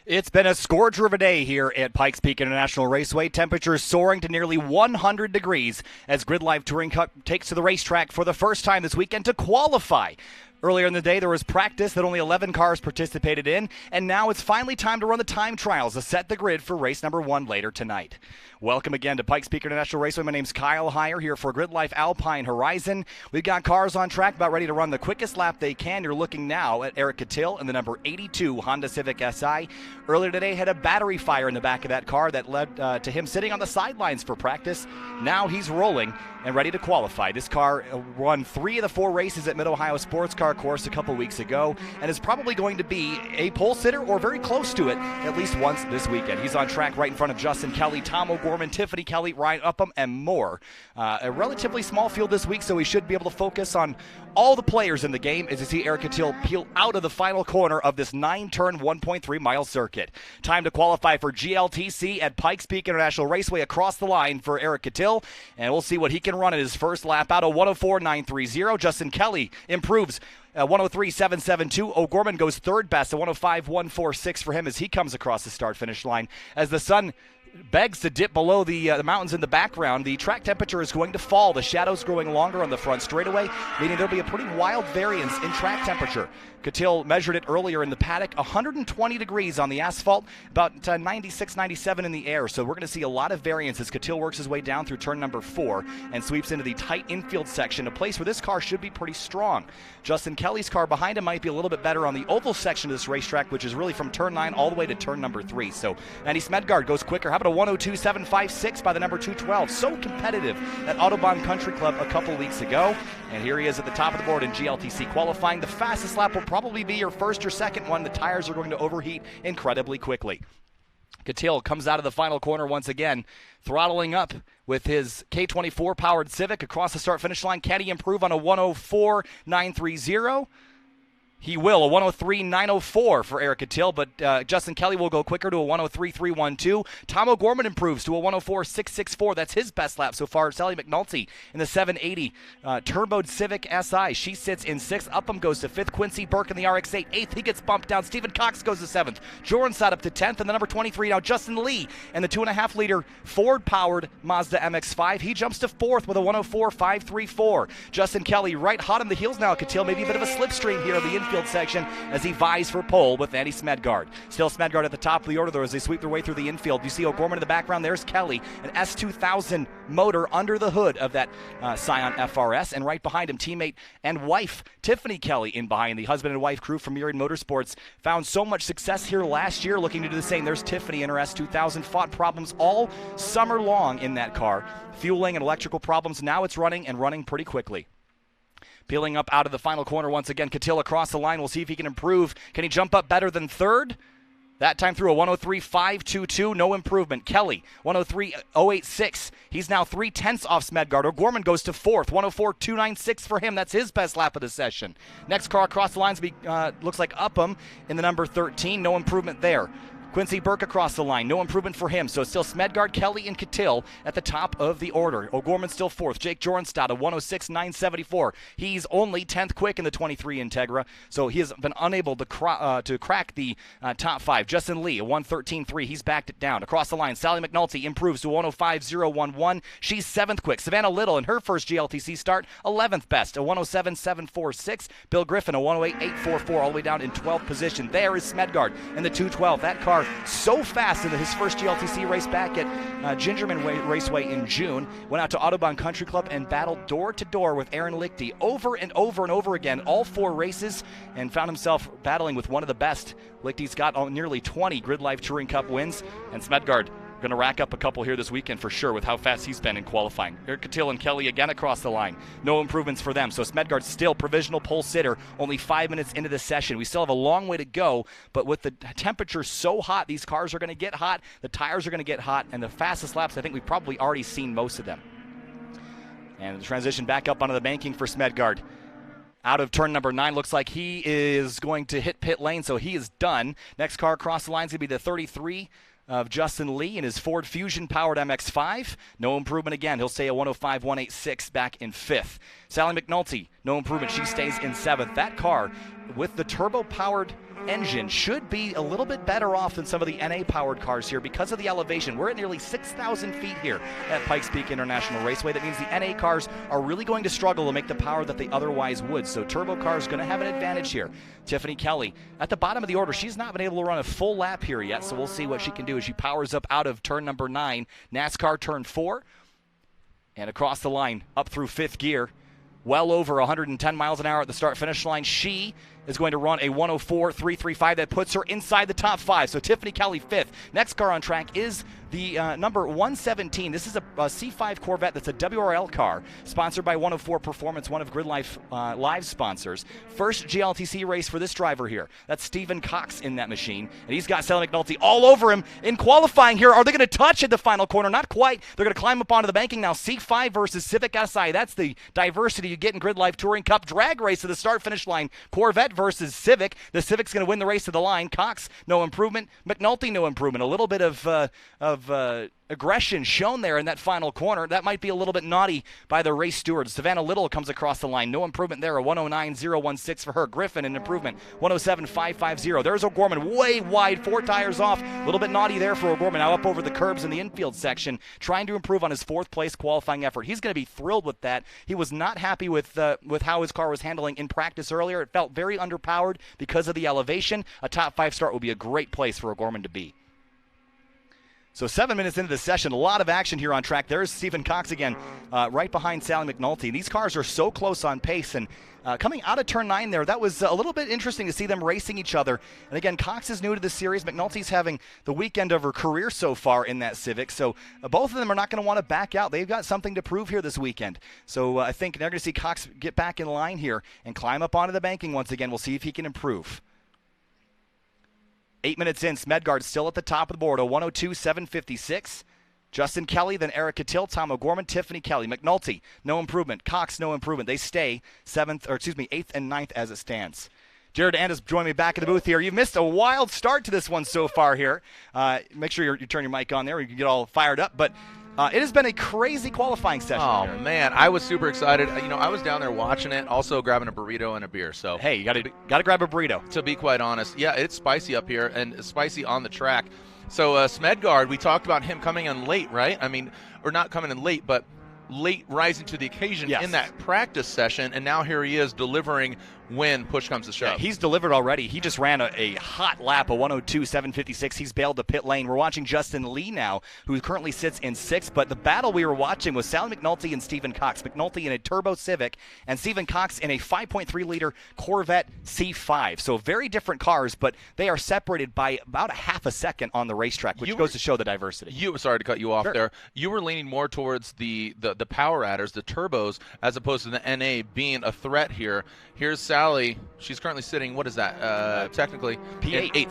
It's been a scorcher of a day here at Pikes Peak International Raceway. Temperatures soaring to nearly 100 degrees as GRIDLIFE Touring Cup takes to the racetrack for the first time this weekend to qualify. Earlier in the day, there was practice that only 11 cars participated in, and now it's finally time to run the time trials to set the grid for race number 1 later tonight. Welcome again to Pikes Peak International Raceway. My name's Kyle Heyer here for GRIDLIFE Alpine Horizon. We've got cars on track about ready to run the quickest lap they can. You're looking now at Eric Cattell in the number 82 Honda Civic Si. Earlier today had a battery fire in the back of that car that led to him sitting on the sidelines for practice. Now he's rolling and ready to qualify. This car won 3 of the 4 races at Mid-Ohio Sports Car Course a couple weeks ago and is probably going to be a pole sitter or very close to it at least once this weekend. He's on track right in front of Justin Kelly, Tom O'Gorman, Tiffany Kelly, Ryan Upham, and more. A relatively small field this week, so we should be able to focus on all the players in the game as you see Eric Cattell peel out of the final corner of this 9-turn, 1.3-mile circuit. Time to qualify for GLTC at Pikes Peak International Raceway across the line for Eric Cattell, and we'll see what he can run in his first lap out of 104.930. Justin Kelly improves 103.772. O'Gorman goes third best at 105.146 for him as he comes across the start-finish line. As the sun begs to dip below the mountains in the background, the track temperature is going to fall. The shadows growing longer on the front straightaway, meaning there'll be a pretty wild variance in track temperature. Cattell measured it earlier in the paddock, 120 degrees on the asphalt, about 96, 97 in the air. So we're going to see a lot of variance as Cattell works his way down through turn number 4 and sweeps into the tight infield section, a place where this car should be pretty strong. Justin Kelly's car behind him might be a little bit better on the oval section of this racetrack, which is really from turn 9 all the way to turn number 3. So Andy Smedgaard goes quicker. How about a 102.756 by the number 212? So competitive at Autobahn Country Club a couple weeks ago. And here he is at the top of the board in GLTC qualifying. The fastest lap will probably be your first or second one. The tires are going to overheat incredibly quickly. Cattell comes out of the final corner once again, throttling up with his K24 powered Civic across the start-finish line. Can he improve on a 104.930? He will, a 103.904 for Eric Cattell, but Justin Kelly will go quicker to a 103.312. Tom O'Gorman improves to a 104.664. That's his best lap so far. Sally McNulty in the 780 turboed Civic Si. She sits in 6th. Upham goes to 5th. Quincy Burke in the RX-8. 8th, he gets bumped down. Stephen Cox goes to 7th. Jornside up to 10th. And the number 23 now, Justin Lee, and the 2.5-liter Ford-powered Mazda MX-5. He jumps to 4th with a 104.534. Justin Kelly right hot on the heels now. Cattell maybe a bit of a slipstream here in the infield section as he vies for pole with Andy Smedgaard. Still Smedgaard at the top of the order, though, as they sweep their way through the infield. You see O'Gorman in the background. There's Kelly, an S2000 motor under the hood of that Scion FRS, and right behind him, teammate and wife Tiffany Kelly in behind. The husband and wife crew from Myriad Motorsports found so much success here last year, looking to do the same. There's Tiffany in her S2000, fought problems all summer long in that car, fueling and electrical problems. Now it's running and running pretty quickly. Peeling up out of the final corner once again, Cattell across the line. We'll see if he can improve. Can he jump up better than third? That time through a 103.522, no improvement. Kelly, 103.086. He's now 0.3 off Smedgaard. O'Gorman goes to 4th, 104.296 for him. That's his best lap of the session. Next car across the lines looks like Upham in the number 13. No improvement there. Quincy Burke across the line, no improvement for him. So it's still Smedgaard, Kelly, and Cattell at the top of the order. O'Gorman still 4th. Jake Jornstad, a 106.974. He's only 10th quick in the 23 Integra, so he has been unable to crack the top 5. Justin Lee, a 113.3. He's backed it down. Across the line, Sally McNulty improves to 105.011. She's 7th quick. Savannah Little in her first GLTC start, 11th best, a 107.746. Bill Griffin, a 108.844, all the way down in 12th position. There is Smedgaard in the 212. That car so fast in his first GLTC race back at Gingerman Raceway in June. Went out to Autobahn Country Club and battled door-to-door with Aaron Lichty over and over and over again, all 4 races, and found himself battling with one of the best. Lichty's got nearly 20 GRIDLIFE Touring Cup wins, and Smedgaard going to rack up a couple here this weekend for sure with how fast he's been in qualifying. Eric Cattell and Kelly again across the line. No improvements for them. So Smedgaard's still provisional pole sitter, only 5 minutes into the session. We still have a long way to go, but with the temperature so hot, these cars are going to get hot, the tires are going to get hot, and the fastest laps, I think we've probably already seen most of them. And the transition back up onto the banking for Smedgaard. Out of turn number 9, looks like he is going to hit pit lane, so he is done. Next car across the line is going to be the 33 of Justin Lee in his Ford Fusion-powered MX-5. No improvement again. He'll stay a 105.186 back in 5th. Sally McNulty, no improvement. She stays in 7th. That car with the turbo-powered engine should be a little bit better off than some of the NA-powered cars here because of the elevation. We're at nearly 6,000 feet here at Pikes Peak International Raceway. That means the NA cars are really going to struggle to make the power that they otherwise would. So turbo cars going to have an advantage here. Tiffany Kelly at the bottom of the order. She's not been able to run a full lap here yet, so we'll see what she can do as she powers up out of turn number 9. NASCAR turn 4. And across the line, up through 5th gear. Well over 110 miles an hour at the start-finish line. She is going to run a 104.335. That puts her inside the top 5. So Tiffany Kelly 5th. Next car on track is the number 117. This is a C5 Corvette that's a WRL car, sponsored by 104 Performance, one of GRIDLIFE live sponsors. First GLTC race for this driver here. That's Stephen Cox in that machine, and he's got Sally McNulty all over him in qualifying here. Are they going to touch at the final corner? Not quite. They're going to climb up onto the banking now. C5 versus Civic SI. That's the diversity you get in GRIDLIFE Touring Cup drag race to the start-finish line. Corvette versus Civic. The Civic's going to win the race to the line. Cox, no improvement. McNulty, no improvement. A little bit of aggression shown there in that final corner. That might be a little bit naughty by the race stewards. Savannah Little comes across the line. No improvement there. A 109.016 for her. Griffin, an improvement. 107.550. There's O'Gorman way wide, 4 tires off. A little bit naughty there for O'Gorman. Now up over the curbs in the infield section, trying to improve on his 4th place qualifying effort. He's going to be thrilled with that. He was not happy with how his car was handling in practice earlier. It felt very underpowered because of the elevation. A top 5 start would be a great place for O'Gorman to be. So 7 minutes into the session, a lot of action here on track. There's Stephen Cox again, right behind Sally McNulty. These cars are so close on pace, and coming out of turn 9 there, that was a little bit interesting to see them racing each other. And again, Cox is new to the series. McNulty's having the weekend of her career so far in that Civic, so both of them are not going to want to back out. They've got something to prove here this weekend. So I think they're going to see Cox get back in line here and climb up onto the banking once again. We'll see if he can improve. 8 minutes in, Smedgard still at the top of the board, a 102.756. Justin Kelly, then Erica Till, Tom O'Gorman, Tiffany Kelly. McNulty, no improvement. Cox, no improvement. They stay 8th and 9th as it stands. Jared Andes joined me back in the booth here. You've missed a wild start to this one so far here. Make sure you turn your mic on there. You can get all fired up. But it has been a crazy qualifying session. Oh, here. Man, I was super excited. I was down there watching it, also grabbing a burrito and a beer. So hey, you got to grab a burrito. To be quite honest, yeah, it's spicy up here and spicy on the track. So Smedgard, we talked about him coming in late, right? I mean, or not coming in late, but late rising to the occasion in that practice session, and now here he is delivering when push comes to shove. Yeah, he's delivered already. He just ran a hot lap, a 102.756. He's bailed the pit lane. We're watching Justin Lee now, who currently sits in 6th, but the battle we were watching was Sally McNulty and Stephen Cox. McNulty in a turbo Civic and Stephen Cox in a 5.3-liter Corvette C5. So very different cars, but they are separated by about a half a second on the racetrack, which goes to show the diversity. Sorry to cut you off there. You were leaning more towards the power adders, the turbos, as opposed to the NA being a threat here. Here's Sally. She's currently sitting, what is that? Technically, P8. 8th.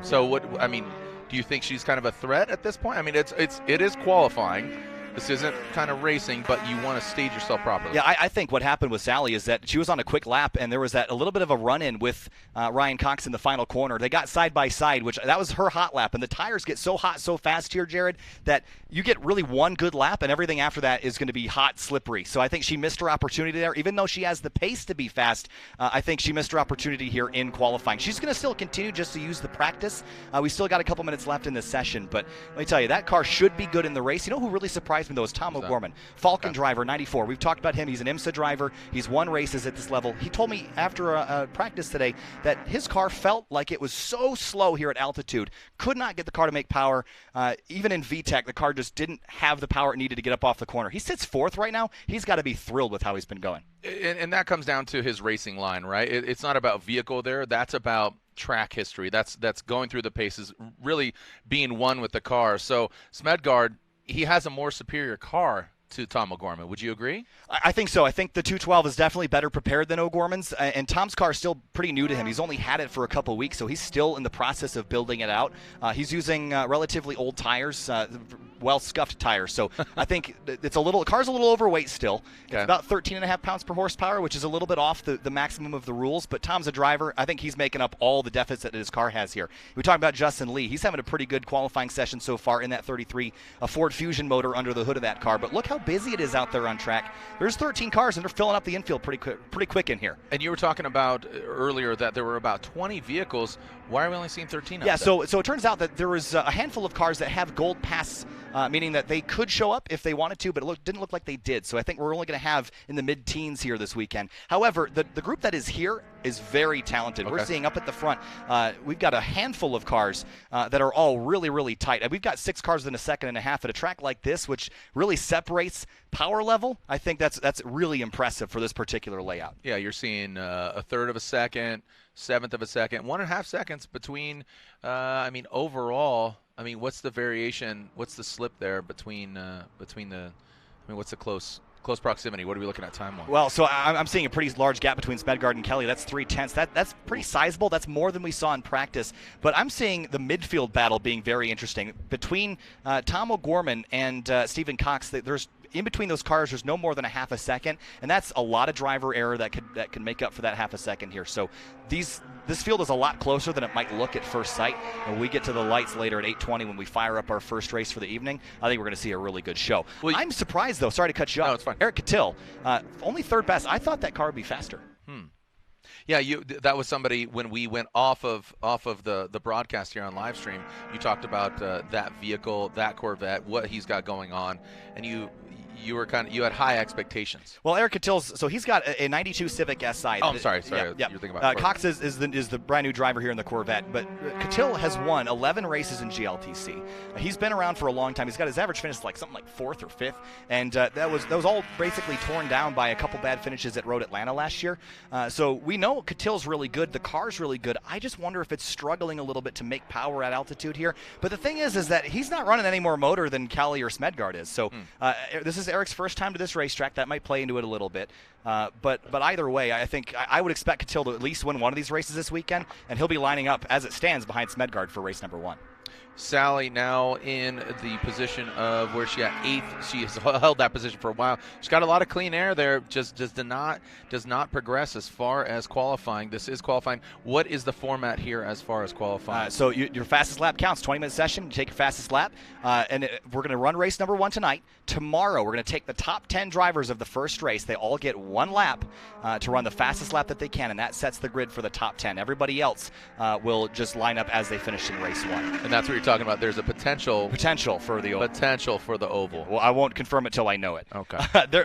So do you think she's kind of a threat at this point? I mean, it is qualifying. This isn't kind of racing, but you want to stage yourself properly. Yeah, I think what happened with Sally is that she was on a quick lap, and there was a little bit of a run-in with Ryan Cox in the final corner. They got side by side, that was her hot lap, and the tires get so hot so fast here, Jared, that you get really one good lap, and everything after that is going to be hot, slippery. So I think she missed her opportunity there. Even though she has the pace to be fast, I think she missed her opportunity here in qualifying. She's going to still continue just to use the practice. We still got a couple minutes left in this session, but let me tell you, that car should be good in the race. You know who really surprised me, though, is Tom O'Gorman. Falcon driver, 94. We've talked about him. He's an IMSA driver. He's won races at this level. He told me after a practice today that his car felt like it was so slow here at altitude. Could not get the car to make power. Even in VTEC, the car just didn't have the power it needed to get up off the corner. He sits 4th right now. He's got to be thrilled with how he's been going. And that comes down to his racing line, right? It's not about vehicle there. That's about track history. That's going through the paces, really being one with the car. So Smedgard, he has a more superior car to Tom O'Gorman. Would you agree? I think so. I think the 212 is definitely better prepared than O'Gorman's, and Tom's car is still pretty new to him. He's only had it for a couple weeks, so he's still in the process of building it out. He's using relatively old tires, well-scuffed tires. So I think it's the car's a little overweight still. Okay. It's about 13.5 pounds per horsepower, which is a little bit off the maximum of the rules. But Tom's a driver. I think he's making up all the deficit that his car has here. We talked about Justin Lee. He's having a pretty good qualifying session so far in that 33, a Ford Fusion motor under the hood of that car. But look how busy it is out there on track. There's 13 cars, and they're filling up the infield pretty quick in here. And you were talking about earlier that there were about 20 vehicles. Why are we only seeing 13 out Yeah, there? so it turns out that there was a handful of cars that have gold pass, meaning that they could show up if they wanted to, but it didn't look like they did. So I think we're only going to have in the mid-teens here this weekend. However, the group that is here is very talented. Okay. We're seeing up at the front, we've got a handful of cars that are all really, really tight. We've got 6 cars in a second and a half at a track like this, which really separates power level. I think that's really impressive for this particular layout. Yeah, you're seeing a third of a second, seventh of a second, 1.5 seconds between. Overall, what's the variation? What's the slip there between what's the close proximity? What are we looking at time-wise? Well, so I'm seeing a pretty large gap between Smedgard and Kelly. That's 0.3. That's pretty sizable. That's more than we saw in practice. But I'm seeing the midfield battle being very interesting. Between Tom O'Gorman and Stephen Cox, there's in between those cars, there's no more than a half a second, and that's a lot of driver error that can make up for that half a second here. So this field is a lot closer than it might look at first sight. When we get to the lights later at 8:20 when we fire up our first race for the evening, I think we're going to see a really good show. Well, I'm surprised, though. Sorry to cut you off. No, it's fine. Eric Cattell, only third best. I thought that car would be faster. Yeah, that was somebody when we went off of the broadcast here on live stream. You talked about that vehicle, that Corvette, what he's got going on, and you had high expectations. Well, Eric Cattell's, so he's got a 92 Civic SI. Oh, I'm sorry. Yeah. You're thinking about Cox is the brand new driver here in the Corvette, but Cattell has won 11 races in GLTC. He's been around for a long time. He's got his average finish something like 4th or 5th, and that was all basically torn down by a couple bad finishes at Road Atlanta last year. So we know Cattell's really good. The car's really good. I just wonder if it's struggling a little bit to make power at altitude here. But the thing is that he's not running any more motor than Kelly or Smedgard is. So this is Eric's first time to this racetrack. That might play into it a little bit. But either way, I think I would expect Cattell to at least win one of these races this weekend, and he'll be lining up, as it stands, behind Smedgard for race number 1. Sally now in the position of where she got 8th. She has held that position for a while. She's got a lot of clean air there. Just does not progress as far as qualifying. This is qualifying. What is the format here as far as qualifying? So your fastest lap counts. 20-minute session. You take your fastest lap, and we're going to run race number 1 tonight. Tomorrow we're going to take the top 10 drivers of the first race. They all get 1 lap to run the fastest lap that they can, and that sets the grid for the top 10. Everybody else will just line up as they finish in race 1. And that's what you're talking about. There's a potential for the oval. Potential for the oval. Well, I won't confirm it till I know it. Okay.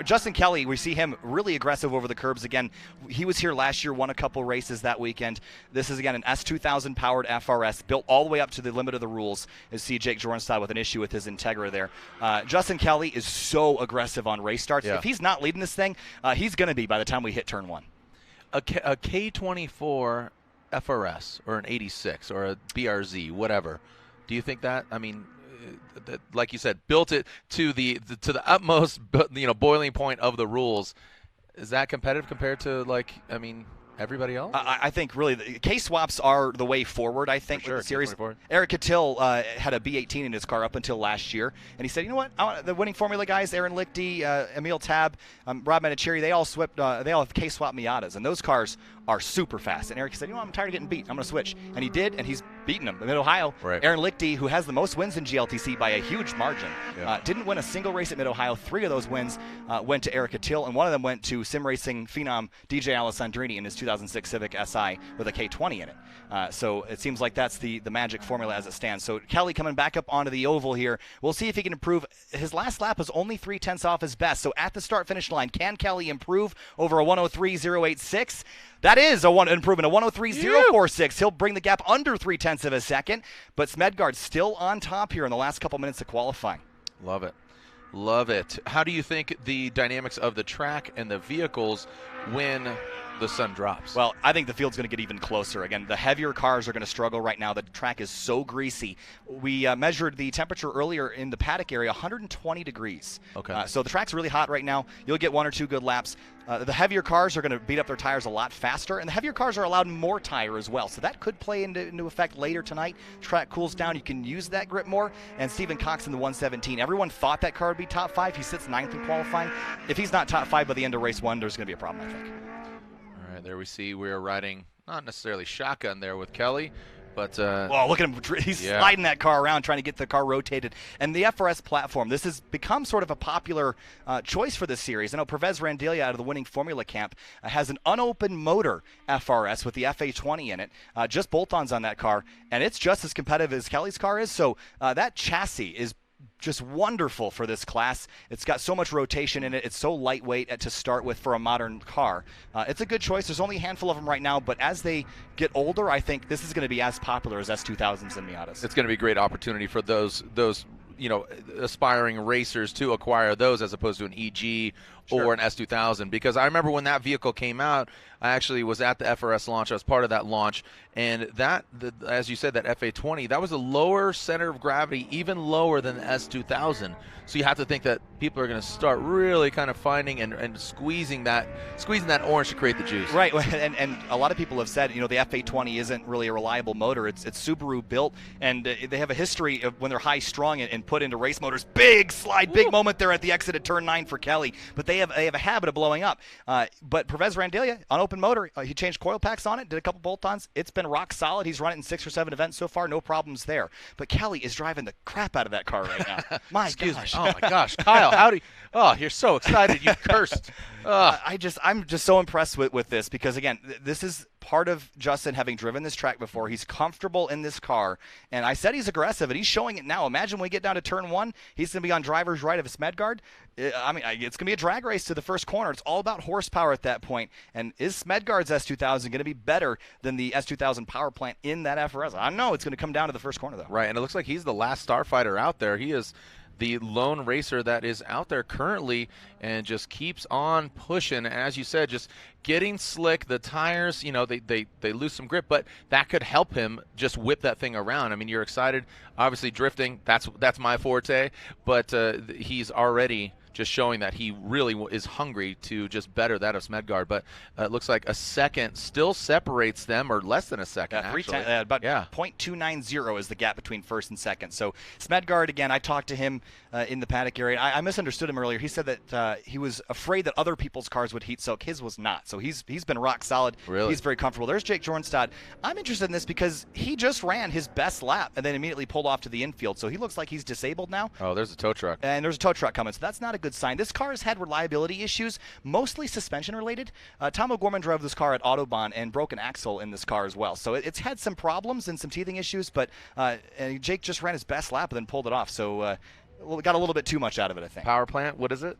Justin Kelly, we see him really aggressive over the curbs again. He was here last year, won a couple races that weekend. This is again an S2000 powered FRS built all the way up to the limit of the rules. You see Jake Jornstad with an issue with his Integra there. Justin Kelly is so aggressive on race starts. Yeah. If he's not leading this thing, he's going to be by the time we hit turn 1. A K24 FRS or an 86 or a BRZ, whatever. Do you think that? Like you said, built it to the utmost, boiling point of the rules. Is that competitive compared to everybody else? I think really the K-swaps are the way forward, I think, with the series. Eric Cattell had a B18 in his car up until last year, and he said, you know what, I want the winning formula guys, Aaron Lichty, Emil Tab, Rob Manicheri, they all have K-swap Miatas, and those cars are super fast. And Eric said, I'm tired of getting beat. I'm going to switch. And he did, and he's beaten them. In Mid-Ohio, right. Aaron Lichty, who has the most wins in GLTC by a huge margin, didn't win a single race at Mid-Ohio. 3 of those wins went to Eric Cattell, and one of them went to sim racing phenom DJ Alessandrini in his 2006 Civic SI with a K20 in it. So it seems like that's the magic formula as it stands. So Kelly coming back up onto the oval here. We'll see if he can improve. His last lap was only 0.3 off his best. So at the start-finish line, can Kelly improve over a 103.086? That is an improvement, a 103.046. He'll bring the gap under 0.3 of a second, but Smedgard's still on top here in the last couple minutes of qualifying. Love it. Love it. How do you think the dynamics of the track and the vehicles when the sun drops. Well, I think the field's going to get even closer. Again, the heavier cars are going to struggle right now. The track is so greasy. We measured the temperature earlier in the paddock area, 120 degrees. Okay. So the track's really hot right now. You'll get 1 or 2 good laps. The heavier cars are going to beat up their tires a lot faster, and the heavier cars are allowed more tire as well. So that could play into effect later tonight. Track cools down. You can use that grip more. And Stephen Cox in the 117. Everyone thought that car would be top 5. He sits 9th in qualifying. If he's not top 5 by the end of race 1, there's going to be a problem, I think. All right, there we see we're riding not necessarily shotgun there with Kelly, but well, look at him. He's sliding that car around, trying to get the car rotated. And the FRS platform, this has become sort of a popular choice for this series. I know Pervez Randelia out of the winning Formula camp has an unopened motor FRS with the FA20 in it, just bolt-ons on that car, and it's just as competitive as Kelly's car is. So that chassis is just wonderful for this class. It's got so much rotation in it. It's so lightweight to start with for a modern car. It's a good choice. There's only a handful of them right now, but as they get older, I think this is going to be as popular as S2000s and Miatas. It's going to be a great opportunity for those aspiring racers to acquire those as opposed to an EG or an S2000, because I remember when that vehicle came out, I actually was at the FRS launch. I was part of that launch, and as you said, that FA20, that was a lower center of gravity, even lower than the S2000. So you have to think that people are going to start really kind of finding and squeezing that orange to create the juice. Right, and a lot of people have said, the FA20 isn't really a reliable motor. It's Subaru built, and they have a history of when they're high strung and put into race motors. Big slide, big moment there at the exit at turn 9 for Kelly, but they have a habit of blowing up. But Pervez Randelia, on open motor, he changed coil packs on it, did a couple bolt-ons. It's been rock solid. He's run it in 6 or 7 events so far, no problems there. But Kelly is driving the crap out of that car right now. My gosh. Oh my gosh, Kyle, howdy. Oh, you're so excited. You cursed. I'm just so impressed with this, because again, this is part of Justin having driven this track before. He's comfortable in this car, and I said he's aggressive, and he's showing it now. Imagine when we get down to turn 1, he's going to be on driver's right of a Smedgard. It's going to be a drag race to the first corner. It's all about horsepower at that point. And is Smedgard's S2000 going to be better than the S2000 power plant in that FRS? I don't know. It's going to come down to the first corner, though. Right, and it looks like he's the last starfighter out there. He is the lone racer that is out there currently and just keeps on pushing. As you said, just getting slick. The tires, they lose some grip, but that could help him just whip that thing around. I mean, you're excited. Obviously, drifting, that's my forte, but he's already just showing that he really is hungry to just better that of Smedgard. But it looks like a second still separates them, or less than a second, actually. About 0.290 is the gap between first and second. So Smedgard, again, I talked to him in the paddock area. I misunderstood him earlier. He said that he was afraid that other people's cars would heat soak. His was not. So he's been rock solid. Really? He's very comfortable. There's Jake Jornstad. I'm interested in this because he just ran his best lap and then immediately pulled off to the infield. So he looks like he's disabled now. Oh, there's a tow truck. And there's a tow truck coming. So that's not a good sign. This car has had reliability issues, mostly suspension related. Tom O'Gorman drove this car at Autobahn and broke an axle in this car as well. So it's had some problems and some teething issues, but Jake just ran his best lap and then pulled it off. So got a little bit too much out of it, I think. Power plant, what is it?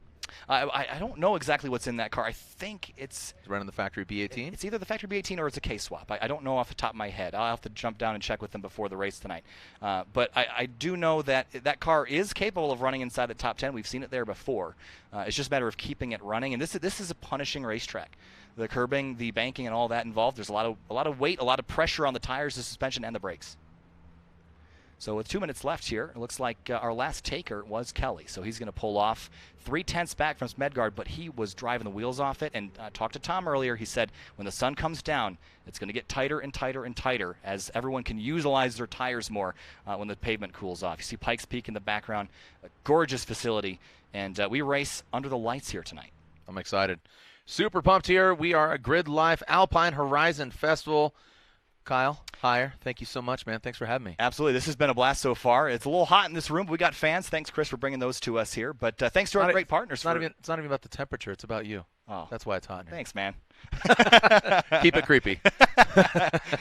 I don't know exactly what's in that car. I think it's running the factory B18. It's either the factory B18 or it's a K-swap. I don't know off the top of my head. I'll have to jump down and check with them before the race tonight. But I do know that that car is capable of running inside the top 10. We've seen it there before. It's just a matter of keeping it running. And this is a punishing racetrack. The curbing, the banking, and all that involved. There's a lot of weight, a lot of pressure on the tires, the suspension, and the brakes. So with 2 minutes left here, it looks like our last taker was Kelly. So he's going to pull off 3/10 back from Smedgard, but he was driving the wheels off it. And I talked to Tom earlier. He said when the sun comes down, it's going to get tighter and tighter and tighter as everyone can utilize their tires more when the pavement cools off. You see Pikes Peak in the background, a gorgeous facility. And we race under the lights here tonight. I'm excited. Super pumped here. We are at GRIDLIFE Alpine Horizon Festival. Kyle, Higher, thank you so much, man. Thanks for having me. Absolutely. This has been a blast so far. It's a little hot in this room, but we got fans. Thanks, Chris, for bringing those to us here. But thanks to our great partners. It's not even about the temperature. It's about you. Oh, that's why it's hot in here. Thanks, man. Keep it creepy.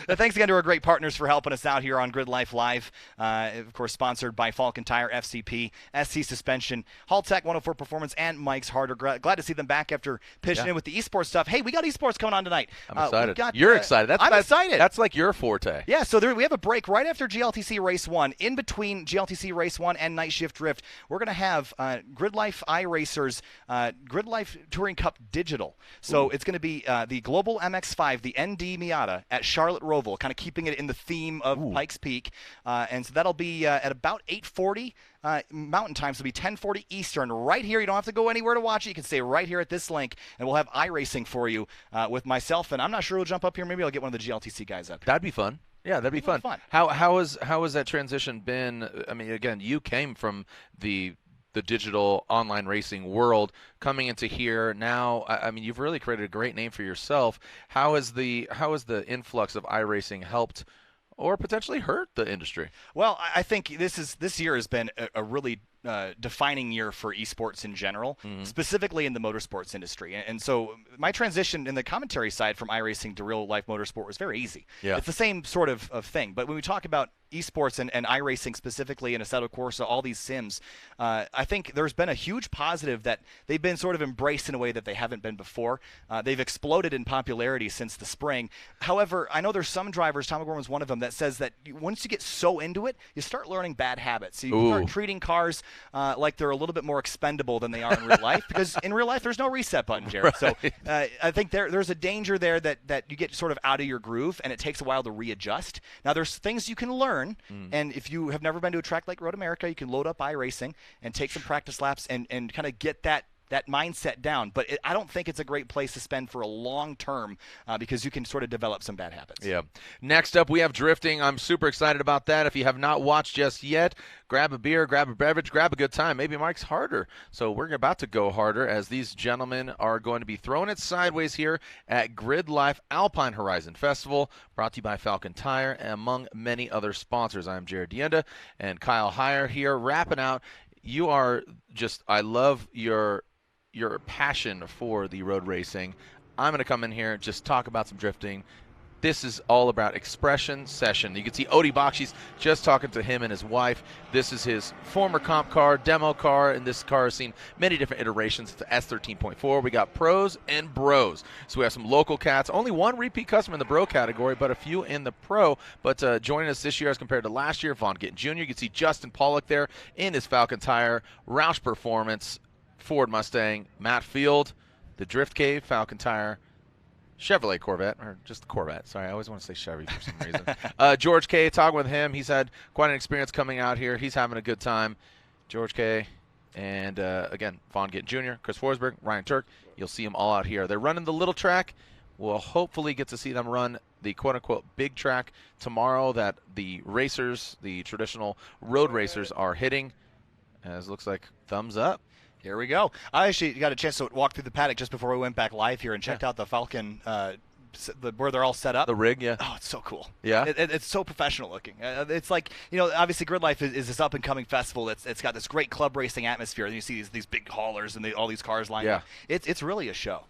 Thanks again to our great partners for helping us out here on GRIDLIFE Live. Of course, sponsored by Falcon Tire, FCP, SC Suspension, Haltech 104 Performance, and Mike's Harder. Glad to see them back after pitching in with the esports stuff. Hey, we got esports coming on tonight. I'm excited. You're excited. I'm excited. That's like your forte. Yeah, so we have a break right after GLTC Race 1. In between GLTC Race 1 and Night Shift Drift, we're going to have GRIDLIFE iRacers GRIDLIFE Touring Cup digital. So it's going to be the Global MX-5, the ND Miata at Charlotte Roval, kind of keeping it in the theme of Pikes Peak. And so that'll be at about 8:40 Mountain Time, so it'll be 10:40 Eastern. Right here, you don't have to go anywhere to watch it. You can stay right here at this link, and we'll have iRacing for you with myself. And I'm not sure who'll jump up here. Maybe I'll get one of the GLTC guys up. That'd be fun. Yeah, that'd be fun. How has that transition been? I mean, again, you came from the digital online racing world, coming into here now. I mean, you've really created a great name for yourself. How has the influx of iRacing helped or potentially hurt the industry? Well, I think this year has been a really defining year for esports in general, specifically in the motorsports industry. And so my transition in the commentary side from iRacing to real life motorsport was very easy. Yeah. It's the same sort of thing. But when we talk about esports and iRacing specifically, and Assetto Corsa, all these sims, I think there's been a huge positive that they've been sort of embraced in a way that they haven't been before. They've exploded in popularity since the spring. However, I know there's some drivers, Tom Gorman's one of them, that says that once you get so into it, you start learning bad habits. So you start treating cars like they're a little bit more expendable than they are in real life, because in real life there's no reset button, Jared. Right. So I think there's a danger there that you get sort of out of your groove, and it takes a while to readjust. Now there's things you can learn, and if you have never been to a track like Road America, you can load up iRacing and take some practice laps and kind of get that mindset down. But I don't think it's a great place to spend for a long term because you can sort of develop some bad habits. Yeah. Next up, we have drifting. I'm super excited about that. If you have not watched just yet, grab a beer, grab a beverage, grab a good time. Maybe Mike's harder. So we're about to go harder as these gentlemen are going to be throwing it sideways here at GRIDLIFE Alpine Horizon Festival, brought to you by Falcon Tire, and among many other sponsors. I'm Jared Dienda and Kyle Heyer here, wrapping out. You are just, I love your passion for the road racing. I'm going to come in here and just talk about some drifting. This is all about expression session. You can see Odie Bakshi's just talking to him and his wife. This is his former comp car, demo car, and this car has seen many different iterations. It's the S13.4. We got pros and bros. So we have some local cats. Only one repeat customer in the bro category, but a few in the pro. But joining us this year as compared to last year, Vaughn Gittin Jr. You can see Justin Pollock there in his Falcon Tire, Roush Performance, Ford Mustang, Matt Field, the Drift Cave, Falcon Tire, Chevrolet Corvette, or just the Corvette. Sorry, I always want to say Chevy for some reason. George K., talking with him. He's had quite an experience coming out here. He's having a good time. George K., and again, Vaughn Gittin Jr., Chris Forsberg, Ryan Turk. You'll see them all out here. They're running the little track. We'll hopefully get to see them run the quote-unquote big track tomorrow that the racers, the traditional road racers, are hitting. As it looks like thumbs up. Here we go. I actually got a chance to walk through the paddock just before we went back live here and checked out the Falcon, where they're all set up. The rig, yeah. Oh, it's so cool. Yeah. It's so professional looking. It's like, obviously GRIDLIFE is this up-and-coming festival. It's got this great club racing atmosphere. And you see these big haulers and all these cars lined up. It's really a show.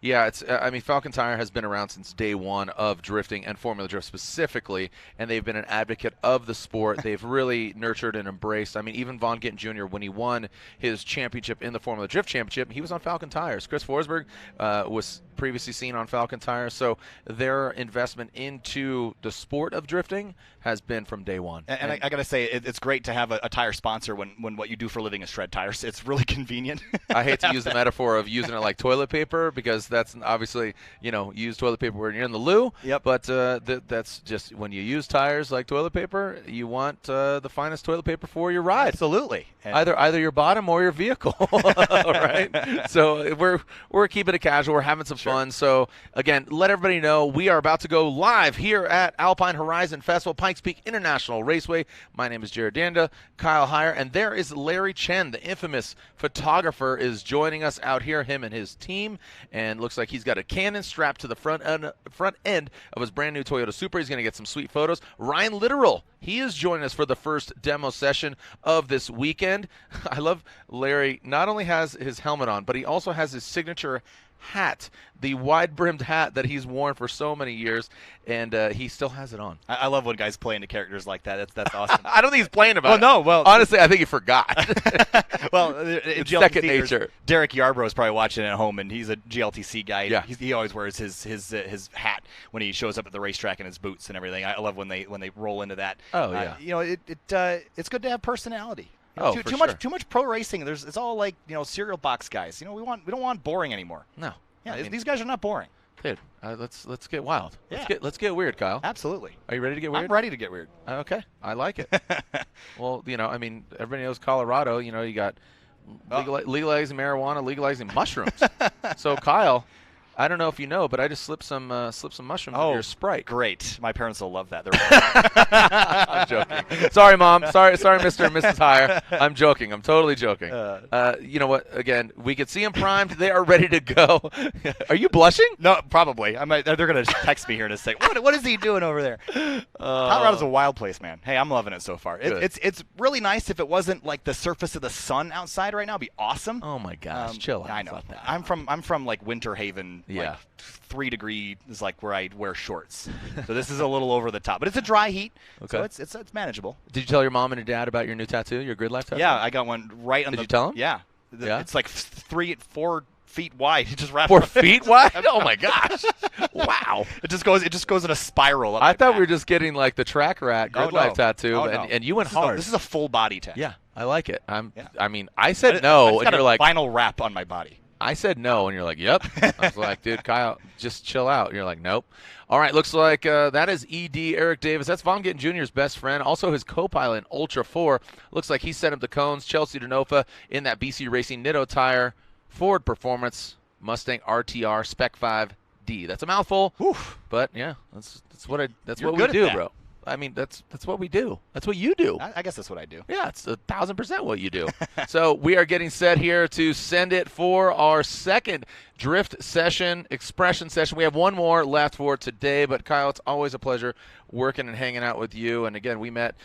Yeah, I mean, Falcon Tire has been around since day one of drifting and Formula Drift specifically, and they've been an advocate of the sport. They've really nurtured and embraced. I mean, even Vaughn Gittin Jr., when he won his championship in the Formula Drift Championship, he was on Falcon Tires. Chris Forsberg was previously seen on Falcon Tires. So their investment into the sport of drifting has been from day one. And I got to say, it's great to have a tire sponsor when what you do for a living is shred tires. It's really convenient. I hate to use the metaphor of using it like toilet paper, because that's obviously, use toilet paper when you're in the loo. Yep. But that's just when you use tires like toilet paper, you want the finest toilet paper for your ride. Absolutely. Either your bottom or your vehicle. Right? So we're keeping it casual. We're having some fun. So, again, let everybody know we are about to go live here at Alpine Horizon Festival, Pikes Peak International Raceway. My name is Jared Dienda, Kyle Heyer, and there is Larry Chen, the infamous photographer, is joining us out here, him and his team, and looks like he's got a Canon strapped to the front end of his brand new Toyota Supra. He's going to get some sweet photos. Ryan Literal, he is joining us for the first demo session of this weekend. I love Larry. Not only has his helmet on, but he also has his signature hat, the wide-brimmed hat that he's worn for so many years, and he still has it on. I love when guys play into characters like that. That's awesome. I don't think he's playing about it. No. Well, honestly, I think he forgot. Well, it's second nature. Derek Yarbrough is probably watching at home, and he's a GLTC guy. Yeah. He always wears his hat when he shows up at the racetrack and his boots and everything. I love when they roll into that. Oh yeah. It's good to have personality. Too much pro racing. It's all like cereal box guys. We don't want boring anymore. No, Yeah, these guys are not boring. Dude, let's get wild. Yeah. Let's get weird, Kyle. Absolutely. Are you ready to get weird? I'm ready to get weird. Okay, I like it. Well, I mean, everybody knows Colorado. You got legalizing marijuana, legalizing mushrooms. So, Kyle, I don't know if you know, but I just slipped some mushrooms in your Sprite. Great. My parents will love that. I'm joking. Sorry, Mom. Sorry, Mr. and Mrs. Hire. I'm joking. I'm totally joking. You know what? Again, we could see them primed. They are ready to go. Are you blushing? No, probably. They're going to text me here in a second. What is he doing over there? Colorado's a wild place, man. Hey, I'm loving it so far. It's really nice. If it wasn't like the surface of the sun outside right now, it'd be awesome. Oh my gosh, chill out. I know. I'm from like Winter Haven. Yeah. Like 3 degrees is like where I wear shorts. So this is a little over the top, but it's a dry heat. Okay. So it's manageable. Did you tell your mom and your dad about your new tattoo, your GRIDLIFE tattoo? Yeah, I got one right on Did you tell them? Yeah. Yeah. It's like 4 feet wide. He just wrapped 4 feet wide? Oh my gosh. Wow. It just goes in a spiral. I thought we were just getting like the track rat GRIDLIFE tattoo, and you went hard. This is a full body tattoo. Yeah, I like it. I mean, I said no, and you're like vinyl wrap on my body. I said no, and you're like, yep. I was like, dude, Kyle, just chill out. And you're like, nope. All right, looks like that is ED Eric Davis. That's Von Gittin Jr.'s best friend, also his co-pilot in Ultra 4. Looks like he set up the cones. Chelsea Denofa in that BC Racing Nitto tire. Ford Performance Mustang RTR Spec 5D. That's a mouthful. Oof. But yeah, that's what You're we good do, at that. bro. I mean, that's what we do. That's what you do. I guess that's what I do. Yeah, it's 1,000% what you do. So we are getting set here to send it for our second drift session, expression session. We have one more left for today, but Kyle, it's always a pleasure working and hanging out with you. And again, we met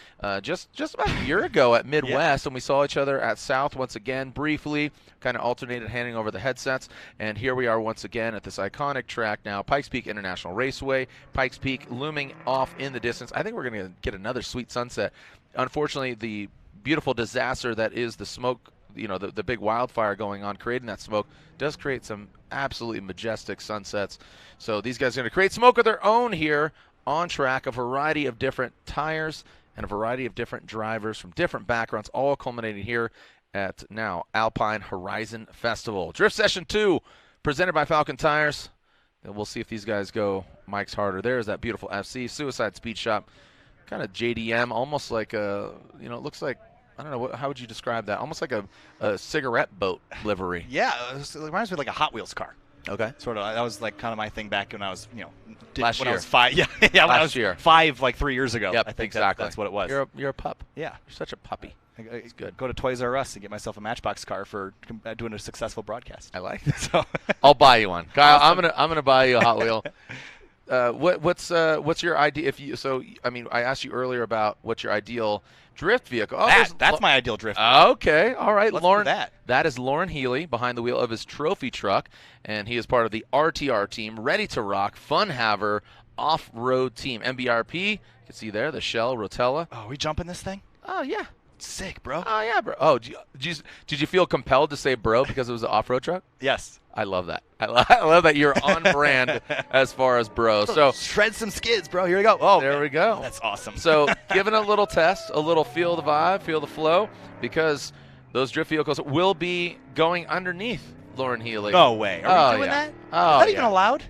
just about a year ago at Midwest, and we saw each other at South once again briefly, kind of alternated handing over the headsets. And here we are once again at this iconic track now, Pikes Peak International Raceway. Pikes Peak looming off in the distance. I think we're going to get another sweet sunset. Unfortunately, the beautiful disaster that is the smoke, the big wildfire going on, creating that smoke, does create some absolutely majestic sunsets. So these guys are going to create smoke of their own here on track, a variety of different tires and a variety of different drivers from different backgrounds, all culminating here at now Alpine Horizon Festival. Drift Session 2, presented by Falcon Tires. And we'll see if these guys go Mike's harder. There's that beautiful FC, Suicide Speed Shop, kind of JDM, almost like a, it looks like, I don't know, how would you describe that? Almost like a cigarette boat livery. Yeah, it reminds me of like a Hot Wheels car. Okay. Sort of. That was like kind of my thing back when I was, last when year. I was 5. Yeah, when I was 5, like 3 years ago. Yep, I think exactly. that's what it was. You're a pup. Yeah. You're such a puppy. It's good. Go to Toys R Us and get myself a Matchbox car for doing a successful broadcast. I like it. So I'll buy you one, Kyle. Awesome. I'm gonna buy you a Hot Wheel. What's your idea? I asked you earlier about what's your ideal drift vehicle. Oh, that's my ideal drift vehicle. Okay, all right, Let's Lauren. do that. That is Lauren Healy behind the wheel of his trophy truck, and he is part of the RTR team, ready to rock, fun haver, off-road team. MBRP. You can see there the Shell Rotella. Oh, are we jumping this thing? Oh yeah. Sick, bro. Oh yeah, bro. Oh, did you feel compelled to say bro because it was an off-road truck? Yes. I love that. I love that you're on brand as far as bro. So shred some skids, bro. Here we go. Oh, there we go. That's awesome. So giving a little test, a little feel the vibe, feel the flow, because those drift vehicles will be going underneath Lauren Healy. No way. Are we doing that? Oh, Is that even allowed?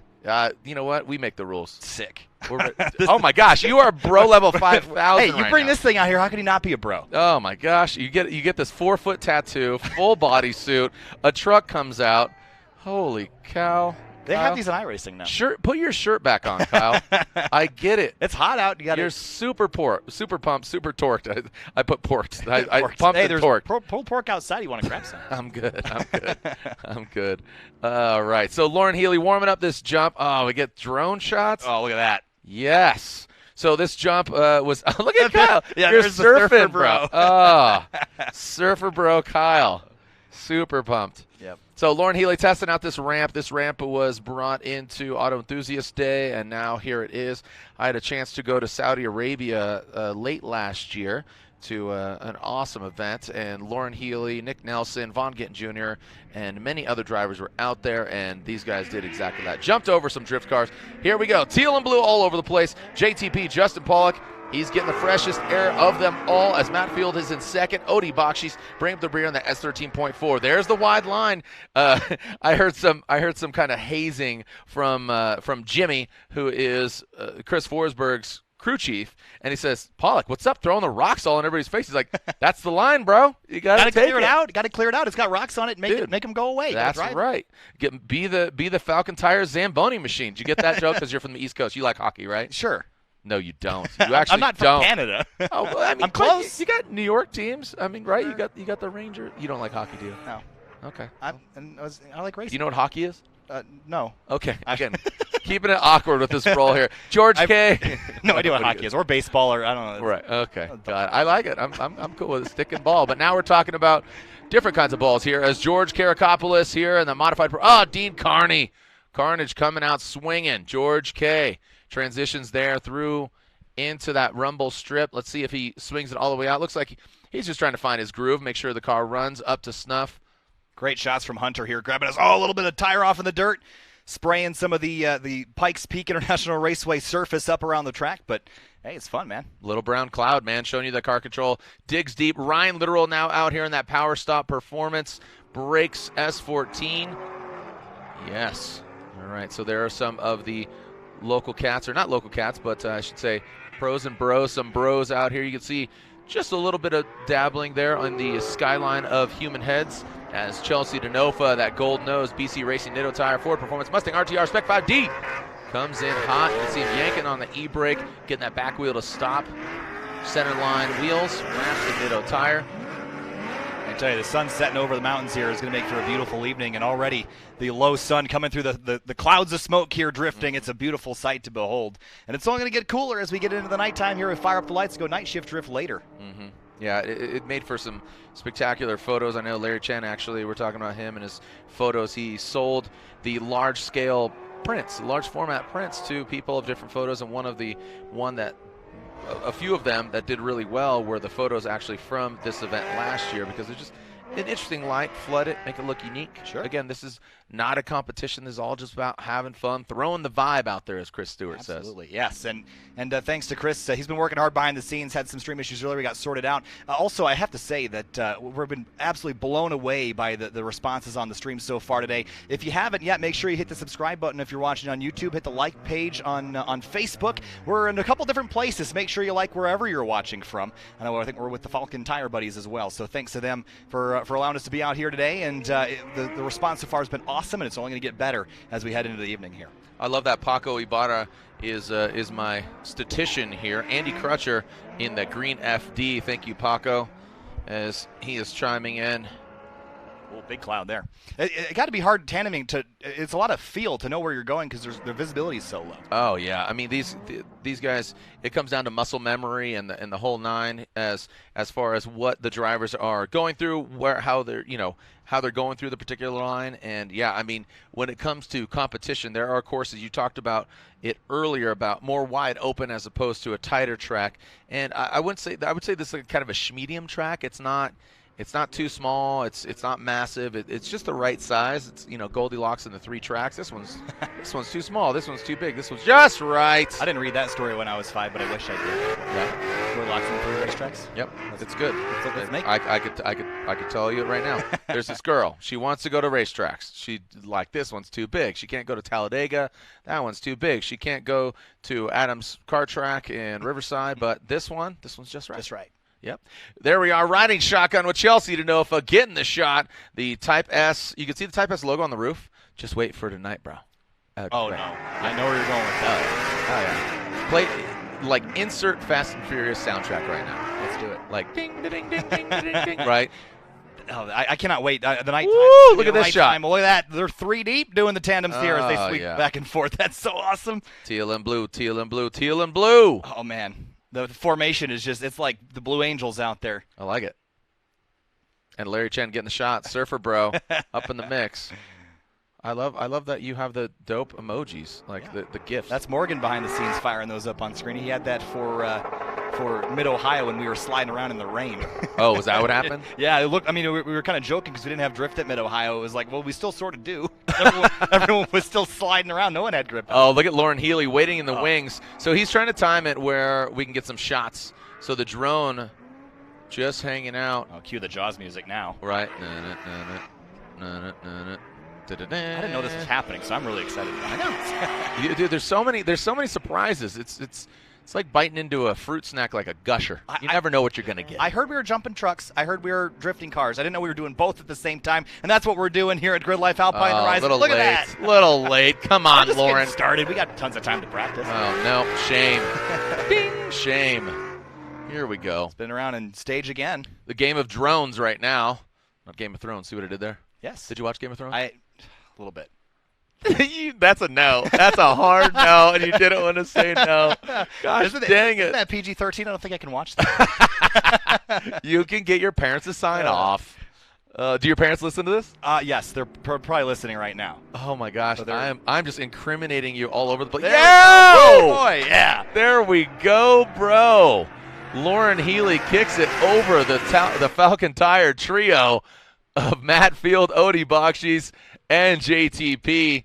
You know what? We make the rules. Sick. Oh my gosh, you are bro level 5,000. Hey, you bring this thing out here. How can you not be a bro? Oh my gosh, you get this 4-foot tattoo, full body suit. A truck comes out. Holy cow! They have these in iRacing now. Put your shirt back on, Kyle. I get it. It's hot out. You're super pumped, super torqued. I put porked. I Porked. pumped hey, and there's torqued. pulled pork outside. You want to grab some? I'm good. I'm good. All right. So Lauren Healy warming up this jump. Oh, we get drone shots. Oh, look at that. Yes. So this jump was. Look at Kyle. Yeah, You're there's the surfing, surfer bro. Oh, surfer bro, Kyle. Super pumped. Yep. So Lauren Healy testing out this ramp. This ramp was brought into Auto Enthusiast Day, and now here it is. I had a chance to go to Saudi Arabia late last year to an awesome event, and Lauren Healy, Nick Nelson, Von Gittin Jr., and many other drivers were out there, and these guys did exactly that. Jumped over some drift cars. Here we go. Teal and blue all over the place. JTP, Justin Pollock, He's getting the freshest air of them all as Matt Field is in second. Odie Bakshi's bring up the rear on the S13.4. There's the wide line. I heard some kind of hazing from Jimmy, who is Chris Forsberg's crew chief, and he says, "Pollock, what's up? Throwing the rocks all in everybody's face." He's like, "That's the line, bro. You gotta clear it out. Got to clear it out. It's got rocks on it. Make them go away." That's right. Be the Falcon Tires Zamboni machine. Did you get that joke? Because you're from the East Coast. You like hockey, right? Sure. No, you don't. You actually I'm not don't. from Canada. Oh, well, I mean, I'm close. You got New York teams. I mean, right? You got the Rangers. You don't like hockey, do you? No. Okay. I like racing. Do you know what hockey is? No. Okay. Again, keeping it awkward with this roll here. George K. No idea what hockey is, or baseball, or I don't know. Right. Okay. God, I like it. I'm cool with stick and ball. But now we're talking about different kinds of balls here. As George Karakopoulos here in the modified. Dean Carney. Carnage coming out swinging. George K. Transitions there through into that rumble strip. Let's see if he swings it all the way out. Looks like he's just trying to find his groove, make sure the car runs up to snuff. Great shots from Hunter here, grabbing us a little bit of tire off in the dirt, spraying some of the Pikes Peak International Raceway surface up around the track. But hey, it's fun, man. Little brown cloud, man, showing you the car control. Digs deep. Ryan Literal now out here in that power stop performance. Brakes S14. Yes. All right, so there are some of the local cats, or not local cats, but I should say pros and bros, some bros out here. You can see just a little bit of dabbling there on the skyline of human heads as Chelsea Denofa, that gold nose BC Racing Nitto Tire Ford Performance Mustang RTR Spec 5D comes in hot. You can see him yanking on the e-brake, getting that back wheel to stop. Center line wheels, wraps the Nitto tire. I tell you, the sun setting over the mountains here is going to make for a beautiful evening, and already the low sun coming through the clouds of smoke here drifting. It's a beautiful sight to behold, and it's only going to get cooler as we get into the nighttime here. We fire up the lights, go night shift drift later. Mm-hmm. Yeah, it made for some spectacular photos. I know Larry Chen, actually, we're talking about him and his photos. He sold the large-scale prints, large format prints to people of different photos, and a few of them that did really well were the photos actually from this event last year, because they're just an interesting light, flood it, make it look unique. Sure. Again, this is not a competition. This is all just about having fun, throwing the vibe out there, as Chris Stewart says. Absolutely, yes. And thanks to Chris, he's been working hard behind the scenes, had some stream issues earlier, we got sorted out. Also, I have to say that we've been absolutely blown away by the responses on the stream so far today. If you haven't yet, make sure you hit the subscribe button if you're watching on YouTube. Hit the like page on Facebook. We're in a couple different places. Make sure you like wherever you're watching from. I think we're with the Falcon Tire Buddies as well. So thanks to them for allowing us to be out here today. And the response so far has been awesome, and it's only going to get better as we head into the evening here. I love that Paco Ibarra is my statistician here. Andy Crutcher in the green FD. Thank you, Paco, as he is chiming in. Oh, big cloud there. It got to be hard tandeming it's a lot of feel to know where you're going because their visibility is so low. Oh yeah, I mean these guys, it comes down to muscle memory and the whole nine as far as what the drivers are going through, how they're going through the particular line. And yeah, I mean when it comes to competition, there are courses, you talked about it earlier, about more wide open as opposed to a tighter track. And I would say this is kind of a medium track. It's not too small. It's not massive. It's just the right size. It's Goldilocks in the three tracks. This one's too small. This one's too big. This one's just right. I didn't read that story when I was 5, but I wish I did. Yeah. Goldilocks in the three racetracks. Yep, it's good. I could tell you it right now. There's this girl. She wants to go to racetracks. This one's too big. She can't go to Talladega. That one's too big. She can't go to Adams Car Track in Riverside. But this one's just right. Just right. Yep. There we are, riding shotgun with Chelsea Denofa, getting the shot. The Type S, you can see the Type S logo on the roof. Just wait for tonight, bro. No. I know where you're going with that. Oh, yeah. Play, insert Fast and Furious soundtrack right now. Let's do it. Like, ding, ding, ding, ding, ding, ding, right? Oh, I cannot wait. The nighttime. Woo, look at this shot. Look at that. They're 3 deep doing the tandems here as they sweep back and forth. That's so awesome. Teal and blue, teal and blue, teal and blue. Oh, man. The formation is it's like the Blue Angels out there. I like it. And Larry Chen getting the shot. Surfer bro up in the mix. I love that you have the dope emojis, the GIFs. That's Morgan behind the scenes firing those up on screen. He had that for Mid-Ohio when we were sliding around in the rain. Oh, was that what happened? Yeah, we were kind of joking because we didn't have drift at Mid-Ohio. It was like, well, we still sort of do. Everyone was still sliding around. No one had grip. Oh, look at Lauren Healy waiting in the wings. So he's trying to time it where we can get some shots. So the drone just hanging out. I'll cue the Jaws music now. Right. I didn't know this was happening, so I'm really excited about it. I know. Dude, there's so many surprises. It's like biting into a fruit snack like a gusher. You never know what you're going to get. I heard we were jumping trucks. I heard we were drifting cars. I didn't know we were doing both at the same time, and that's what we're doing here at GRIDLIFE Alpine Horizon. Look at that. Little late. Come on, just Lauren. Started. We got tons of time to practice. Oh, no. Shame. Bing. Shame. Here we go. Spin around and stage again. The game of drones right now. Not Game of Thrones. See what I did there? Yes. Did you watch Game of Thrones? A little bit. That's a no. That's a hard no, and you didn't want to say no. Gosh, dang it. Isn't that PG-13? I don't think I can watch that. You can get your parents to sign off. Do your parents listen to this? Yes, they're probably listening right now. Oh my gosh, So I'm just incriminating you all over the place. Oh boy, yeah. There we go, bro. Lauren Healy kicks it over the Falcon Tire trio of Matt Field, Odie Bakshis, and JTP.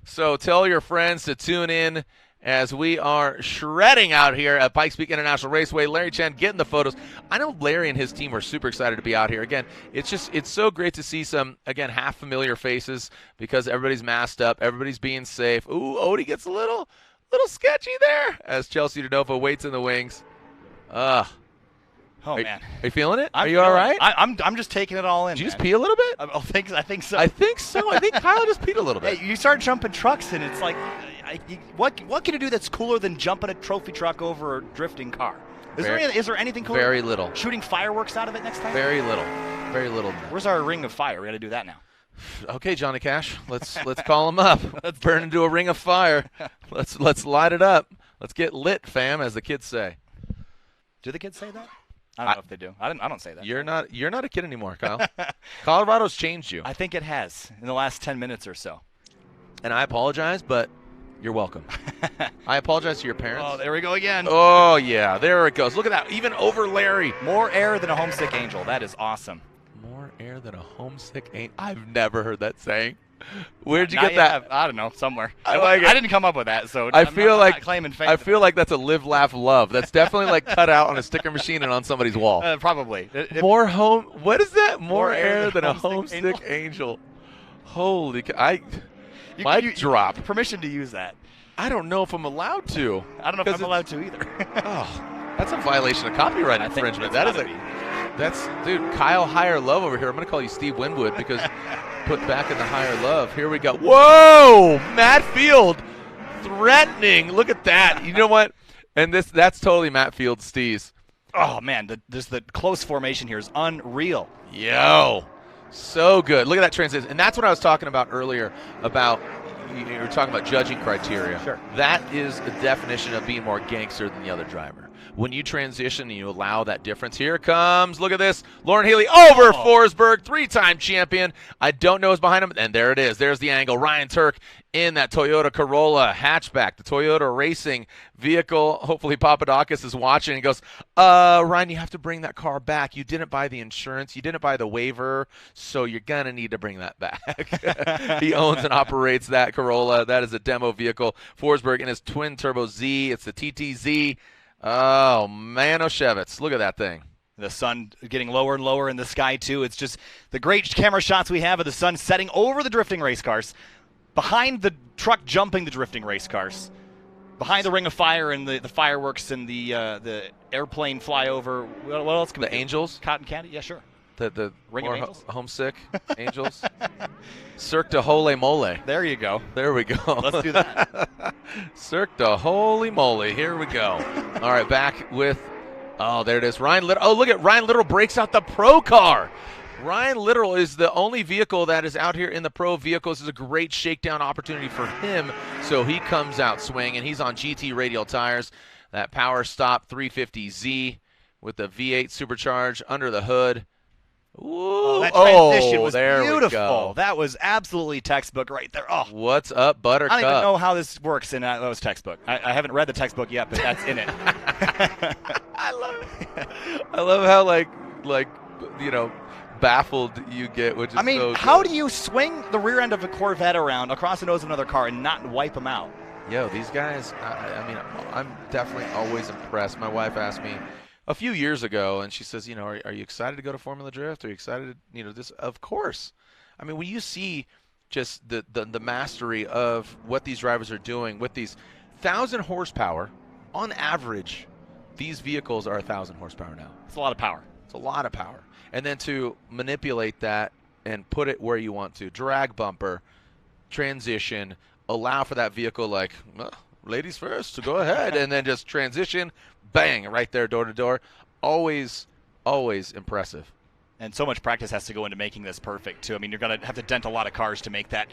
So tell your friends to tune in as we are shredding out here at Pikes Peak International Raceway. Larry Chen getting the photos. I know Larry and his team are super excited to be out here. Again, it's so great to see some, again, half familiar faces because everybody's masked up. Everybody's being safe. Ooh, Odie gets a little sketchy there as Chelsea DeNova waits in the wings. Oh, man. Are you feeling it? Are you feeling all right? I'm just taking it all in. Did you just pee a little bit? I think so. I think so. I think Kyle just peed a little bit. Hey, you start jumping trucks, and it's like, what can you do that's cooler than jumping a trophy truck over a drifting car? Is there anything cooler? Very little. Shooting fireworks out of it next time? Very little. Very little. Where's our ring of fire? We got to do that now. Okay, Johnny Cash. Let's call him up. Let's burn into a ring of fire. Let's light it up. Let's get lit, fam, as the kids say. Do the kids say that? I don't know if they do. I don't say that. You're not a kid anymore, Kyle. Colorado's changed you. I think it has in the last 10 minutes or so. And I apologize, but you're welcome. I apologize to your parents. Oh, there we go again. Oh, yeah. There it goes. Look at that. Even over Larry. More air than a homesick angel. That is awesome. More air than a homesick angel. I've never heard that saying. Where'd you get that? I don't know, somewhere. I like it. I didn't come up with that, so I I'm feel not claiming fame. I feel like that's a live, laugh, love. That's definitely like cut out on a sticker machine and on somebody's wall. Probably. What is that? More air than a homesick angel. Holy mic drop. Permission to use that. I don't know if I'm allowed to. I don't know if I'm allowed to either. That's a violation of copyright infringement. That's dude, Kyle Higher Love over here. I'm gonna call you Steve Winwood because put back in the higher love. Here we go. Whoa! Matt Field threatening. Look at that. You know what? And that's totally Matt Field's steez. Oh man, the close formation here is unreal. Yo. So good. Look at that transition. And that's what I was talking about earlier about you were talking about judging criteria. Sure. That is a definition of being more gangster than the other driver. When you transition and you allow that difference. Here comes, look at this, Lauren Healy over Forsberg, 3-time champion. I don't know who's behind him, and there it is. There's the angle. Ryan Turk in that Toyota Corolla hatchback, the Toyota racing vehicle. Hopefully Papadakis is watching and goes, Ryan, you have to bring that car back. You didn't buy the insurance. You didn't buy the waiver, so you're going to need to bring that back. He owns and operates that Corolla. That is a demo vehicle. Forsberg in his twin-turbo Z. It's the TTZ. Oh, man, Oshevitz. Look at that thing. The sun getting lower and lower in the sky, too. It's just the great camera shots we have of the sun setting over the drifting race cars, behind the truck jumping the drifting race cars, behind the ring of fire and the fireworks and the airplane flyover. What else can we do? Angels? Cotton candy? Yeah, sure. The Ring of Angels? Homesick Angels. Cirque de Holy Mole. There you go. There we go. Let's do that. Cirque de Holy Moly. Here we go. All right, back with, there it is. Ryan Little. Oh, look at Ryan Little breaks out the pro car. Ryan Little is the only vehicle that is out here in the pro vehicles. This is a great shakedown opportunity for him. So he comes out swinging. He's on GT radial tires. That Power Stop 350Z with the V8 supercharged under the hood. Ooh, that transition was beautiful. That was absolutely textbook right there. Oh, what's up, Buttercup? I don't even know how this works in those textbook. I haven't read the textbook yet, but that's in it. I love it. I love how like baffled you get, which is I mean, so how good. do you swing the rear end of a Corvette around across the nose of another car and not wipe them out? Yo, these guys, I mean, I'm definitely always impressed. My wife asked me a few years ago, and she says, are you excited to go to Formula Drift? Are you excited to, this? Of course. I mean, when you see just the mastery of what these drivers are doing with these 1,000 horsepower, on average, these vehicles are 1,000 horsepower now. It's a lot of power. It's a lot of power. And then to manipulate that and put it where you want to, drag bumper, transition, allow for that vehicle like, ladies first, so go ahead, and then just transition, bang, right there, door to door. Always, always impressive. And so much practice has to go into making this perfect too. I mean, you're gonna have to dent a lot of cars to make that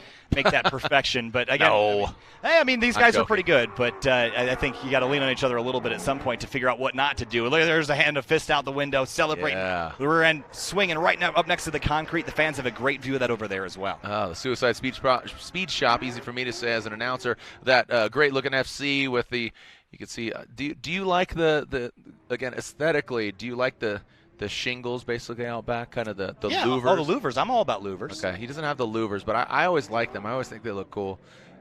perfection. But again, no. I mean, these guys are pretty good. But I think you got to lean on each other a little bit at some point to figure out what not to do. Look, there's a hand, a fist out the window, celebrating. Yeah. The rear end swinging right now up next to the concrete. The fans have a great view of that over there as well. The Suicide Speed Shop. Easy for me to say as an announcer. That great looking FC with the. You can see. Do you like the again aesthetically? Do you like the shingles basically out back, kind of the louvers? Oh, the louvers. I'm all about louvers. Okay, he doesn't have the louvers, but I always like them. I always think they look cool.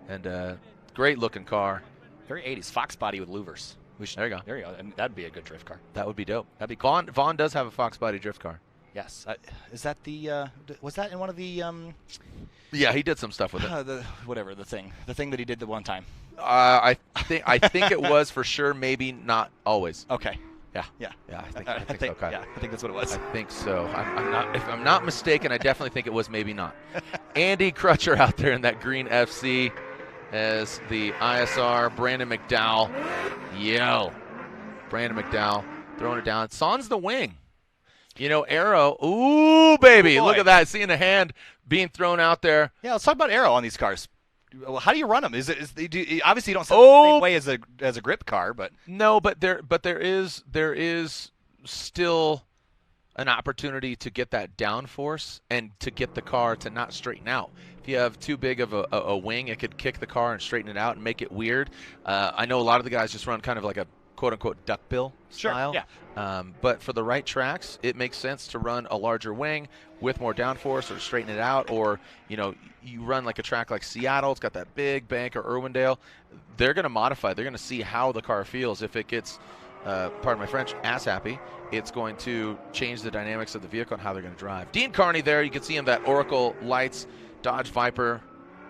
And great looking car. Very 80s. Fox body with louvers. There you go. There you go. I mean, that'd be a good drift car. That would be dope. That'd be cool. Vaughn does have a Fox body drift car. Yes. Is that the was that in one of the Yeah, he did some stuff with it. The thing that he did the one time. I think it was for sure, maybe not always. Okay. Yeah. I think so, Kyle. Yeah, I think that's what it was. I think so. If I'm not mistaken, I definitely think it was, maybe not. Andy Crutcher out there in that green FC as the ISR. Brandon McDowell. Brandon McDowell throwing it down. Sans the wing. Arrow. Ooh, baby. Oh, look at that. Seeing the hand being thrown out there. Yeah, let's talk about Arrow on these cars. How do you run them? Obviously you don't set the same way as a grip car, but no, but there is still an opportunity to get that downforce and to get the car to not straighten out. If you have too big of a wing, it could kick the car and straighten it out and make it weird. I know a lot of the guys just run kind of like a quote-unquote duckbill style. Sure, yeah. But for the right tracks, it makes sense to run a larger wing with more downforce or straighten it out. Or, you run like a track like Seattle. It's got that big bank, or Irwindale. They're going to modify. They're going to see how the car feels. If it gets, pardon my French, ass happy, it's going to change the dynamics of the vehicle and how they're going to drive. Dean Carney there. You can see him, that Oracle lights, Dodge Viper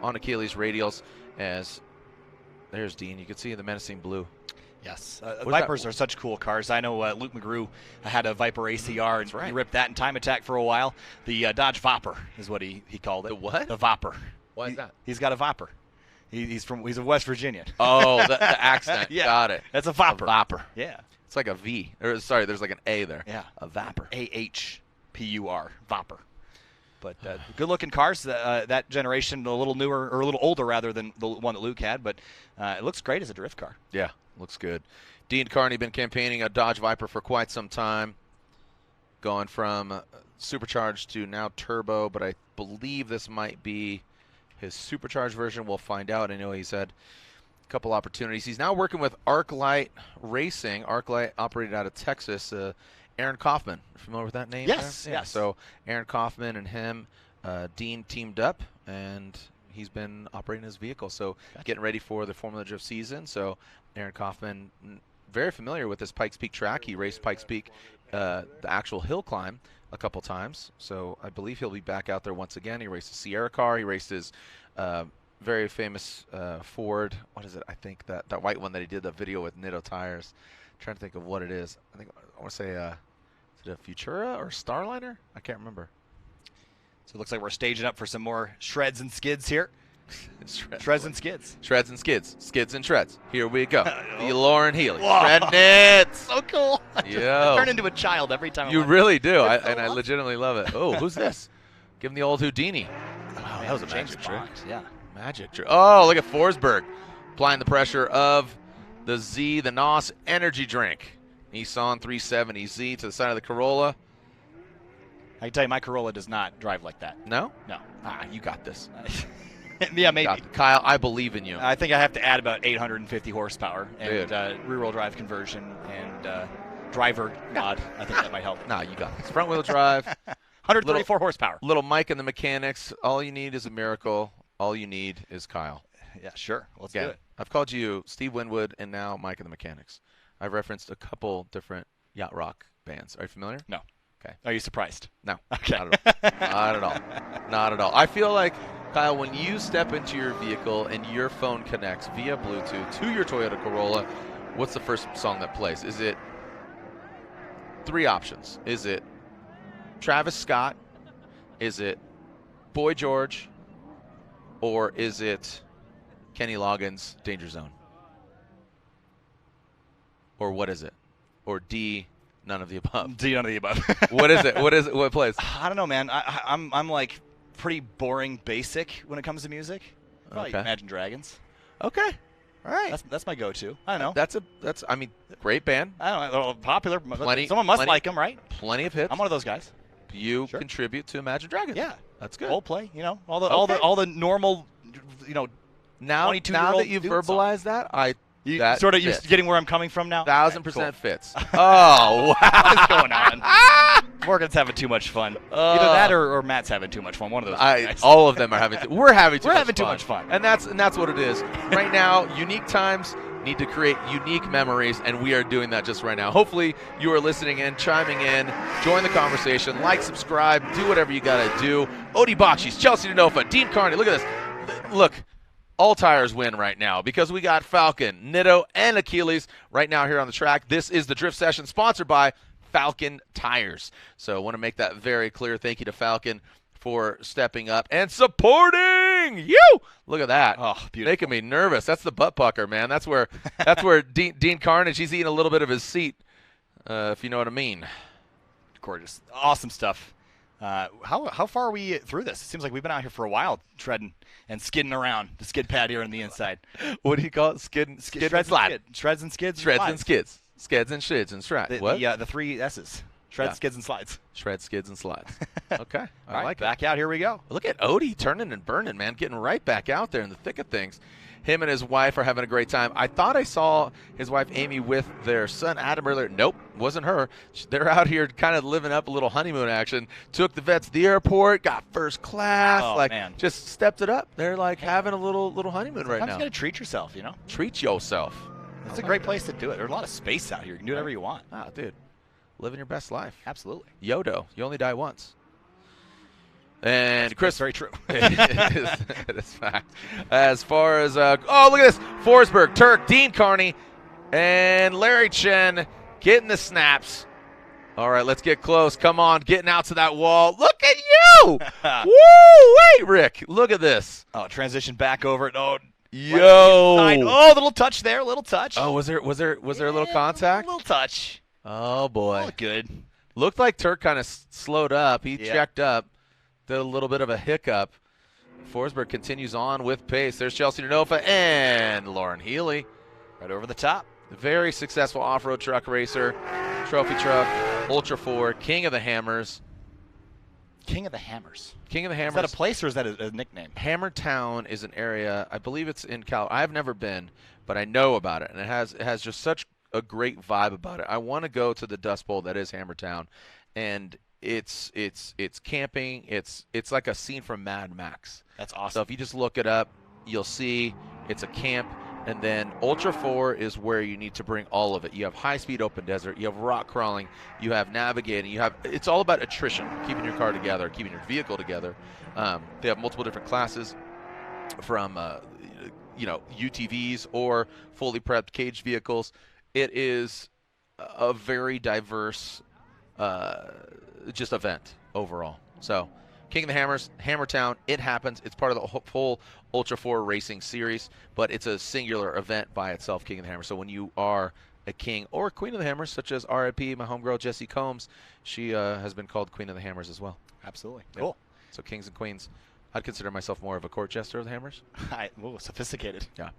on Achilles radials. As there's Dean. You can see the menacing blue. Yes, Vipers are such cool cars. I know Luke McGrew had a Viper ACR, and he ripped that in TimeAttack for a while. The Dodge Vopper is what he called it. The what? The Vopper. Why is that? He's got a Vopper. He's a West Virginian. Oh, the accent. Yeah. Got it. That's a Vopper. A Vopper. Yeah. It's like a V. Or sorry, there's like an A there. Yeah. A Vopper. AHPUR. Vopper. But good-looking cars. That generation, a little newer, or a little older rather than the one that Luke had. But it looks great as a drift car. Yeah. Looks good. Dean Carney been campaigning a Dodge Viper for quite some time, going from supercharged to now turbo, but I believe this might be his supercharged version. We'll find out. I know he's had a couple opportunities. He's now working with ArcLight Racing. ArcLight operated out of Texas. Aaron Kaufman, familiar with that name? Yes, Yeah. yes. So Aaron Kaufman and him, Dean teamed up, and he's been operating his vehicle. So getting ready for the Formula Drift season. So Aaron Kaufman, very familiar with this Pikes Peak track. He raced Pikes Peak, the actual hill climb, a couple times. So I believe he'll be back out there once again. He raced a Sierra car. He raced his very famous Ford. What is it? I think that white one that he did the video with Nitto tires. I'm trying to think of what it is. I want to say, is it a Futura or Starliner? I can't remember. So it looks like we're staging up for some more shreds and skids here. Shreds and skids. Shreds and skids. Skids and shreds. Here we go. The Lauren Healy. Shredding it. So cool. Yo. I turn into a child every time. You really do. I legitimately love it. Oh, who's this? Give him the old Houdini. Wow, that was a magic trick. Yeah. Magic trick. Oh, look at Forsberg applying the pressure of the Z, the NOS energy drink. Nissan 370Z to the side of the Corolla. I can tell you, my Corolla does not drive like that. No? No. You got this. Yeah, maybe. Kyle, I believe in you. I think I have to add about 850 horsepower and rear-wheel drive conversion and driver mod. I think that might help. No, you got this. Front-wheel drive. 134 horsepower. Little Mike and the Mechanics. All you need is a miracle. All you need is Kyle. Yeah, sure. Let's do it. I've called you Steve Winwood and now Mike and the Mechanics. I've referenced a couple different yacht rock bands. Are you familiar? No. Okay. Are you surprised? No. Okay. Not at all. Not at all. Not at all. I feel like, Kyle, when you step into your vehicle and your phone connects via Bluetooth to your Toyota Corolla, what's the first song that plays? Is it three options? Is it Travis Scott? Is it Boy George? Or is it Kenny Loggins' Danger Zone? Or what is it? Or D, none of the above? D, none of the above. What is it? What is it? What plays? I don't know, man. I'm like pretty boring basic when it comes to music. Probably Okay. Imagine Dragons. Okay. All right. That's my go-to. I don't know. That's I mean, great band. I don't know. They're popular. Plenty- Someone must plenty- like them, right? Plenty of hits. I'm one of those guys. You Sure. contribute to Imagine Dragons. Yeah. That's good. Coldplay, all Okay. the normal, now 22-year-old that you've dude verbalized that, you that sort of you're fits. getting where I'm coming from now. 1,000% Cool. fits. Oh, wow. What's going on? Morgan's having too much fun. Either that or Matt's having too much fun. One of those guys. All of them are having. We're having too We're much having too fun. much fun. And that's what it is. Right now, unique times need to create unique memories, and we are doing that just right now. Hopefully, you are listening in, chiming in, join the conversation, like, subscribe, do whatever you got to do. Odie Bakshis, Chelsea Denofa, Dean Carney. Look at this. Look. All tires win right now because we got Falcon, Nitto, and Achilles right now here on the track. This is the Drift Session sponsored by Falcon Tires. So I want to make that very clear. Thank you to Falcon for stepping up and supporting you. Look at that. Oh, beautiful. Making me nervous. That's the butt pucker, man. That's where Dean Carnage, he's eating a little bit of his seat, if you know what I mean. Gorgeous. Awesome stuff. How far are we through this? It seems like we've been out here for a while, treading and skidding around the skid pad here on the inside. What do you call it? Skid and slide. Shreds and skids. Shreds slides. and skids. Skids and shids and strats. What? The three S's. Shreds, Yeah. skids, and slides. Shreds, skids, and slides. Okay. All right, like it. back out. Here we go. Look at Odie turning and burning, man, getting right back out there in the thick of things. Him and his wife are having a great time. I thought I saw his wife Amy with their son Adam earlier. Nope, wasn't her. They're out here kind of living up a little honeymoon action. Took the vets to the airport, got first class, Oh, man. just stepped it up. They're like having a little honeymoon right Sometimes now. you got to treat yourself, Treat yourself. It's a great place to do it. There's a lot of space out here. You can do whatever you want. Ah, dude, living your best life. Absolutely. Yodo, you only die once. And Chris, That's very true. it is fact. As far as look at this: Forsberg, Turk, Dean Carney, and Larry Chen getting the snaps. All right, let's get close. Come on, getting out to that wall. Look at you! Woo! Wait, Rick, look at this. Oh, transition back over it. Oh, Yo! Oh, little touch there. Little touch. Oh, was there a little contact? A little touch. Oh boy, All good. looked like Turk kind of slowed up. He Yeah. checked up. Did a little bit of a hiccup. Forsberg continues on with pace. There's Chelsea Denofa and Lauren Healy. Right over the top. Very successful off-road truck racer, trophy truck, Ultra 4, King of the Hammers. King of the Hammers. King of the Is Hammers. that a place or is that a nickname? Hammertown is an area, I believe it's in Cal. I've never been, but I know about it, and it has just such a great vibe about it. I want to go to the Dust Bowl that is Hammertown, and it's camping. It's like a scene from Mad Max. That's awesome. So if you just look it up, you'll see it's a camp. And then Ultra 4 is where you need to bring all of it. You have high-speed open desert. You have rock crawling. You have navigating. It's all about attrition, keeping your car together, keeping your vehicle together. They have multiple different classes from UTVs or fully prepped cage vehicles. It is a very diverse just event overall. So King of the Hammers, Hammertown, it happens. It's part of the whole Ultra 4 racing series, but it's a singular event by itself, King of the Hammers. So when you are a king or queen of the Hammers, such as RIP, my homegirl Jessie Combs, she has been called Queen of the Hammers as well. Absolutely. Yep. Cool. So kings and queens. I'd consider myself more of a court jester of the Hammers. Sophisticated. Yeah.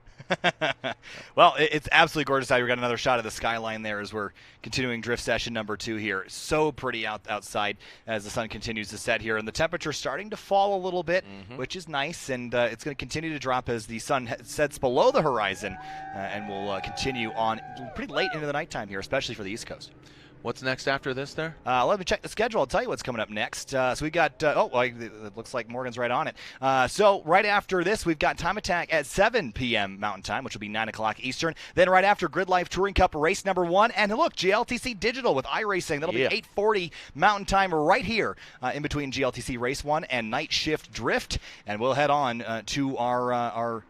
Well, it's absolutely gorgeous out here. We got another shot of the skyline there as we're continuing drift session number 2 here. So pretty outside as the sun continues to set here. And the temperature's starting to fall a little bit, which is nice. And it's going to continue to drop as the sun sets below the horizon. And we'll continue on pretty late into the nighttime here, especially for the East Coast. What's next after this there? Let me check the schedule. I'll tell you what's coming up next. So we got, it looks like Morgan's right on it. So right after this, we've got TimeAttack at 7 p.m. Mountain Time, which will be 9 o'clock Eastern. Then right after, GRIDLIFE Touring Cup race number 1. And look, GLTC Digital with iRacing. That'll be 8:40 Mountain Time right here in between GLTC Race 1 and Night Shift Drift. And we'll head on to our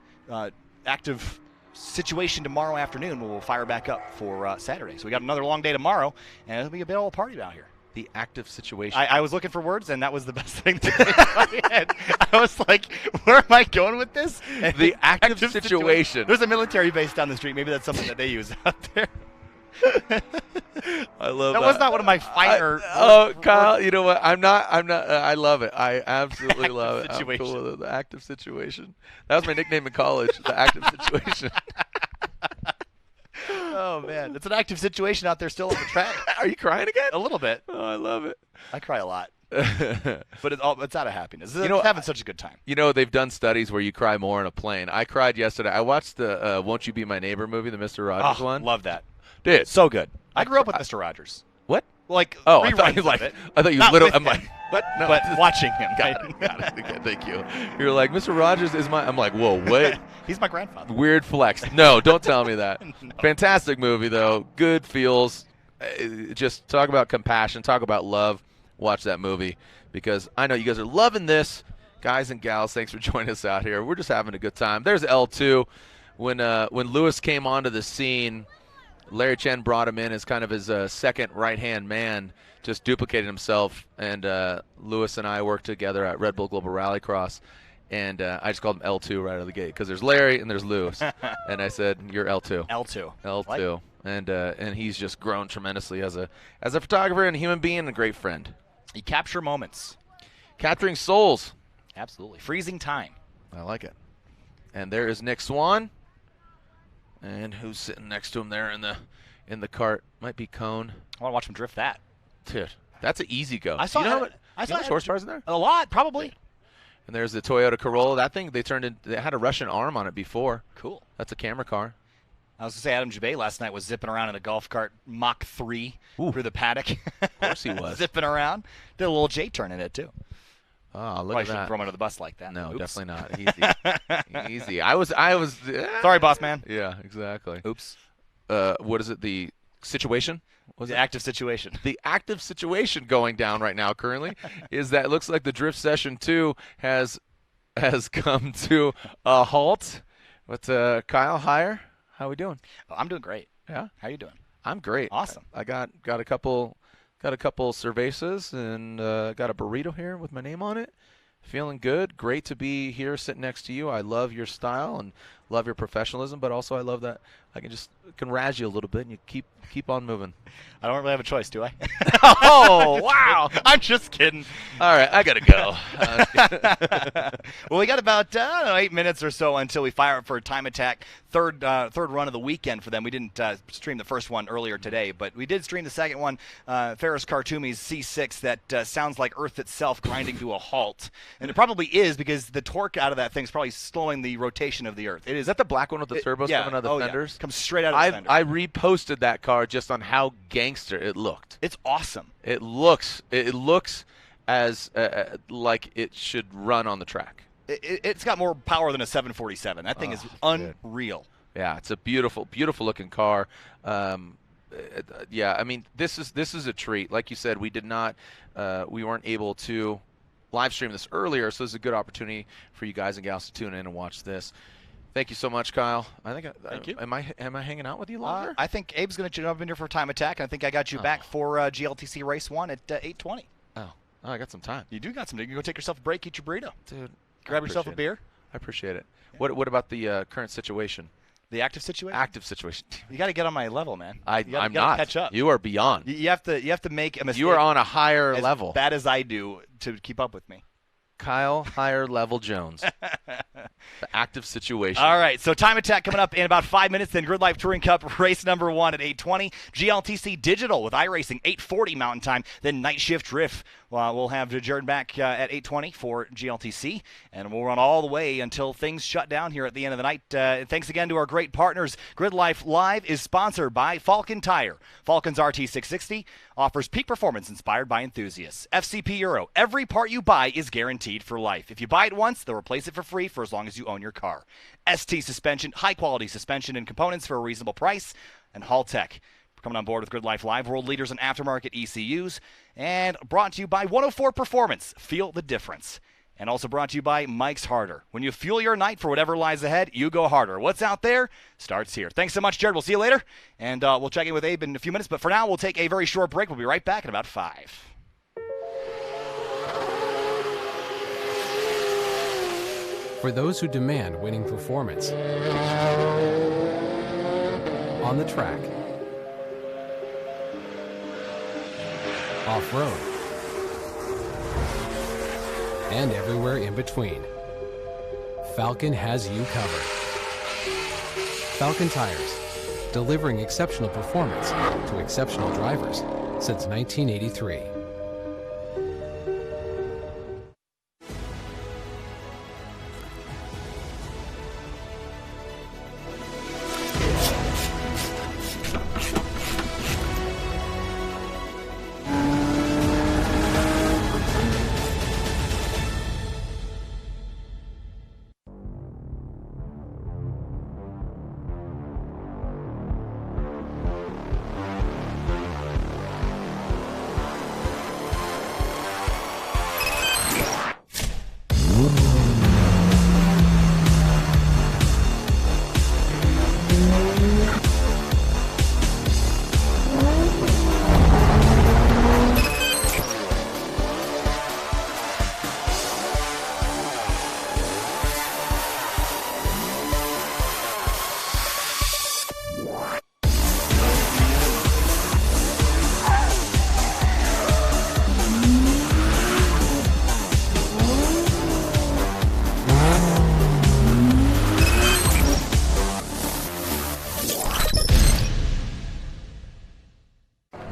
active situation tomorrow afternoon. We'll fire back up for Saturday. So we got another long day tomorrow, and it'll be a big old party out here. The active situation. I was looking for words, and that was the best thing to say in my head. I was like, where am I going with this? And the active situation. There's a military base down the street. Maybe that's something that they use out there. I love that. That was not one of my finer. Kyle, you know what? I'm not. I love it. I absolutely love it. I'm cool with it. The active situation. That was my nickname in college. The active situation. Oh man, it's an active situation out there still on the track. Are you crying again? A little bit. Oh, I love it. I cry a lot. But it's out of happiness. It's having such a good time. You know, they've done studies where you cry more in a plane. I cried yesterday. I watched the Won't You Be My Neighbor movie, the Mr. Rogers one. Love that. Dude, so good. I grew up with Mr. Rogers. What? Like, I thought you literally. I'm like, what? No. But watching him. Got it. Okay, thank you. You're like, Mr. Rogers is my. I'm like, whoa, wait. He's my grandfather. Weird flex. No, don't tell me that. No. Fantastic movie, though. Good feels. Just talk about compassion. Talk about love. Watch that movie because I know you guys are loving this. Guys and gals, thanks for joining us out here. We're just having a good time. There's L2. When Lewis came onto the scene, Larry Chen brought him in as kind of his second right-hand man, just duplicated himself, and Lewis and I worked together at Red Bull Global Rallycross, and I just called him L2 right out of the gate because there's Larry and there's Lewis, and I said, you're L2. L2. And he's just grown tremendously as a photographer and a human being and a great friend. You capture moments. Capturing souls. Absolutely. Freezing time. I like it. And there is Nick Swan. And who's sitting next to him there in the cart? Might be Cone. I want to watch him drift that. Dude, that's an easy go. I saw how much horsepower's in there? A lot, probably. Yeah. And there's the Toyota Corolla. That thing, they had a Russian arm on it before. Cool. That's a camera car. I was going to say Adam Jabay last night was zipping around in a golf cart Mach 3 through the paddock. Of course he was. Zipping around. Did a little J-turn in it, too. Oh, look I at that. shouldn't throw him under the bus like that. No, Oops. definitely not. Easy. Easy. I was. Sorry, boss man. Yeah, exactly. Oops. What is it? The situation? The active situation. The active situation going down right now currently is that it looks like the Drift Session 2 has come to a halt. But Kyle, Hire, how we doing? Oh, I'm doing great. Yeah? How you doing? I'm great. Awesome. I got a couple cervezas and got a burrito here with my name on it. Feeling good. Great to be here sitting next to you. I love your style and love your professionalism, but also I love that I can razz you a little bit and you keep on moving. I don't really have a choice, do I? Oh, wow. I'm just kidding. All right, I got to go. Well, we got about 8 minutes or so until we fire up for TimeAttack, third run of the weekend for them. We didn't stream the first one earlier today, but we did stream the second one, Ferris Khartoumi's C6 that sounds like Earth itself grinding to a halt. And it probably is because the torque out of that thing is probably slowing the rotation of the Earth. It is. Is that the black one with the turbos coming out of the fenders? Yeah. Comes straight out of the fender. I reposted that car just on how gangster it looked. It's awesome. It looks as like it should run on the track. It's got more power than a 747. That thing is unreal. Yeah, it's a beautiful, beautiful looking car. Yeah, I mean this is a treat. Like you said, we weren't able to live stream this earlier, so this is a good opportunity for you guys and gals to tune in and watch this. Thank you so much, Kyle. Thank you. Am I hanging out with you longer? I think Abe's going to jump in here for TimeAttack, and I think I got you back for GLTC Race 1 at 8:20. Oh, I got some time. You do got some. You can go take yourself a break, eat your burrito. Dude, grab yourself a beer. I appreciate it. What about the current situation? The active situation? Active situation. You got to get on my level, man. I'm not. Catch up. You are beyond. You have to make a mistake. You are on a higher level. Bad as I do to keep up with me. Kyle, higher level Jones. The active situation. All right, so TimeAttack coming up in about 5 minutes, then GridLife Touring Cup race number 1 at 8:20. GLTC Digital with iRacing, 8:40 Mountain Time. Then Night Shift Drift. We'll have Jared back at 8:20 for GLTC, and we'll run all the way until things shut down here at the end of the night. Thanks again to our great partners. GridLife Live is sponsored by Falcon Tire. Falcon's RT660 offers peak performance inspired by enthusiasts. FCP Euro. Every part you buy is guaranteed for life. If you buy it once, they'll replace it for free for as long as you own your car. ST Suspension, high-quality suspension and components for a reasonable price. And Hall Tech. Coming on board with GridLife Live, world leaders in aftermarket ECUs. And brought to you by 104 Performance. Feel the difference. And also brought to you by Mike's Harder. When you fuel your night for whatever lies ahead, you go harder. What's out there starts here. Thanks so much, Jared. We'll see you later. And we'll check in with Abe in a few minutes. But for now, we'll take a very short break. We'll be right back in about 5. For those who demand winning performance on the track, off-road, and everywhere in between, Falcon has you covered. Falcon Tires, delivering exceptional performance to exceptional drivers since 1983.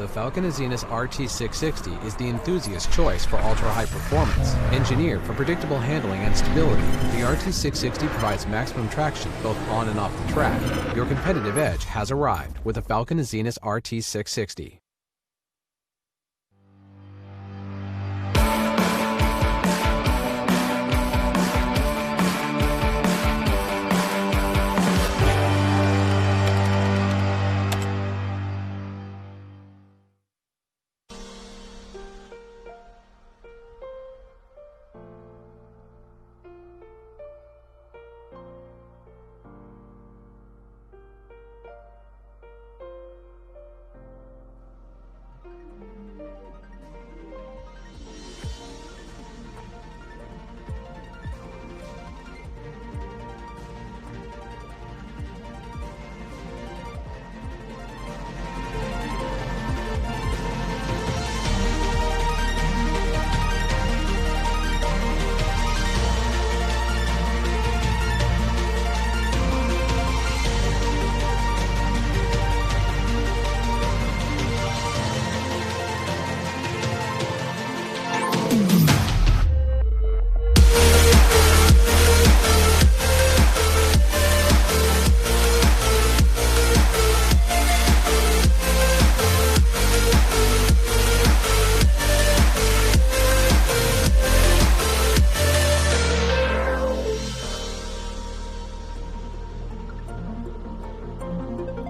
Falcon Azenas RT660 is the enthusiast choice for ultra-high performance. Engineered for predictable handling and stability, the RT660 provides maximum traction both on and off the track. Your competitive edge has arrived with the Falcon Azenas RT660.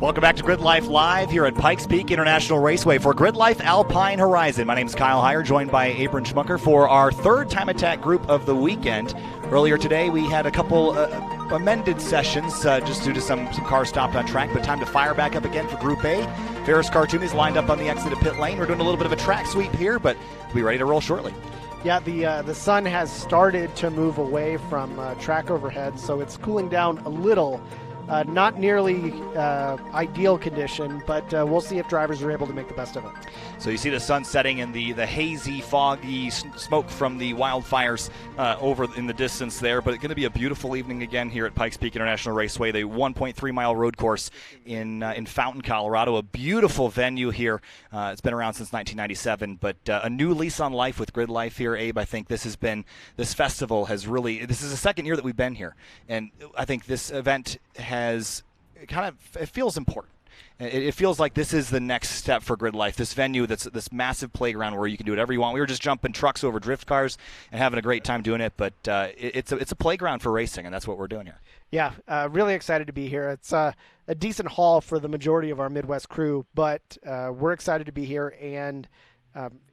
Welcome back to GridLife Live here at Pikes Peak International Raceway for GridLife Alpine Horizon. My name is Kyle Heyer, joined by Abram Schmucker for our third TimeAttack group of the weekend. Earlier today, we had a couple amended sessions just due to some cars stopped on track, but time to fire back up again for Group A. Ferris Cartoon lined up on the exit of pit lane. We're doing a little bit of a track sweep here, but we'll be ready to roll shortly. Yeah, the sun has started to move away from track overhead, so it's cooling down a little. not nearly ideal condition, but we'll see if drivers are able to make the best of it. So you see the sun setting and the hazy, foggy smoke from the wildfires over in the distance there, but it's going to be a beautiful evening again here at Pikes Peak International Raceway, the 1.3-mile road course in Fountain, Colorado. A beautiful venue here. It's been around since 1997, but a new lease on life with GRIDLIFE here, Abe. I think this festival has really, this is the second year that we've been here, and I think this event has it feels important. It feels like this is the next step for GRIDLIFE, this venue that's this massive playground where you can do whatever you want. We were just jumping trucks over drift cars and having a great time doing it, but it's a playground for racing, and that's what we're doing here. Yeah, really excited to be here. It's a decent haul for the majority of our Midwest crew, but we're excited to be here, and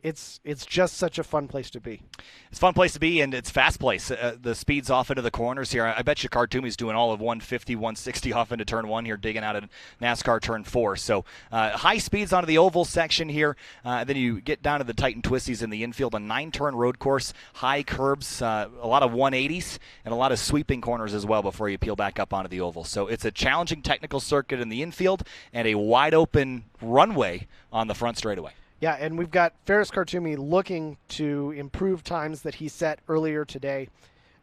it's just such a fun place to be. It's a fun place to be, and it's fast place. The speed's off into the corners here. I bet you Kartumi's doing all of 150, 160 off into turn 1 here, digging out of NASCAR turn 4. So high speeds onto the oval section here. Then you get down to the tight and twisties in the infield, a 9-turn road course, high curbs, a lot of 180s, and a lot of sweeping corners as well before you peel back up onto the oval. So it's a challenging technical circuit in the infield and a wide-open runway on the front straightaway. Yeah, and we've got Ferris Kartumi looking to improve times that he set earlier today,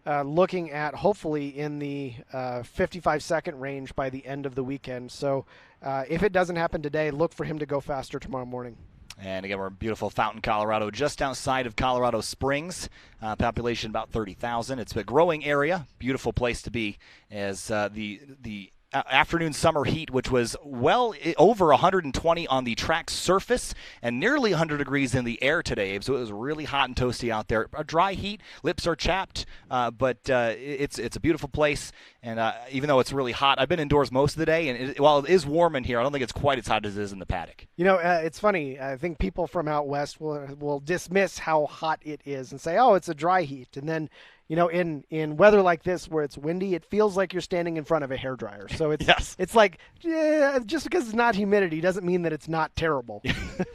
looking at hopefully in the 55-second range by the end of the weekend. So if it doesn't happen today, look for him to go faster tomorrow morning. And again, we're in beautiful Fountain, Colorado, just outside of Colorado Springs. Population about 30,000. It's a growing area. Beautiful place to be as the afternoon summer heat, which was well over 120 on the track surface and nearly 100 degrees in the air today. So it was really hot and toasty out there. A dry heat, lips are chapped, but it's a beautiful place. And even though it's really hot, I've been indoors most of the day, and while it is warm in here, I don't think it's quite as hot as it is in the paddock. You know, it's funny. I think people from out west will dismiss how hot it is and say, oh, it's a dry heat. And then, you know, in weather like this where it's windy, it feels like you're standing in front of a hairdryer. So it's It's like, just because it's not humidity doesn't mean that it's not terrible.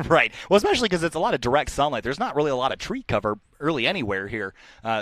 Right. Well, especially because it's a lot of direct sunlight. There's not really a lot of tree cover early anywhere here.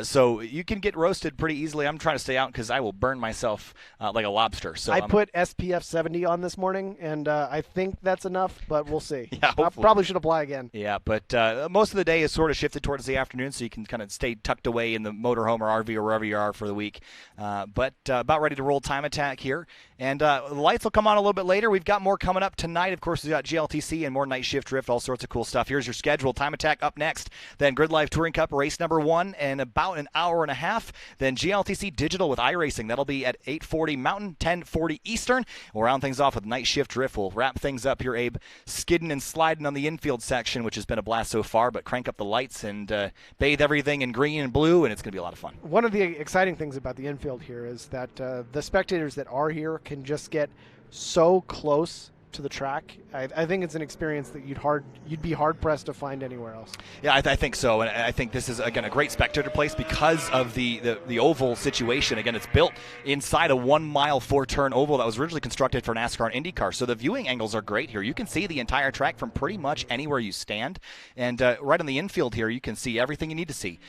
So you can get roasted pretty easily. I'm trying to stay out because I will burn myself like a lobster. So I put SPF 70 on this morning, and I think that's enough, but we'll see. Yeah, I probably should apply again. Yeah, but most of the day is sort of shifted towards the afternoon, so you can kind of stay tucked away in the motorhome or RV or wherever you are for the week. But about ready to roll TimeAttack here. And the lights will come on a little bit later. We've got more coming up tonight. Of course, we've got GLTC and more night shift drift, all sorts of cool stuff. Here's your schedule. TimeAttack up next. Then GRIDLIFE Touring Cup race number 1 in about an hour and a half. Then GLTC Digital with iRacing. That'll be at 8:40 Mountain, 10:40 Eastern. We'll round things off with night shift drift. We'll wrap things up here, Abe, skidding and sliding on the infield section, which has been a blast so far, but crank up the lights and bathe everything in green and blue, and it's going to be a lot of fun. One of the exciting things about the infield here is that the spectators that are here can just get so close to the track. I think it's an experience that you'd be hard pressed to find anywhere else. Yeah, I think so, and I think this is again a great spectator place because of the oval situation. Again, it's built inside a 1-mile 4-turn oval that was originally constructed for NASCAR and IndyCar, so the viewing angles are great here. You can see the entire track from pretty much anywhere you stand, and right on the infield here, you can see everything you need to see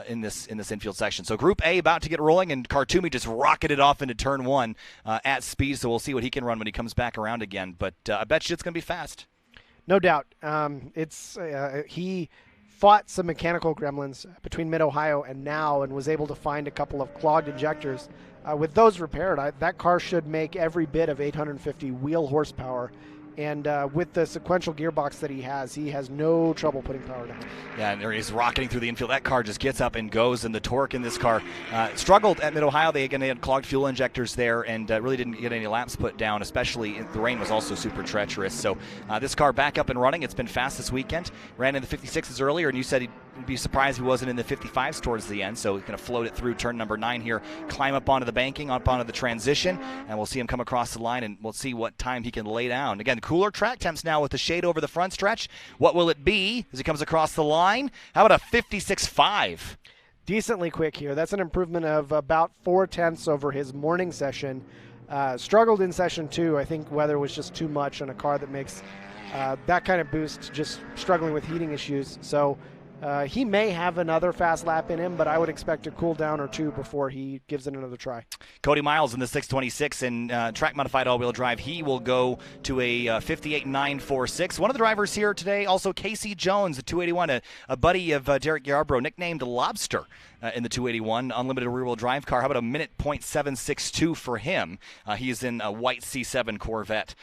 in this infield section. So Group A about to get rolling, and Kartumi just rocketed off into turn 1 at speed. So we'll see what he can run when he comes back around again. But I bet you it's going to be fast. No doubt. He fought some mechanical gremlins between Mid-Ohio and now and was able to find a couple of clogged injectors. With those repaired, that car should make every bit of 850 wheel horsepower. And with the sequential gearbox that he has no trouble putting power down. Yeah, and there he's rocketing through the infield. That car just gets up and goes, and the torque in this car struggled at Mid-Ohio. They had clogged fuel injectors there and really didn't get any laps put down, especially the rain was also super treacherous. So this car back up and running. It's been fast this weekend. Ran in the 56s earlier, and you said he'd be surprised he wasn't in the 55s towards the end. So he's going to float it through turn number 9 here, climb up onto the banking, up onto the transition, and we'll see him come across the line, and we'll see what time he can lay down. Again, cooler track temps now with the shade over the front stretch. What will it be as he comes across the line? How about a 56.5? Decently quick here. That's an improvement of about 0.4 over his morning session. Struggled in session 2. I think weather was just too much on a car that makes that kind of boost, just struggling with heating issues. So He may have another fast lap in him, but I would expect a cool down or two before he gives it another try. Cody Miles in the 626 in track-modified all-wheel drive. He will go to a 58.946. One of the drivers here today, also Casey Jones, the 281, a buddy of Derek Yarbrough, nicknamed Lobster in the 281 unlimited rear-wheel drive car. How about a minute .762 for him? He is in a white C7 Corvette.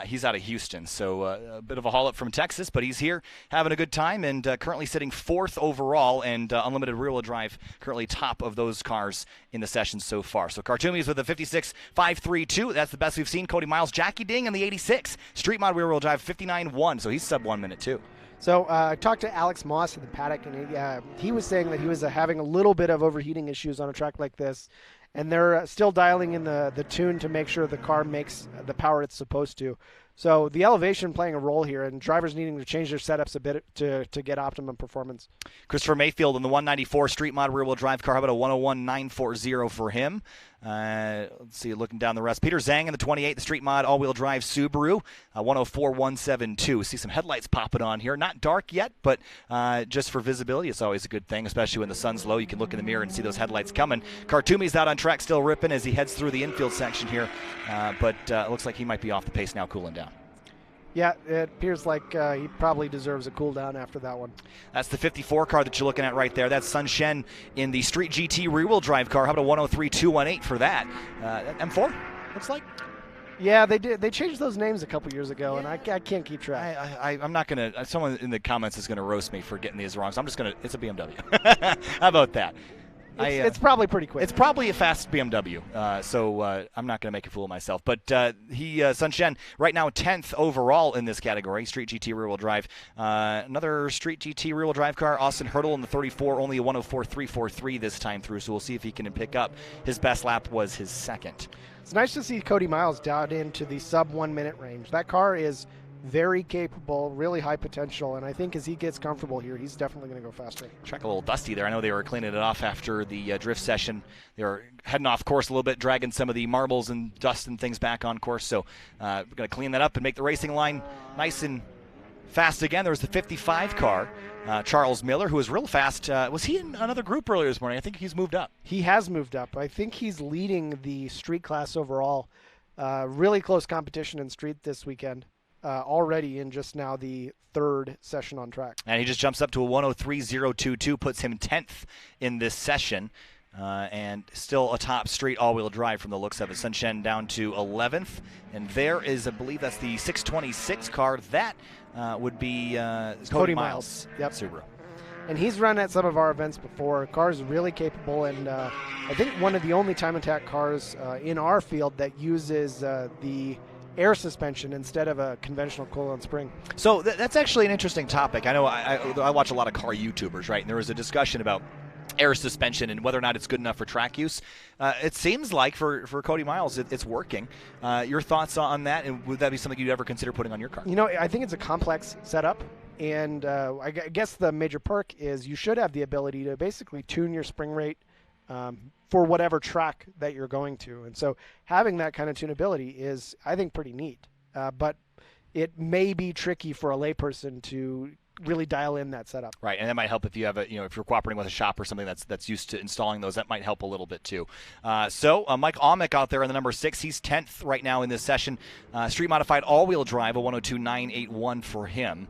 He's out of Houston, so a bit of a haul-up from Texas, but he's here having a good time and currently sitting 4th overall, and unlimited rear-wheel drive currently top of those cars in the session so far. So Khartoumi's with a 56.532. That's the best we've seen. Cody Miles, Jackie Ding in the 86. Street mod rear-wheel drive 59.1, so he's sub 1 minute too. So I talked to Alex Moss in the paddock, and he was saying that he was having a little bit of overheating issues on a track like this, and they're still dialing in the tune to make sure the car makes the power it's supposed to. So the elevation playing a role here, and drivers needing to change their setups a bit to get optimum performance. Christopher Mayfield in the 194 Street mod rear-wheel drive car. How about a 101.940 for him? Let's see, looking down the rest. Peter Zhang in the 28, the Street mod all-wheel drive Subaru, 104.172. See some headlights popping on here. Not dark yet, but just for visibility, it's always a good thing, especially when the sun's low. You can look in the mirror and see those headlights coming. Khartoumi's out on track, still ripping as he heads through the infield section here, but it looks like he might be off the pace now, cooling down. Yeah, it appears like he probably deserves a cool down after that one. That's the 54 car that you're looking at right there. That's Sun Shen in the Street GT rear-wheel drive car. How about a 103.218 for that? M4, looks like. Yeah, they did. They changed those names a couple years ago, and I can't keep track. I'm not going to – someone in the comments is going to roast me for getting these wrong, so I'm just going to – it's a BMW. How about that? It's probably pretty quick. It's probably a fast BMW, so I'm not going to make a fool of myself. But Sun Shen, right now 10th overall in this category, Street GT rear-wheel drive. Another Street GT rear-wheel drive car, Austin Hurdle in the 34, only a 104.343 this time through, so we'll see if he can pick up. His best lap was his second. It's nice to see Cody Miles dialed into the sub 1 minute range. That car is very capable, really high potential, and I think as he gets comfortable here, he's definitely going to go faster. Track a little dusty there. I know they were cleaning it off after the drift session. They were heading off course a little bit, dragging some of the marbles and dust and things back on course, so we're going to clean that up and make the racing line nice and fast again. There was the 55 car, Charles Miller, who was real fast. Was he in another group earlier this morning? I think he's moved up. He has moved up. I think he's leading the street class overall. Really close competition in street this weekend. Already in just now the third session on track. And he just jumps up to a 103.022, puts him 10th in this session, and still a top street all-wheel drive from the looks of it. Sun Shen down to 11th, and there is, I believe that's the 626 car. That would be Cody Miles. Yep. Subaru. And he's run at some of our events before. The car is really capable, and I think one of the only TimeAttack cars in our field that uses the air suspension instead of a conventional coil-on spring. So that's actually an interesting topic. I know I watch a lot of car YouTubers, right? And there was a discussion about air suspension and whether or not it's good enough for track use. It seems like for Cody Miles, it's working. Your thoughts on that, and would that be something you'd ever consider putting on your car? You know, I think it's a complex setup, and I guess the major perk is you should have the ability to basically tune your spring rate for whatever track that you're going to. And so having that kind of tunability is, I think, pretty neat. But it may be tricky for a layperson to really dial in that setup. Right, and that might help if you have if you're cooperating with a shop or something that's used to installing those. That might help a little bit too. So Mike Almick out there in the number 6. He's 10th right now in this session. Street modified all-wheel drive, a 102.981 for him.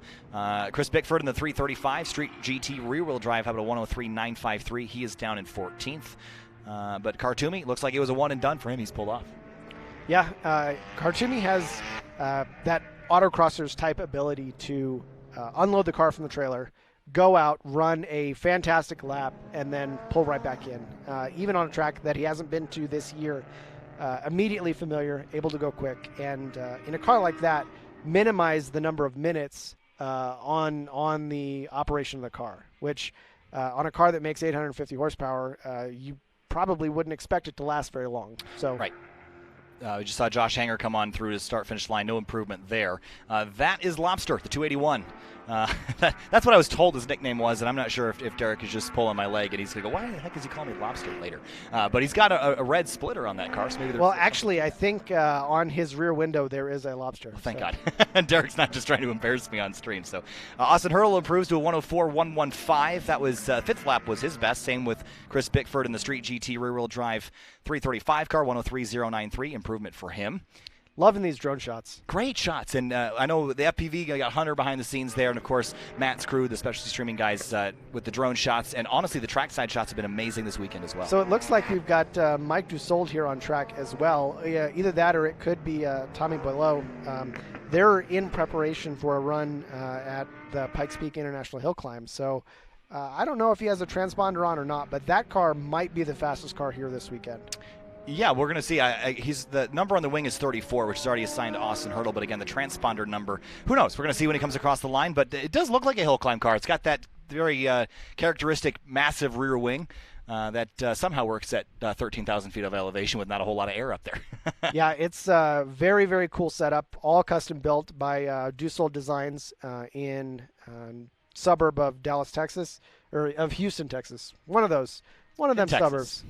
Chris Bickford in the 335 Street GT rear-wheel drive, have a 103.953. He is down in 14th. But Khartoumi, looks like it was a one and done for him. He's pulled off. Yeah, Khartoumi has that autocrossers type ability to unload the car from the trailer, go out, run a fantastic lap, and then pull right back in. Even on a track that he hasn't been to this year, immediately familiar, able to go quick, and in a car like that, minimize the number of minutes on the operation of the car, which on a car that makes 850 horsepower, you probably wouldn't expect it to last very long. So right. We just saw Josh Hanger come on through to start-finish line. No improvement there. That is Lobster, the 281. That's what I was told his nickname was, and I'm not sure if Derek is just pulling my leg and he's going to go, why the heck is he calling me Lobster later? But he's got a red splitter on that car. So maybe actually, I think on his rear window there is a lobster. Well, thank God. Derek's not just trying to embarrass me on stream. So Austin Hurdle improves to a 104.115. That was fifth lap was his best. Same with Chris Bickford in the Street GT rear-wheel drive 335 car, 103.093. Improvement for him. Loving these drone shots. Great shots. And I know the FPV got Hunter behind the scenes there. And, of course, Matt's crew, the specialty streaming guys with the drone shots. And, honestly, the trackside shots have been amazing this weekend as well. So it looks like we've got Mike Dussault here on track as well. Either that or it could be Tommy Boileau. They're in preparation for a run at the Pikes Peak International Hill Climb. So I don't know if he has a transponder on or not, but that car might be the fastest car here this weekend. Yeah, we're going to see. He's the number on the wing is 34, which is already assigned to Austin Hurdle. But again, the transponder number, who knows? We're going to see when he comes across the line. But it does look like a hill climb car. It's got that very characteristic massive rear wing that somehow works at 13,000 feet of elevation with not a whole lot of air up there. Yeah, it's a very, very cool setup. All custom built by Dussault Designs in suburb of Dallas, Texas, or of Houston, Texas. One of them suburbs.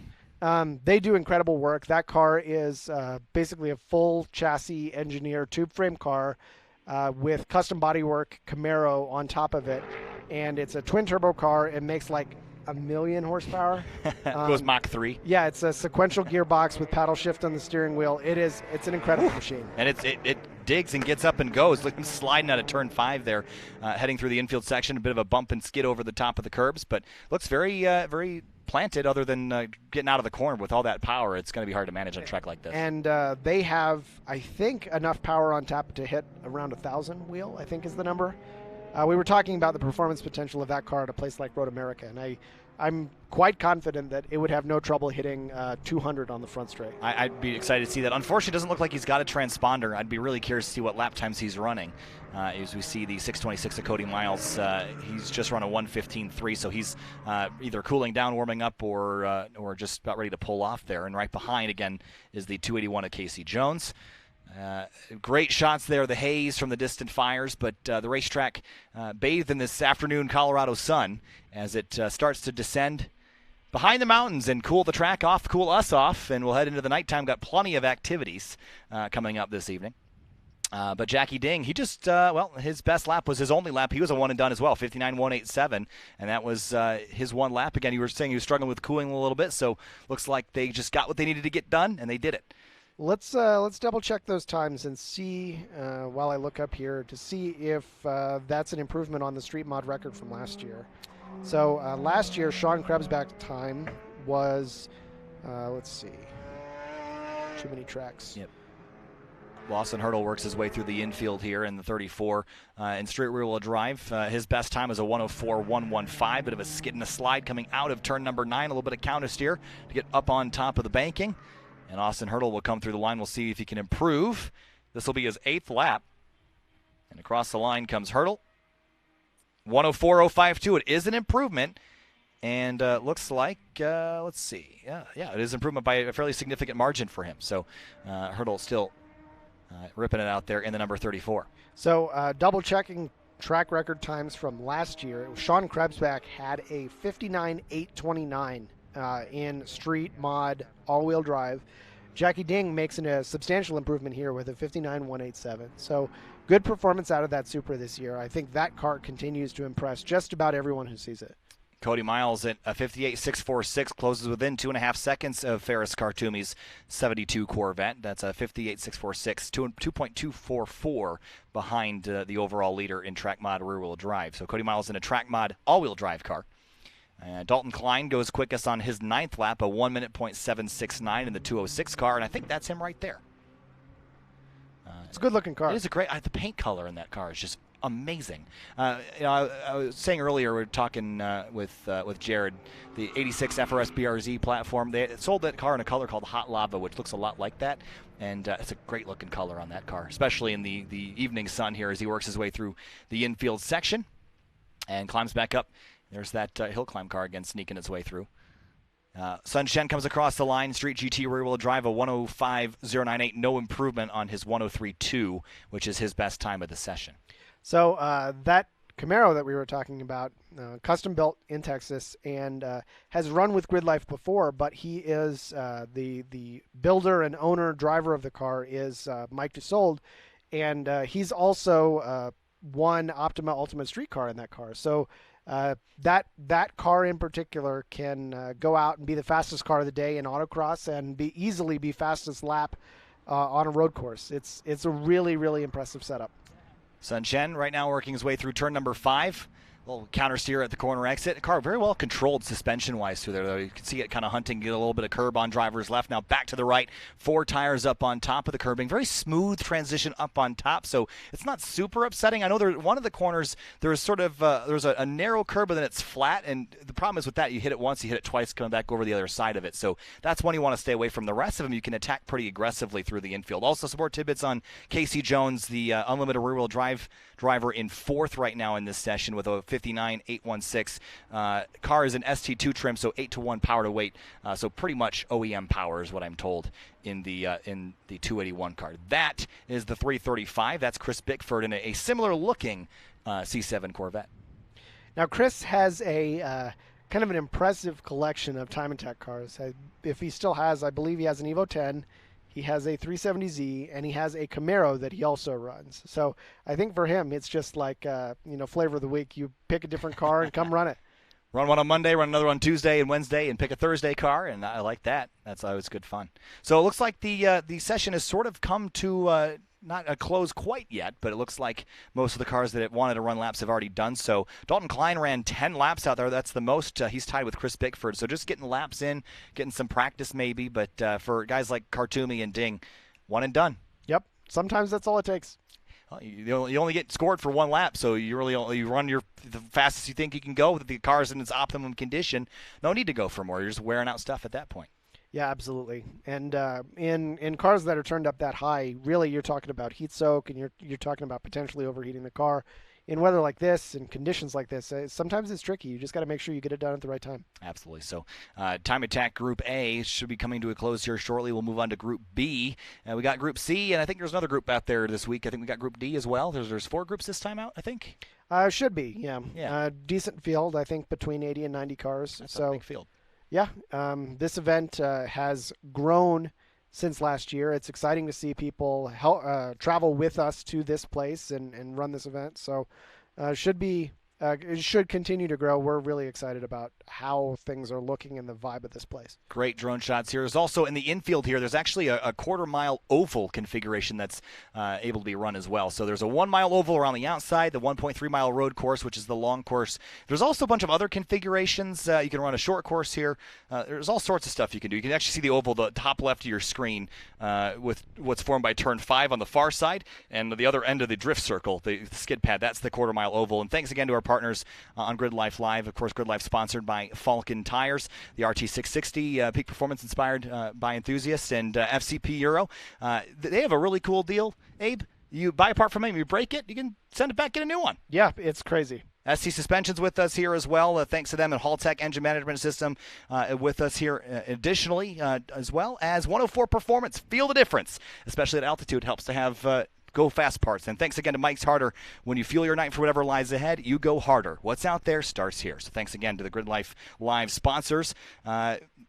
They do incredible work. That car is basically a full chassis engineer tube frame car with custom bodywork Camaro on top of it. And it's a twin turbo car. It makes like 1 million horsepower. Goes Mach 3. Yeah, it's a sequential gearbox with paddle shift on the steering wheel. It's an incredible machine. And it digs and gets up and goes. Look, he's sliding out of turn 5 there, heading through the infield section. A bit of a bump and skid over the top of the curbs, but looks very, very planted other than getting out of the corner with all that power. It's going to be hard to manage on a track like this. And they have, I think, enough power on tap to hit around 1,000 wheel, I think is the number. We were talking about the performance potential of that car at a place like Road America, and I'm quite confident that it would have no trouble hitting 200 on the front straight. I'd be excited to see that. Unfortunately, it doesn't look like he's got a transponder. I'd be really curious to see what lap times he's running. As we see the 626 of Cody Miles, he's just run a 1:15.3, so he's either cooling down, warming up, or just about ready to pull off there. And right behind, again, is the 281 of Casey Jones. Great shots there, the haze from the distant fires, but the racetrack bathed in this afternoon Colorado sun as it starts to descend behind the mountains and cool the track off, cool us off, and we'll head into the nighttime. Got plenty of activities coming up this evening. But Jackie Ding, he just, his best lap was his only lap. He was a one and done as well, 59.187, and that was his one lap. Again, you were saying he was struggling with cooling a little bit, so looks like they just got what they needed to get done, and they did it. Let's double check those times and see while I look up here to see if that's an improvement on the street mod record from last year. So last year, Sean Krebsbach's time was, let's see, too many tracks. Yep. Lawson Hurdle works his way through the infield here in the 34 in straight rear-wheel drive. His best time is a 104.115, bit of a skid and a slide coming out of turn number 9, a little bit of counter steer to get up on top of the banking. And Austin Hurdle will come through the line. We'll see if he can improve. This will be his 8th lap. And across the line comes Hurdle. 104.052. It is an improvement. And looks like, let's see. Yeah, it is improvement by a fairly significant margin for him. So Hurdle still ripping it out there in the number 34. So double-checking track record times from last year. Sean Krebsbach had a 59.829 in street mod all-wheel drive. Jackie Ding makes a substantial improvement here with a 59.187. So good performance out of that Supra this year. I think that car continues to impress just about everyone who sees it. Cody Miles at a 58.646 closes within 2.5 seconds of Ferris Khartoumi's 72 Corvette. That's a 58.646, 2.244 behind the overall leader in track mod rear-wheel drive. So Cody Miles in a track mod all-wheel drive car. Dalton Klein goes quickest on his 9th lap, a 1 minute .769 in the 206 car, and I think that's him right there. It's a good-looking car. It is a great. The paint color in that car is just amazing. I was saying earlier, we were talking with Jared, the 86 FRS BRZ platform. They sold that car in a color called Hot Lava, which looks a lot like that, and it's a great-looking color on that car, especially in the evening sun here as he works his way through the infield section and climbs back up. There's that hill climb car again sneaking its way through. Sun Shen comes across the line. Street GT rear-wheel drive, a 105.098. No improvement on his 103.2, which is his best time of the session. So that Camaro that we were talking about, custom built in Texas, and has run with GRIDLIFE before, but he is the builder and owner driver of the car is Mike Dussault, and he's also won Optima Ultimate Street Car in that car. So that car in particular can go out and be the fastest car of the day in autocross and easily be fastest lap on a road course. It's a really, really impressive setup. Sun Chen right now working his way through turn number 5. Little counter steer at the corner exit. The car very well controlled suspension-wise through there, though. You can see it kind of hunting, get a little bit of curb on driver's left. Now back to the right. 4 tires up on top of the curbing. Very smooth transition up on top, so it's not super upsetting. I know one of the corners, there's sort of there's a narrow curb, and then it's flat, and the problem is with that, you hit it once, you hit it twice, coming back over the other side of it. So that's one you want to stay away from. The rest of them, you can attack pretty aggressively through the infield. Also, some more tidbits on Casey Jones, the unlimited rear-wheel drive driver in 4th right now in this session with a 59.816. Car is an ST2 trim, so 8-to-1 power to weight. So pretty much OEM power is what I'm told in the 281 car. That is the 335. That's Chris Bickford in a similar looking C7 Corvette. Now Chris has a kind of an impressive collection of TimeAttack cars. If he still has, I believe he has an Evo 10. He has a 370Z, and he has a Camaro that he also runs. So I think for him, it's just like, flavor of the week. You pick a different car and come run it. Run one on Monday, run another on Tuesday and Wednesday, and pick a Thursday car, and I like that. That's always good fun. So it looks like the session has sort of come to not a close quite yet, but it looks like most of the cars that wanted to run laps have already done so. Dalton Klein ran 10 laps out there. That's the most. He's tied with Chris Bickford. So just getting laps in, getting some practice maybe. But for guys like Khartoumi and Ding, one and done. Yep. Sometimes that's all it takes. Well, you only get scored for 1 lap, so you run the fastest you think you can go with the car's in its optimum condition. No need to go for more. You're just wearing out stuff at that point. Yeah, absolutely. And in cars that are turned up that high, really you're talking about heat soak, and you're talking about potentially overheating the car. In weather like this and conditions like this, sometimes it's tricky. You just got to make sure you get it done at the right time. Absolutely. So TimeAttack Group A should be coming to a close here shortly. We'll move on to Group B. We got Group C, and I think there's another group out there this week. I think we got Group D as well. There's 4 groups this time out, I think. Should be, yeah. Decent field, I think, between 80 and 90 cars. That's a big field. Yeah, this event has grown since last year. It's exciting to see people travel with us to this place and run this event. So it should continue to grow. We're really excited about how things are looking and the vibe of this place. Great drone shots here. There's also in the infield here, there's actually a quarter-mile oval configuration that's able to be run as well. So there's a 1-mile oval around the outside, the 1.3-mile road course, which is the long course. There's also a bunch of other configurations. You can run a short course here. There's all sorts of stuff you can do. You can actually see the oval, the top left of your screen, with what's formed by turn 5 on the far side, and the other end of the drift circle, the skid pad, that's the quarter-mile oval. And thanks again to our partners on GRIDLIFE Live. Of course, GRIDLIFE sponsored by Falken Tires, the RT660 peak performance inspired by enthusiasts, and FCP Euro. They have a really cool deal, Abe. You buy a part from them, you break it, you can send it back, get a new one. Yeah, it's crazy. SC Suspension's with us here as well. Thanks to them and Haltech Engine Management System with us here additionally, as well as 104 Performance. Feel the difference, especially at altitude. Helps to have go fast parts. And thanks again to Mike's Harder. When you fuel your night for whatever lies ahead, you go harder. What's out there starts here. So thanks again to the GRIDLIFE Live sponsors.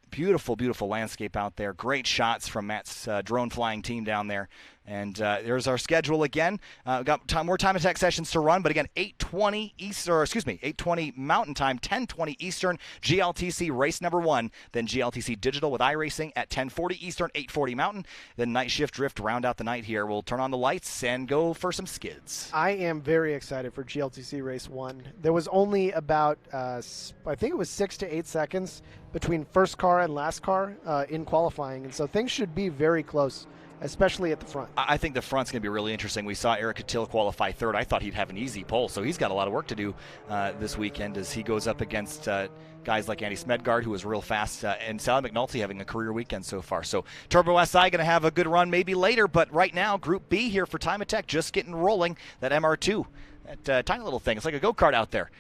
Beautiful, beautiful landscape out there. Great shots from Matt's drone flying team down there. And there's our schedule again. We've got more TimeAttack sessions to run, but again, 8:20 Mountain Time, 10:20 Eastern, GLTC race number 1, then GLTC Digital with iRacing at 10:40 Eastern, 8:40 Mountain, then night shift drift to round out the night here. We'll turn on the lights and go for some skids. I am very excited for GLTC race 1. There was only about, I think it was 6 to 8 seconds between first car and last car in qualifying, and so things should be very close, especially at the front. I think the front's going to be really interesting. We saw Eric Catil qualify 3rd. I thought he'd have an easy pole, so he's got a lot of work to do this weekend as he goes up against guys like Andy Smedgaard, who was real fast, and Sally McNulty having a career weekend so far. So Turbo SI going to have a good run maybe later, but right now, Group B here for TimeAttack just getting rolling. That MR2, that tiny little thing. It's like a go-kart out there.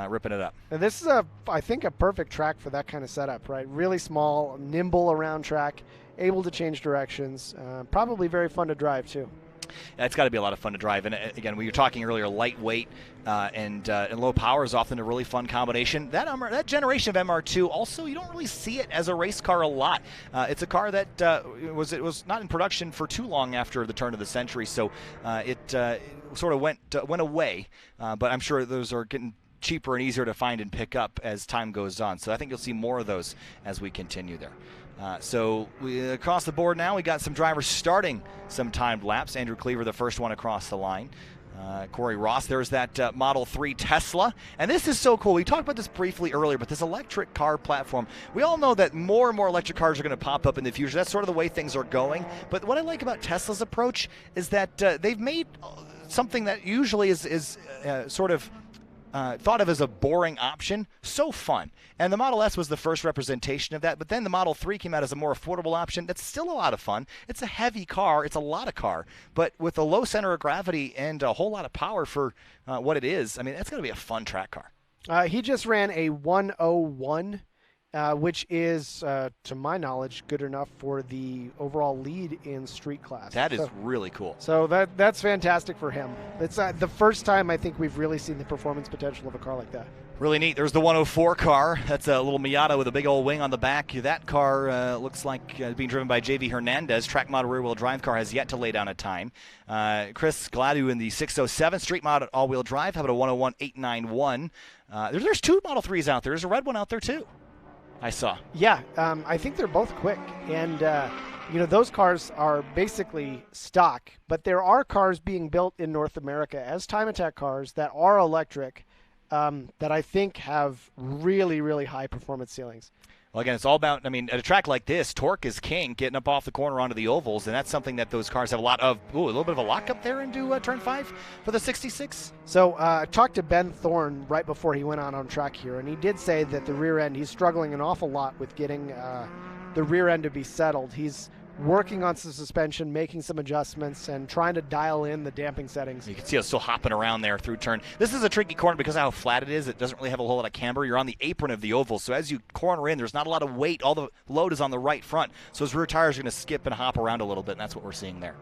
Ripping it up. And this is, I think, a perfect track for that kind of setup, right? Really small, nimble around track, able to change directions, probably very fun to drive, too. it's got to be a lot of fun to drive. And again, we were talking earlier, lightweight and low power is often a really fun combination. That generation of MR2 also, you don't really see it as a race car a lot. It's a car that it was not in production for too long after the turn of the century, so it sort of went away. But I'm sure those are getting cheaper and easier to find and pick up as time goes on. So I think you'll see more of those as we continue there. So across the board now, we got some drivers starting some timed laps. Andrew Cleaver, the first one across the line. Corey Ross, there's that Model 3 Tesla. And this is so cool. We talked about this briefly earlier, but this electric car platform, we all know that more and more electric cars are going to pop up in the future. That's sort of the way things are going. But what I like about Tesla's approach is that they've made something that usually is sort of thought of as a boring option so fun. And the Model S was the first representation of that, but then the Model 3 came out as a more affordable option. That's still a lot of fun. It's a heavy car. It's a lot of car. But with a low center of gravity and a whole lot of power for what it is, I mean, that's going to be a fun track car. He just ran a 101, which is, to my knowledge, good enough for the overall lead in street class. That is really cool. So that's fantastic for him. It's the first time I think we've really seen the performance potential of a car like that. Really neat. There's the 104 car. That's a little Miata with a big old wing on the back. That car looks like being driven by J.V. Hernandez. Track mod rear-wheel drive car has yet to lay down a time. Chris Gladu in the 607 street mod all-wheel drive. How about a 101-891? There's two Model 3s out there. There's a red one out there, too. I saw. Yeah, I think they're both quick. And, those cars are basically stock. But there are cars being built in North America as TimeAttack cars that are electric that I think have really, really high performance ceilings. Well, again, it's all about, at a track like this, torque is king, getting up off the corner onto the ovals, and that's something that those cars have a lot of. Ooh, a little bit of a lockup there into turn 5 for the 66. So I talked to Ben Thorne right before he went on track here, and he did say that the rear end, he's struggling an awful lot with getting the rear end to be settled. He's working on some suspension, making some adjustments, and trying to dial in the damping settings. You can see us still hopping around there through turn. This is a tricky corner because of how flat it is. It doesn't really have a whole lot of camber. You're on the apron of the oval, so as you corner in, there's not a lot of weight. All the load is on the right front, so his rear tires are going to skip and hop around a little bit, and that's what we're seeing there.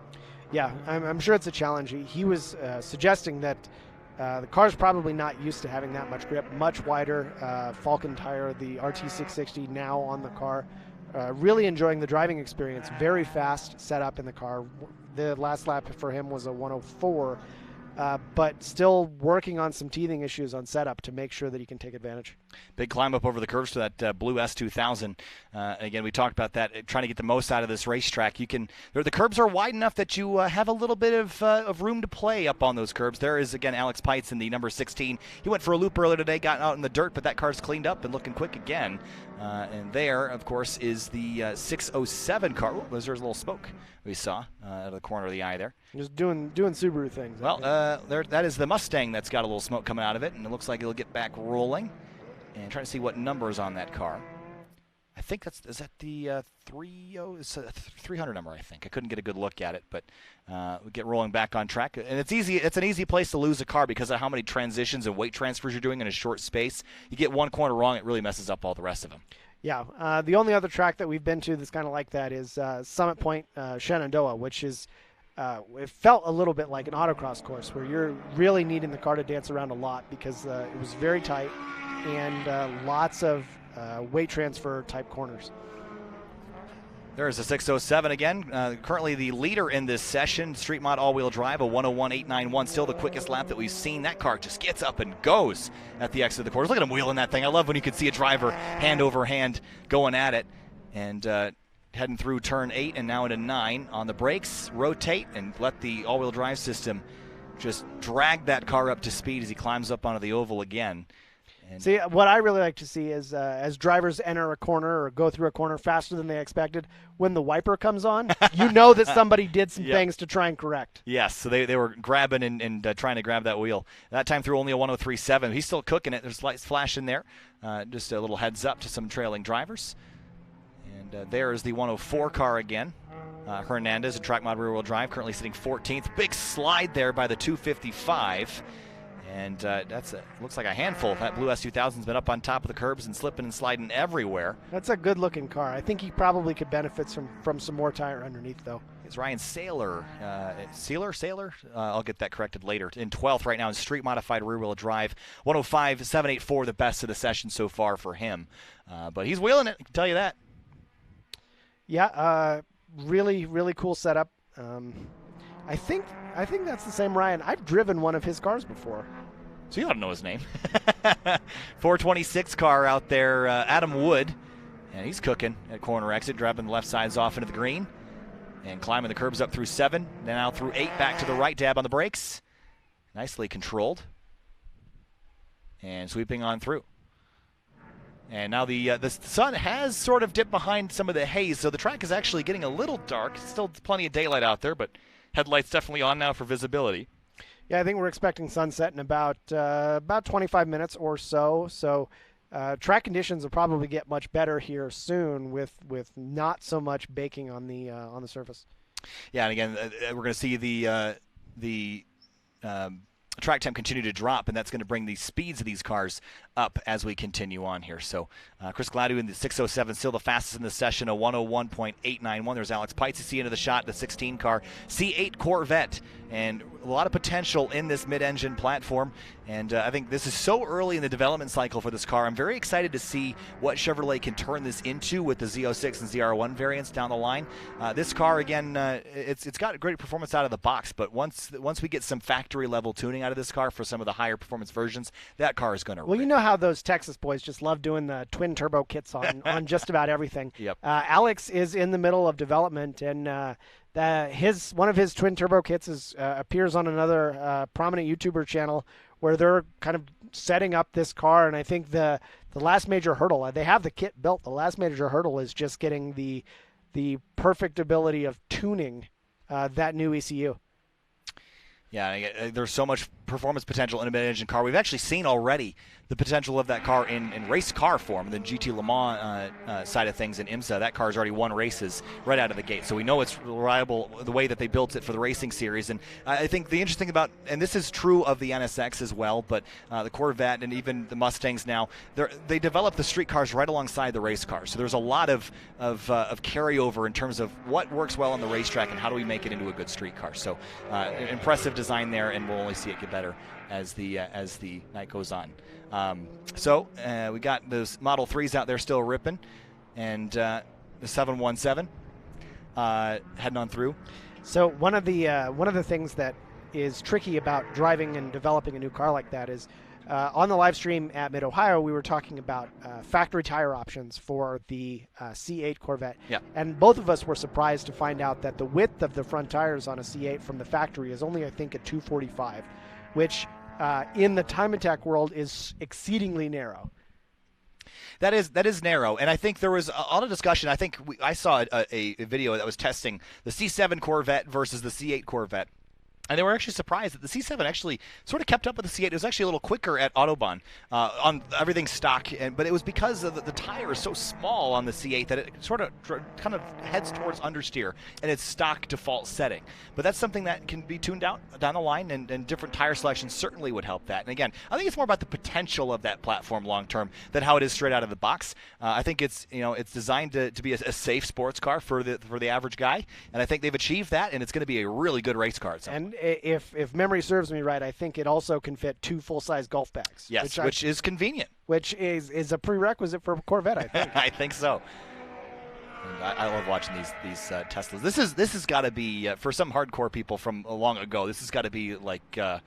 Yeah, I'm sure it's a challenge. He was suggesting that the car's probably not used to having that much grip. Much wider Falcon tire, the RT660 now on the car. Really enjoying the driving experience. Very fast setup in the car. The last lap for him was a 104, but still working on some teething issues on setup to make sure that he can take advantage. Big climb up over the curves to that blue S2000. Again, we talked about that, trying to get the most out of this racetrack. The curbs are wide enough that you have a little bit of room to play up on those curbs. There is, again, Alex Pikes in the number 16. He went for a loop earlier today, got out in the dirt, but that car's cleaned up and looking quick again. And there, of course, is the 607 car. Ooh, there's a little smoke we saw out of the corner of the eye there. Just doing Subaru things. Well, that is the Mustang that's got a little smoke coming out of it, and it looks like it'll get back rolling. And trying to see what number is on that car. I think is that the 300 number, I think. I couldn't get a good look at it, but we get rolling back on track. And it's easy. It's an easy place to lose a car because of how many transitions and weight transfers you're doing in a short space. You get one corner wrong, it really messes up all the rest of them. Yeah. The only other track that we've been to that's kind of like that is Summit Point, Shenandoah, which is it felt a little bit like an autocross course where you're really needing the car to dance around a lot because it was very tight and lots of weight transfer type corners. There's a 607 again. Currently the leader in this session, Street Mod all-wheel drive, a 101.891, still the quickest lap that we've seen. That car just gets up and goes at the exit of the corners. Look at him wheeling that thing. I love when you can see a driver hand over hand going at it. And heading through turn 8 and now into 9 on the brakes, rotate, and let the all-wheel drive system just drag that car up to speed as he climbs up onto the oval again. See, what I really like to see is as drivers enter a corner or go through a corner faster than they expected, when the wiper comes on, you know that somebody did some things to try and correct. Yes, so they were grabbing and trying to grab that wheel. That time through only a 103.7. He's still cooking it. There's light flash in there. Just a little heads up to some trailing drivers. And there is the 104 car again. Hernandez, a track mod rear-wheel drive, currently sitting 14th. Big slide there by the 255. And looks like a handful. That blue S2000's been up on top of the curbs and slipping and sliding everywhere. That's a good-looking car. I think he probably could benefit from some more tire underneath, though. It's Ryan Saylor. Saylor? I'll get that corrected later. In 12th right now in street modified rear-wheel drive. 105.784, the best of the session so far for him. But he's wheeling it, I can tell you that. Yeah, really, really cool setup. I think that's the same Ryan. I've driven one of his cars before. So you don't know his name. 426 car out there, Adam Wood. And he's cooking at corner exit, driving the left sides off into the green. And climbing the curbs up through 7, then out through 8, back to the right, dab on the brakes. Nicely controlled. And sweeping on through. And now the sun has sort of dipped behind some of the haze, so the track is actually getting a little dark. Still plenty of daylight out there, but headlights definitely on now for visibility. Yeah, I think we're expecting sunset in about 25 minutes or so. So track conditions will probably get much better here soon with not so much baking on the surface. Yeah, and again, we're going to see the track temp continue to drop, and that's going to bring the speeds of these cars up as we continue on here. So Chris Gladue in the 607, still the fastest in the session, a 101.891. There's Alex Pikes, you see into the shot, the 16 car, C8 Corvette, and a lot of potential in this mid-engine platform. And I think this is so early in the development cycle for this car. I'm very excited to see what Chevrolet can turn this into with the Z06 and ZR1 variants down the line. This car, again, it's got great performance out of the box, but once we get some factory level tuning out of this car for some of the higher performance versions, that car is going to Well, you know how those Texas boys just love doing the twin turbo kits on just about everything. Yep. Alex is in the middle of development, and one of his twin turbo kits appears on another prominent YouTuber channel where they're kind of setting up this car. And I think the last major hurdle, they have the kit built. The last major hurdle is just getting the perfect ability of tuning that new ECU. Yeah, there's so much performance potential in a mid-engine car. We've actually seen already the potential of that car in race car form. The GT Le Mans side of things in IMSA, that car's already won races right out of the gate. So we know it's reliable the way that they built it for the racing series. And I think the interesting about, and this is true of the NSX as well, but the Corvette and even the Mustangs now, they develop the street cars right alongside the race cars. So there's a lot of carryover in terms of what works well on the racetrack and how do we make it into a good street car. So impressive design there, and we'll only see it get better as the night goes on. We got those Model 3s out there still ripping, and the 717 heading on through. So one of the things that is tricky about driving and developing a new car like that is on the live stream at Mid-Ohio, we were talking about factory tire options for the C8 Corvette. Yeah. And both of us were surprised to find out that the width of the front tires on a C8 from the factory is only, I think, a 245, which in the TimeAttack world is exceedingly narrow. That is narrow, and I think there was a lot of discussion. I think I saw a video that was testing the C7 Corvette versus the C8 Corvette. And they were actually surprised that the C7 actually sort of kept up with the C8. It was actually a little quicker at Autobahn on everything stock, but it was because of the tire is so small on the C8 that it sort of kind of heads towards understeer in its stock default setting. But that's something that can be tuned out down the line, and different tire selections certainly would help that. And again, I think it's more about the potential of that platform long term than how it is straight out of the box. I think it's designed to be a safe sports car for the average guy, and I think they've achieved that, and it's going to be a really good race car. And if memory serves me right, I think it also can fit 2 full-size golf bags. Yes, which is convenient. Which is a prerequisite for a Corvette, I think. I think so. And I love watching these Teslas. This has got to be for some hardcore people from long ago. This has got to be like a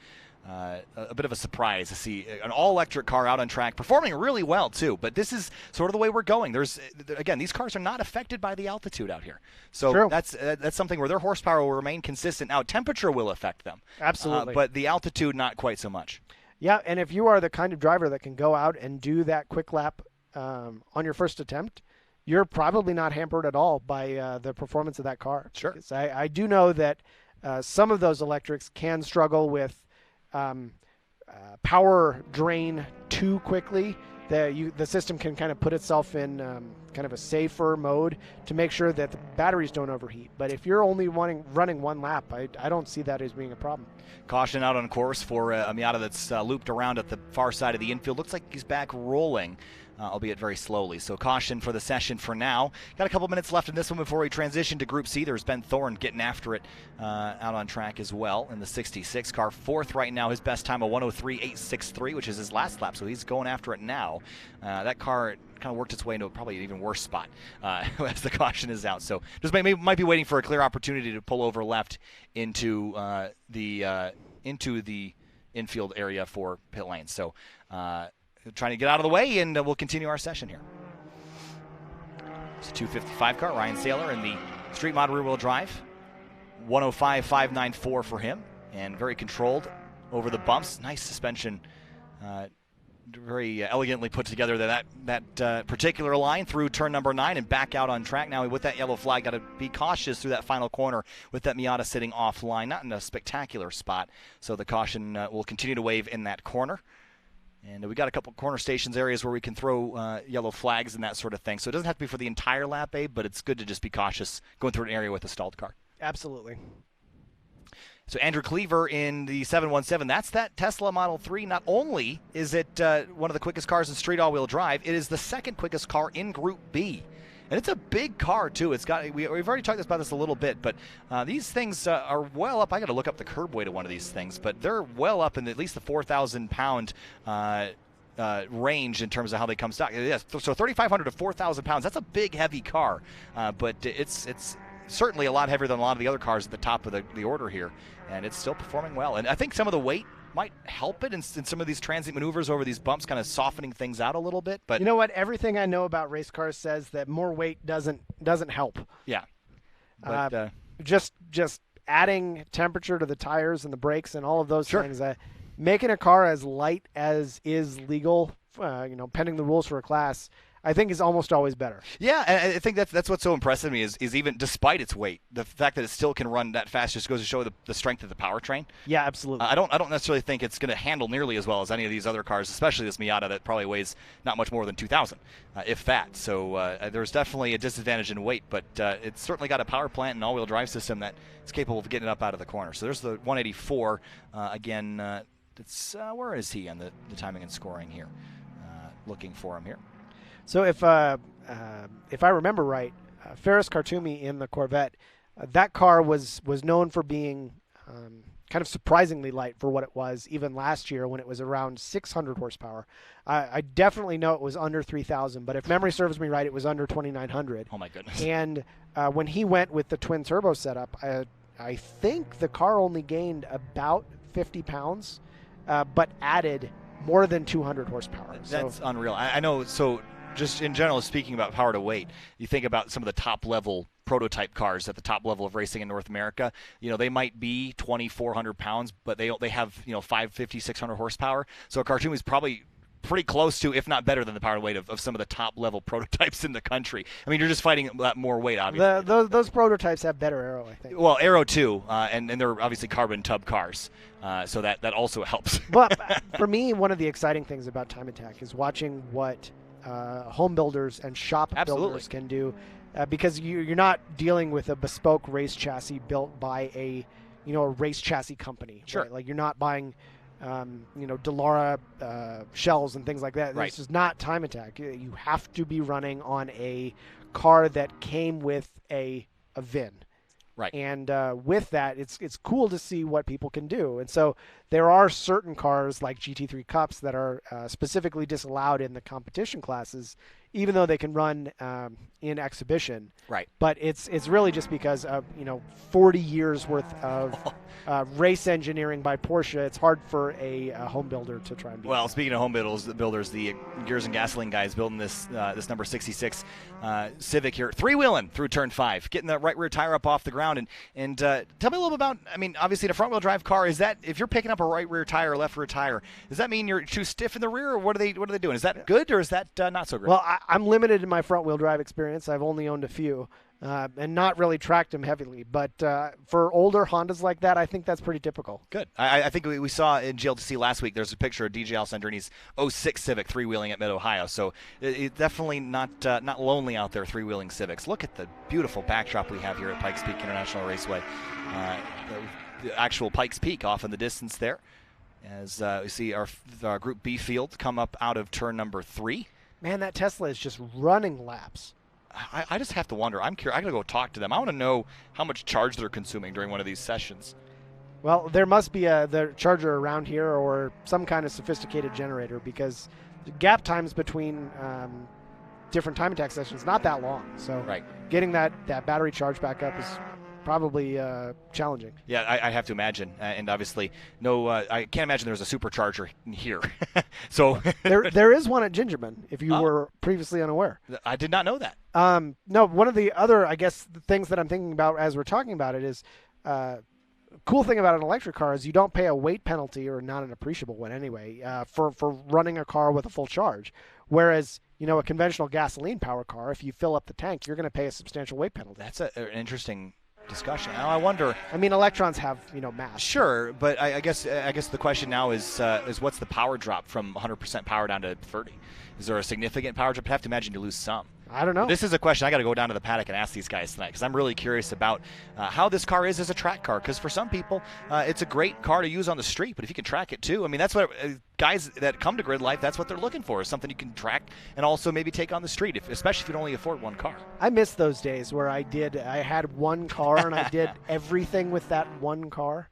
bit of a surprise to see an all-electric car out on track, performing really well too. But this is sort of the way we're going. These cars are not affected by the altitude out here, so True. that's something where their horsepower will remain consistent. Now, temperature will affect them, absolutely, but the altitude not quite so much. Yeah, and if you are the kind of driver that can go out and do that quick lap on your first attempt, you're probably not hampered at all by the performance of that car. Sure. I do know that some of those electrics can struggle with power drain too quickly. The system can kind of put itself in kind of a safer mode to make sure that the batteries don't overheat. But if you're only running one lap, I don't see that as being a problem. Caution out on course for a Miata that's looped around at the far side of the infield. Looks like he's back rolling, albeit very slowly. So caution for the session for now. Got a couple minutes left in this one before we transition to Group C. There's Ben Thorne getting after it out on track as well in the 66 car. Fourth right now. His best time, a 103.863, which is his last lap, so he's going after it now. That car kind of worked its way into probably an even worse spot as the caution is out. So just might be waiting for a clear opportunity to pull over left into the infield area for pit lane. So trying to get out of the way, and we'll continue our session here. It's a 255 car, Ryan Saylor in the street mod rear-wheel drive. 105.594 for him, and very controlled over the bumps. Nice suspension, very elegantly put together that particular line through turn number 9 and back out on track. Now with that yellow flag, got to be cautious through that final corner with that Miata sitting offline, not in a spectacular spot. So the caution will continue to wave in that corner. And we got a couple corner stations areas where we can throw yellow flags and that sort of thing. So it doesn't have to be for the entire lap, Abe, but it's good to just be cautious going through an area with a stalled car. Absolutely. So Andrew Cleaver in the 717, that's that Tesla Model 3. Not only is it one of the quickest cars in street all-wheel drive, it is the second quickest car in Group B. And it's a big car, too. It's got we've already talked about this a little bit, but these things are well up. I got to look up the curb weight of one of these things, but they're well up in at least the 4,000-pound range in terms of how they come stock. Yes, so 3,500 to 4,000 pounds. That's a big, heavy car, but it's certainly a lot heavier than a lot of the other cars at the top of the order here, and it's still performing well. And I think some of the weight might help it in some of these transit maneuvers over these bumps, kind of softening things out a little bit. But you know what? Everything I know about race cars says that more weight doesn't help. Yeah. But, just adding temperature to the tires and the brakes and all of those sure. things, making a car as light as is legal, pending the rules for a class, I think is almost always better. Yeah, and I think that's what's so impressive to me is even despite its weight, the fact that it still can run that fast just goes to show the strength of the powertrain. Yeah, absolutely. I don't necessarily think it's going to handle nearly as well as any of these other cars, especially this Miata that probably weighs not much more than 2,000, if that. So there's definitely a disadvantage in weight, but it's certainly got a power plant and all-wheel drive system that is capable of getting it up out of the corner. So there's the 184 again. It's where is he on the timing and scoring here? Looking for him here. So if I remember right, Ferris Khartoumi in the Corvette, that car was known for being kind of surprisingly light for what it was, even last year when it was around 600 horsepower. I definitely know it was under 3,000, but if memory serves me right, it was under 2,900. Oh, my goodness. And when he went with the twin turbo setup, I think the car only gained about 50 pounds, but added more than 200 horsepower. That's unreal. I know. So just in general, speaking about power to weight, you think about some of the top level prototype cars at the top level of racing in North America. They might be 2,400 pounds, but they have 550, 600 horsepower. So a Khartoumi is probably pretty close to, if not better than, the power weight of some of the top level prototypes in the country. I mean, you're just fighting that more weight, obviously. Those prototypes have better aero, I think. Well, aero too, and they're obviously carbon tub cars, so that also helps. But for me, one of the exciting things about TimeAttack is watching what home builders and shop builders can do, because you're not dealing with a bespoke race chassis built by a race chassis company. Sure. Right? Like you're not buying Delara shells and things like that. Right. This is not TimeAttack. You have to be running on a car that came with a VIN. Right. And with that, it's cool to see what people can do. And so there are certain cars like GT3 Cups that are specifically disallowed in the competition classes, even though they can run in exhibition. Right. But it's really just because of 40 years worth of race engineering by Porsche. It's hard for a home builder to try and beat. Well, speaking of home builders, the Gears and Gasoline guys building this number 66 Civic here, three-wheeling through turn 5, getting the right rear tire up off the ground. And tell me a little bit about, obviously in a front-wheel drive car, is that, if you're picking up a right rear tire or left rear tire, does that mean you're too stiff in the rear, or what are they doing? Is that good, or is that not so great? Well, I'm limited in my front-wheel drive experience. I've only owned a few. and not really tracked them heavily. But for older Hondas like that, I think that's pretty typical. Good. I think we saw in GLTC last week, there's a picture of DJ Alessandrini's 06 Civic three-wheeling at Mid-Ohio. So it's definitely not lonely out there three-wheeling Civics. Look at the beautiful backdrop we have here at Pikes Peak International Raceway. The actual Pikes Peak off in the distance there. As we see our Group B field come up out of turn number 3. Man, that Tesla is just running laps. I just have to wonder. I'm curious. I got to go talk to them. I want to know how much charge they're consuming during one of these sessions. Well, there must be the charger around here or some kind of sophisticated generator, because the gap times between different time attack sessions not that long. So getting that battery charge back up is probably challenging. Yeah, I have to imagine, and obviously, I can't imagine there's a supercharger here. So there is one at Gingerman, if you were previously unaware. I did not know that. No, one of the other, I guess, things that I'm thinking about as we're talking about it is, cool thing about an electric car is you don't pay a weight penalty, or not an appreciable one anyway, for running a car with a full charge. Whereas, a conventional gasoline power car, if you fill up the tank, you're going to pay a substantial weight penalty. That's an interesting discussion. Now I wonder. I mean, electrons have mass. Sure, but I guess the question now is what's the power drop from 100% power down to 30? Is there a significant power drop? I have to imagine you lose some. I don't know. This is a question I got to go down to the paddock and ask these guys tonight, because I'm really curious about how this car is as a track car. Because for some people, it's a great car to use on the street, but if you can track it too, I mean, that's what guys that come to Grid Life, that's what they're looking for, is something you can track and also maybe take on the street, especially if you can only afford one car. I miss those days where I had one car and I did everything with that one car.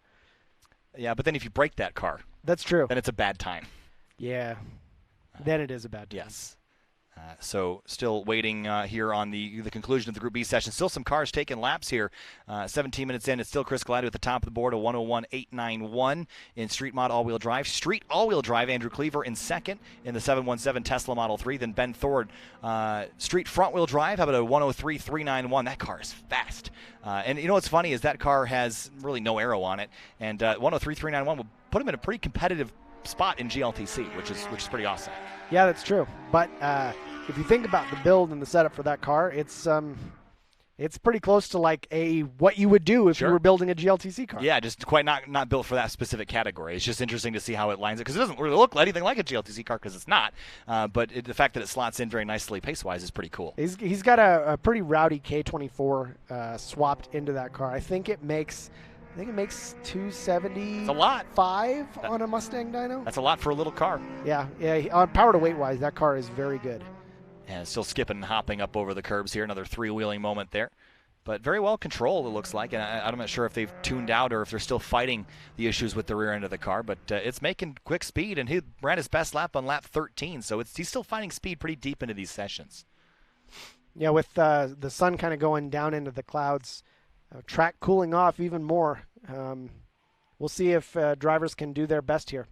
Yeah, but then if you break that car, that's true. Then it's a bad time. Yeah, then it is a bad time. Yes. So still waiting here on the conclusion of the Group B session. Still some cars taking laps here. 17 minutes in, it's still Chris Galati at the top of the board, a 101.891 in Street Mod all-wheel drive. Street all-wheel drive, Andrew Cleaver in second in the 717 Tesla Model 3. Then Ben Thord, Street front-wheel drive, how about a 103.391? That car is fast. And what's funny is that car has really no aero on it. And 103.391 will put him in a pretty competitive spot in GLTC, which is pretty awesome. Yeah, that's true. But if you think about the build and the setup for that car, it's pretty close to like what you would do if you were building a GLTC car. Yeah, just quite not built for that specific category. It's just interesting to see how it lines up, because it doesn't really look anything like a GLTC car, because it's not. But the fact that it slots in very nicely pace-wise is pretty cool. He's got a pretty rowdy K24 swapped into that car. I think it makes 270. It's a lot. 5 on a Mustang dyno. That's a lot for a little car. Yeah. On power to weight wise, that car is very good. And still skipping and hopping up over the curbs here. Another three-wheeling moment there. But very well controlled, it looks like. And I'm not sure if they've tuned out or if they're still fighting the issues with the rear end of the car. But it's making quick speed, and he ran his best lap on lap 13. So he's still finding speed pretty deep into these sessions. Yeah, with the sun kind of going down into the clouds, track cooling off even more. We'll see if drivers can do their best here.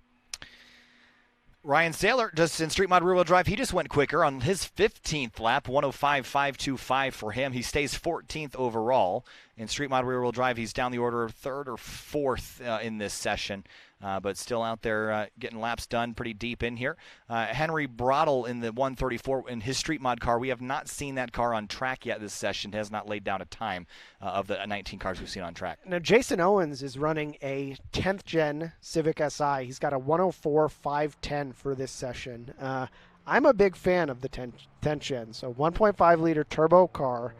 Ryan Saylor, just in Street Mod rear-wheel drive, he just went quicker on his 15th lap, 105.525 for him. He stays 14th overall. In Street Mod rear-wheel drive, he's down the order of 3rd or 4th in this session, but still out there getting laps done pretty deep in here. Henry Brodel in the 134 in his Street Mod car. We have not seen that car on track yet this session. Has not laid down a time of the 19 cars we've seen on track. Now, Jason Owens is running a 10th Gen Civic Si. He's got a 104.510 for this session. I'm a big fan of the 10th Gen. So 1.5 liter turbo car.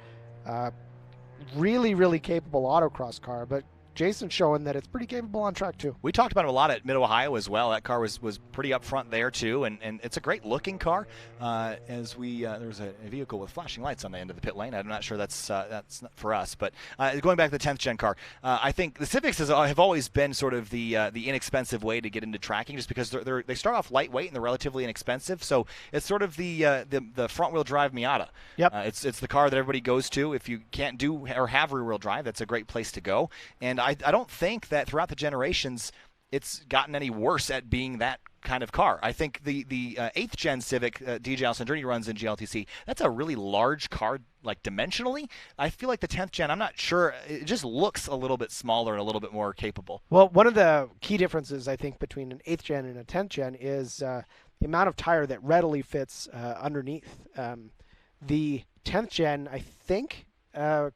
Really, really capable autocross car, but Jason's showing that it's pretty capable on track too. We talked about it a lot at Mid-Ohio as well. That car was pretty up front there too, and it's a great looking car. As we there's a vehicle with flashing lights on the end of the pit lane. I'm not sure that's not for us, but going back to the 10th Gen car, I think the Civics have always been sort of the inexpensive way to get into tracking, just because they start off lightweight and they're relatively inexpensive. So it's sort of the front wheel drive Miata. Yep. It's the car that everybody goes to if you can't do or have rear wheel drive. That's a great place to go. And I don't think that throughout the generations it's gotten any worse at being that kind of car. I think the 8th Gen Civic DJ Alessandrini runs in GLTC, that's a really large car, like dimensionally. I feel like the 10th Gen, I'm not sure, it just looks a little bit smaller and a little bit more capable. Well, one of the key differences, I think, between an 8th Gen and a 10th Gen is the amount of tire that readily fits underneath. The 10th Gen, I think,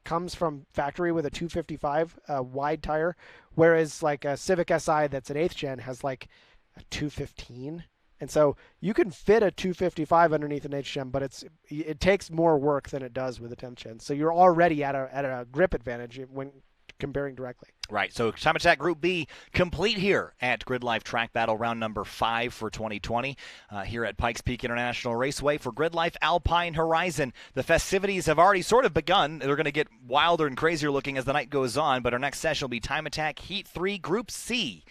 comes from factory with a 255 wide tire, whereas like a Civic Si that's an 8th gen has like a 215. And so you can fit a 255 underneath an 8th gen, but it takes more work than it does with a 10th gen. So you're already at a grip advantage when comparing directly. Right, so TimeAttack Group B complete here at GridLife Track Battle round number 5 for 2020 here at Pikes Peak International Raceway for GridLife Alpine Horizon. The festivities have already sort of begun. They're going to get wilder and crazier looking as the night goes on, but our next session will be TimeAttack Heat 3 Group C.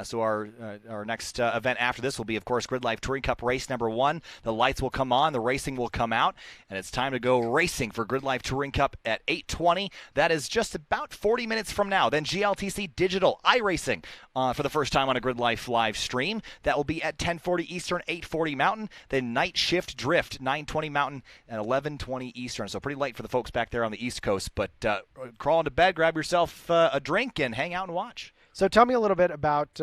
So our next event after this will be, of course, GridLife Touring Cup race number 1. The lights will come on, the racing will come out, and it's time to go racing for GridLife Touring Cup at 8:20. That is just about 40 minutes from now. Then GLTC Digital iRacing for the first time on a GridLife live stream. That will be at 10:40 Eastern, 8:40 Mountain. Then Night Shift Drift, 9:20 Mountain and 11:20 Eastern. So pretty late for the folks back there on the East Coast. But crawl into bed, grab yourself a drink, and hang out and watch. So tell me a little bit about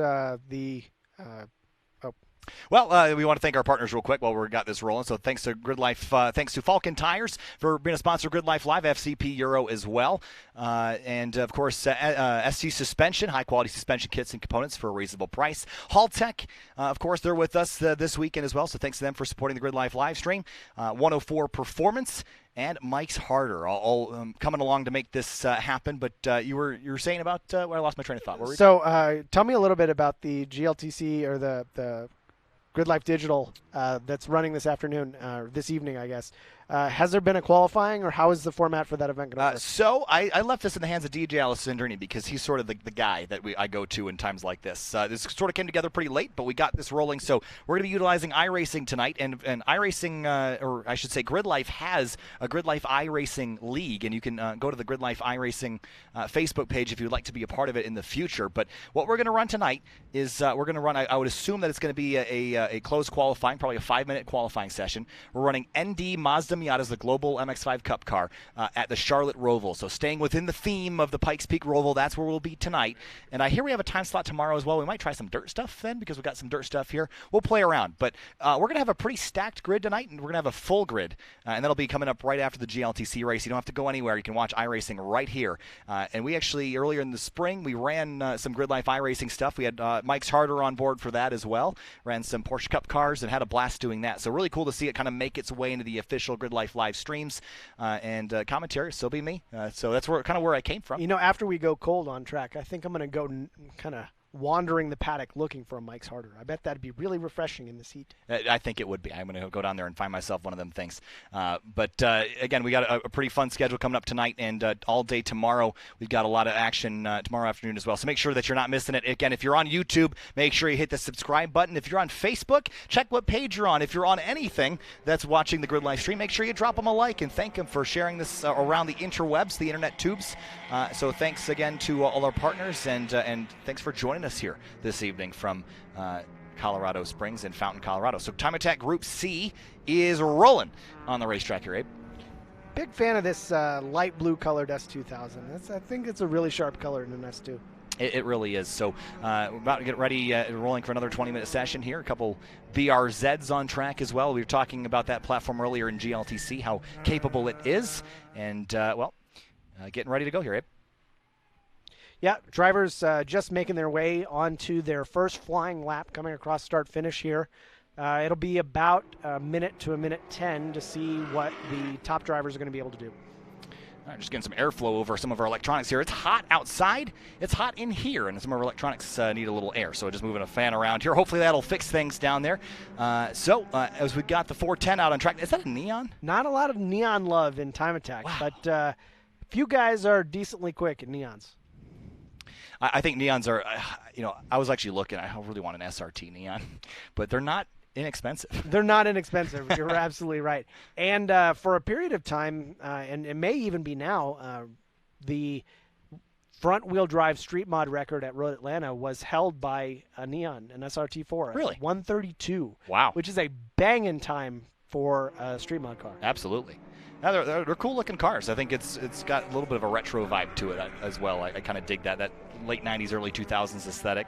Well, we want to thank our partners real quick while we got this rolling. So thanks to GridLife, thanks to Falcon Tires for being a sponsor of GridLife Live, FCP Euro as well. And, of course, SC Suspension, high-quality suspension kits and components for a reasonable price. Haltech, of course, they're with us this weekend as well, so thanks to them for supporting the GridLife live stream. 104 Performance and Mike's Harder, all coming along to make this happen. But you were saying about I lost my train of thought. So tell me a little bit about the GLTC or the GridLife Digital that's running this afternoon, this evening, I guess. Has there been a qualifying, or how is the format for that event going to work? So I left this in the hands of DJ Alessandrini because he's sort of the guy that I go to in times like this. This sort of came together pretty late, but we got this rolling. So we're going to be utilizing iRacing tonight, and iRacing, or I should say GridLife, has a GridLife iRacing League, and you can go to the GridLife iRacing Facebook page if you'd like to be a part of it in the future. But what we're going to run tonight is we're going to run, I would assume that it's going to be a closed qualifying, probably a 5-minute qualifying session. We're running ND Mazda Miata's the Global MX-5 Cup car at the Charlotte Roval. So staying within the theme of the Pikes Peak Roval, that's where we'll be tonight. And I hear we have a time slot tomorrow as well. We might try some dirt stuff then because we've got some dirt stuff here. We'll play around. But we're going to have a pretty stacked grid tonight, and we're going to have a full grid. And that'll be coming up right after the GLTC race. You don't have to go anywhere. You can watch iRacing right here. And we actually, earlier in the spring, we ran some GridLife iRacing stuff. We had Mike's Harder on board for that as well. Ran some Porsche Cup cars and had a blast doing that. So really cool to see it kind of make its way into the official GridLife live streams and commentary. So be me. So that's kind of where I came from. You know, after we go cold on track, I think I'm going to go kind of wandering the paddock looking for a Mike's Harder. I bet that'd be really refreshing in this heat. I think it would be. I'm going to go down there and find myself one of them things. But again, we got a pretty fun schedule coming up tonight and all day tomorrow. We've got a lot of action tomorrow afternoon as well. So make sure that you're not missing it. Again, if you're on YouTube, make sure you hit the subscribe button. If you're on Facebook, check what page you're on. If you're on anything that's watching the GridLife stream, make sure you drop them a like and thank them for sharing this around the interwebs, the internet tubes. So thanks again to all our partners and thanks for joining us here this evening from Colorado Springs and Fountain, Colorado. So TimeAttack Group C is rolling on the racetrack here, Abe. Big fan of this light blue colored S2000. I think it's a really sharp color in an S2. It really is. So we're about to get ready, rolling for another 20-minute session here. A couple BRZs on track as well. We were talking about that platform earlier in GLTC, how capable it is. And, getting ready to go here, Abe. Yeah, drivers just making their way onto their first flying lap coming across start-finish here. It'll be about a minute to a minute 10 to see what the top drivers are going to be able to do. All right, just getting some airflow over some of our electronics here. It's hot outside. It's hot in here, and some of our electronics need a little air. So just moving a fan around here. Hopefully that'll fix things down there. As we got the 410 out on track, is that a neon? Not a lot of neon love in TimeAttack, wow. But few guys are decently quick in neons. I think neons are, I was actually looking. I really want an SRT neon, but they're not inexpensive. They're not inexpensive. You're absolutely right. And for a period of time, and it may even be now, the front-wheel drive street mod record at Road Atlanta was held by a neon, an SRT4. Really? 132. Wow. Which is a banging time for a street mod car. Absolutely. Now they're cool-looking cars. I think it's got a little bit of a retro vibe to it as well. I kind of dig that late 90s, early 2000s aesthetic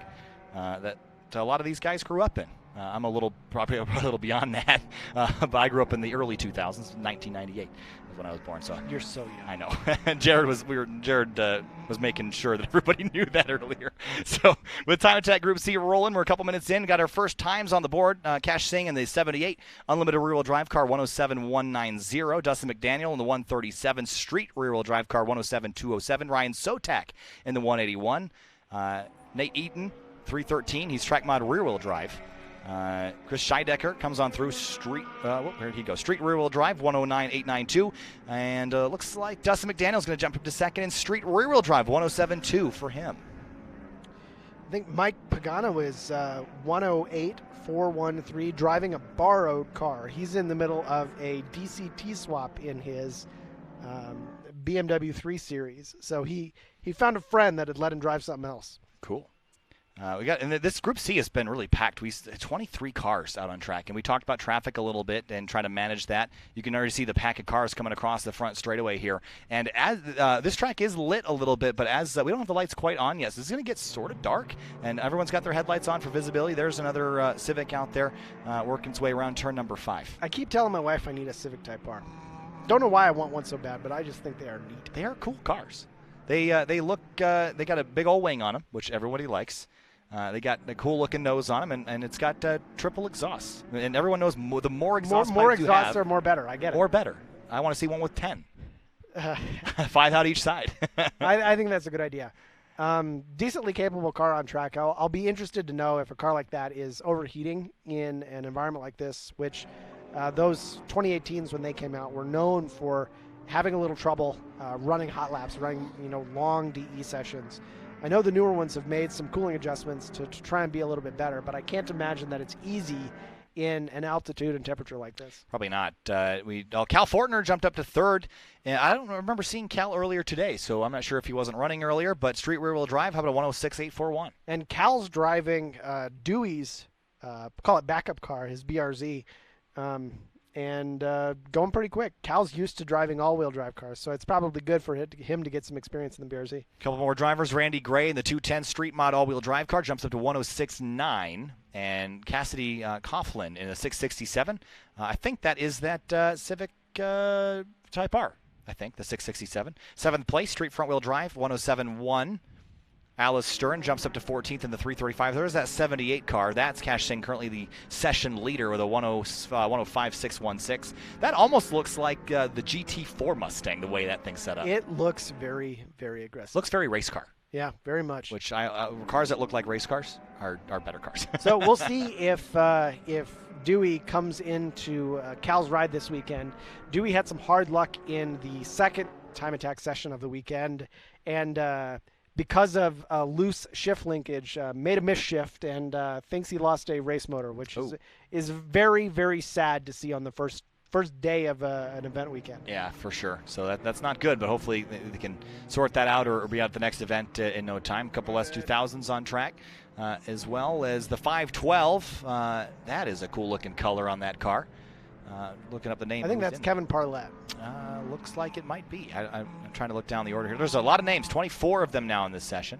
that a lot of these guys grew up in. I'm probably a little beyond that, but I grew up in the early 2000s, 1998 is when I was born. So you're so young. I know. Jared was making sure that everybody knew that earlier. So with TimeAttack Group C rolling, we're a couple minutes in. Got our first times on the board. Cash Singh in the 78 Unlimited rear-wheel drive car 107-190. Dustin McDaniel in the 137 Street rear-wheel drive car 107-207. Ryan Sotak in the 181. Nate Eaton 313. He's track mod rear-wheel drive. Chris Scheidecker comes on through street. Where'd he go? Street rear-wheel drive 109-892, and looks like Dustin McDaniel's going to jump up to second in street rear-wheel drive 107-2 for him. I think Mike Pagano is 108-413, driving a borrowed car. He's in the middle of a DCT swap in his BMW 3 Series, so he found a friend that had let him drive something else. Cool. And this Group C has been really packed. We 23 cars out on track, and we talked about traffic a little bit and try to manage that. You can already see the pack of cars coming across the front straightaway here. And as this track is lit a little bit, but as we don't have the lights quite on yet, so it's going to get sort of dark, and everyone's got their headlights on for visibility. There's another Civic out there working its way around turn number 5. I keep telling my wife I need a Civic Type R. Don't know why I want one so bad, but I just think they are neat. They are cool cars. They look they got a big old wing on them, which everybody likes. They got a cool-looking nose on them, and it's got triple exhaust. And everyone knows the more exhaust more pipes exhausts you have, are more better. I get it. More better. I want to see one with 10. 5 out each side. I think that's a good idea. Decently capable car on track. I'll be interested to know if a car like that is overheating in an environment like this, which those 2018s when they came out were known for having a little trouble running hot laps, running long DE sessions. I know the newer ones have made some cooling adjustments to try and be a little bit better, but I can't imagine that it's easy in an altitude and temperature like this. Probably not. Cal Fortner jumped up to third, and I don't remember seeing Cal earlier today, so I'm not sure if he wasn't running earlier, but street rear-wheel drive, how about a 106.841? And Cal's driving Dewey's, call it backup car, his BRZ, and going pretty quick. Cal's used to driving all-wheel drive cars, so it's probably good for him to get some experience in the BRZ. A couple more drivers. Randy Gray in the 210 Street Mod all-wheel drive car jumps up to 106.9, and Cassidy Coughlin in a 667. I think that is that Civic Type R. I think the 667. 7th place, street front-wheel drive 107.1. Alice Stern jumps up to 14th in the 335. There's that 78 car. That's Cash Singh, currently the session leader with a 105.616. That almost looks like the GT4 Mustang, the way that thing's set up. It looks very, very aggressive. Looks very race car. Yeah, very much. Which cars that look like race cars are better cars. So we'll see if Dewey comes into Cal's ride this weekend. Dewey had some hard luck in the second TimeAttack session of the weekend, and because of loose shift linkage, made a misshift and thinks he lost a race motor, which is very, very sad to see on the first day of an event weekend. Yeah, for sure. So that's not good, but hopefully they can sort that out or be out at the next event in no time. A couple S2000s on track, as well as the 512. That is a cool-looking color on that car. Looking up the name. I think that's Kevin Parlett. Looks like it might be. I'm trying to look down the order here. There's a lot of names, 24 of them now in this session.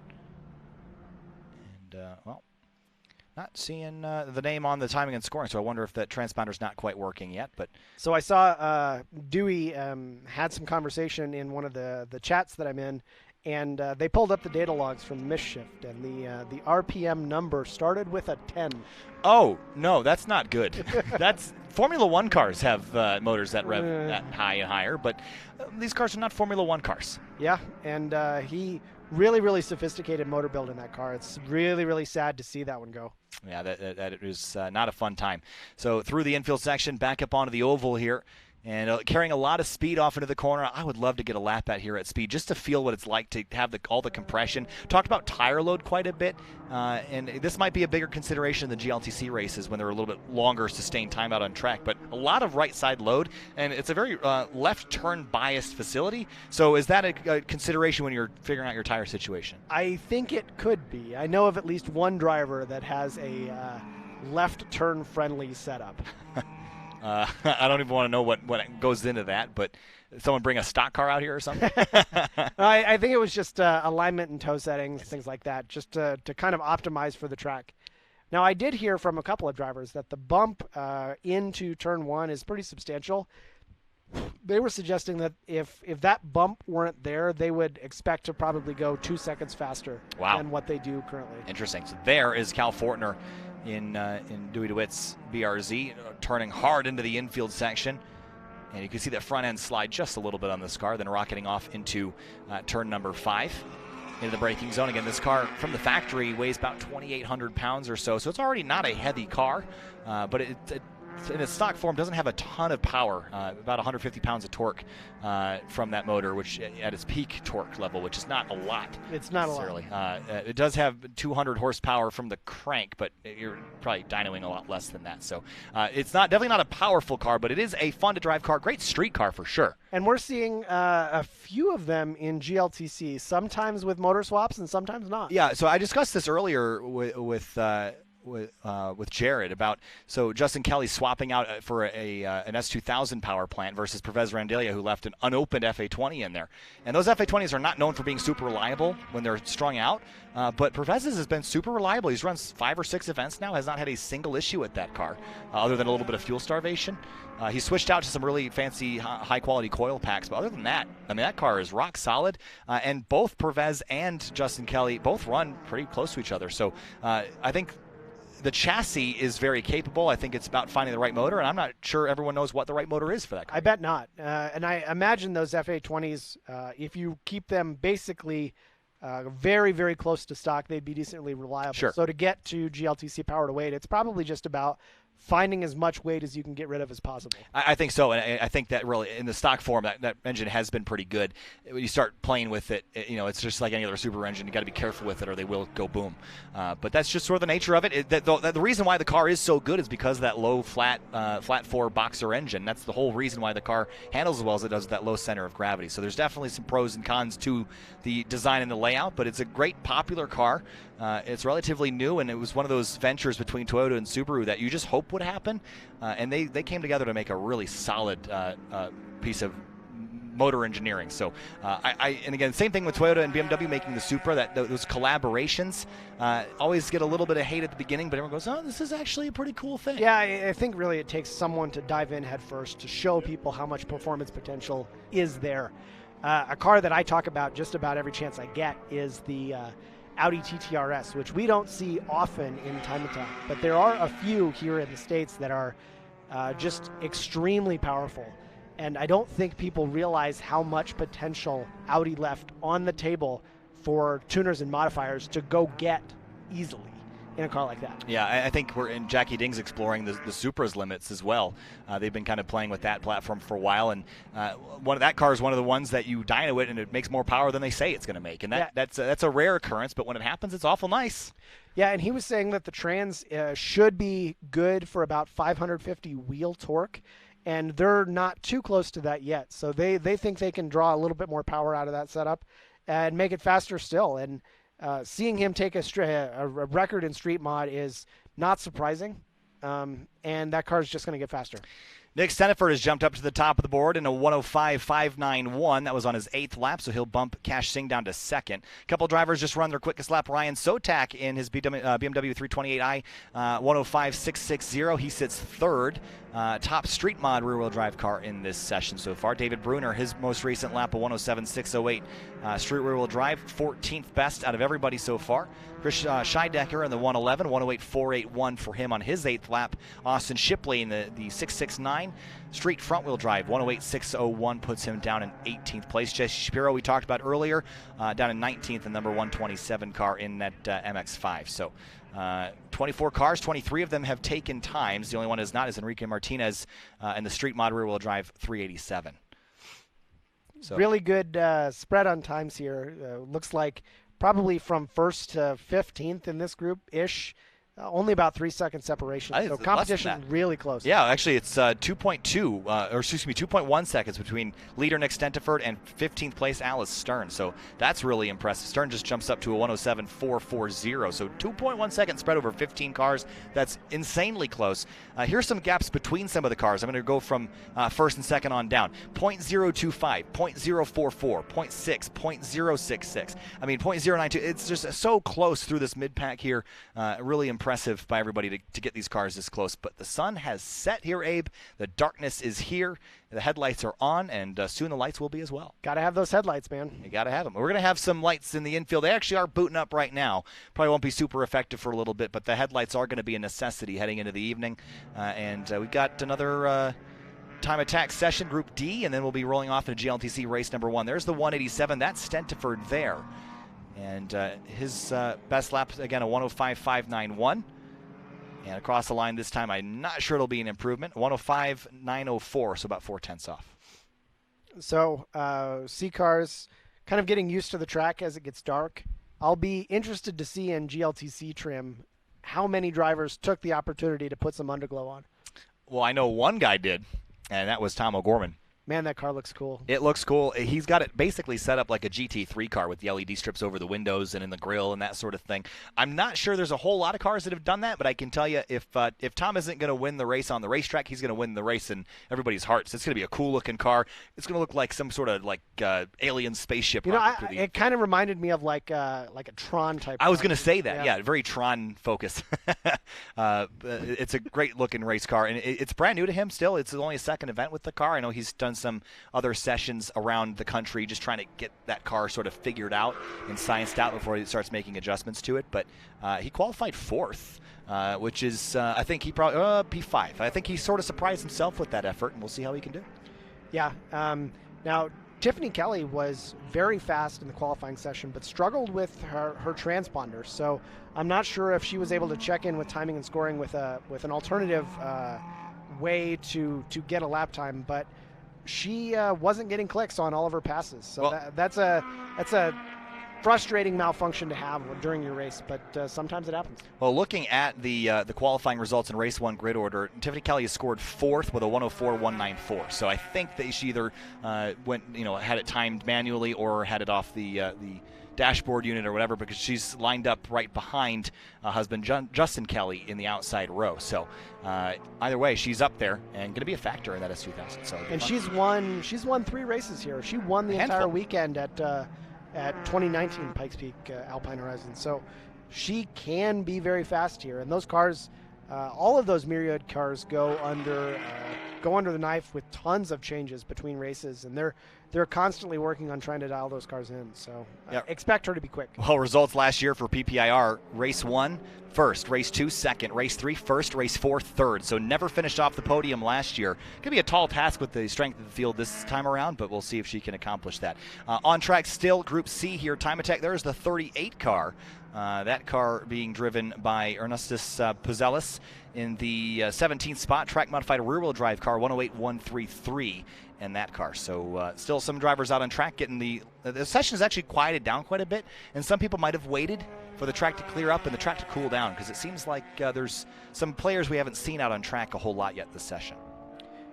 And, not seeing the name on the timing and scoring, so I wonder if that transponder's not quite working yet. But so I saw Dewey had some conversation in one of the chats that I'm in, and they pulled up the data logs from the misshift, and the RPM number started with a 10. Oh, no, that's not good. That's Formula One cars have motors that rev that high and higher, but these cars are not Formula One cars. Yeah, and he really sophisticated motor build in that car. It's really sad to see that one go. Yeah, that is not a fun time. So through the infield section, back up onto the oval here. And carrying a lot of speed off into the corner. I would love to get a lap out here at speed just to feel what it's like to have all the compression. Talked about tire load quite a bit, and this might be a bigger consideration in the GLTC races when they're a little bit longer sustained time out on track, but a lot of right side load, and it's a very left turn biased facility. So is that a consideration when you're figuring out your tire situation? I think it could be. I know of at least one driver that has a left turn friendly setup. I don't even want to know what goes into that, but someone bring a stock car out here or something? I think it was just alignment and toe settings, things like that, just to kind of optimize for the track. Now, I did hear from a couple of drivers that the bump into turn 1 is pretty substantial. They were suggesting that if that bump weren't there, they would expect to probably go 2 seconds faster than what they do currently. Interesting. So there is Cal Fortner in Dewey DeWitt's BRZ, turning hard into the infield section. And you can see that front end slide just a little bit on this car, then rocketing off into turn number 5 into the braking zone. Again, this car from the factory weighs about 2,800 pounds or so, so it's already not a heavy car, but it in its stock form doesn't have a ton of power, about 150 pounds of torque from that motor, which at its peak torque level, which is not a lot. It's not a lot. It does have 200 horsepower from the crank, but you're probably dynoing a lot less than that. So it's definitely not a powerful car, but it is a fun to drive car. Great street car for sure. And we're seeing a few of them in GLTC, sometimes with motor swaps and sometimes not. Yeah, so I discussed this earlier with Jared about Justin Kelly swapping out for an S2000 power plant versus Pervez Randelia, who left an unopened FA20 in there. And those FA20s are not known for being super reliable when they're strung out, but Pervez's has been super reliable. He's run 5 or 6 events now, has not had a single issue with that car, other than a little bit of fuel starvation. He switched out to some really fancy, high-quality coil packs, but other than that, I mean, that car is rock solid, and both Pervez and Justin Kelly both run pretty close to each other. So I think the chassis is very capable. I think it's about finding the right motor, and I'm not sure everyone knows what the right motor is for that car. I bet not. And I imagine those FA20s, if you keep them basically very, very close to stock, they'd be decently reliable. Sure. So to get to GLTC power to weight, it's probably just about finding as much weight as you can get rid of as possible. I think so, and I think that really, in the stock form, that engine has been pretty good. When you start playing with it, it's just like any other super engine. You got to be careful with it, or they will go boom. But that's just sort of the nature of it. The reason why the car is so good is because of that low flat 4 boxer engine. That's the whole reason why the car handles as well as it does with that low center of gravity. So there's definitely some pros and cons to the design and the layout, but it's a great popular car. It's relatively new, and it was one of those ventures between Toyota and Subaru that you just hope would happen, and they came together to make a really solid piece of motor engineering. So and again, same thing with Toyota and BMW making the Supra, that those collaborations always get a little bit of hate at the beginning, but everyone goes, oh, this is actually a pretty cool thing. Yeah, I think really it takes someone to dive in head first to show people how much performance potential is there. A car that I talk about just about every chance I get is the Audi TTRS, which we don't see often in TimeAttack, but there are a few here in the States that are just extremely powerful. And I don't think people realize how much potential Audi left on the table for tuners and modifiers to go get easily in a car like that. Yeah, I think we're in Jackie Ding's exploring the Supra's limits as well. They've been kind of playing with that platform for a while, and that car is one of the ones that you dyno it and it makes more power than they say it's going to make, and that's a rare occurrence, but when it happens, it's awful nice. Yeah, and he was saying that the trans should be good for about 550 wheel torque, and they're not too close to that yet, so they think they can draw a little bit more power out of that setup and make it faster still. And seeing him take a record in street mod is not surprising, and that car is just going to get faster. Nick Steniford has jumped up to the top of the board in a 105.591. That was on his 8th lap, so he'll bump Cash Singh down to 2nd. A couple drivers just run their quickest lap. Ryan Sotak in his BMW 328i 105.660. He sits 3rd. Top street mod rear-wheel drive car in this session so far. David Bruner, his most recent lap, a 107.608 street rear-wheel drive, 14th best out of everybody so far. Chris Scheidecker in the 111.481 for him on his 8th lap. Austin Shipley in the 669 street front-wheel drive, 108.601 puts him down in 18th place. Jesse Shapiro, we talked about earlier, down in 19th, the number 127 car in that MX-5. So 24 cars, 23 of them have taken times. The only one is not is Enrique Martinez in the street mod rear-wheel drive 387. So really good spread on times here. Looks like probably from 1st to 15th in this group-ish. Only about 3 second separation. So competition really close. Yeah, actually it's 2.1 seconds between leader Nick Stentiford and 15th place Alice Stern. So that's really impressive. Stern just jumps up to a 107.440. So 2.1 second spread over 15 cars. That's insanely close. Here's some gaps between some of the cars. I'm going to go from 1st and 2nd on down. 0.025, 0.044, 0.6, 0.066. I mean 0.092. It's just so close through this mid-pack here. Really impressive impressive by everybody to get these cars this close. But the sun has set here, Abe. The darkness is here. The headlights are on, and soon the lights will be as well. Got to have those headlights, man. You got to have them. We're going to have some lights in the infield. They actually are booting up right now. Probably won't be super effective for a little bit, but the headlights are going to be a necessity heading into the evening. And we've got another TimeAttack session, Group D, and then we'll be rolling off into GLTC race number 1. There's the 187. That's Tentative there. And his best lap, again, a 105.591. And across the line this time, I'm not sure it'll be an improvement. 105.904, so about 0.4 off. So C-Cars kind of getting used to the track as it gets dark. I'll be interested to see in GLTC trim how many drivers took the opportunity to put some underglow on. Well, I know one guy did, and that was Tom O'Gorman. Man, that car looks cool. It looks cool. He's got it basically set up like a GT3 car with the LED strips over the windows and in the grill and that sort of thing. I'm not sure there's a whole lot of cars that have done that, but I can tell you if Tom isn't going to win the race on the racetrack, he's going to win the race in everybody's hearts. It's going to be a cool-looking car. It's going to look like some sort of like alien spaceship. You know, it kind of reminded me of like a Tron type. I was going to say that. Yeah, very Tron focused. It's a great-looking race car, and it's brand new to him still. It's only a second event with the car. I know he's done some other sessions around the country just trying to get that car sort of figured out and scienced out before he starts making adjustments to it. But he qualified 4th, which is, I think he probably, P5. I think he sort of surprised himself with that effort, and we'll see how he can do. Yeah. Now, Tiffany Kelly was very fast in the qualifying session, but struggled with her transponder. So I'm not sure if she was able to check in with timing and scoring with an alternative way to get a lap time, but she wasn't getting clicks on all of her passes. So well, that's a frustrating malfunction to have during your race, but sometimes it happens. Well, looking at the qualifying results in Race 1 grid order, Tiffany Kelly has scored 4th with a 104.194. So I think that she either had it timed manually or had it off the dashboard unit or whatever, because she's lined up right behind husband Justin Kelly in the outside row. So either way, she's up there and going to be a factor in that S2000. So and she's won 3 races here. She won the entire weekend at 2019 Pikes Peak Alpine Horizon. So she can be very fast here. And those cars, all of those Myriad cars go under the knife with tons of changes between races, and they're constantly working on trying to dial those cars in. So expect her to be quick. Well, results last year for PPIR: Race 1, 1st, Race 2, 2nd, Race 3, 1st, Race 4, 3rd. So never finished off the podium last year. Could be a tall task with the strength of the field this time around, but we'll see if she can accomplish that. On track still, Group C here, TimeAttack. There's the 38 car. That car being driven by Ernestus Puzelis in the 17th spot, track modified rear-wheel drive car, 108.133 in that car. So still some drivers out on track getting the session has actually quieted down quite a bit, and some people might have waited for the track to clear up and the track to cool down, because it seems like there's some players we haven't seen out on track a whole lot yet this session.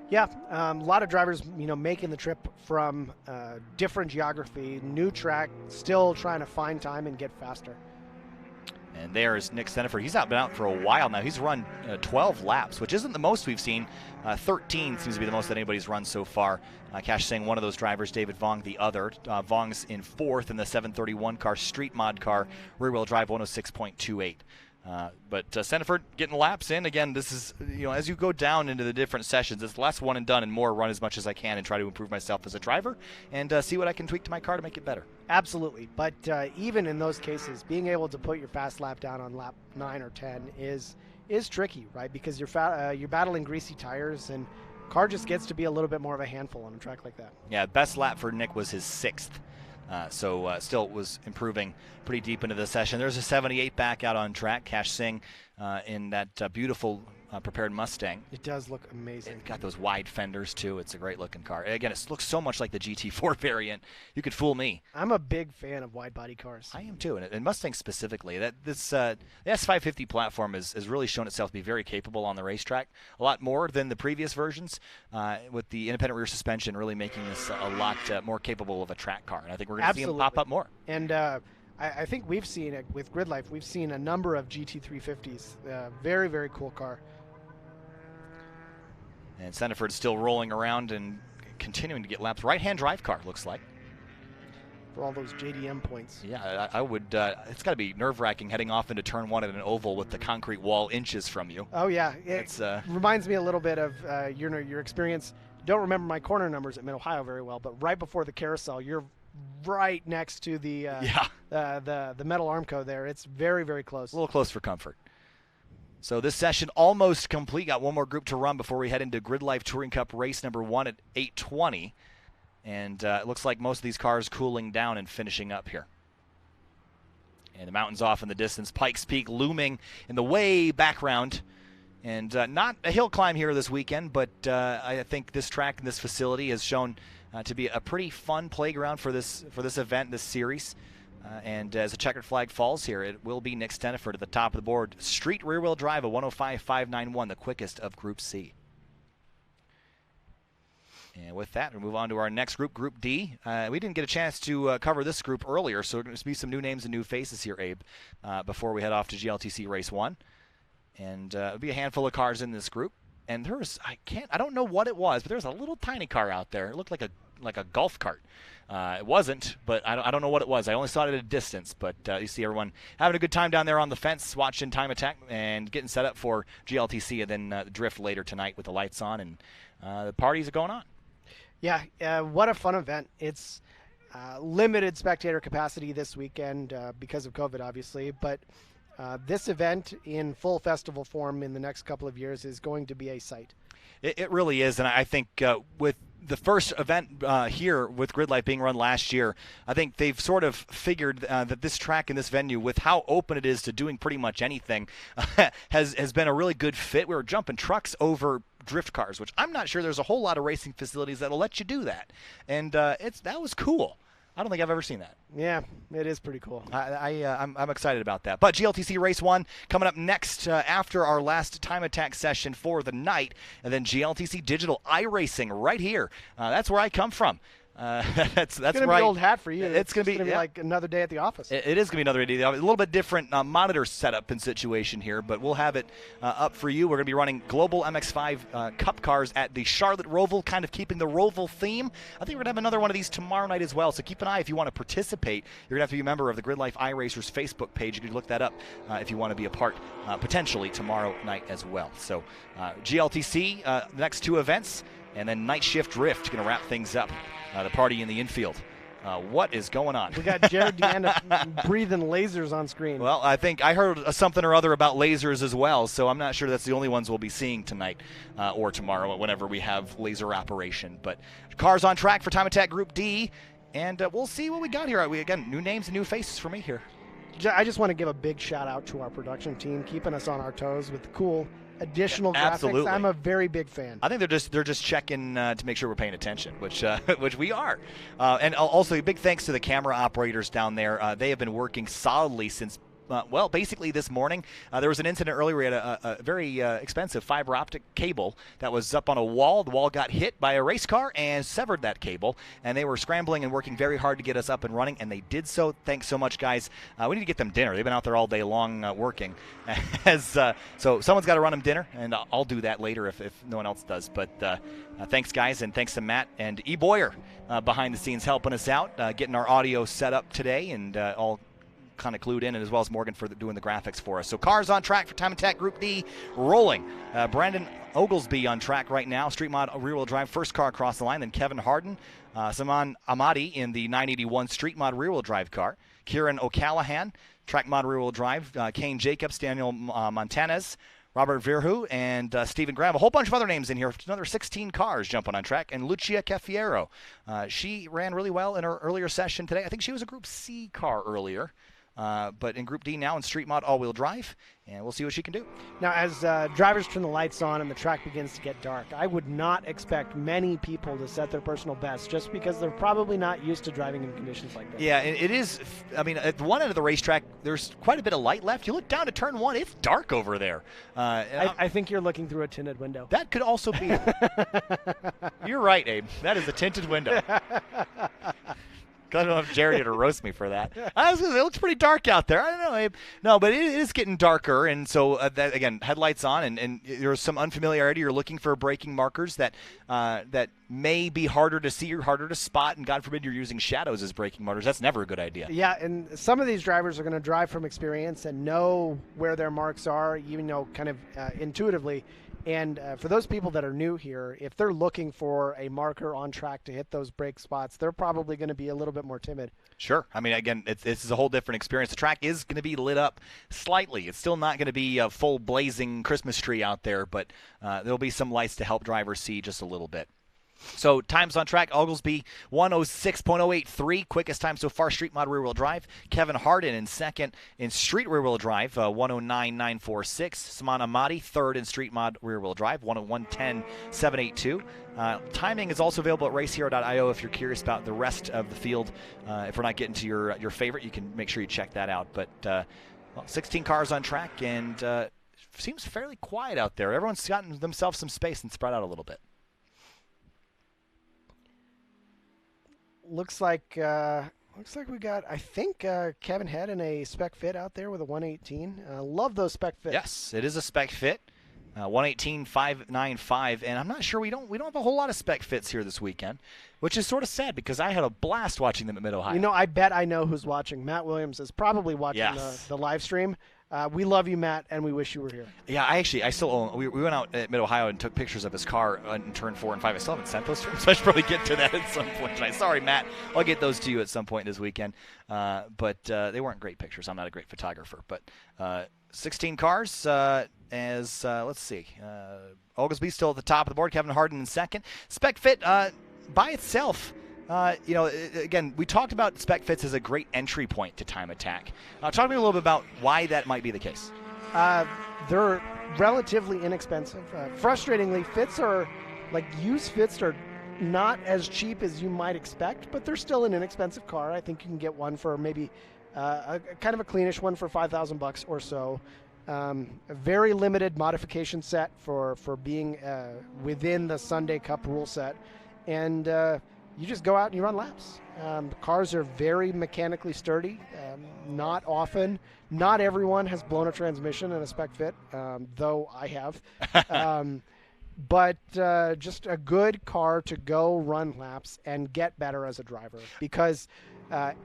Yeah, a lot of drivers, making the trip from different geography, new track, still trying to find time and get faster. And there is Nick Seneford. He's been out for a while now. He's run 12 laps, which isn't the most we've seen. 13 seems to be the most that anybody's run so far. Cash Singh, one of those drivers, David Vong, the other. Vong's in 4th in the 731 car, street mod car, rear-wheel drive, 106.28. But Seneford getting laps in. Again, this is, as you go down into the different sessions, it's less one and done and more run as much as I can and try to improve myself as a driver and see what I can tweak to my car to make it better. Absolutely. But even in those cases, being able to put your fast lap down on lap 9 or 10 is tricky, right? Because you're battling greasy tires, and car just gets to be a little bit more of a handful on a track like that. Yeah, best lap for Nick was his 6th. So still was improving pretty deep into the session. There's a 78 back out on track. Cash Singh in that beautiful prepared Mustang. It does look amazing. It's got those wide fenders too. It's a great looking car. Again, it looks so much like the GT4 variant. You could fool me. I'm a big fan of wide body cars. I am too, and Mustang specifically. The S550 platform has really shown itself to be very capable on the racetrack. A lot more than the previous versions, with the independent rear suspension really making this a lot more capable of a track car. And I think we're going to see them pop up more. And I think we've seen it with GRIDLIFE. We've seen a number of GT350s. Very, very cool car. And Seneford's still rolling around and continuing to get laps. Right-hand drive car, looks like. for all those JDM points. Yeah, I would. It's got to be nerve-wracking heading off into turn 1 at an oval with the concrete wall inches from you. Oh yeah, it reminds me a little bit of your experience. Don't remember my corner numbers at Mid-Ohio very well, but right before the carousel, you're right next to the metal Armco there. It's very, very close. A little close for comfort. So this session almost complete. Got one more group to run before we head into GRIDLIFE Touring Cup race number 1 at 8:20. And it looks like most of these cars cooling down and finishing up here. And the mountains off in the distance. Pikes Peak looming in the way background. And not a hill climb here this weekend, but I think this track and this facility has shown to be a pretty fun playground for this event, this series. And as the checkered flag falls here, it will be Nick Steniford at the top of the board. Street rear-wheel drive, a 105.591, the quickest of Group C. And with that, we'll move on to our next group, Group D. We didn't get a chance to cover this group earlier, so there's going to be some new names and new faces here, Abe, before we head off to GLTC Race 1. And it'll be a handful of cars in this group. And there's, I don't know what it was, but there's a little tiny car out there. It looked like a golf cart. It wasn't, but I don't know what it was. I only saw it at a distance, but you see everyone having a good time down there on the fence, watching TimeAttack and getting set up for GLTC, and then the drift later tonight with the lights on, and the parties are going on. Yeah, what a fun event. It's limited spectator capacity this weekend because of COVID, obviously, but this event in full festival form in the next couple of years is going to be a sight. It really is, and I think with the first event here with GRIDLIFE being run last year, I think they've sort of figured that this track and this venue, with how open it is to doing pretty much anything, has been a really good fit. We were jumping trucks over drift cars, which I'm not sure there's a whole lot of racing facilities that'll let you do that, and that was cool. I don't think I've ever seen that. Yeah, it is pretty cool. I'm excited about that. But GLTC Race 1 coming up next after our last TimeAttack session for the night, and then GLTC Digital iRacing right here. That's where I come from. That's going to be old hat for you. It's going to be like another day at the office. It is going to be another day at the office. A little bit different monitor setup and situation here, but we'll have it up for you. We're going to be running Global MX-5 Cup cars at the Charlotte Roval, kind of keeping the Roval theme. I think we're going to have another one of these tomorrow night as well, so keep an eye if you want to participate. You're going to have to be a member of the GRIDLIFE iRacers Facebook page. You can look that up if you want to be a part potentially tomorrow night as well. So GLTC, the next 2 events, and then Night Shift Drift going to wrap things up. The party in the infield. What is going on? We got Jared Deanna breathing lasers on screen. Well, I think I heard something or other about lasers as well, so I'm not sure that's the only ones we'll be seeing tonight or tomorrow whenever we have laser operation. But cars on track for TimeAttack Group D, and we'll see what we got here. Again, new names and new faces for me here. I just want to give a big shout out to our production team, keeping us on our toes with cool additional graphics. Absolutely. I'm a very big fan. I think they're just checking to make sure we're paying attention, which we are. And also a big thanks to the camera operators down there. They have been working solidly since basically this morning. There was an incident earlier. We had a very expensive fiber optic cable that was up on a wall. The wall got hit by a race car and severed that cable, and they were scrambling and working very hard to get us up and running, and they did so. Thanks so much, guys. We need to get them dinner. They've been out there all day long working. So someone's got to run them dinner, and I'll do that later if no one else does. But thanks, guys, and thanks to Matt and E. Boyer behind the scenes helping us out, getting our audio set up today, and all kind of clued in, and as well as Morgan for doing the graphics for us. So cars on track for TimeAttack Group D rolling. Brandon Oglesby on track right now, street mod rear-wheel drive, first car across the line. Then Kevin Harden, Saman Ahmadi in the 981 street mod rear-wheel drive car. Kieran O'Callahan, track mod rear-wheel drive. Kane Jacobs, Daniel Montanez, Robert Virhu, and Stephen Graham. A whole bunch of other names in here. Another 16 cars jumping on track. And Lucia Cafiero. She ran really well in her earlier session today. I think she was a Group C car earlier. But in Group D now in street mod all-wheel drive, and we'll see what she can do. Now, as drivers turn the lights on and the track begins to get dark, I would not expect many people to set their personal best just because they're probably not used to driving in conditions like this. Yeah, it is. I mean, at one end of the racetrack, there's quite a bit of light left. You look down to turn 1, it's dark over there. I think you're looking through a tinted window. That could also be. You're right, Abe. That is a tinted window. I don't know if Jared to roast me for that. It looks pretty dark out there. I don't know, Abe. No, but it is getting darker, and so that, again, headlights on, and there's some unfamiliarity. You're looking for braking markers that may be harder to see or harder to spot, and God forbid you're using shadows as braking markers. That's never a good idea. Yeah, and some of these drivers are going to drive from experience and know where their marks are, even though kind of intuitively. And for those people that are new here, if they're looking for a marker on track to hit those brake spots, they're probably going to be a little bit more timid. Sure. I mean, again, this is a whole different experience. The track is going to be lit up slightly. It's still not going to be a full blazing Christmas tree out there, but there'll be some lights to help drivers see just a little bit. So times on track, Oglesby 106.083, quickest time so far, street mod rear-wheel drive. Kevin Harden in second in street rear-wheel drive, 109.946. Saman Amadi third in street mod rear-wheel drive, 110.782. Timing is also available at racehero.io if you're curious about the rest of the field. If we're not getting to your favorite, you can make sure you check that out. But 16 cars on track, and seems fairly quiet out there. Everyone's gotten themselves some space and spread out a little bit. Looks like we got, I think, Kevin Head in a spec fit out there with a 118. Love those spec fits. Yes, it is a spec fit. 118.595, and I'm not sure we don't have a whole lot of spec fits here this weekend, which is sort of sad because I had a blast watching them at Mid-Ohio. You know, I bet I know who's watching. Matt Williams is probably watching the live stream. We love you, Matt, and we wish you were here. Yeah, I still own. We went out at Mid-Ohio and took pictures of his car in turn 4 and 5. I still haven't sent those to him, so I should probably get to that at some point tonight. Sorry, Matt. I'll get those to you at some point this weekend. But they weren't great pictures. I'm not a great photographer. But 16 cars let's see. Oglesby still at the top of the board. Kevin Harden in second. Spec Fit by itself. Again, we talked about spec fits as a great entry point to TimeAttack. Talk to me a little bit about why that might be the case. They're relatively inexpensive. Frustratingly, used fits are not as cheap as you might expect, but they're still an inexpensive car. I think you can get one for maybe a kind of a cleanish one for $5,000 or so. A very limited modification set for being within the Sunday Cup rule set, and you just go out and you run laps. The cars are very mechanically sturdy. Not everyone has blown a transmission in a spec fit, though I have. But just a good car to go run laps and get better as a driver, because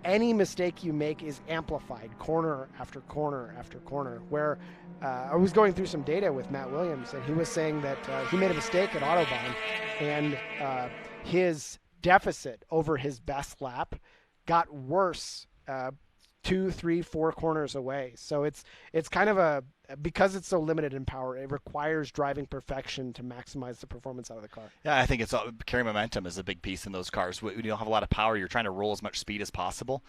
any mistake you make is amplified corner after corner after corner. Where I was going through some data with Matt Williams, and he was saying that he made a mistake at Autobahn, and his deficit over his best lap got worse 2, 3, 4 corners away. So it's kind of because it's so limited in power, it requires driving perfection to maximize the performance out of the car. Yeah, I think it's carrying momentum is a big piece in those cars. When you don't have a lot of power, you're trying to roll as much speed as possible.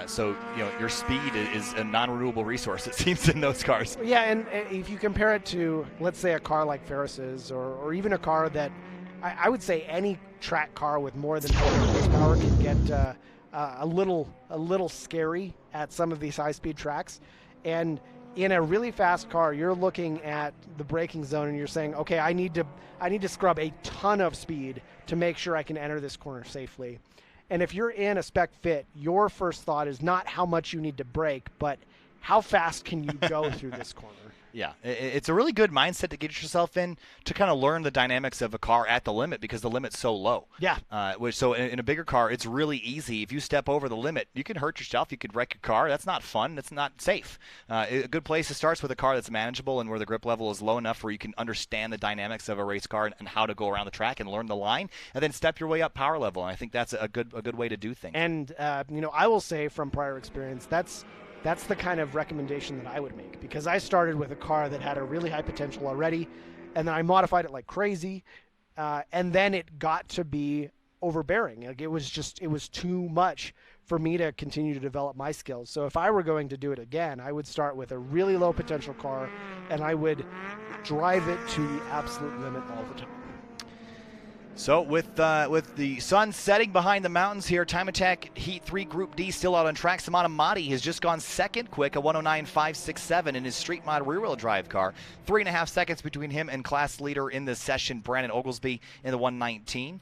So your speed is a non-renewable resource, it seems, in those cars. Yeah, and if you compare it to, let's say, a car like Ferris's, or even a car that I would say any track car with more than 400 horsepower can get a little scary at some of these high-speed tracks. And in a really fast car, you're looking at the braking zone and you're saying, okay, I need to scrub a ton of speed to make sure I can enter this corner safely. And if you're in a spec fit, your first thought is not how much you need to brake, but how fast can you go through this corner? Yeah, it's a really good mindset to get yourself in to kind of learn the dynamics of a car at the limit, because the limit's so low. Yeah. So in a bigger car, it's really easy. If you step over the limit, you can hurt yourself. You could wreck your car. That's not fun. That's not safe. A good place to start with a car that's manageable and where the grip level is low enough where you can understand the dynamics of a race car and how to go around the track and learn the line, and then step your way up power level. And I think that's a good way to do things. And I will say from prior experience, that's the kind of recommendation that I would make, because I started with a car that had a really high potential already, and then I modified it like crazy, and then it got to be overbearing. Like it was too much for me to continue to develop my skills. So if I were going to do it again, I would start with a really low potential car, and I would drive it to the absolute limit all the time. So with the sun setting behind the mountains here, TimeAttack Heat 3 Group D still out on track. Samana Madi has just gone second quick, a 109.567 in his street mod rear-wheel drive car. 3.5 seconds between him and class leader in the session, Brandon Oglesby, in the 119.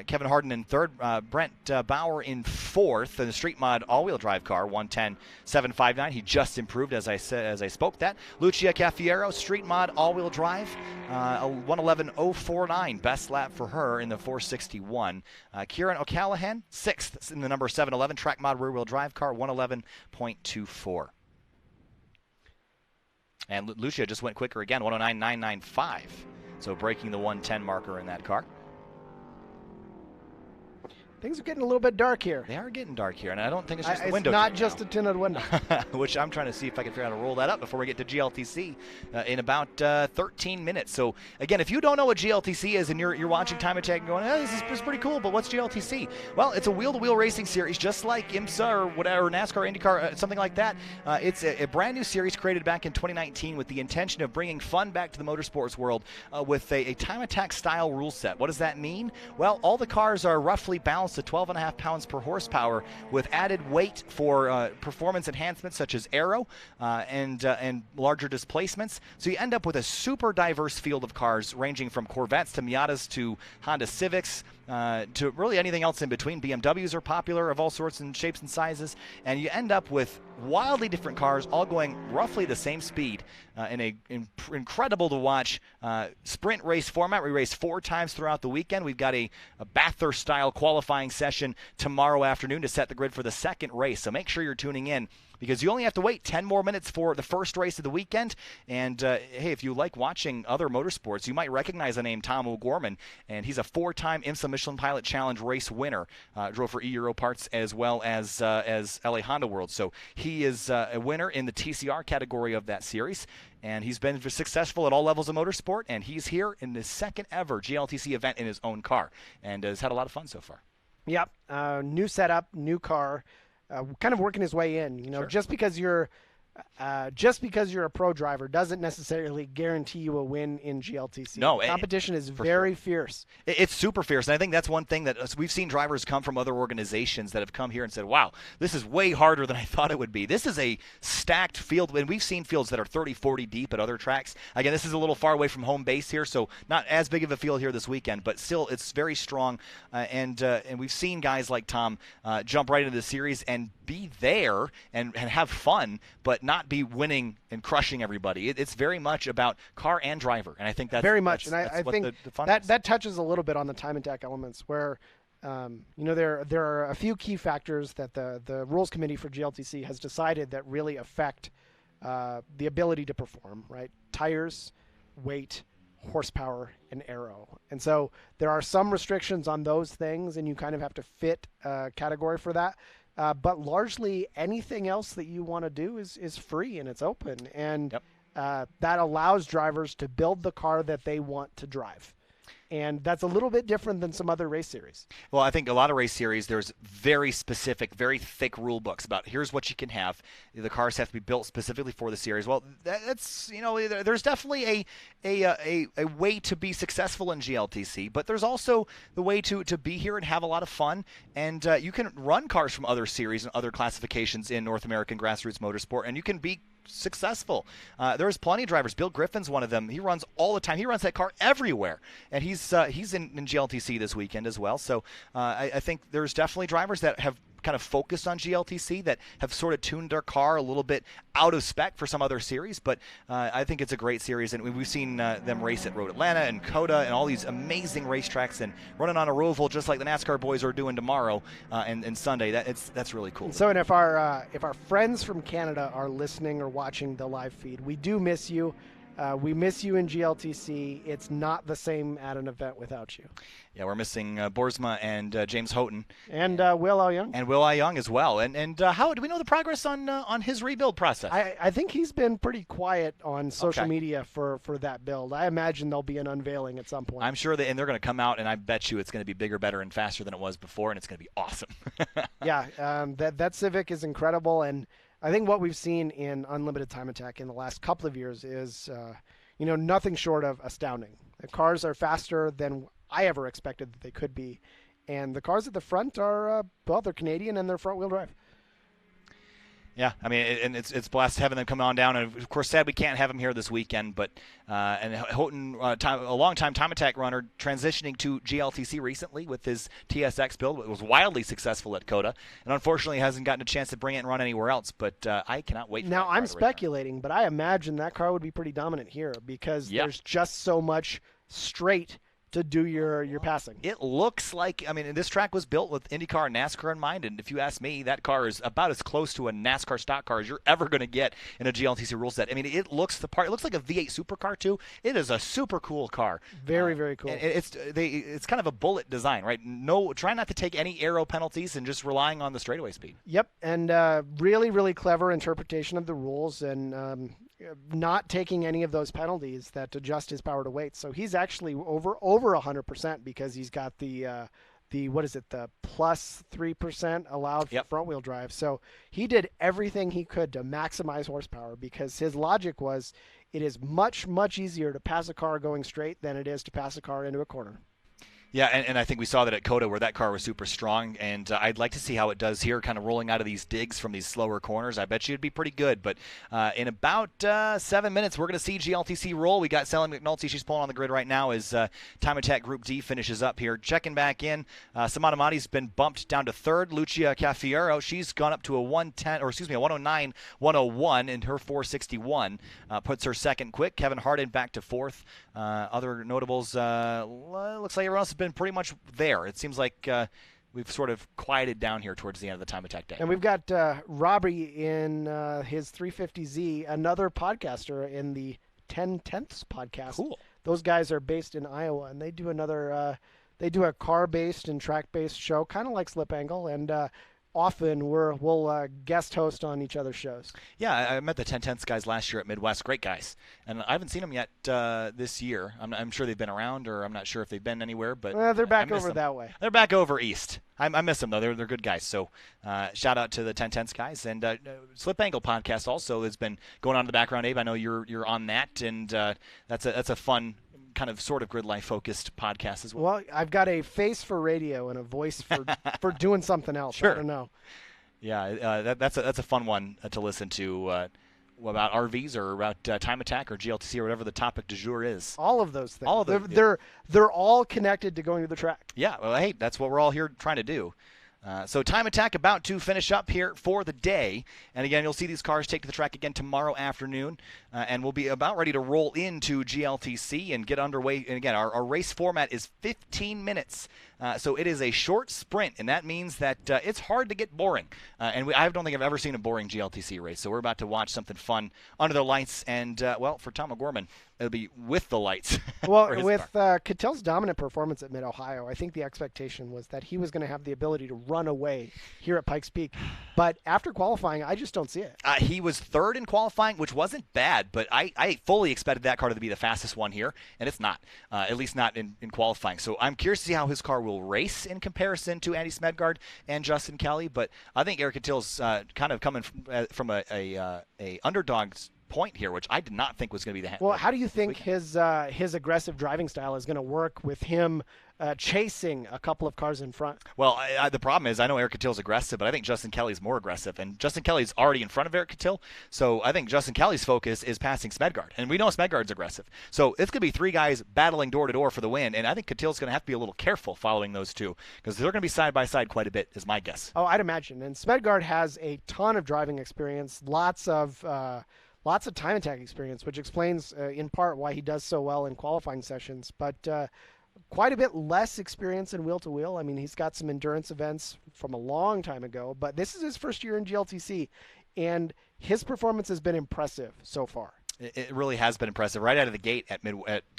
Kevin Harden in third, Brent Bauer in fourth in the street mod all-wheel drive car, 110.759. He just improved as I spoke that. Lucia Caffiero, street mod all-wheel drive, 111.049, best lap for her in the 461. Kieran O'Callahan, sixth in the number 711 track mod rear-wheel drive car, 111.24. And Lucia just went quicker again, 109.995. So breaking the 110 marker in that car. Things are getting a little bit dark here. They are getting dark here, and I don't think it's just the window. It's not just a tinted window. Which I'm trying to see if I can figure out how to roll that up before we get to GLTC in about 13 minutes. So, again, if you don't know what GLTC is and you're watching TimeAttack and going, this is pretty cool, but what's GLTC? Well, it's a wheel-to-wheel racing series, just like IMSA or whatever, NASCAR, IndyCar, something like that. It's a brand new series created back in 2019 with the intention of bringing fun back to the motorsports world with a TimeAttack style rule set. What does that mean? Well, all the cars are roughly balanced to 12.5 pounds per horsepower with added weight for performance enhancements such as aero and larger displacements. So you end up with a super diverse field of cars ranging from Corvettes to Miatas to Honda Civics to really anything else in between. BMWs are popular of all sorts and shapes and sizes, and you end up with wildly different cars all going roughly the same speed in a incredible to watch sprint race format. We race 4 times throughout the weekend. We've got a Bathurst style qualifying session tomorrow afternoon to set the grid for the second race, so make sure you're tuning in, because you only have to wait 10 more minutes for the first race of the weekend. And, hey, if you like watching other motorsports, you might recognize the name Tom O'Gorman, and he's a 4-time IMSA Michelin Pilot Challenge race winner. Drove for E-Euro Parts as well as LA Honda World. So he is a winner in the TCR category of that series, and he's been successful at all levels of motorsport, and he's here in the second ever GLTC event in his own car, and has had a lot of fun so far. Yep, new setup, new car. Kind of working his way in, Sure. just because you're a pro driver doesn't necessarily guarantee you a win in GLTC. No, competition is very fierce. It's super fierce, and I think that's one thing that we've seen drivers come from other organizations that have come here and said, wow, this is way harder than I thought it would be. This is a stacked field, and we've seen fields that are 30, 40 deep at other tracks. Again, this is a little far away from home base here, so not as big of a field here this weekend, but still it's very strong, and we've seen guys like Tom jump right into the series and be there and have fun, but not be winning and crushing everybody. It's very much about car and driver, and I think that's very much. That's I what think the fun is. that touches a little bit on the TimeAttack elements, where there are a few key factors that the rules committee for GLTC has decided that really affect the ability to perform. Right, tires, weight, horsepower, and aero. And so there are some restrictions on those things, and you kind of have to fit a category for that. But largely anything else that you want to do is free and it's open. And that allows drivers to build the car that they want to drive. And that's a little bit different than some other race series. Well, I think a lot of race series, there's very specific, very thick rule books about here's what you can have. The cars have to be built specifically for the series. Well, that's, there's definitely a way to be successful in GLTC, but there's also the way to be here and have a lot of fun. And you can run cars from other series and other classifications in North American grassroots motorsport, and you can be successful. There's plenty of drivers. Bill Griffin's one of them. He runs all the time. He runs that car everywhere, and he's in GLTC this weekend as well. So I think there's definitely drivers that have kind of focused on GLTC that have sort of tuned their car a little bit out of spec for some other series, but I think it's a great series, and we've seen them race at Road Atlanta and COTA and all these amazing racetracks and running on a Roval just like the NASCAR boys are doing tomorrow and Sunday. That's really cool. So, and if our friends from Canada are listening or watching the live feed, we do miss you. We miss you in GLTC. It's not the same at an event without you. Yeah, we're missing Boersma and James Houghton. And Will I. Young. And Will I. Young as well. And how do we know the progress on his rebuild process? I think he's been pretty quiet on social media for that build. I imagine there'll be an unveiling at some point. I'm sure they're going to come out, and I bet you it's going to be bigger, better, and faster than it was before, and it's going to be awesome. Yeah, that Civic is incredible, and I think what we've seen in Unlimited TimeAttack in the last couple of years is, nothing short of astounding. The cars are faster than I ever expected that they could be. And the cars at the front are, they're Canadian and they're front-wheel drive. Yeah, I mean, and it's blessed having them come on down, and of course, sad we can't have them here this weekend. But and Houghton, a long-time TimeAttack runner, transitioning to GLTC recently with his TSX build. It was wildly successful at COTA, and unfortunately hasn't gotten a chance to bring it and run anywhere else. But I cannot wait. Now I'm speculating, but I imagine that car would be pretty dominant here because there's just so much straight to do your passing. It looks like, I mean, this track was built with IndyCar and NASCAR in mind, and if you ask me, that car is about as close to a NASCAR stock car as you're ever going to get in a GLTC rule set. I mean, it looks the part. It looks like a V8 supercar too. It is a super cool car. Very, very cool. It's kind of a bullet design, right? Try not to take any aero penalties and just relying on the straightaway speed. Yep, and really, really clever interpretation of the rules, and not taking any of those penalties that adjust his power to weight. So he's actually over 100% because he's got the what is it, the plus 3% allowed for front wheel drive. So he did everything he could to maximize horsepower because his logic was it is much, much easier to pass a car going straight than it is to pass a car into a corner. Yeah, and I think we saw that at COTA where that car was super strong, and I'd like to see how it does here, kind of rolling out of these digs from these slower corners. I bet you it'd be pretty good, but in about 7 minutes, we're going to see GLTC roll. We got Sally McNulty. She's pulling on the grid right now as TimeAttack Group D finishes up here. Checking back in, Samana Mati's been bumped down to third. Lucia Cafiero, she's gone up to a 109, 101 in her 461. Puts her second quick. Kevin Harden back to fourth. Other notables, looks like everyone else has been pretty much there. It seems like we've sort of quieted down here towards the end of the TimeAttack day. And we've got Robbie in his 350Z, another podcaster in the 10/10ths podcast. Cool. Those guys are based in Iowa, and they do they do a car-based and track-based show, kind of like Slip Angle, and often we'll guest host on each other's shows. Yeah, I met the 10/10ths guys last year at Midwest. Great guys. And I haven't seen them yet this year. I'm sure they've been around, or I'm not sure if they've been anywhere. But they're back over that way. They're back over east. I miss them, though. They're good guys. So shout out to the 10/10ths guys. And Slip Angle podcast also has been going on in the background. Abe, I know you're on that, and that's a fun kind of sort of grid life focused podcast as well. Well, I've got a face for radio and a voice for doing something else. Sure. I don't know. Yeah, that's a fun one to listen to about RVs or about TimeAttack or GLTC or whatever the topic du jour is. All of those things. All of them. They're all connected to going to the track. Yeah, well, hey, that's what we're all here trying to do. So TimeAttack about to finish up here for the day. And again, you'll see these cars take to the track again tomorrow afternoon. And we'll be about ready to roll into GLTC and get underway. And again, our race format is 15 minutes. So it is a short sprint, and that means that it's hard to get boring. And I don't think I've ever seen a boring GLTC race. So we're about to watch something fun under the lights. And, well, for Tom O'Gorman, it'll be with the lights. Well, with Cattell's dominant performance at Mid-Ohio, I think the expectation was that he was going to have the ability to run away here at Pikes Peak. But after qualifying, I just don't see it. He was third in qualifying, which wasn't bad, but I fully expected that car to be the fastest one here, and it's not, at least not in qualifying. So I'm curious to see how his car will race in comparison to Andy Smedgard and Justin Kelly, but I think Eric Cattell's kind of coming from a underdog's point here, which I did not think was going to be the. Well, how do you think his aggressive driving style is going to work with him chasing a couple of cars in front? Well, the problem is I know Eric Cattell's aggressive, but I think Justin Kelly's more aggressive, and Justin Kelly's already in front of Eric Cattell, so I think Justin Kelly's focus is passing Smedgard, and we know Smedgard's aggressive. So it's going to be three guys battling door to door for the win, and I think Cattell's going to have to be a little careful following those two because they're going to be side by side quite a bit, is my guess. Oh, I'd imagine. And Smedgard has a ton of driving experience, lots of TimeAttack experience, which explains in part why he does so well in qualifying sessions, but quite a bit less experience in wheel-to-wheel. I mean, he's got some endurance events from a long time ago, but this is his first year in GLTC, and his performance has been impressive so far. It really has been impressive right out of the gate at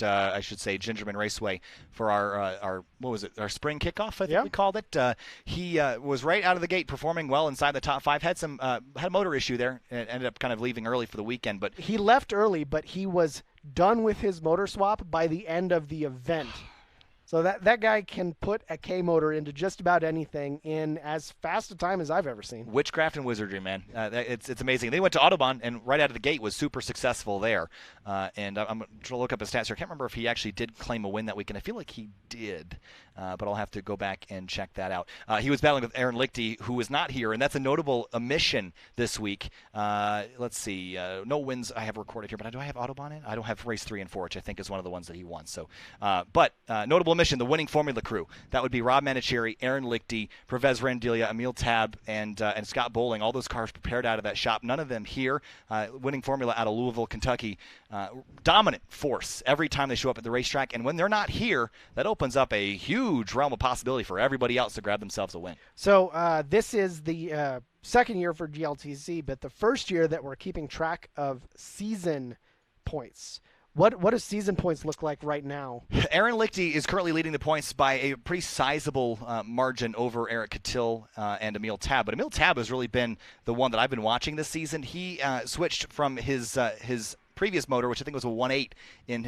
I should say Gingerman Raceway for our what was it, our spring kickoff, I think we called it. He was right out of the gate performing well inside the top five. Had a motor issue there and ended up kind of leaving early for the weekend. But he left early, but he was done with his motor swap by the end of the event. So that guy can put a K motor into just about anything in as fast a time as I've ever seen. Witchcraft and wizardry, man. It's amazing. They went to Autobahn and right out of the gate was super successful there. And I'm going to look up his stats here. I can't remember if he actually did claim a win that weekend. I feel like he did, but I'll have to go back and check that out. He was battling with Aaron Lichty, who was not here, and that's a notable omission this week. Let's see. No wins I have recorded here, but do I have Autobahn in? I don't have race 3 and 4, which I think is one of the ones that he won. So, but notable omission, the winning Formula crew. That would be Rob Manicheri, Aaron Lichty, Pervez Randilia, Emil Tab, and Scott Bowling. All those cars prepared out of that shop. None of them here. Winning Formula out of Louisville, Kentucky. Dominant force every time they show up at the racetrack. And when they're not here, that opens up a huge realm of possibility for everybody else to grab themselves a win. So this is the second year for GLTC, but the first year that we're keeping track of season points. What does season points look like right now? Aaron Lichty is currently leading the points by a pretty sizable margin over Eric Catil and Emil Tab. But Emil Tab has really been the one that I've been watching this season. He switched from his previous motor, which I think was a 1.8 in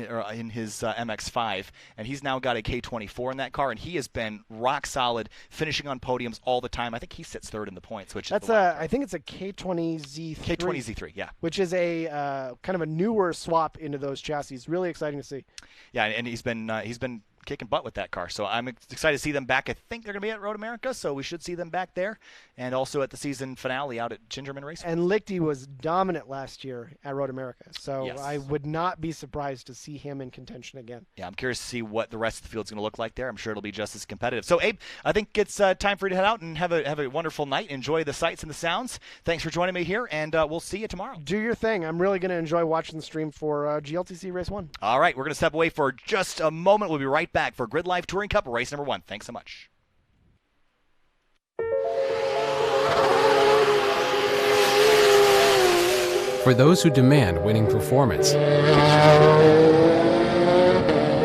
his MX-5, and he's now got a K24 in that car, and he has been rock solid, finishing on podiums all the time. I think he sits third in the points, which that's is I think it's a K20Z3. K20Z3, yeah. Which is a kind of a newer swap into those chassis. Really exciting to see. Yeah, and he's been kicking butt with that car. So I'm excited to see them back. I think they're going to be at Road America, so we should see them back there. And also at the season finale out at Gingerman Raceway. And Lichty was dominant last year at Road America, so yes. I would not be surprised to see him in contention again. Yeah, I'm curious to see what the rest of the field's going to look like there. I'm sure it'll be just as competitive. So, Abe, I think it's time for you to head out and have a wonderful night. Enjoy the sights and the sounds. Thanks for joining me here, and we'll see you tomorrow. Do your thing. I'm really going to enjoy watching the stream for GLTC Race 1. All right, we're going to step away for just a moment. We'll be right back for GridLife Touring Cup race number 1. Thanks so much. For those who demand winning performance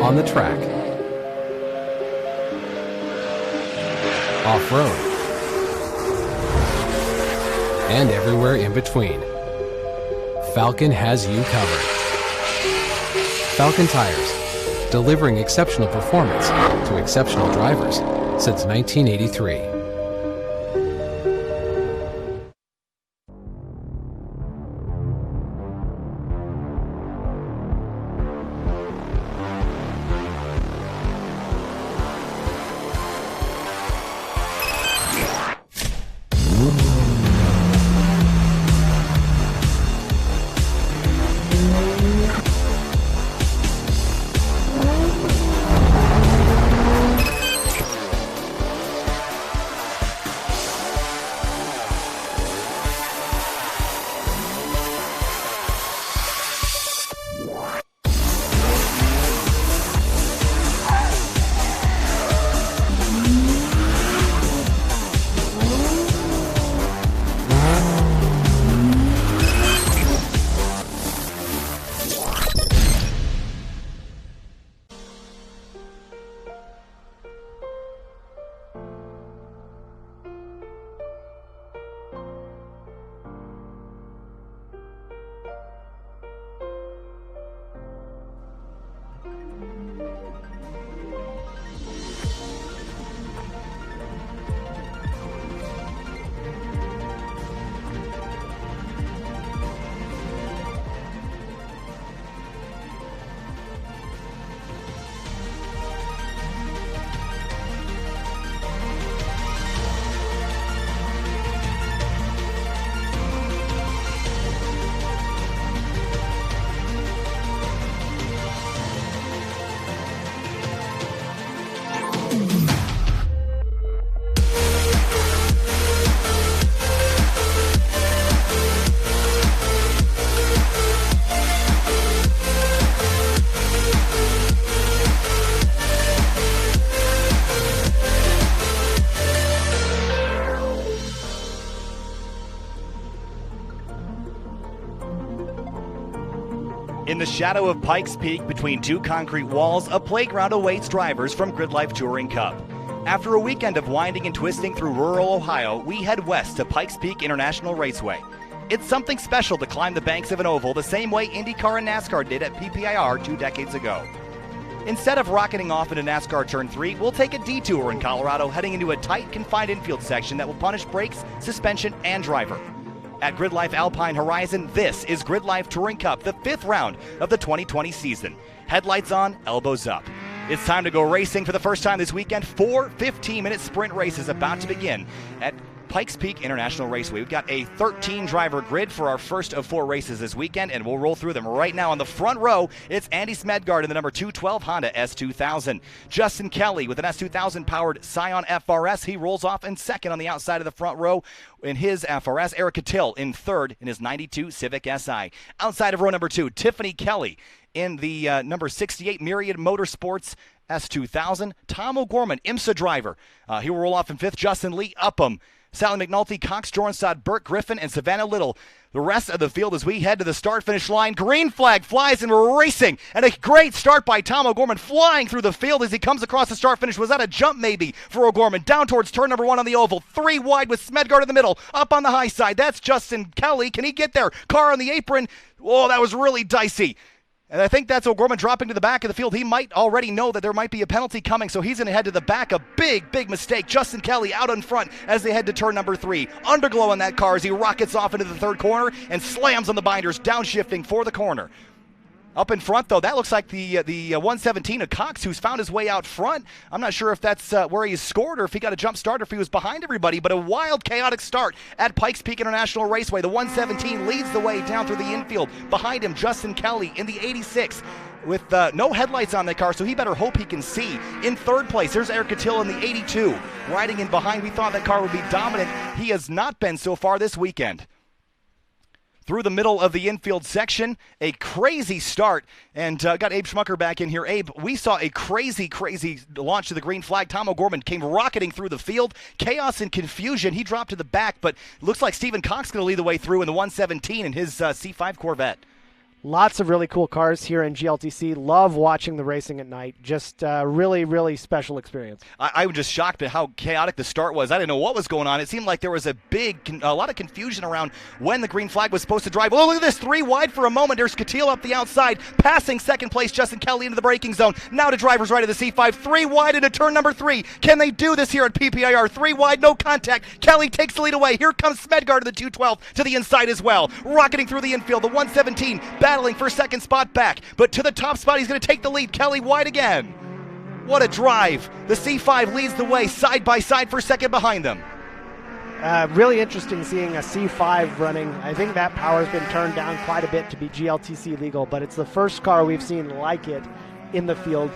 on the track, off-road, and everywhere in between, Falken has you covered. Falken Tires, delivering exceptional performance to exceptional drivers since 1983. In the shadow of Pikes Peak, between two concrete walls, a playground awaits drivers from GridLife Touring Cup. After a weekend of winding and twisting through rural Ohio, we head west to Pikes Peak International Raceway. It's something special to climb the banks of an oval the same way IndyCar and NASCAR did at PPIR 2 decades ago. Instead of rocketing off into NASCAR Turn 3, we'll take a detour in Colorado, heading into a tight, confined infield section that will punish brakes, suspension, and driver. At GRIDLIFE Alpine Horizon, this is GRIDLIFE Touring Cup, the 5th round of the 2020 season. Headlights on, elbows up. It's time to go racing for the first time this weekend. 4 15-minute sprint races about to begin at Pikes Peak International Raceway. We've got a 13-driver grid for our first of 4 races this weekend, and we'll roll through them right now. On the front row, it's Andy Smedgard in the number 212 Honda S2000. Justin Kelly with an S2000-powered Scion FRS. He rolls off in second on the outside of the front row in his FRS. Eric Cattell in third in his 92 Civic Si. Outside of row number 2, Tiffany Kelly in the number 68 Myriad Motorsports S2000. Tom O'Gorman, IMSA driver. He will roll off in fifth. Justin Lee Upham, Sally McNulty, Cox Jornstad, Burt Griffin, and Savannah Little. The rest of the field as we head to the start-finish line. Green flag flies and we're racing. And a great start by Tom O'Gorman, flying through the field as he comes across the start-finish. Was that a jump maybe for O'Gorman? Down towards turn number 1 on the oval. 3 wide with Smedgard in the middle. Up on the high side. That's Justin Kelly. Can he get there? Car on the apron. Oh, that was really dicey. And I think that's O'Gorman dropping to the back of the field. He might already know that there might be a penalty coming, so he's going to head to the back. A big, big mistake. Justin Kelly out in front as they head to turn number 3. Underglow on that car as he rockets off into the third corner and slams on the binders, downshifting for the corner. Up in front, though, that looks like the 117 of Cox, who's found his way out front. I'm not sure if that's where he scored or if he got a jump start or if he was behind everybody, but a wild, chaotic start at Pikes Peak International Raceway. The 117 leads the way down through the infield. Behind him, Justin Kelly in the 86 with no headlights on the car, so he better hope he can see. In third place, there's Eric Cattell in the 82. Riding in behind, we thought that car would be dominant. He has not been so far this weekend. Through the middle of the infield section, a crazy start, and got Abe Schmucker back in here. Abe, we saw a crazy launch to the green flag. Tom O'Gorman came rocketing through the field. Chaos and confusion. He dropped to the back, but looks like Stephen Cox going to lead the way through in the 117 in his C5 Corvette. Lots of really cool cars here in GLTC. Love watching the racing at night. Just really, really special experience. I was just shocked at how chaotic the start was. I didn't know what was going on. It seemed like there was a lot of confusion around when the green flag was supposed to drive. Oh, look at this. 3 wide for a moment. There's Cattell up the outside, passing second place Justin Kelly into the braking zone. Now to driver's right of the C5. 3 wide into turn number 3. Can they do this here at PPIR? 3 wide, no contact. Kelly takes the lead away. Here comes Smedgard to the 212 to the inside as well. Rocketing through the infield. The 117 battling for second spot back, but to the top spot, he's going to take the lead. Kelly wide again. What a drive. The C5 leads the way side by side for second behind them. Really interesting seeing a C5 running. I think that power has been turned down quite a bit to be GLTC legal, but it's the first car we've seen like it in the field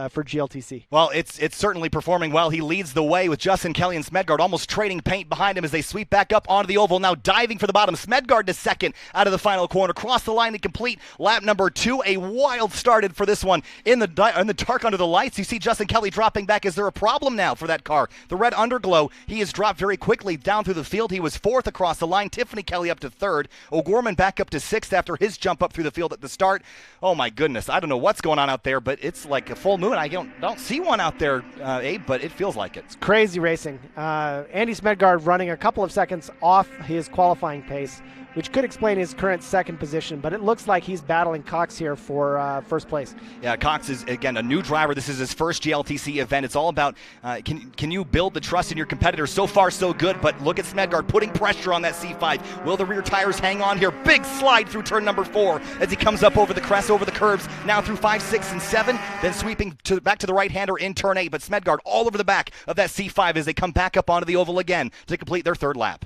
for GLTC. Well, it's certainly performing well. He leads the way with Justin Kelly and Smedgard almost trading paint behind him as they sweep back up onto the oval. Now diving for the bottom. Smedgard to second out of the final corner. Cross the line and complete lap number 2. A wild started for this one in the dark under the lights. You see Justin Kelly dropping back. Is there a problem now for that car? The red underglow, he has dropped very quickly down through the field. He was 4th across the line. Tiffany Kelly up to 3rd. O'Gorman back up to 6th after his jump up through the field at the start. Oh my goodness. I don't know what's going on out there, but it's like a full moon. I don't see one out there, Abe, but it feels like it. It's crazy racing. Andy Smedgard running a couple of seconds off his qualifying pace, which could explain his current second position, but it looks like he's battling Cox here for first place. Yeah, Cox is, again, a new driver. This is his first GLTC event. It's all about can you build the trust in your competitors? So far, so good, but look at Smedgard putting pressure on that C5. Will the rear tires hang on here? Big slide through turn number 4 as he comes up over the crest, over the curbs, now through 5, 6, and 7, then sweeping back to the right-hander in turn 8, but Smedgard all over the back of that C5 as they come back up onto the oval again to complete their 3rd lap.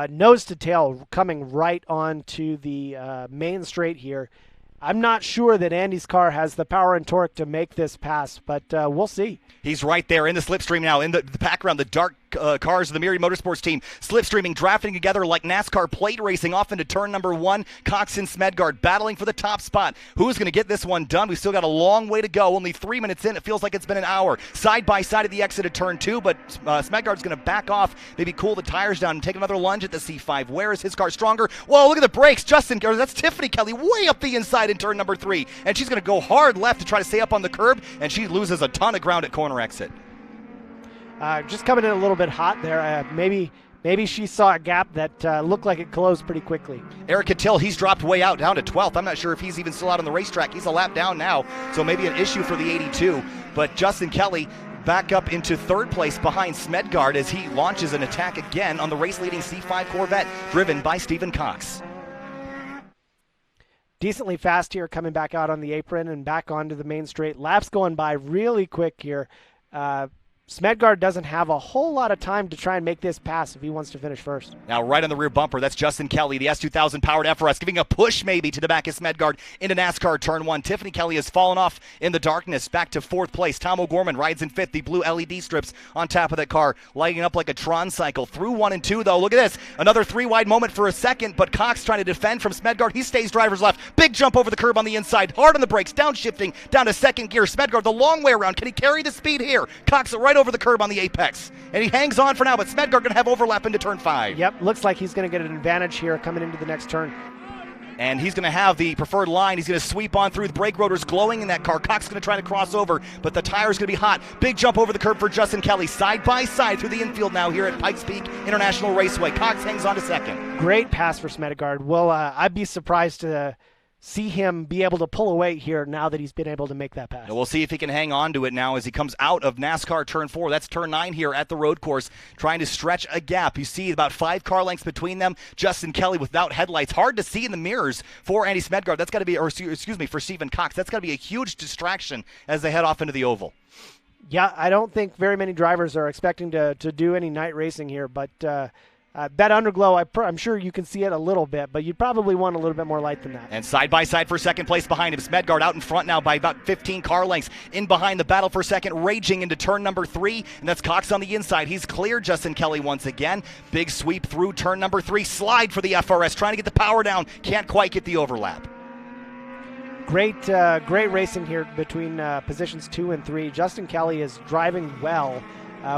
Nose to tail coming right onto the main straight here. I'm not sure that Andy's car has the power and torque to make this pass, but we'll see. He's right there in the slipstream now, in the background, the dark cars of the Myriad Motorsports team, slipstreaming, drafting together like NASCAR plate racing off into turn number 1. Cox and Smedgard battling for the top spot. Who's going to get this one done? We've still got a long way to go. Only 3 minutes in. It feels like it's been an hour. Side by side at the exit of turn 2, but Smedgard's going to back off, maybe cool the tires down and take another lunge at the C5. Where is his car stronger? Whoa, look at the brakes. That's Tiffany Kelly way up the inside in turn number 3, and she's going to go hard left to try to stay up on the curb, and she loses a ton of ground at corner exit. Just coming in a little bit hot there. Maybe maybe she saw a gap that looked like it closed pretty quickly. Eric Cattell, he's dropped way out, down to 12th. I'm not sure if he's even still out on the racetrack. He's a lap down now, so maybe an issue for the 82. But Justin Kelly back up into third place behind Smedgaard as he launches an attack again on the race-leading C5 Corvette driven by Stephen Cox. Decently fast here, coming back out on the apron and back onto the main straight. Laps going by really quick here. Smedgaard doesn't have a whole lot of time to try and make this pass if he wants to finish first. Now right on the rear bumper, that's Justin Kelly, the S2000 powered FRS, giving a push maybe to the back of Smedgaard into NASCAR Turn 1. Tiffany Kelly has fallen off in the darkness, back to fourth place. Tom O'Gorman rides in fifth, the blue LED strips on top of that car, lighting up like a Tron cycle. Through 1 and 2 though, look at this. Another 3-wide moment for a second, but Cox trying to defend from Smedgaard. He stays driver's left. Big jump over the curb on the inside, hard on the brakes, downshifting down to second gear. Smedgaard the long way around. Can he carry the speed here? Cox right over the curb on the apex. And he hangs on for now, but Smedgaard going to have overlap into turn 5. Yep, looks like he's going to get an advantage here coming into the next turn. And he's going to have the preferred line. He's going to sweep on through. The brake rotors glowing in that car. Cox going to try to cross over, but the tire's going to be hot. Big jump over the curb for Justin Kelly. Side by side through the infield now here at Pikes Peak International Raceway. Cox hangs on to second. Great pass for Smedgaard. Well, I'd be surprised to see him be able to pull away here now that he's been able to make that pass. And we'll see if he can hang on to it now as he comes out of NASCAR Turn 4. That's Turn 9 here at the road course, trying to stretch a gap. You see about 5 car lengths between them. Justin Kelly without headlights. Hard to see in the mirrors for Andy Smedgaard. That's got to be, or excuse me, for Stephen Cox. That's got to be a huge distraction as they head off into the oval. Yeah, I don't think very many drivers are expecting to do any night racing here, but that underglow, I'm sure you can see it a little bit, but you'd probably want a little bit more light than that. And side by side for second place behind him. Smedgaard out in front now by about 15 car lengths. In behind the battle for second, raging into turn number 3, and that's Cox on the inside. He's cleared Justin Kelly once again. Big sweep through turn number 3. Slide for the FRS, trying to get the power down. Can't quite get the overlap. Great racing here between positions 2 and 3. Justin Kelly is driving well.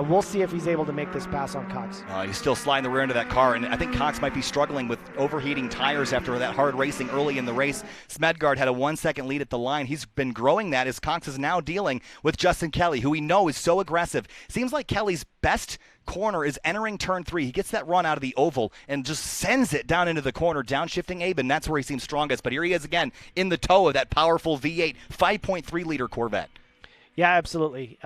We'll see if he's able to make this pass on Cox. He's still sliding the rear end of that car, and I think Cox might be struggling with overheating tires after that hard racing early in the race. Smedgaard had a 1-second lead at the line. He's been growing that as Cox is now dealing with Justin Kelly, who we know is so aggressive. Seems like Kelly's best corner is entering turn 3. He gets that run out of the oval and just sends it down into the corner, downshifting Abe, and that's where he seems strongest. But here he is again in the toe of that powerful V8 5.3-liter Corvette. Yeah, absolutely.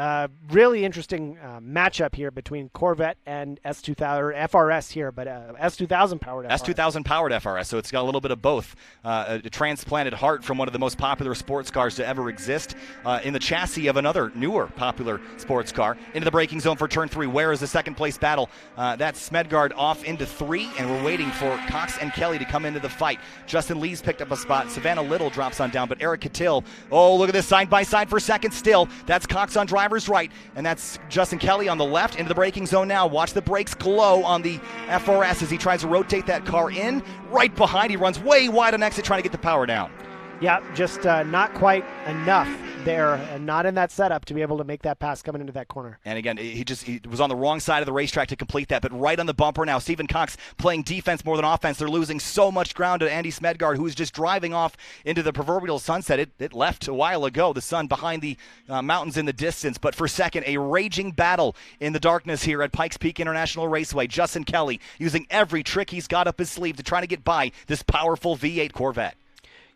Really interesting matchup here between Corvette and S2000 or FRS here, but S2000 powered FRS. S2000 powered FRS, so it's got a little bit of both. A transplanted heart from one of the most popular sports cars to ever exist in the chassis of another newer popular sports car. Into the braking zone for turn 3. Where is the second place battle? That's Smedgaard off into 3, and we're waiting for Cox and Kelly to come into the fight. Justin Lee's picked up a spot. Savannah Little drops on down, but Eric Cattell, oh, look at this side by side for second still. That's Cox on driver's right, and that's Justin Kelly on the left. Into the braking zone now. Watch the brakes glow on the FRS as he tries to rotate that car in. Right behind, he runs way wide on exit trying to get the power down. Yeah, just not quite enough there, and not in that setup to be able to make that pass coming into that corner. And again, he was on the wrong side of the racetrack to complete that, but right on the bumper now. Stephen Cox playing defense more than offense. They're losing so much ground to Andy Smedgaard, who is just driving off into the proverbial sunset. It left a while ago, the sun behind the mountains in the distance. But for second, a raging battle in the darkness here at Pikes Peak International Raceway. Justin Kelly using every trick he's got up his sleeve to try to get by this powerful V8 Corvette.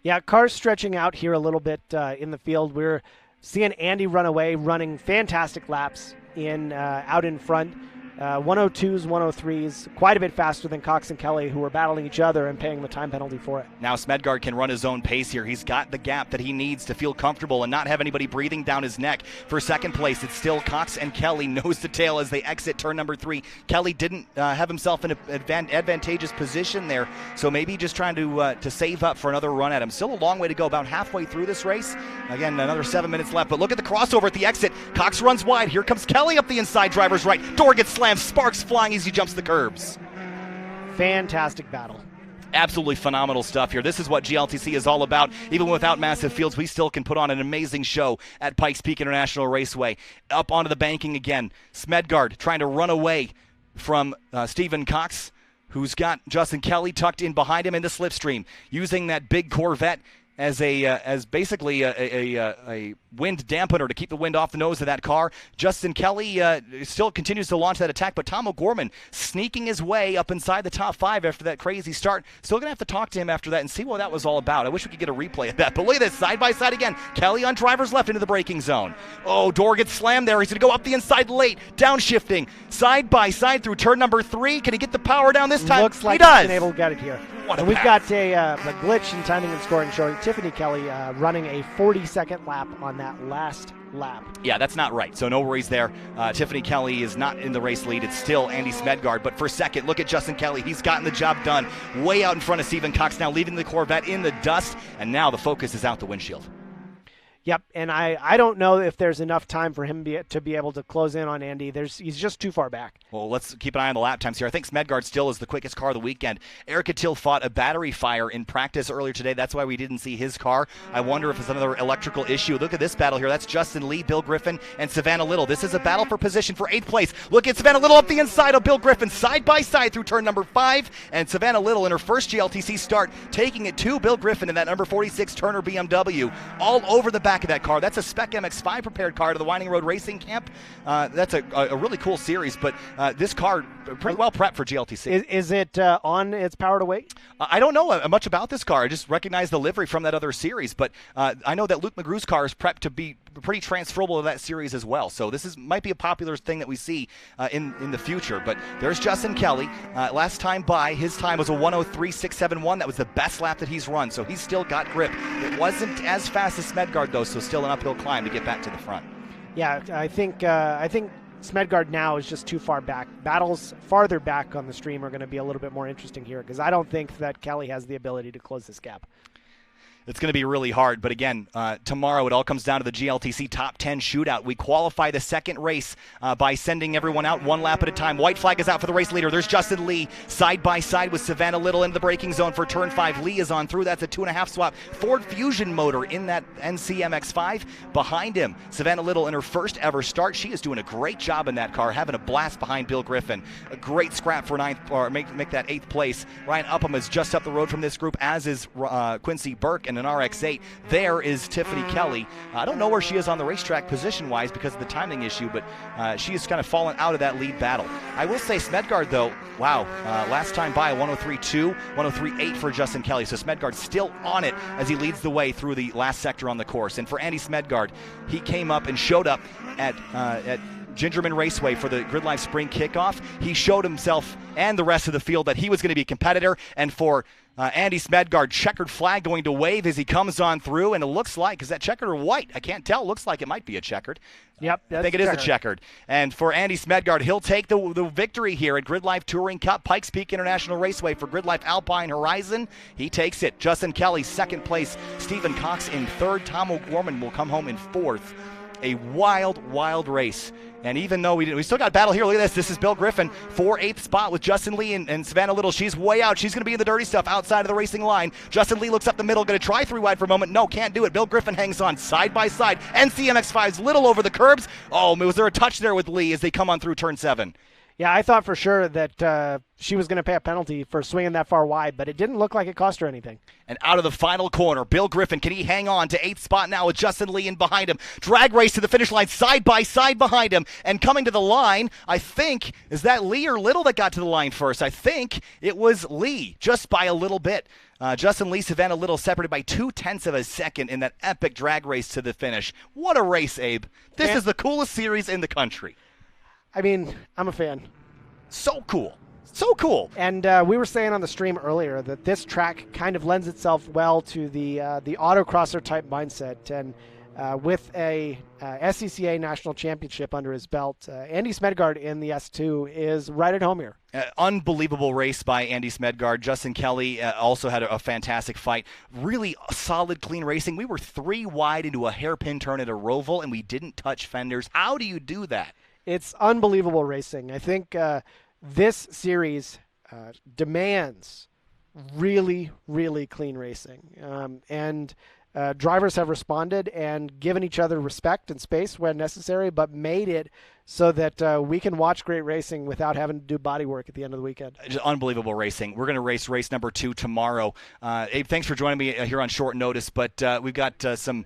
Yeah, cars stretching out here a little bit in the field. We're seeing Andy run away, running fantastic laps out in front. 102s, 103s, quite a bit faster than Cox and Kelly, who were battling each other and paying the time penalty for it. Now Smedgaard can run his own pace here. He's got the gap that he needs to feel comfortable and not have anybody breathing down his neck. For second place, it's still Cox and Kelly nose to tail as they exit turn number 3. Kelly didn't have himself in an advantageous position there, so maybe just trying to save up for another run at him. Still a long way to go, about halfway through this race. Again, another 7 minutes left, but look at the crossover at the exit. Cox runs wide. Here comes Kelly up the inside, driver's right. Door gets slammed. Sparks flying as he jumps the curbs. Fantastic battle. Absolutely phenomenal stuff here. This is what GLTC is all about. Even without massive fields, we still can put on an amazing show at Pikes Peak International Raceway. Up onto the banking again. Smedgaard trying to run away from Stephen Cox, who's got Justin Kelly tucked in behind him in the slipstream, using that big Corvette as basically a wind dampener to keep the wind off the nose of that car. Justin Kelly still continues to launch that attack, but Tom O'Gorman sneaking his way up inside the top 5 after that crazy start. Still going to have to talk to him after that and see what that was all about. I wish we could get a replay of that. But look at this, side by side again. Kelly on driver's left into the braking zone. Oh, door gets slammed there. He's going to go up the inside late, downshifting, side by side through turn number 3. Can he get the power down this time? Looks like he does. He's been able to get it here. What We've got a glitch in timing and scoring showing Tiffany Kelly running a 40-second lap on that last lap. Yeah, that's not right. So no worries there. Tiffany Kelly is not in the race lead. It's still Andy Smedgard. But for second, look at Justin Kelly. He's gotten the job done way out in front of Stephen Cox, now leaving the Corvette in the dust. And now the focus is out the windshield. Yep, and I don't know if there's enough time for him to be able to close in on Andy. He's just too far back. Well, let's keep an eye on the lap times here. I think Smedgard still is the quickest car of the weekend. Erica Till fought a battery fire in practice earlier today. That's why we didn't see his car. I wonder if it's another electrical issue. Look at this battle here. That's Justin Lee, Bill Griffin, and Savannah Little. This is a battle for position for 8th place. Look at Savannah Little up the inside of Bill Griffin, side by side through turn number 5. And Savannah Little in her first GLTC start, taking it to Bill Griffin in that number 46 Turner BMW, all over the back of that car. That's a Spec MX-5 prepared car to the Winding Road Racing Camp. That's a really cool series, but this car pretty well prepped for GLTC. Is it on its power to weight? I don't know much about this car. I just recognize the livery from that other series, but I know that Luke McGrew's car is prepped to be pretty transferable to that series as well. So this might be a popular thing that we see in the future. But there's Justin Kelly. Last time by, his time was a 1:03.671. That was the best lap that he's run, so he's still got grip. It wasn't as fast as Smedgard, though, so still an uphill climb to get back to the front. Yeah, I think Smedgard now is just too far back. Battles farther back on the stream are going to be a little bit more interesting here because I don't think that Kelly has the ability to close this gap. It's going to be really hard, but again, tomorrow it all comes down to the GLTC Top 10 shootout. We qualify the second race by sending everyone out one lap at a time. White flag is out for the race leader. There's Justin Lee side by side with Savannah Little in the braking zone for turn 5. Lee is on through. That's a 2.5 swap Ford Fusion motor in that NCMX-5. Behind him, Savannah Little in her first ever start. She is doing a great job in that car, having a blast behind Bill Griffin. A great scrap for make that 8th place. Ryan Upham is just up the road from this group, as is Quincy Burke in an RX-8. There is Tiffany Kelly. I don't know where she is on the racetrack position-wise because of the timing issue, but she has kind of fallen out of that lead battle. I will say Smedgard, though, wow, last time by 1:03.2, 1:03.8 for Justin Kelly. So Smedgard still on it as he leads the way through the last sector on the course. And for Andy Smedgard, he came up and showed up at Gingerman Raceway for the GRIDLIFE Spring Kickoff. He showed himself and the rest of the field that he was going to be a competitor. And for Andy Smedgard, checkered flag going to wave as he comes on through, and it looks like, is that checkered or white? I can't tell. It looks like it might be a checkered. Yep, I think it is a checkered. And for Andy Smedgard, he'll take the victory here at GRIDLIFE Touring Cup, Pikes Peak International Raceway for GRIDLIFE Alpine Horizon. He takes it. Justin Kelly, second place. Stephen Cox in third. Tom O'Gorman will come home in fourth. A wild, wild race. And even though we still got a battle here, look at this. This is Bill Griffin for 8th spot with Justin Lee and Savannah Little. She's way out. She's going to be in the dirty stuff outside of the racing line. Justin Lee looks up the middle, going to try 3 wide for a moment. No, can't do it. Bill Griffin hangs on side by side. NCMX-5's Little over the curbs. Oh, was there a touch there with Lee as they come on through turn 7? Yeah, I thought for sure that she was going to pay a penalty for swinging that far wide, but it didn't look like it cost her anything. And out of the final corner, Bill Griffin, can he hang on to 8th spot now with Justin Lee in behind him? Drag race to the finish line, side by side behind him. And coming to the line, I think, is that Lee or Little that got to the line first? I think it was Lee, just by a little bit. Justin Lee, Savannah Little separated by 0.2 of a second in that epic drag race to the finish. What a race, Abe. This is the coolest series in the country. I mean, I'm a fan. So cool. So cool. And we were saying on the stream earlier that this track kind of lends itself well to the autocrosser type mindset. And with a SCCA national championship under his belt, Andy Smedgard in the S2 is right at home here. Unbelievable race by Andy Smedgard. Justin Kelly also had a fantastic fight. Really solid, clean racing. We were 3 wide into a hairpin turn at a Roval, and we didn't touch fenders. How do you do that? It's unbelievable racing. I think this series demands really, really clean racing. And drivers have responded and given each other respect and space when necessary, but made it so that we can watch great racing without having to do body work at the end of the weekend. Just unbelievable racing. We're going to race number 2 tomorrow. Abe, thanks for joining me here on short notice, but we've got some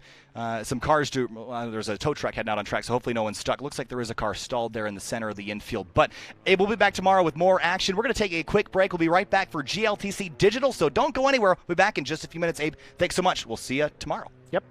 cars there's a tow truck heading out on track, so hopefully no one's stuck. Looks like there is a car stalled there in the center of the infield. But Abe, we'll be back tomorrow with more action. We're going to take a quick break. We'll be right back for GLTC Digital, so don't go anywhere. We'll be back in just a few minutes. Abe, thanks so much. We'll see you tomorrow. Yep.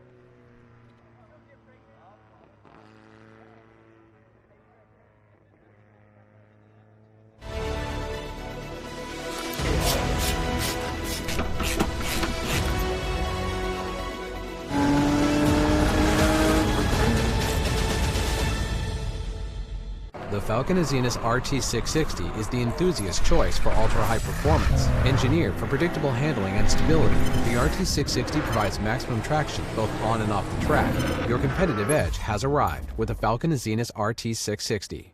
The Falcon Azenis RT660 is the enthusiast choice for ultra-high performance. Engineered for predictable handling and stability, the RT660 provides maximum traction both on and off the track. Your competitive edge has arrived with the Falcon Azenis RT660.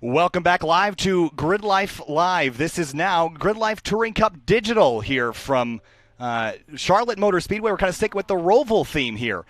Welcome back live to Grid Life Live. This is now Grid Life Touring Cup Digital here from Charlotte Motor Speedway. We're kind of sticking with the Roval theme here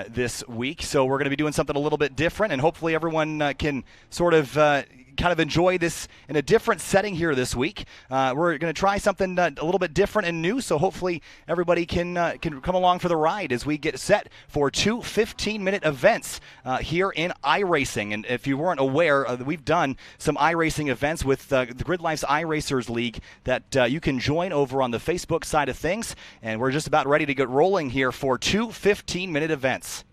this week, so we're going to be doing something a little bit different, and hopefully everyone can sort of kind of enjoy this in a different setting here this week. We're going to try something a little bit different and new, so hopefully everybody can come along for the ride as we get set for two 15-minute events here in iRacing. And if you weren't aware, we've done some iRacing events with the Grid Life's iRacers League that you can join over on the Facebook side of things, and we're just about ready to get rolling here for two 15-minute events.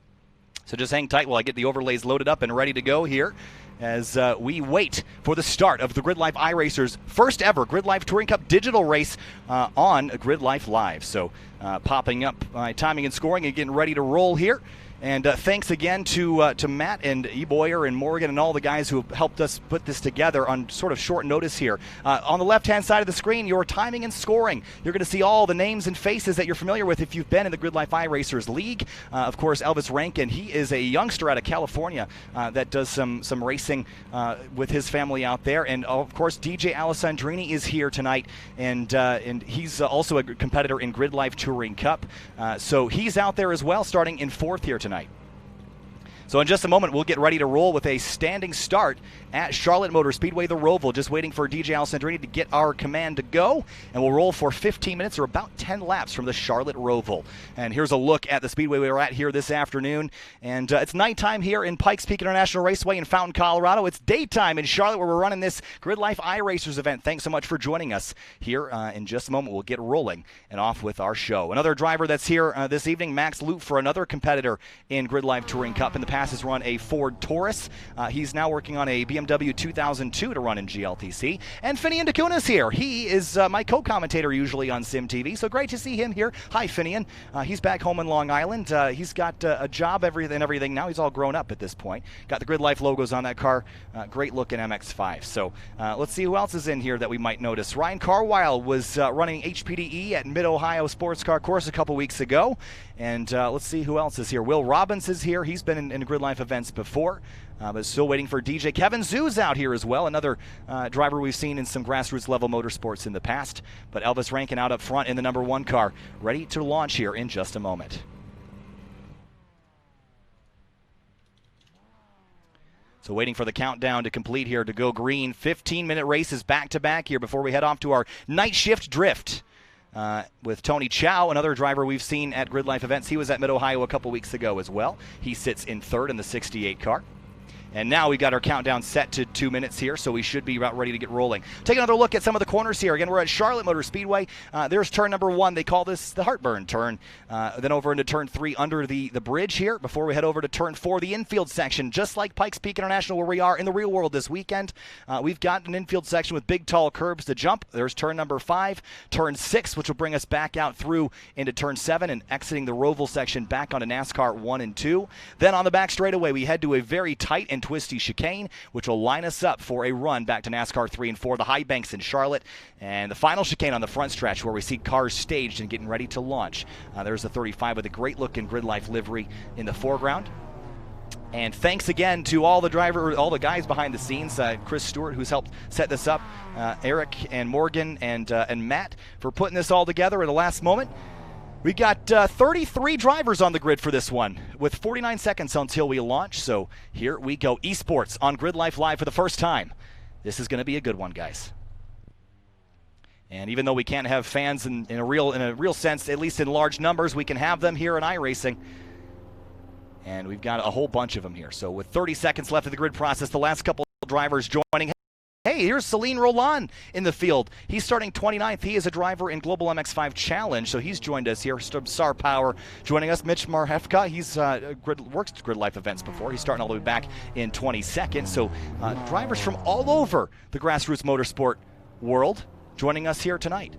So just hang tight while I get the overlays loaded up and ready to go here as we wait for the start of the Grid Life iRacers first ever Grid Life Touring Cup digital race on Grid Life Live. So popping up my timing and scoring and getting ready to roll here. And thanks again to Matt and E-Boyer and Morgan and all the guys who have helped us put this together on sort of short notice here. On the left-hand side of the screen, your timing and scoring. You're going to see all the names and faces that you're familiar with if you've been in the Grid Life iRacers League. Of course, Elvis Rankin, he is a youngster out of California that does some racing with his family out there. And, of course, DJ Alessandrini is here tonight, and he's also a competitor in Grid Life Touring Cup. So he's out there as well, starting in fourth here tonight. So in just a moment, we'll get ready to roll with a standing start at Charlotte Motor Speedway, the Roval. Just waiting for DJ Alessandrini to get our command to go, and we'll roll for 15 minutes or about 10 laps from the Charlotte Roval. And here's a look at the speedway we're at here this afternoon. And it's nighttime here in Pikes Peak International Raceway in Fountain, Colorado. It's daytime in Charlotte where we're running this Grid Life iRacers event. Thanks so much for joining us here. In just a moment, we'll get rolling and off with our show. Another driver that's here this evening, Max Loop, for another competitor in Grid Life Touring Cup. In the past, has run a Ford Taurus. He's now working on a BMW 2002 to run in GLTC. And Finian DeCuna's here. He is my co-commentator usually on Sim TV, so great to see him here. Hi, Finian. He's back home in Long Island. He's got a job and everything now. He's all grown up at this point. Got the Grid Life logos on that car. Great looking MX-5. So let's see who else is in here that we might notice. Ryan Carwile was running HPDE at Mid-Ohio Sports Car Course a couple weeks ago. And let's see who else is here. Will Robbins is here. He's been in Grid Life events before, but still waiting for DJ. Kevin Zoo's out here as well, another driver we've seen in some grassroots level motorsports in the past. But Elvis Rankin out up front in the number 1 car, ready to launch here in just a moment. So waiting for the countdown to complete here to go green. 15-minute races back-to-back here before we head off to our night shift drift. With Tony Chow, another driver we've seen at Grid Life events. He was at Mid-Ohio a couple weeks ago as well. He sits in third in the 68 car. And now we got our countdown set to 2 minutes here, so we should be about ready to get rolling. Take another look at some of the corners here. Again, we're at Charlotte Motor Speedway. There's turn number 1. They call this the heartburn turn. Then over into turn 3 under the bridge here before we head over to turn 4, the infield section. Just like Pikes Peak International where we are in the real world this weekend, we've got an infield section with big, tall curbs to jump. There's turn number 5, turn 6, which will bring us back out through into turn 7 and exiting the Roval section back onto NASCAR 1 and 2. Then on the back straightaway, we head to a very tight and twisty chicane, which will line us up for a run back to NASCAR 3 and 4, the high banks in Charlotte, and the final chicane on the front stretch where we see cars staged and getting ready to launch. There's the 35 with a great looking Grid Life livery in the foreground. And thanks again to all the guys behind the scenes, Chris Stewart, who's helped set this up, Eric and Morgan and Matt for putting this all together at the last moment. We got 33 drivers on the grid for this one, with 49 seconds until we launch. So here we go. Esports on Grid Life Live for the first time. This is going to be a good one, guys. And even though we can't have fans in a real sense, at least in large numbers, we can have them here in iRacing. And we've got a whole bunch of them here. So with 30 seconds left of the grid process, the last couple drivers joining. Hey, here's Celine Roland in the field. He's starting 29th. He is a driver in Global MX-5 Challenge, so he's joined us here. Star Power joining us. Mitch Marhefka, he's worked Grid Life events before. He's starting all the way back in 22nd. So drivers from all over the grassroots motorsport world joining us here tonight.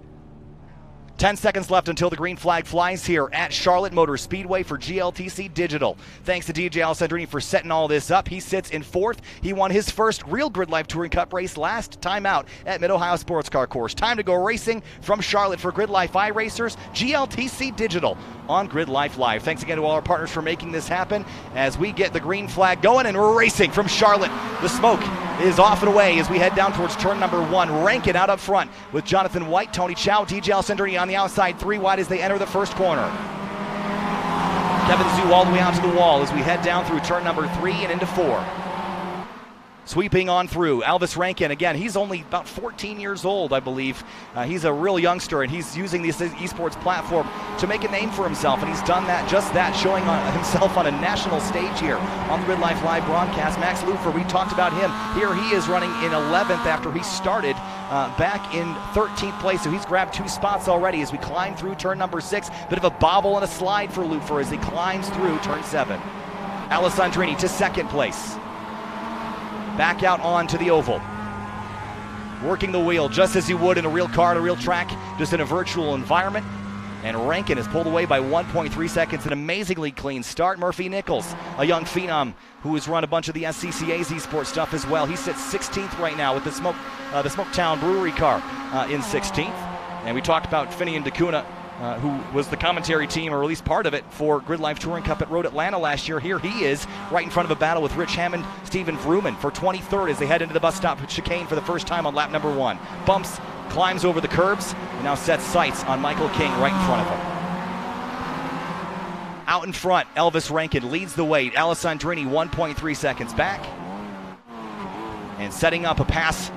10 seconds left until the green flag flies here at Charlotte Motor Speedway for GLTC Digital. Thanks to DJ Alessandrini for setting all this up. He sits in 4th. He won his first real Grid Life Touring Cup race last time out at Mid-Ohio Sports Car Course. Time to go racing from Charlotte for Grid Life iRacers, GLTC Digital on Grid Life Live. Thanks again to all our partners for making this happen as we get the green flag going, and we're racing from Charlotte. The smoke is off and away as we head down towards turn number 1. Rankin out up front with Jonathan White, Tony Chow, DJ Alessandrini on the outside, 3 wide as they enter the first corner. Kevin Zhu all the way out to the wall as we head down through turn number 3 and into 4. Sweeping on through, Elvis Rankin, again, he's only about 14 years old, I believe. He's a real youngster, and he's using this esports platform to make a name for himself, and he's done that, just that, showing himself on a national stage here on the Grid Life Live broadcast. Max Lufer, we talked about him. Here he is running in 11th after he started back in 13th place, so he's grabbed 2 spots already as we climb through turn number 6. Bit of a bobble and a slide for Lufer as he climbs through turn 7. Alessandrini to 2nd place. Back out onto the oval. Working the wheel just as you would in a real car, in a real track, just in a virtual environment. And Rankin is pulled away by 1.3 seconds. An amazingly clean start. Murphy Nichols, a young phenom who has run a bunch of the SCCA's esports stuff as well. He sits 16th right now with the Smoketown Brewery car in 16th. And we talked about Finian DeCuna, who was the commentary team, or at least part of it, for Grid Life Touring Cup at Road Atlanta last year. Here he is, right in front of a battle with Rich Hammond, Steven Vrooman for 23rd as they head into the bus stop chicane for the first time on lap number 1. Bumps, climbs over the curbs, and now sets sights on Michael King right in front of him. Out in front, Elvis Rankin leads the way. Alessandrini 1.3 seconds back. And setting up a pass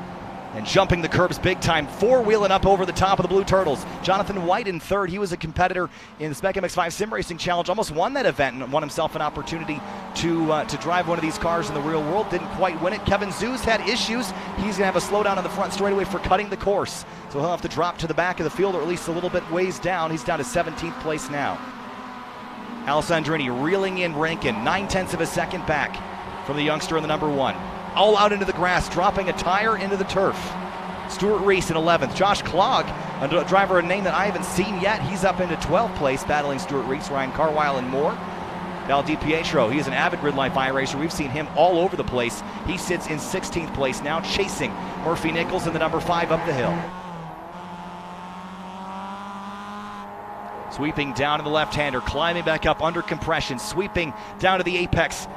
and jumping the curbs big time, 4-wheeling up over the top of the Blue Turtles. Jonathan White in 3rd. He was a competitor in the Spec MX5 Sim Racing Challenge, almost won that event and won himself an opportunity to drive one of these cars in the real world. Didn't quite win it. Kevin Zhu's had issues. He's going to have a slowdown on the front straightaway for cutting the course. So he'll have to drop to the back of the field, or at least a little bit ways down. He's down to 17th place now. Alessandrini reeling in Rankin, 0.9 of a second back from the youngster in the number 1. All out into the grass, dropping a tire into the turf. Stuart Reese in 11th. Josh Klog, a driver, a name that I haven't seen yet. He's up into 12th place, battling Stuart Reese, Ryan Carwile, and more. Val DiPietro, he is an avid Grid Life iRacer. We've seen him all over the place. He sits in 16th place now, chasing Murphy Nichols in the number 5 up the hill. Sweeping down to the left-hander, climbing back up under compression, sweeping down to the apex,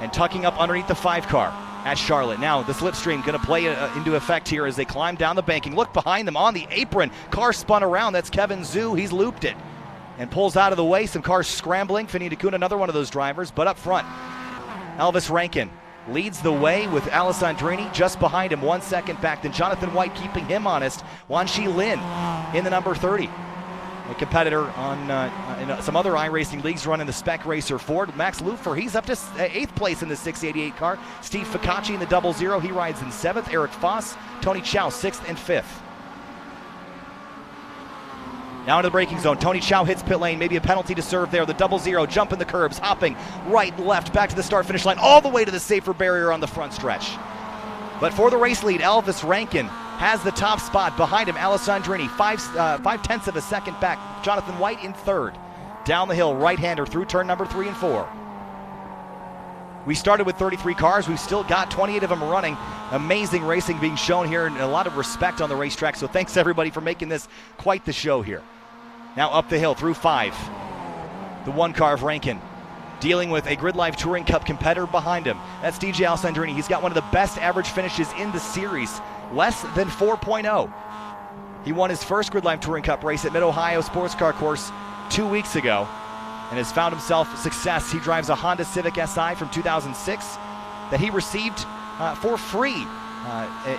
and tucking up underneath the 5 car at Charlotte. Now the slipstream going to play into effect here as they climb down the banking. Look behind them on the apron. Car spun around. That's Kevin Zhu. He's looped it and pulls out of the way. Some cars scrambling. Finian DeCuna, another one of those drivers. But up front, Elvis Rankin leads the way with Alessandrini just behind him, 1 second back. Then Jonathan White keeping him honest. Wanshi Lin in the number 30. A competitor on in some other iRacing leagues running the Spec Racer Ford. Max Lufer, he's up to 8th place in the 688 car. Steve Ficacci in the 00, he rides in 7th. Eric Foss, Tony Chow 6th and 5th. Now into the braking zone. Tony Chow hits pit lane, maybe a penalty to serve there. The 00 jumping the curbs, hopping right, left, back to the start finish line, all the way to the safer barrier on the front stretch. But for the race lead, Elvis Rankin has the top spot. Behind him, Alessandrini, 0.5 of a second back. Jonathan White in 3rd. Down the hill, right-hander through turn number 3 and 4. We started with 33 cars. We've still got 28 of them running. Amazing racing being shown here, and a lot of respect on the racetrack. So thanks everybody for making this quite the show here. Now up the hill through 5. The 1 car of Rankin, dealing with a Grid Life Touring Cup competitor behind him. That's DJ Alessandrini. He's got one of the best average finishes in the series, less than 4.0. He won his first Grid Life Touring Cup race at Mid-Ohio Sports Car Course 2 weeks ago and has found himself success. He drives a Honda Civic Si from 2006 that he received for free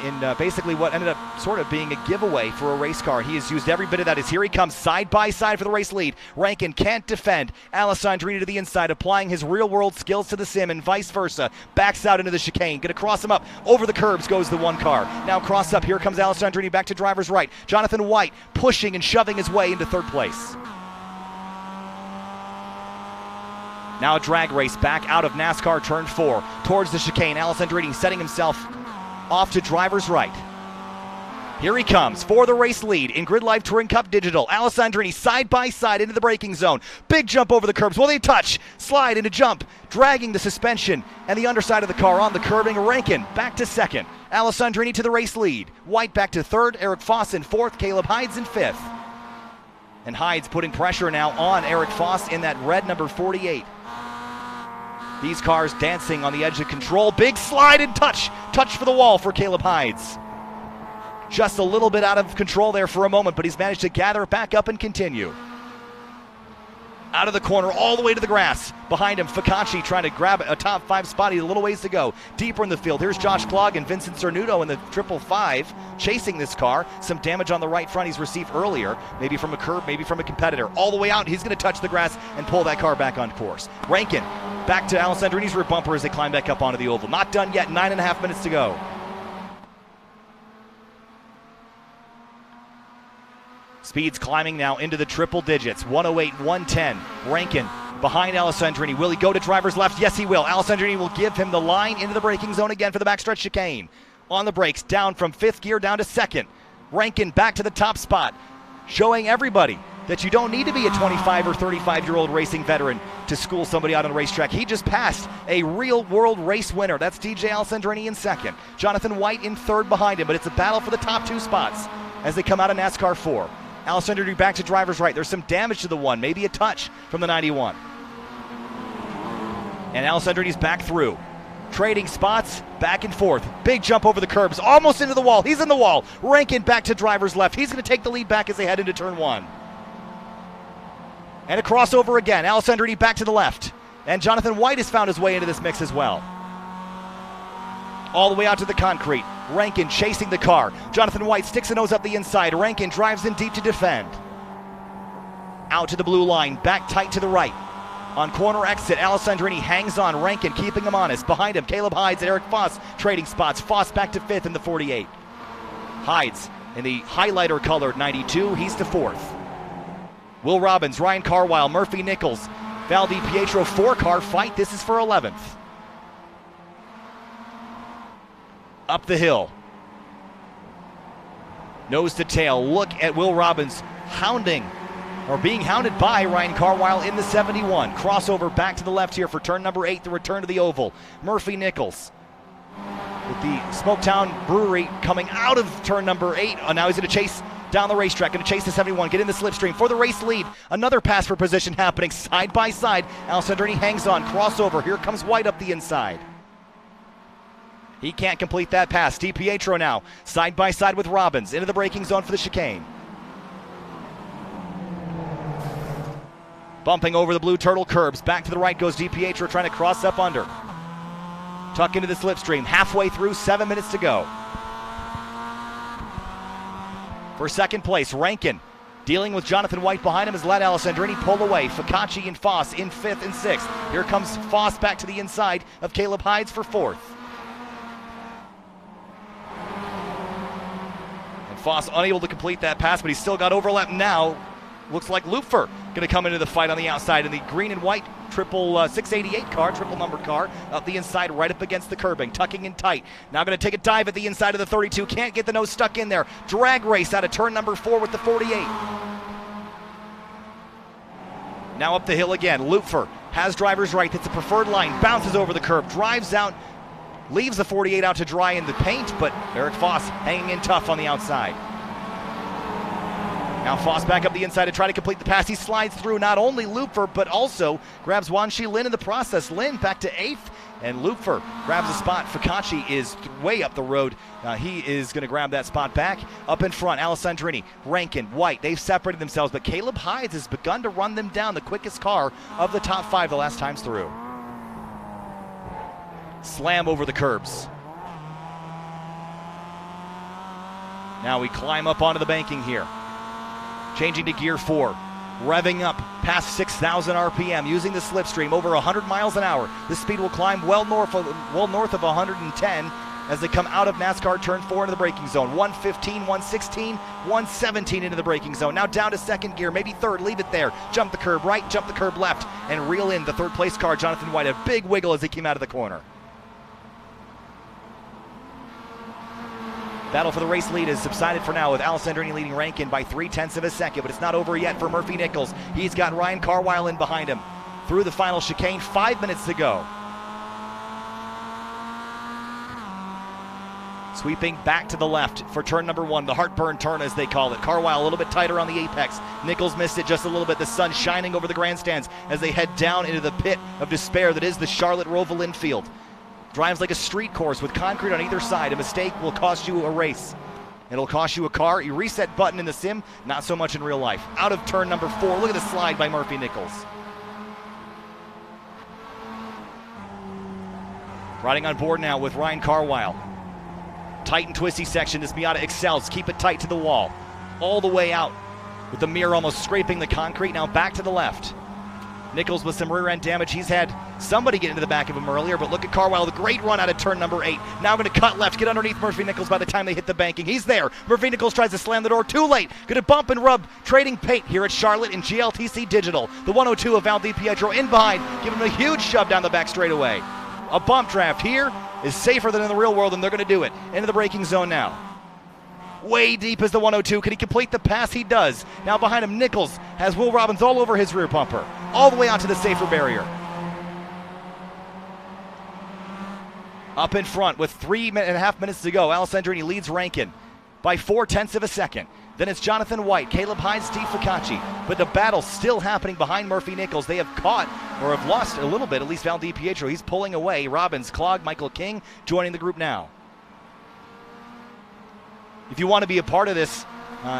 in basically what ended up sort of being a giveaway for a race car. He has used every bit of that. As here he comes side by side for the race lead. Rankin can't defend. Alessandrini to the inside, applying his real-world skills to the sim and vice versa. Backs out into the chicane. Going to cross him up. Over the curbs goes the 1 car. Now cross up. Here comes Alessandrini back to driver's right. Jonathan White pushing and shoving his way into 3rd place. Now a drag race back out of NASCAR turn 4 towards the chicane. Alessandrini setting himself off to driver's right. Here he comes for the race lead in Grid Life Touring Cup Digital. Alessandrini side by side into the braking zone. Big jump over the curbs. Will they touch? Slide into jump, dragging the suspension and the underside of the car on the curbing. Rankin back to 2nd. Alessandrini to the race lead. White back to 3rd. Eric Foss in 4th. Caleb Hides in 5th. And Hyde's putting pressure now on Eric Foss in that red number 48. These cars dancing on the edge of control. Big slide and touch. Touch for the wall for Caleb Hydes. Just a little bit out of control there for a moment, but he's managed to gather it back up and continue. Out of the corner, all the way to the grass. Behind him, Ficacci trying to grab a top 5 spot. He's a little ways to go. Deeper in the field, here's Josh Klug and Vincent Cernuto in the 555, chasing this car. Some damage on the right front he's received earlier, maybe from a curb, maybe from a competitor. All the way out, he's going to touch the grass and pull that car back on course. Rankin back to Alessandrini's rear bumper as they climb back up onto the oval. Not done yet, 9.5 minutes to go. Speeds climbing now into the triple digits. 108, 110. Rankin behind Alessandrini. Will he go to driver's left? Yes, he will. Alessandrini will give him the line into the braking zone again for the backstretch chicane. On the brakes, down from 5th gear down to 2nd. Rankin back to the top spot, showing everybody that you don't need to be a 25 or 35-year-old racing veteran to school somebody out on a racetrack. He just passed a real world race winner. That's DJ Alessandrini in 2nd. Jonathan White in 3rd behind him, but it's a battle for the top 2 spots as they come out of NASCAR 4. Alessandrini back to driver's right. There's some damage to the 1, maybe a touch from the 91. And Alessandrini's back through. Trading spots, back and forth. Big jump over the curbs, almost into the wall. He's in the wall. Rankin back to driver's left. He's going to take the lead back as they head into turn 1. And a crossover again. Alessandrini back to the left. And Jonathan White has found his way into this mix as well. All the way out to the concrete. Rankin chasing the car. Jonathan White sticks a nose up the inside. Rankin drives in deep to defend. Out to the blue line, back tight to the right. On corner exit, Alessandrini hangs on. Rankin keeping him honest. Behind him, Caleb Hydes and Eric Foss trading spots. Foss back to 5th in the 48. Hydes in the highlighter colored 92. He's to 4th. Will Robbins, Ryan Carwile, Murphy Nichols, Val Di Pietro 4-car fight. This is for 11th. Up the hill. Nose to tail. Look at Will Robbins hounding or being hounded by Ryan Carwile in the 71. Crossover back to the left here for turn number 8, the return to the oval. Murphy Nichols with the Smoketown Brewery coming out of turn number 8. Now he's going to chase down the racetrack, going to chase the 71, get in the slipstream for the race lead. Another pass for position happening side by side. Alessandrini hangs on. Crossover. Here comes White up the inside. He can't complete that pass. DiPietro now, side by side with Robbins, into the braking zone for the chicane. Bumping over the blue turtle curbs. Back to the right goes DiPietro, trying to cross up under. Tuck into the slipstream. Halfway through, 7 minutes to go. For 2nd place, Rankin dealing with Jonathan White behind him has let Alessandrini pull away. Ficacci and Foss in 5th and 6th. Here comes Foss back to the inside of Caleb Hydes for 4th. Foss unable to complete that pass, but he's still got overlap now. Looks like Lupfer going to come into the fight on the outside in the green and white triple 688 car, triple number car, up the inside right up against the curbing, tucking in tight. Now going to take a dive at the inside of the 32. Can't get the nose stuck in there. Drag race out of turn number 4 with the 48. Now up the hill again. Lupfer has driver's right. That's a preferred line. Bounces over the curb. Drives out. Leaves the 48 out to dry in the paint, but Eric Foss hanging in tough on the outside. Now Foss back up the inside to try to complete the pass. He slides through not only Lupfer, but also grabs Wanshi Lin in the process. Lin back to 8th, and Lupfer grabs a spot. Ficacci is way up the road. He is going to grab that spot back. Up in front, Alessandrini, Rankin, White, they've separated themselves, but Caleb Hydes has begun to run them down, the quickest car of the top 5 the last times through. Slam over the curbs. Now we climb up onto the banking here. Changing to gear 4. Revving up past 6,000 RPM using the slipstream over 100 miles an hour. The speed will climb well north of 110 as they come out of NASCAR turn 4 into the braking zone. 115, 116, 117 into the braking zone. Now down to 2nd gear, maybe 3rd, leave it there. Jump the curb right, jump the curb left, and reel in the 3rd place car, Jonathan White. A big wiggle as he came out of the corner. Battle for the race lead has subsided for now with Alessandrini leading Rankin by 0.3 of a second, but it's not over yet for Murphy Nichols. He's got Ryan Carwile in behind him. Through the final chicane, 5 minutes to go. Sweeping back to the left for turn number 1, the heartburn turn as they call it. Carwile a little bit tighter on the apex. Nichols missed it just a little bit. The sun shining over the grandstands as they head down into the pit of despair that is the Charlotte Roval infield. Drives like a street course with concrete on either side. A mistake will cost you a race. It'll cost you a car. You reset button in the sim, not so much in real life. Out of turn number 4. Look at the slide by Murphy Nichols. Riding on board now with Ryan Carwile. Tight and twisty section. This Miata excels. Keep it tight to the wall. All the way out with the mirror almost scraping the concrete. Now back to the left. Nichols with some rear end damage. He's had somebody get into the back of him earlier, but look at Carwile, the great run out of turn number 8. Now going to cut left, get underneath Murphy Nichols by the time they hit the banking. He's there. Murphy Nichols tries to slam the door. Too late. Going to bump and rub. Trading pate here at Charlotte in GLTC Digital. The 102 of Val DiPietro in behind, giving him a huge shove down the back straightaway. A bump draft here is safer than in the real world, and they're going to do it. Into the braking zone now. Way deep is the 102. Can he complete the pass? He does. Now behind him, Nichols has Will Robbins all over his rear bumper. All the way out to the safer barrier. Up in front with 3.5 minutes to go, Alessandrini leads Rankin by 0.4 of a second. Then it's Jonathan White, Caleb Hyde, Steve Ficacci. But the battle's still happening behind Murphy Nichols. They have caught or have lost a little bit, at least Val DiPietro. He's pulling away. Robbins, Clog, Michael King joining the group now. If you want to be a part of this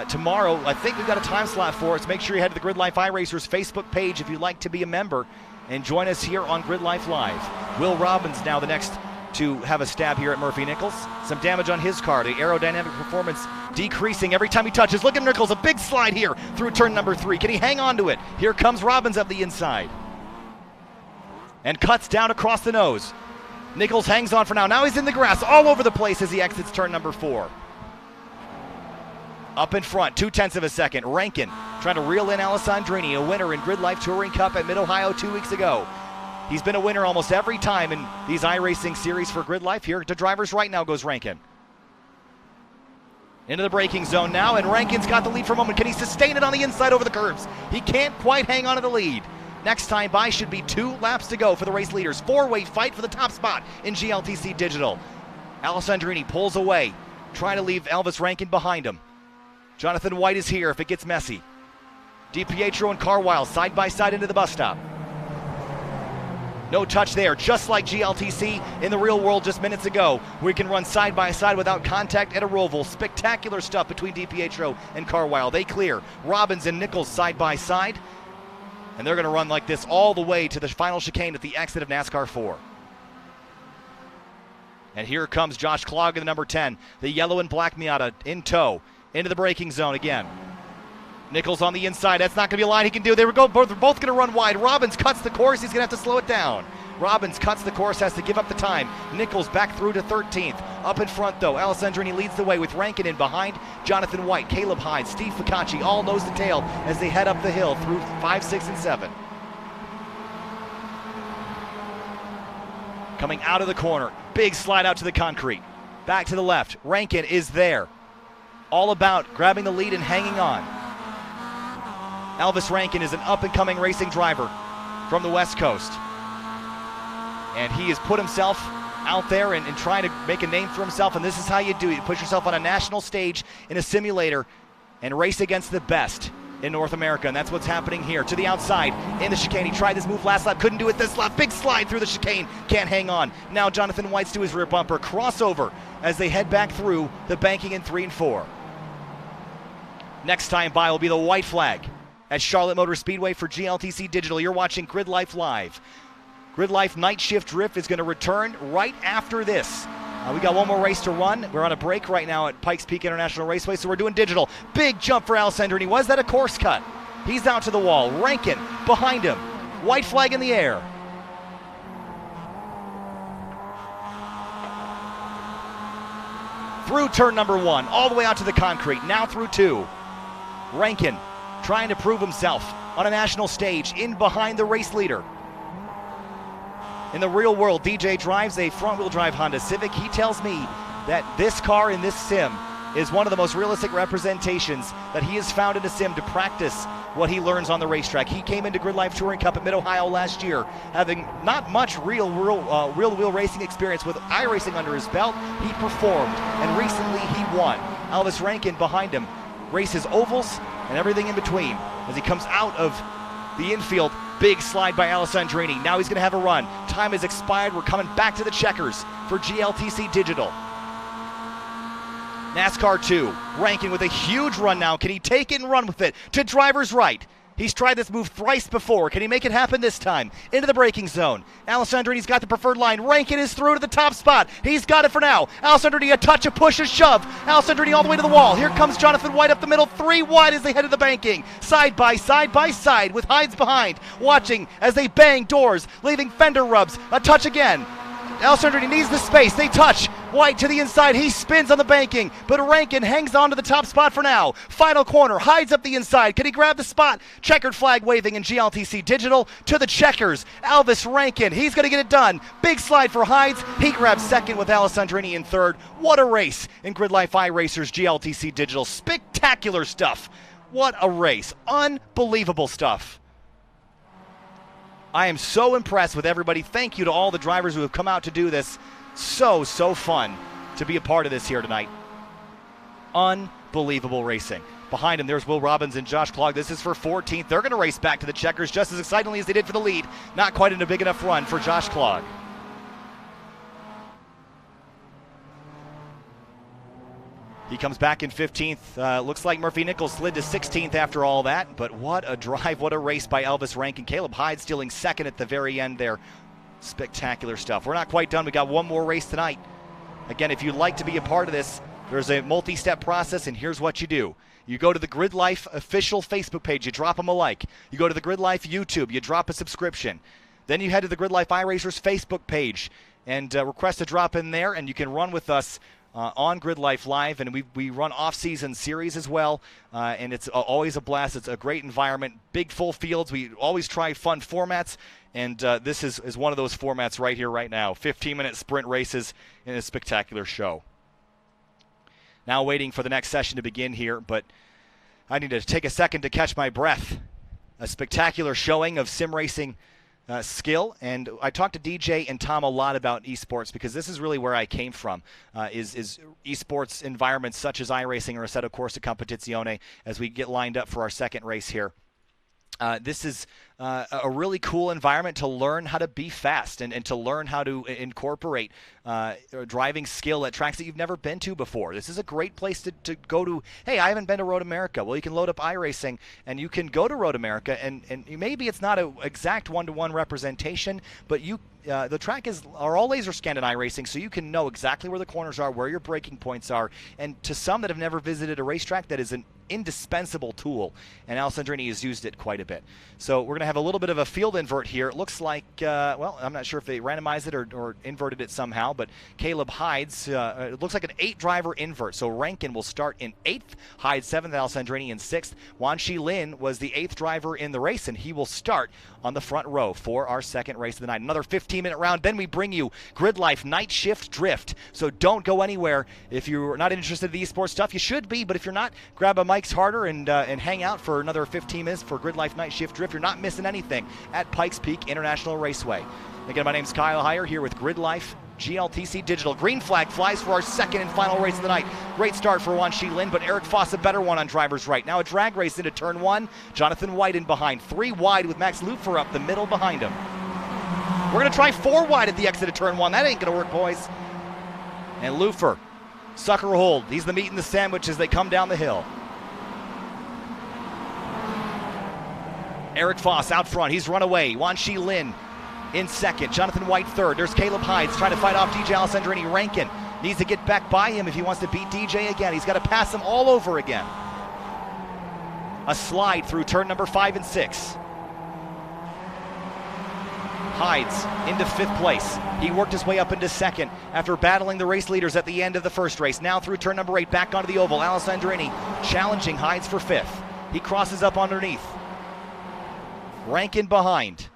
tomorrow, I think we've got a time slot for us. Make sure you head to the GridLife iRacers Facebook page if you'd like to be a member and join us here on GridLife Live. Will Robbins now the next to have a stab here at Murphy Nichols. Some damage on his car. The aerodynamic performance decreasing every time he touches. Look at Nichols, a big slide here through turn number 3. Can he hang on to it? Here comes Robbins up the inside. And cuts down across the nose. Nichols hangs on for now. Now he's in the grass all over the place as he exits turn number 4. Up in front, 0.2 of a second. Rankin trying to reel in Alessandrini, a winner in GridLife Touring Cup at Mid-Ohio 2 weeks ago. He's been a winner almost every time in these iRacing series for GridLife. Here to driver's right now goes Rankin. Into the braking zone now, and Rankin's got the lead for a moment. Can he sustain it on the inside over the curves? He can't quite hang on to the lead. Next time by should be 2 laps to go for the race leaders. 4-way fight for the top spot in GLTC Digital. Alessandrini pulls away, trying to leave Elvis Rankin behind him. Jonathan White is here if it gets messy. DiPietro and Carwile side by side into the bus stop. No touch there, just like GLTC in the real world just minutes ago. We can run side by side without contact at a Roval. Spectacular stuff between DiPietro and Carwile. They clear. Robbins and Nichols side by side. And they're going to run like this all the way to the final chicane at the exit of NASCAR 4. And here comes Josh Clog in the number 10. The yellow and black Miata in tow. Into the braking zone again. Nichols on the inside. That's not going to be a line he can do. They're both going to run wide. Robbins cuts the course. He's going to have to slow it down. Robbins cuts the course, has to give up the time. Nichols back through to 13th. Up in front, though, Alessandrini leads the way with Rankin in behind. Jonathan White, Caleb Hyde, Steve Ficacci, all nose to tail as they head up the hill through 5, 6, and 7. Coming out of the corner. Big slide out to the concrete. Back to the left. Rankin is there. All about grabbing the lead and hanging on. Elvis Rankin is an up-and-coming racing driver from the West Coast. And he has put himself out there and trying to make a name for himself, and this is how you do it. You put yourself on a national stage in a simulator and race against the best in North America, and that's what's happening here. To the outside, in the chicane. He tried this move last lap, couldn't do it this lap. Big slide through the chicane, can't hang on. Now Jonathan White's to his rear bumper. Crossover as they head back through the banking in 3 and 4. Next time by will be the white flag at Charlotte Motor Speedway for GLTC Digital. You're watching GridLife Live. GridLife Night Shift Drift is going to return right after this. We got one more race to run. We're on a break right now at Pikes Peak International Raceway, so we're doing digital. Big jump for Alessandrini. Was that a course cut? He's out to the wall. Rankin behind him. White flag in the air. Through turn number 1, all the way out to the concrete. Now through 2. Rankin trying to prove himself on a national stage in behind the race leader. In the real world, DJ drives a front-wheel drive Honda Civic. He tells me that this car in this sim is one of the most realistic representations that he has found in a sim to practice what he learns on the racetrack. He came into GRIDLIFE Touring Cup at Mid-Ohio last year, having not much real-wheel racing experience. With iRacing under his belt, he performed, and recently he won. Elvis Rankin behind him races ovals and everything in between as he comes out of the infield. Big slide by Alessandrini. Now he's going to have a run. Time has expired. We're coming back to the checkers for GLTC Digital. NASCAR 2, Rankin with a huge run now. Can he take it and run with it to driver's right? He's tried this move thrice before. Can he make it happen this time? Into the braking zone. Alessandrini's got the preferred line. Rankin is through to the top spot. He's got it for now. Alessandrini, a touch, a push, a shove. Alessandrini all the way to the wall. Here comes Jonathan White up the middle. 3 wide as they head to the banking. Side by side with Hides behind. Watching as they bang doors, leaving fender rubs. A touch again. Alessandrini needs the space. They touch. White to the inside. He spins on the banking, but Rankin hangs on to the top spot for now. Final corner. Hides up the inside. Can he grab the spot? Checkered flag waving in GLTC Digital to the checkers. Elvis Rankin. He's going to get it done. Big slide for Hides. He grabs second with Alessandrini in third. What a race in GRIDLIFE iRacers GLTC Digital. Spectacular stuff. What a race. Unbelievable stuff. I am so impressed with everybody. Thank you to all the drivers who have come out to do this. So fun to be a part of this here tonight. Unbelievable racing. Behind him, there's Will Robbins and Josh Clogg. This is for 14th. They're going to race back to the checkers just as excitingly as they did for the lead. Not quite in a big enough run for Josh Clogg. He comes back in 15th. Looks like Murphy Nichols slid to 16th after all that. But what a drive, what a race by Elvis Rankin. Caleb Hyde stealing second at the very end there. Spectacular stuff. We're not quite done. We got one more race tonight. Again, if you'd like to be a part of this, there's a multi-step process, and here's what you do. You go to the GRIDLIFE official Facebook page. You drop them a like. You go to the GRIDLIFE YouTube. You drop a subscription. Then you head to the GRIDLIFE iRacers Facebook page and request a drop in there, and you can run with us on GRIDLIFE Live, and we run off-season series as well, and it's always a blast. It's a great environment, big full fields. We always try fun formats, and this is one of those formats right here, right now. 15-minute sprint races in a spectacular show. Now waiting for the next session to begin here, but I need to take a second to catch my breath. A spectacular showing of sim racing skill, and I talked to DJ and Tom a lot about esports because this is really where I came from, is esports environments such as iRacing or Assetto Corsa Competizione as we get lined up for our second race here. This is a really cool environment to learn how to be fast and to learn how to incorporate driving skill at tracks that you've never been to before. This is a great place to go to. Hey, I haven't been to Road America. Well, you can load up iRacing and you can go to Road America, and maybe it's not an exact one-to-one representation, but the track are all laser scanned in iRacing, so you can know exactly where the corners are, where your braking points are, and to some that have never visited a racetrack, that is an indispensable tool, and Alessandrini has used it quite a bit. So we're going to have a little bit of a field invert here. It looks like, well, I'm not sure if they randomized it or inverted it somehow, but Caleb Hides, it looks like an 8-driver invert. So Rankin will start in 8th, Hyde 7th, Alessandrini in 6th. Wan Shi Lin was the 8th driver in the race, and he will start on the front row for our second race of the night. Another 15-minute round, then we bring you GRIDLIFE Night Shift Drift. So don't go anywhere. If you're not interested in the esports stuff, you should be, but if you're not, grab a Mike's Harder and hang out for another 15 minutes for GRIDLIFE Night Shift Drift. You're not missing anything at Pikes Peak International Raceway. Again, my name's Kyle Heyer here with GRIDLIFE GLTC Digital. Green flag flies for our second and final race of the night. Great start for Wan Shi Lin, but Eric Foss a better one on driver's right. Now a drag race into turn 1. Jonathan White in behind. 3 wide with Max Lufer up the middle behind him. We're going to try 4 wide at the exit of turn 1. That ain't going to work, boys. And Lufer, sucker hold. He's the meat and the sandwich as they come down the hill. Eric Foss out front. He's run away. Wan Shi Lin in second. Jonathan White third. There's Caleb Hides trying to fight off DJ Alessandrini. Rankin needs to get back by him if he wants to beat DJ again. He's got to pass him all over again. A slide through turn number 5 and 6. Hides into 5th place. He worked his way up into 2nd after battling the race leaders at the end of the first race. Now through turn number 8, back onto the oval. Alessandrini challenging Hides for 5th. He crosses up underneath. Rankin behind.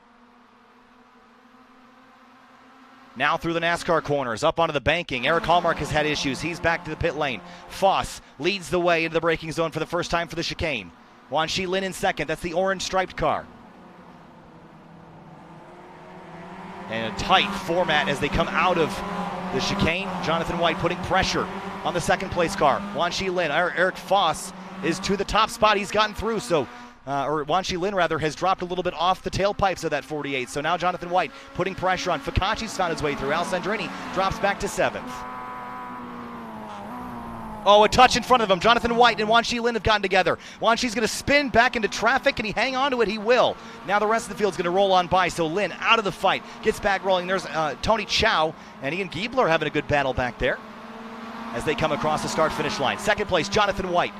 Now through the NASCAR corners, up onto the banking. Eric Hallmark has had issues. He's back to the pit lane. Foss leads the way into the braking zone for the first time for the chicane. Wan Shi Lin in second. That's the orange striped car. And a tight format as they come out of the chicane. Jonathan White putting pressure on the second place car. Wan Shi Lin, Eric Foss is to the top spot. He's gotten through, or Wan Shi Lin rather, has dropped a little bit off the tailpipes of that 48. So now Jonathan White putting pressure on. Fakachi's found his way through. Alessandrini drops back to 7th. Oh, a touch in front of him. Jonathan White and Wan Shi Lin have gotten together. Wan Shi's going to spin back into traffic. Can he hang on to it? He will. Now the rest of the field's going to roll on by. So Lin out of the fight. Gets back rolling. There's Tony Chow and Ian Giebler having a good battle back there as they come across the start-finish line. Second place, Jonathan White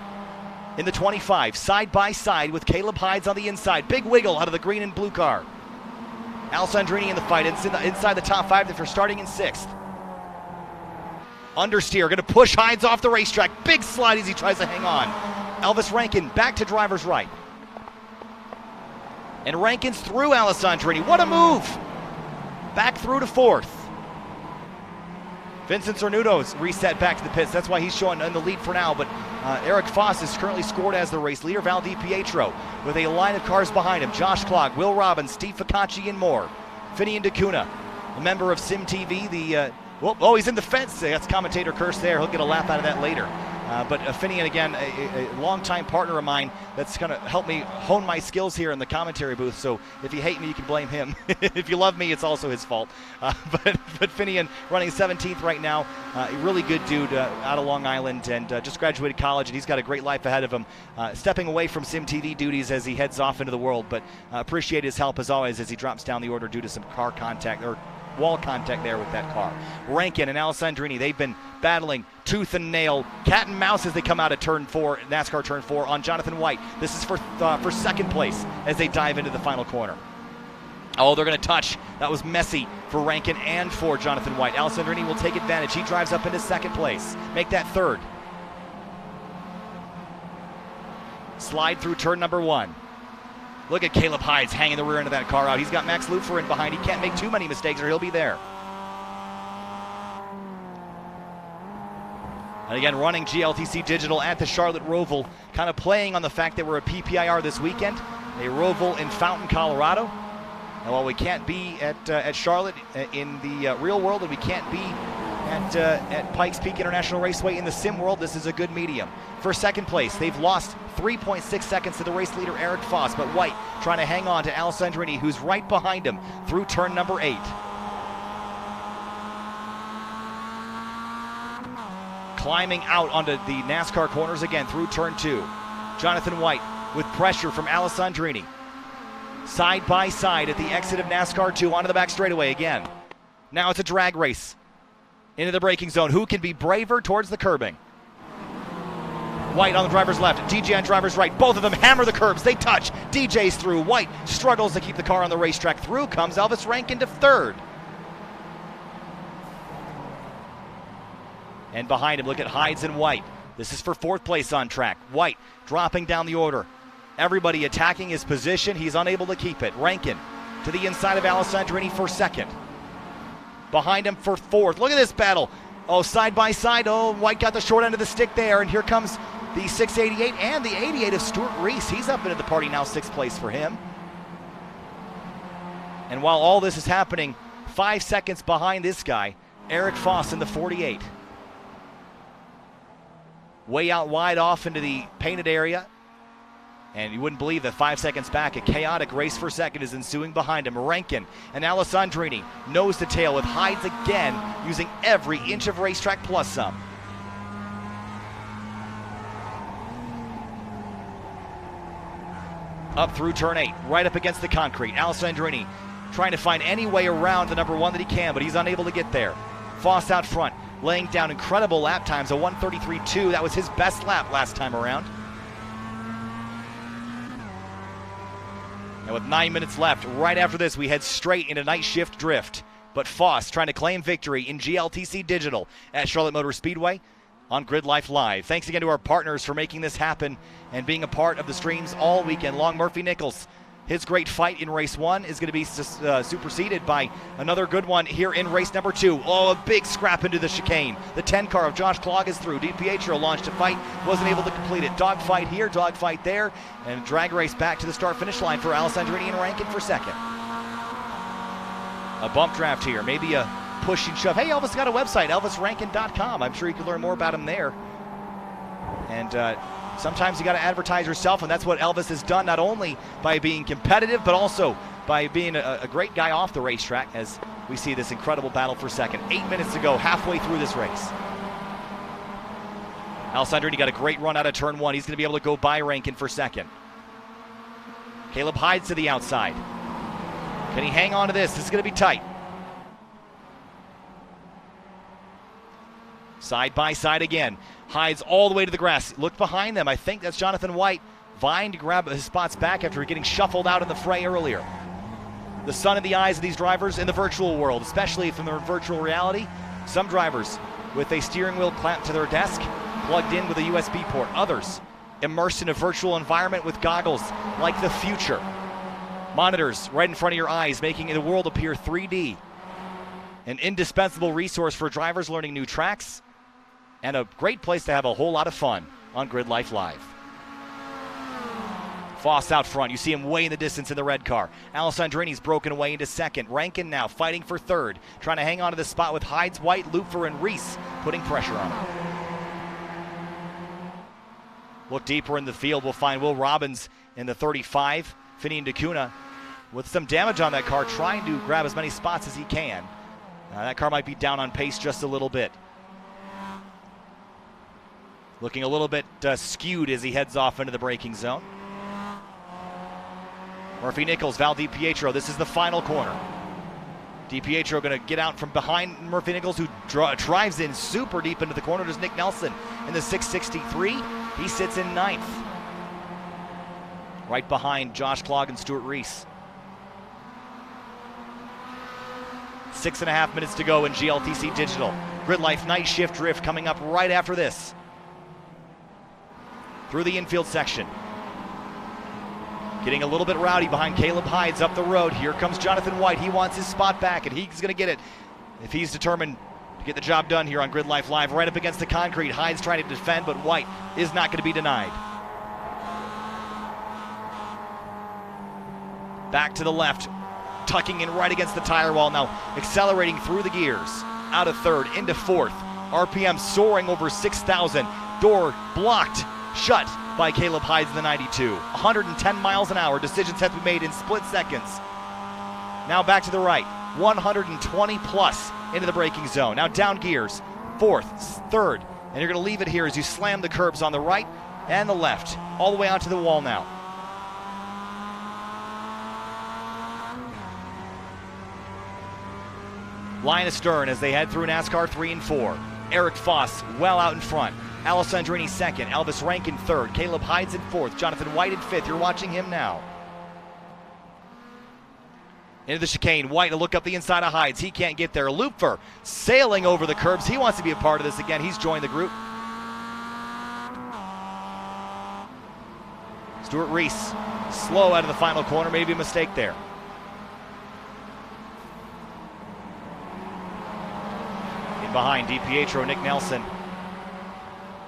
in the 25, side by side with Caleb Hides on the inside. Big wiggle out of the green and blue car. Alessandrini in the fight. It's inside the top 5 if you're starting in 6th. Understeer, going to push Hides off the racetrack. Big slide as he tries to hang on. Elvis Rankin back to driver's right. And Rankin's through Alessandrini. What a move! Back through to 4th. Vincent Cernuto's reset back to the pits. That's why he's showing in the lead for now. But Eric Foss is currently scored as the race leader. Val DiPietro with a line of cars behind him. Josh Clogg, Will Robbins, Steve Fakachi, and more. Finian DeCuna, a member of SimTV, he's in the fence. That's commentator curse there. He'll get a lap out of that later. But Finian, again, a longtime partner of mine that's going to help me hone my skills here in the commentary booth. So if you hate me, you can blame him. If you love me, it's also his fault. But Finian running 17th right now. A really good dude out of Long Island and just graduated college, and he's got a great life ahead of him. Stepping away from SimTV duties as he heads off into the world. But appreciate his help as always as he drops down the order due to some car contact or wall contact there with that car. Rankin and Alessandrini, they've been battling tooth and nail, cat and mouse as they come out of turn 4, NASCAR turn 4 on Jonathan White. This is for second place as they dive into the final corner. Oh, they're going to touch. That was messy for Rankin and for Jonathan White. Alessandrini will take advantage. He drives up into second place. Make that 3rd. Slide through turn number 1. Look at Caleb Hides hanging the rear end of that car out. He's got Max Lufer in behind. He can't make too many mistakes or he'll be there. And again, running GLTC Digital at the Charlotte Roval, kind of playing on the fact that we're a PPIR this weekend. A Roval in Fountain, Colorado. And while we can't be at Charlotte in the real world, and we can't be at Pikes Peak International Raceway in the sim world, this is a good medium. For second place, they've lost 3.6 seconds to the race leader Eric Foss, but White trying to hang on to Alessandrini, who's right behind him through turn number 8. Climbing out onto the NASCAR corners again through turn 2. Jonathan White with pressure from Alessandrini. Side by side at the exit of NASCAR 2 onto the back straightaway again. Now it's a drag race into the braking zone. Who can be braver towards the curbing? White on the driver's left, DJ on driver's right. Both of them hammer the curbs. They touch. DJ's through. White struggles to keep the car on the racetrack. Through comes Elvis Rankin to 3rd. And behind him, look at Hides and White. This is for 4th place on track. White dropping down the order. Everybody attacking his position. He's unable to keep it. Rankin to the inside of Alessandrini for 2nd. Behind him for 4th. Look at this battle. Oh, side by side. Oh, White got the short end of the stick there. And here comes the 688 and the 88 of Stuart Reese. He's up into the party now, 6th place for him. And while all this is happening, 5 seconds behind this guy, Eric Foss in the 48. Way out wide off into the painted area. And you wouldn't believe that 5 seconds back, a chaotic race for second is ensuing behind him. Rankin and Alessandrini nose to tail with Hides again, using every inch of racetrack plus some. Up through turn 8, right up against the concrete. Alessandrini trying to find any way around the number 1 that he can, but he's unable to get there. Foss out front, laying down incredible lap times, a 1:33.2. That was his best lap last time around. And with 9 minutes left, right after this, we head straight into night shift drift. But Foss trying to claim victory in GLTC Digital at Charlotte Motor Speedway on GridLife Live. Thanks again to our partners for making this happen and being a part of the streams all weekend long. Murphy Nichols, his great fight in race 1 is going to be superseded by another good one here in race number 2. Oh, a big scrap into the chicane. The 10 car of Josh Klog is through. DiPietro launched a fight, wasn't able to complete it. Dogfight here, dogfight there, and drag race back to the start-finish line for Alessandrini and Rankin for second. A bump draft here, maybe a push and shove. Hey, Elvis got a website, elvisrankin.com. I'm sure you can learn more about him there. And sometimes you got to advertise yourself, and that's what Elvis has done, not only by being competitive, but also by being a great guy off the racetrack, as we see this incredible battle for second. 8 minutes to go, halfway through this race. Alessandrini got a great run out of turn 1. He's going to be able to go by Rankin for second. Caleb Hides to the outside. Can he hang on to this? This is going to be tight. Side by side again. Hides all the way to the grass. Look behind them. I think that's Jonathan White vying to grab his spots back after getting shuffled out in the fray earlier. The sun in the eyes of these drivers in the virtual world, especially from their virtual reality. Some drivers with a steering wheel clamped to their desk, plugged in with a USB port. Others immersed in a virtual environment with goggles like the future. Monitors right in front of your eyes, making the world appear 3D. An indispensable resource for drivers learning new tracks, and a great place to have a whole lot of fun on GridLife Live. Foss out front. You see him way in the distance in the red car. Alessandrini's broken away into second. Rankin now fighting for third, trying to hang on to the spot with Hides, White, Lupfer, and Reese putting pressure on him. Look deeper in the field. We'll find Will Robbins in the 35. Finian DeCuna with some damage on that car, trying to grab as many spots as he can. That car might be down on pace just a little bit. Looking a little bit skewed as he heads off into the braking zone. Murphy Nichols, Val DiPietro, this is the final corner. DiPietro going to get out from behind Murphy Nichols, who drives in super deep into the corner. There's Nick Nelson in the 663. He sits in 9th. Right behind Josh Klog and Stuart Reese. 6.5 minutes to go in GLTC Digital. GridLife Night Shift Drift coming up right after this. Through the infield section. Getting a little bit rowdy behind Caleb Hides up the road. Here comes Jonathan White. He wants his spot back, and he's going to get it if he's determined to get the job done here on GridLife Live. Right up against the concrete. Hides trying to defend, but White is not going to be denied. Back to the left, tucking in right against the tire wall now, accelerating through the gears, out of third, into fourth. RPM soaring over 6,000. Door blocked, shut by Caleb Hides in the 92. 110 miles an hour. Decisions have to be made in split seconds. Now back to the right, 120 plus into the braking zone. Now down gears, fourth, third, and you're going to leave it here as you slam the curbs on the right and the left, all the way onto the wall now. Line astern as they head through NASCAR 3 and 4. Eric Foss well out in front. Alessandrini second. Elvis Rankin third. Caleb Hides in fourth. Jonathan White in fifth. You're watching him now. Into the chicane. White to look up the inside of Hides. He can't get there. Lupfer sailing over the curbs. He wants to be a part of this again. He's joined the group. Stuart Reese slow out of the final corner. Maybe a mistake there. Behind DiPietro, Nick Nelson.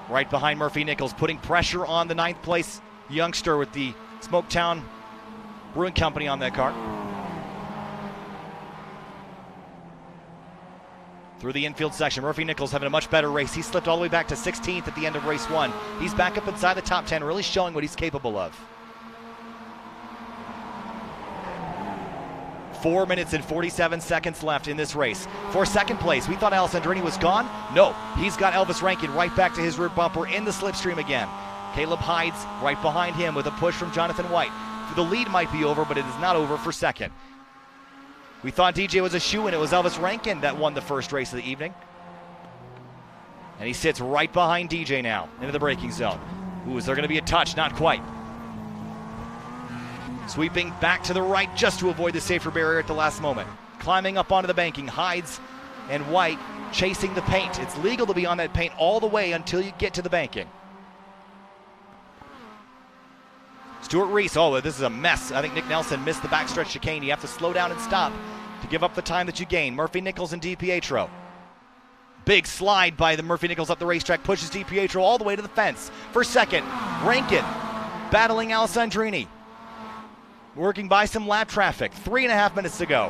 Right behind Murphy Nichols, putting pressure on the 9th place youngster with the Smoketown Brewing Company on that car. Through the infield section, Murphy Nichols having a much better race. He slipped all the way back to 16th at the end of race 1. He's back up inside the top 10, really showing what he's capable of. 4 minutes and 47 seconds left in this race. For second place, we thought Alessandrini was gone. No, he's got Elvis Rankin right back to his rear bumper in the slipstream again. Caleb Hides right behind him with a push from Jonathan White. The lead might be over, but it is not over for second. We thought DJ was a shoe-in. It was Elvis Rankin that won the first race of the evening. And he sits right behind DJ now into the braking zone. Ooh, is there going to be a touch? Not quite. Sweeping back to the right just to avoid the safer barrier at the last moment. Climbing up onto the banking, Hides and White chasing the paint. It's legal to be on that paint all the way until you get to the banking. Stuart Reese, oh, this is a mess. I think Nick Nelson missed the backstretch chicane. You have to slow down and stop to give up the time that you gain. Murphy Nichols and DiPietro. Big slide by the Murphy Nichols up the racetrack, pushes DiPietro all the way to the fence. For second, Rankin battling Alessandrini. Working by some lap traffic. 3.5 minutes to go.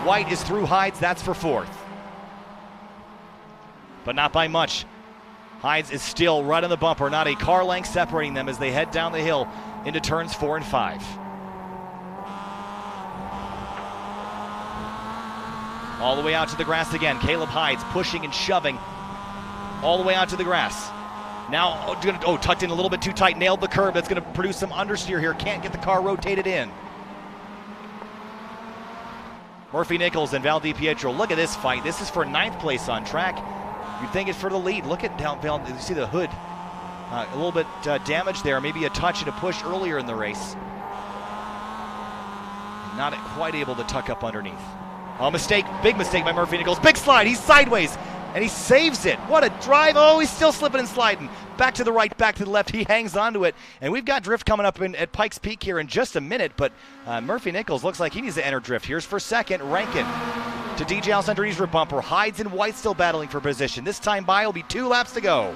White is through Hides, that's for fourth. But not by much. Hides is still right on the bumper, not a car length separating them as they head down the hill into turns 4 and 5. All the way out to the grass again. Caleb Hides pushing and shoving all the way out to the grass. Now, tucked in a little bit too tight, nailed the curb. That's going to produce some understeer here. Can't get the car rotated in. Murphy Nichols and Val DiPietro. Look at this fight. This is for 9th place on track. You'd think it's for the lead. Look at Val. You see the hood. A little bit damaged there. Maybe a touch and a push earlier in the race. Not quite able to tuck up underneath. Oh, mistake. Big mistake by Murphy Nichols. Big slide. He's sideways. And he saves it. What a drive. Oh, he's still slipping and sliding. Back to the right, back to the left. He hangs onto it. And we've got drift coming up at Pikes Peak here in just a minute. But Murphy Nichols looks like he needs to enter drift. Here's for second, Rankin. To DJ Alessandrini's rear bumper. Hides and White still battling for position. This time by will be 2 laps to go.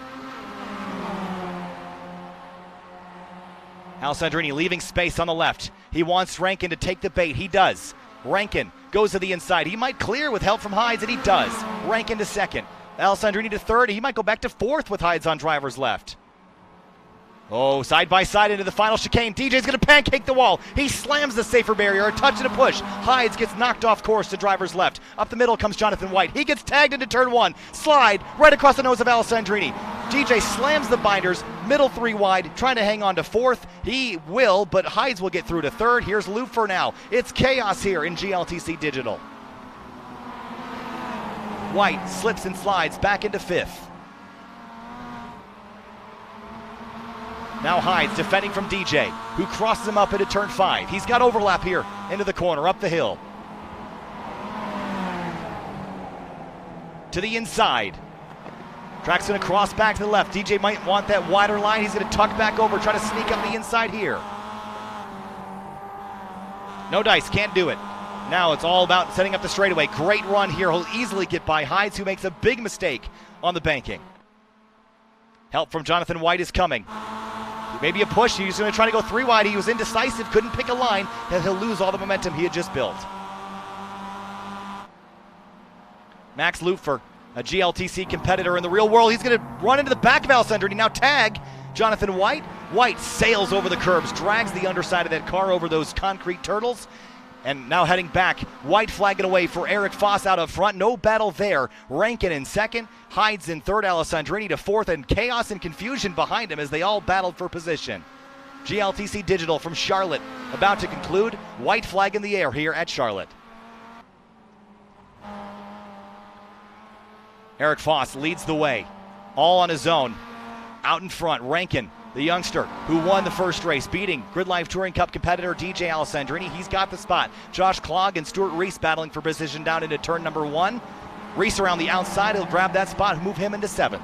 Alessandrini leaving space on the left. He wants Rankin to take the bait. He does. Rankin goes to the inside. He might clear with help from Hides, and he does. Rankin to second. Alessandrini to third. He might go back to fourth with Hides on driver's left. Oh, side by side into the final chicane. DJ's going to pancake the wall. He slams the safer barrier. A touch and a push. Hides gets knocked off course to driver's left. Up the middle comes Jonathan White. He gets tagged into turn 1. Slide right across the nose of Alessandrini. DJ slams the binders. Middle 3 wide. Trying to hang on to fourth. He will, but Hides will get through to third. Here's Lufer now. It's chaos here in GLTC Digital. White slips and slides back into fifth. Now Hides defending from DJ, who crosses him up into turn 5. He's got overlap here into the corner, up the hill. To the inside. Track's going to cross back to the left. DJ might want that wider line. He's going to tuck back over, try to sneak up the inside here. No dice, can't do it. Now it's all about setting up the straightaway. Great run here. He'll easily get by Hides, who makes a big mistake on the banking. Help from Jonathan White is coming. Maybe a push. He's going to try to go 3 wide. He was indecisive, couldn't pick a line, and he'll lose all the momentum he had just built. Max Lufer, a GLTC competitor in the real world. He's going to run into the back of Alessandrini. Now tag Jonathan White. White sails over the curbs, drags the underside of that car over those concrete turtles. And now heading back, White flagging away for Eric Foss out up front. No battle there. Rankin in second, Hides in third, Alessandrini to fourth, and chaos and confusion behind him as they all battled for position. GLTC Digital from Charlotte about to conclude. White flag in the air here at Charlotte. Eric Foss leads the way, all on his own. Out in front, Rankin, the youngster who won the first race, beating GridLife Touring Cup competitor DJ Alessandrini. He's got the spot. Josh Klogg and Stuart Reese battling for position down into turn number 1. Reese around the outside. He'll grab that spot, move him into 7th.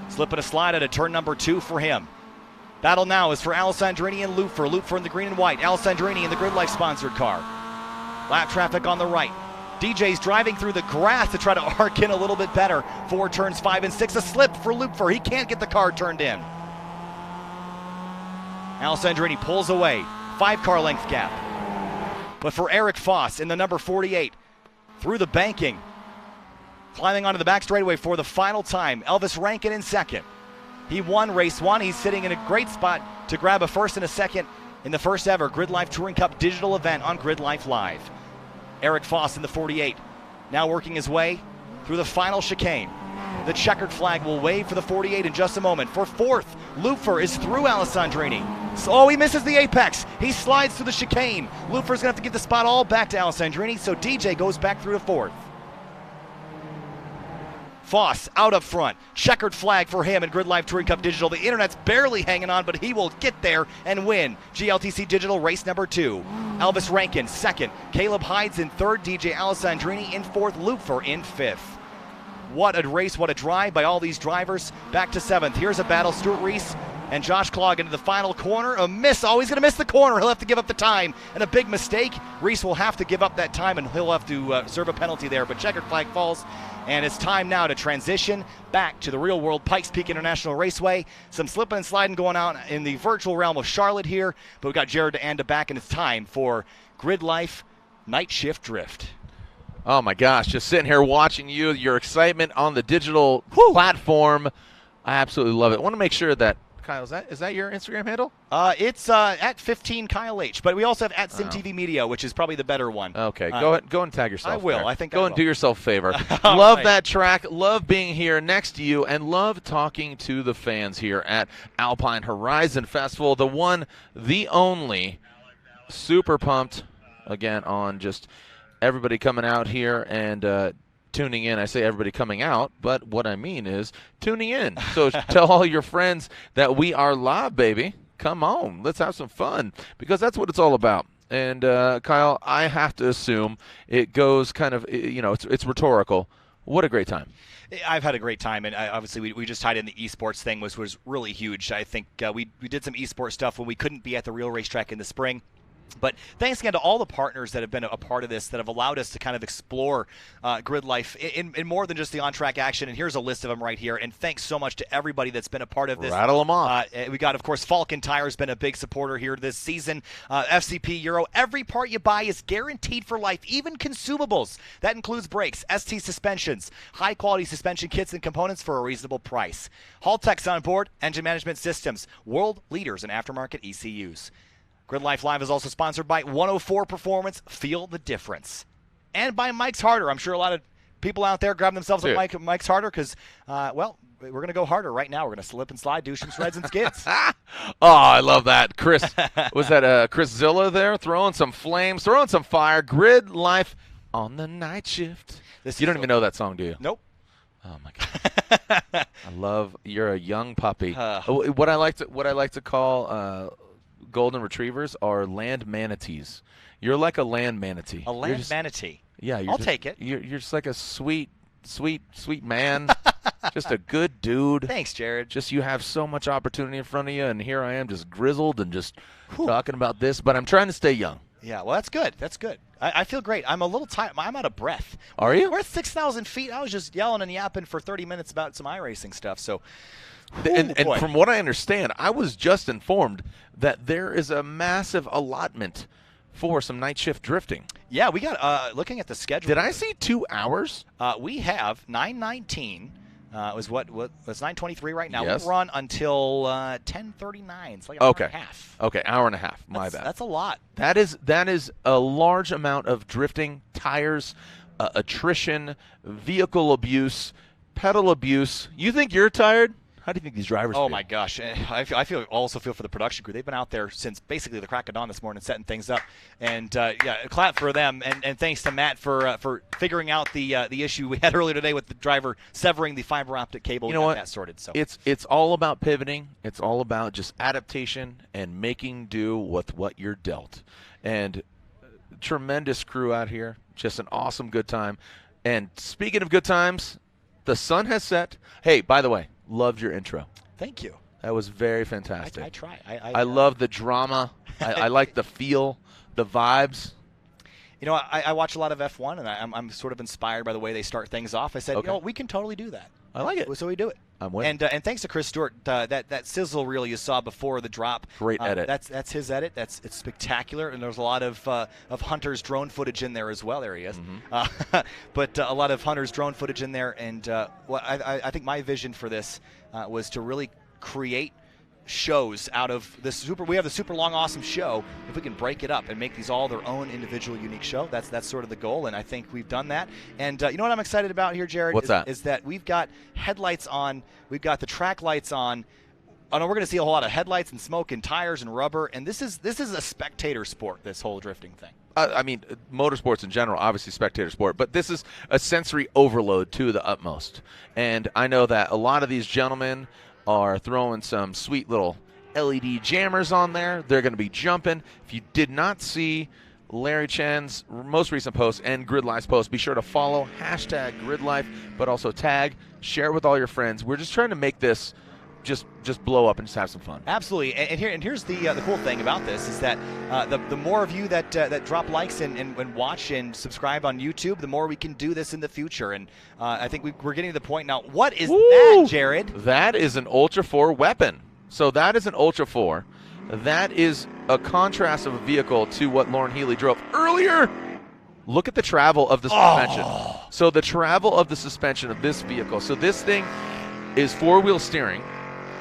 Slip and a slide at a turn number 2 for him. Battle now is for Alessandrini and Lufer. Lufer in the green and white. Alessandrini in the GridLife sponsored car. Lap traffic on the right. DJ's driving through the grass to try to arc in a little bit better for turns 5 and 6. A slip for Lufer. He can't get the car turned in. Alessandrini pulls away. 5 car length gap. But for Eric Foss in the number 48, through the banking, climbing onto the back straightaway for the final time, Elvis Rankin in second. He won race 1. He's sitting in a great spot to grab a first and a second in the first ever GridLife Touring Cup digital event on GridLife Live. Eric Foss in the 48, now working his way through the final chicane. The checkered flag will wave for the 48 in just a moment. For fourth, Lufer is through Alessandrini. So, he misses the apex. He slides through the chicane. Lufer's going to have to give the spot all back to Alessandrini, so DJ goes back through to fourth. Foss out up front. Checkered flag for him in GridLife Touring Cup Digital. The internet's barely hanging on, but he will get there and win. GLTC Digital race number 2. Elvis Rankin second. Caleb Hides in third. DJ Alessandrini in fourth. Lufer in fifth. What a race, what a drive by all these drivers. Back to 7th. Here's a battle. Stuart Reese and Josh Clogg into the final corner. A miss. Oh, he's going to miss the corner. He'll have to give up the time. And a big mistake. Reese will have to give up that time, and he'll have to serve a penalty there. But checkered flag falls, and it's time now to transition back to the real world Pikes Peak International Raceway. Some slipping and sliding going on in the virtual realm of Charlotte here. But we've got Jared to Anda back, and it's time for Grid Life Night Shift Drift. Oh, my gosh. Just sitting here watching you, your excitement on the digital platform. I absolutely love it. I want to make sure that, Kyle, is that your Instagram handle? It's at 15 Kyle H, but we also have at SimTV Media, which is probably the better one. Okay, go and tag yourself. I will. There. I think go I will. And do yourself a favor. Love Love that track. Love being here next to you, and love talking to the fans here at Alpine Horizon Festival. The one, the only. Super pumped again on just everybody coming out here and tuning in. I say everybody coming out, but what I mean is tuning in. So tell all your friends that we are live, baby. Come on, let's have some fun, because that's what it's all about. And Kyle, I have to assume it goes kind of, it's rhetorical. What a great time. I've had a great time, and obviously we just tied in the esports thing, which was really huge. I think we did some esports stuff when we couldn't be at the real racetrack in the spring. But thanks again to all the partners that have been a part of this, that have allowed us to kind of explore Grid Life in more than just the on-track action. And here's a list of them right here. And thanks so much to everybody that's been a part of this. Rattle them off. We got, of course, Falcon Tires, been a big supporter here this season. FCP Euro. Every part you buy is guaranteed for life, even consumables. That includes brakes, ST suspensions, high-quality suspension kits and components for a reasonable price. Haltech's on board, engine management systems, world leaders in aftermarket ECUs. Grid Life Live is also sponsored by 104 Performance. Feel the difference. And by Mike's Harder. I'm sure a lot of people out there grab themselves a Mike's Harder because, we're going to go harder right now. We're going to slip and slide, do some shreds and skids. Oh, I love that. Chris, was that Chris Zilla there throwing some flames, throwing some fire? Grid Life on the night shift. You don't even know that song, do you? Nope. Oh my God. You're a young puppy. What I like to call golden retrievers are land manatees. You're like a land manatee. A land manatee. Yeah, I'll take it. You're just like a sweet man. Just a good dude. Thanks, Jared. Just you have so much opportunity in front of you, and here I am just grizzled and just talking about this, but I'm trying to stay young. Yeah, well, that's good. That's good. I feel great. I'm a little tired. I'm out of breath. Are you? We're at 6,000 feet. I was just yelling and yapping for 30 minutes about some iRacing stuff, so... And from what I understand, I was just informed that there is a massive allotment for some night shift drifting. Yeah, we got, looking at the schedule. Did I see 2 hours? We have 9:19. Was 9:23 right now. Yes. We'll run until 10:39. It's like an hour and a half. Okay, hour and a half. My bad. That's a lot. That is a large amount of drifting, tires, attrition, vehicle abuse, pedal abuse. You think you're tired? How do you think these drivers feel? Oh, my gosh. I also feel for the production crew. They've been out there since basically the crack of dawn this morning setting things up. And, clap for them. And thanks to Matt for figuring out the issue we had earlier today with the driver severing the fiber optic cable. You know what? That sorted. So it's all about pivoting. It's all about just adaptation and making do with what you're dealt. And tremendous crew out here. Just an awesome good time. And speaking of good times, the sun has set. Hey, by the way, loved your intro. Thank you. That was very fantastic. I try. I love the drama. I like the feel, the vibes. You know, I watch a lot of F1, and I'm sort of inspired by the way they start things off. I said, okay, we can totally do that. I like it. So we do it. I'm with and thanks to Chris Stewart, that sizzle reel you saw before the drop. Great edit. That's his edit. It's spectacular, and there's a lot of Hunter's drone footage in there as well. There he is. Mm-hmm. But a lot of Hunter's drone footage in there, and I think my vision for this was to really create shows out of this we have the super long awesome show. If we can break it up and make these all their own individual unique show, that's sort of the goal, and I think we've done that. And you know what I'm excited about here, Jared? What's that? Is that we've got headlights on, we've got the track lights on. I know we're going to see a whole lot of headlights and smoke and tires and rubber, and this is a spectator sport, this whole drifting thing. I mean, motorsports in general, obviously spectator sport, but this is a sensory overload to the utmost. And I know that a lot of these gentlemen are throwing some sweet little LED jammers on there. They're going to be jumping. If you did not see Larry Chen's most recent post and GridLife's post. Be sure to follow #GridLife, but also tag, share it with all your friends. We're just trying to make this just blow up and just have some fun. Absolutely, and here's the cool thing about this is that the more of you that drop likes and watch and subscribe on YouTube, the more we can do this in the future. And I think we're getting to the point now. What is that, Jared? That is an Ultra 4 weapon. So that is an Ultra 4. That is a contrast of a vehicle to what Lauren Healy drove earlier. Look at the travel of the suspension. So the travel of the suspension of this vehicle. So this thing is four-wheel steering.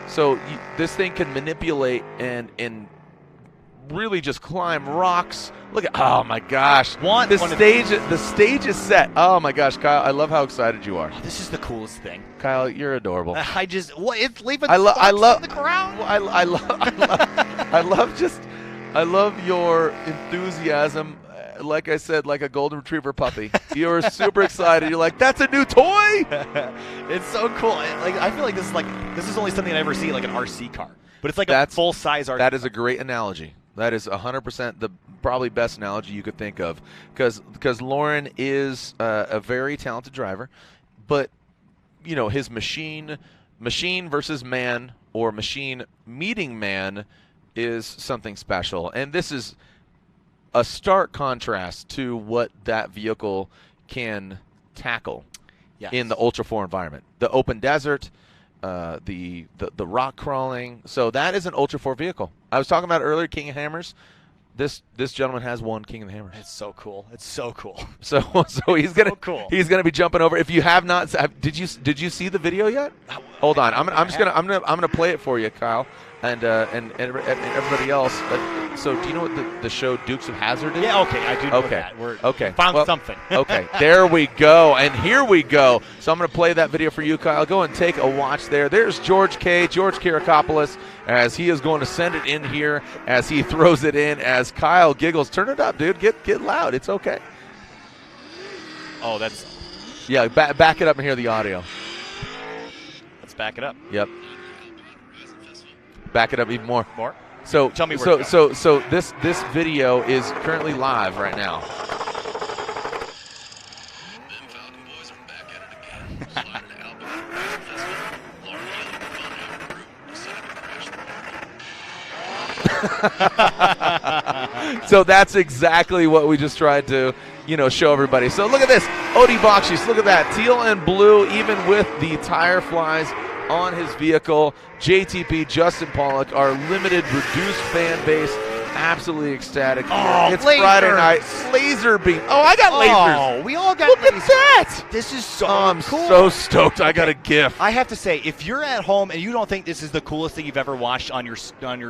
So this thing can manipulate and really just climb rocks. Look at, oh my gosh. The stage is set. Oh my gosh, Kyle, I love how excited you are. Oh, this is the coolest thing. Kyle, you're adorable. It's leaving I love the ground. I love your enthusiasm. Like I said, like a golden retriever puppy. You're super excited. You're like, that's a new toy. It's so cool. I feel like this is only something I ever see like an RC car, but it's like a full size RC. That is a great analogy. That is 100% the probably best analogy you could think of, because Lauren is a very talented driver, but you know, his machine versus man, or machine meeting man, is something special, and this is a stark contrast to what that vehicle can tackle in the Ultra 4 environment. The open desert, the rock crawling. So that is an Ultra 4 vehicle. I was talking about earlier, King of Hammers. This gentleman has one King of the Hammers. It's so cool. It's so cool. So he's gonna be jumping over. If you have not, did you see the video yet? Hold on. I'm gonna play it for you, Kyle, and everybody else. So do you know what the show Dukes of Hazzard is? Yeah. Okay. I do know that. Found something. Okay. There we go. And here we go. So I'm gonna play that video for you, Kyle. Go and take a watch there. There's George Kirakopoulos, as he is going to send it in here, as he throws it in, as Kyle giggles. Turn it up, dude. Get loud. It's okay. Oh, that's... Yeah, back it up and hear the audio. Let's back it up. Yep. Back it up even more. More? So tell me where so this video is currently live right now. So that's exactly what we just tried to, show everybody. So look at this, Odie Bakshis, look at that, teal and blue, even with the tire flies on his vehicle. JTP, Justin Pollock, our limited reduced fan base, absolutely ecstatic. It's lasers. Friday night. Laser beam. Oh, I got lasers. Oh, we all got Look lasers. at that. This is so I'm cool. so stoked. I got a gift. I have to say, if you're at home and you don't think this is the coolest thing you've ever watched on your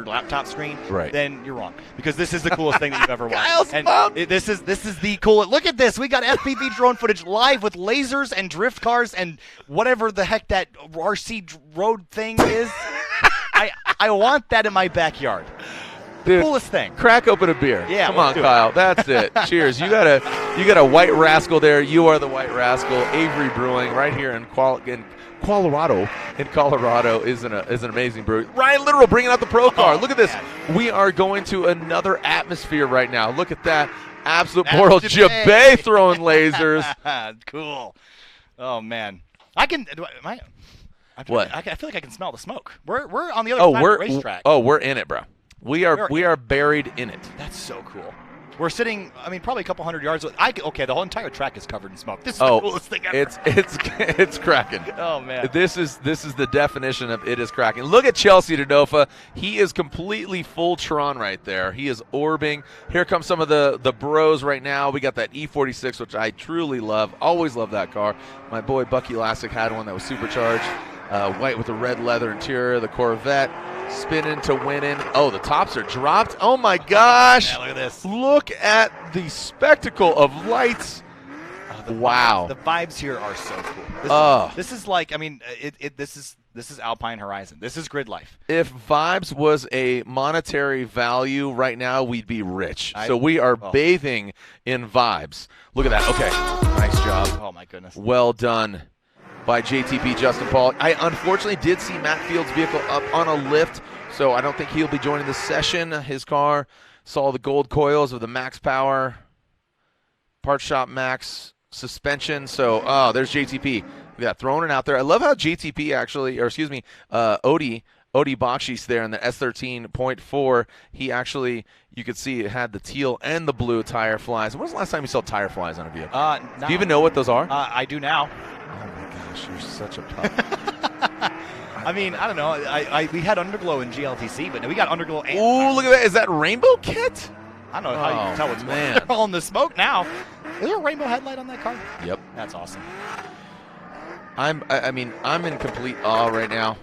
laptop screen, right, then you're wrong, because this is the coolest thing that you've ever watched. Kyle's and pumped. this is the cool. Look at this. We got FPV drone footage live with lasers and drift cars and whatever the heck that RC road thing is. I want that in my backyard. Dude, coolest thing. Crack open a beer. Yeah, come on, Kyle. That's it. Cheers. You got a white rascal there. You are the white rascal. Avery Brewing right here in Colorado. In Colorado is an amazing brew. Ryan Literal bringing out the pro car. Look at this. Man. We are going to another atmosphere right now. Look at that. Absolute Portal Jabay throwing lasers. Cool. Oh man. I feel like I can smell the smoke. We're on the other side of the racetrack. Oh, we're in it, bro. We are buried in it. That's so cool. We're sitting, probably a couple hundred yards. The whole entire track is covered in smoke. This is the coolest thing ever. It's cracking. Oh man. This is the definition of it is cracking. Look at Chelsea Dodofa. He is completely full Tron right there. He is orbing. Here comes some of the bros right now. We got that E46, which I truly love. Always love that car. My boy Bucky Lassick had one that was supercharged. White with a red leather interior. The Corvette. Spinning to winning. Oh, the tops are dropped. Oh, my gosh. Yeah, look at this. Look at the spectacle of lights. Wow. The vibes here are so cool. This is like, this is Alpine Horizon. This is GridLife. If vibes was a monetary value right now, we'd be rich. So we are bathing in vibes. Look at that. Okay. Nice job. Oh, my goodness. Well done by JTP Justin Paul. I unfortunately did see Matt Field's vehicle up on a lift, so I don't think he'll be joining the session. His car Saw the gold coils of the Max Power, Part Shop Max suspension. So, there's JTP. Yeah, throwing it out there. I love how JTP actually, or excuse me, Odie Bakshis there in the S13.4. He actually, you could see it had the teal and the blue tire flies. When was the last time you saw tire flies on a vehicle? Do you even know what those are? I do now. Oh my gosh, you're such a pup. I mean, I don't know. We had underglow in GLTC, but we got underglow. Ooh, look at that. Is that rainbow kit? I don't know how you can tell what's man. They're all in the smoke now. Is there a rainbow headlight on that car? Yep. That's awesome. I'm in complete awe right now.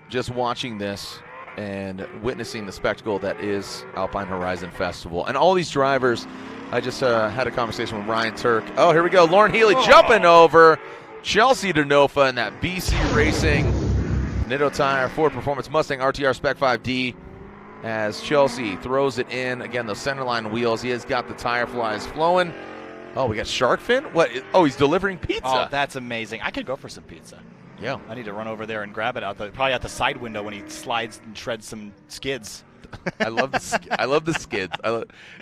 Just watching this and witnessing the spectacle that is Alpine Horizon Festival. And all these drivers, I just had a conversation with Ryan Turk. Oh, here we go. Lauren Healy jumping over Chelsea Denofa in that BC Racing Nitto Tire Ford Performance Mustang RTR Spec 5D as Chelsea throws it in. Again, those centerline wheels. He has got the tire flies flowing. Oh, we got shark fin? What? Oh, he's delivering pizza. Oh, that's amazing. I could go for some pizza. Yeah. I need to run over there and grab it probably out the side window when he slides and shreds some skids. I love the skids.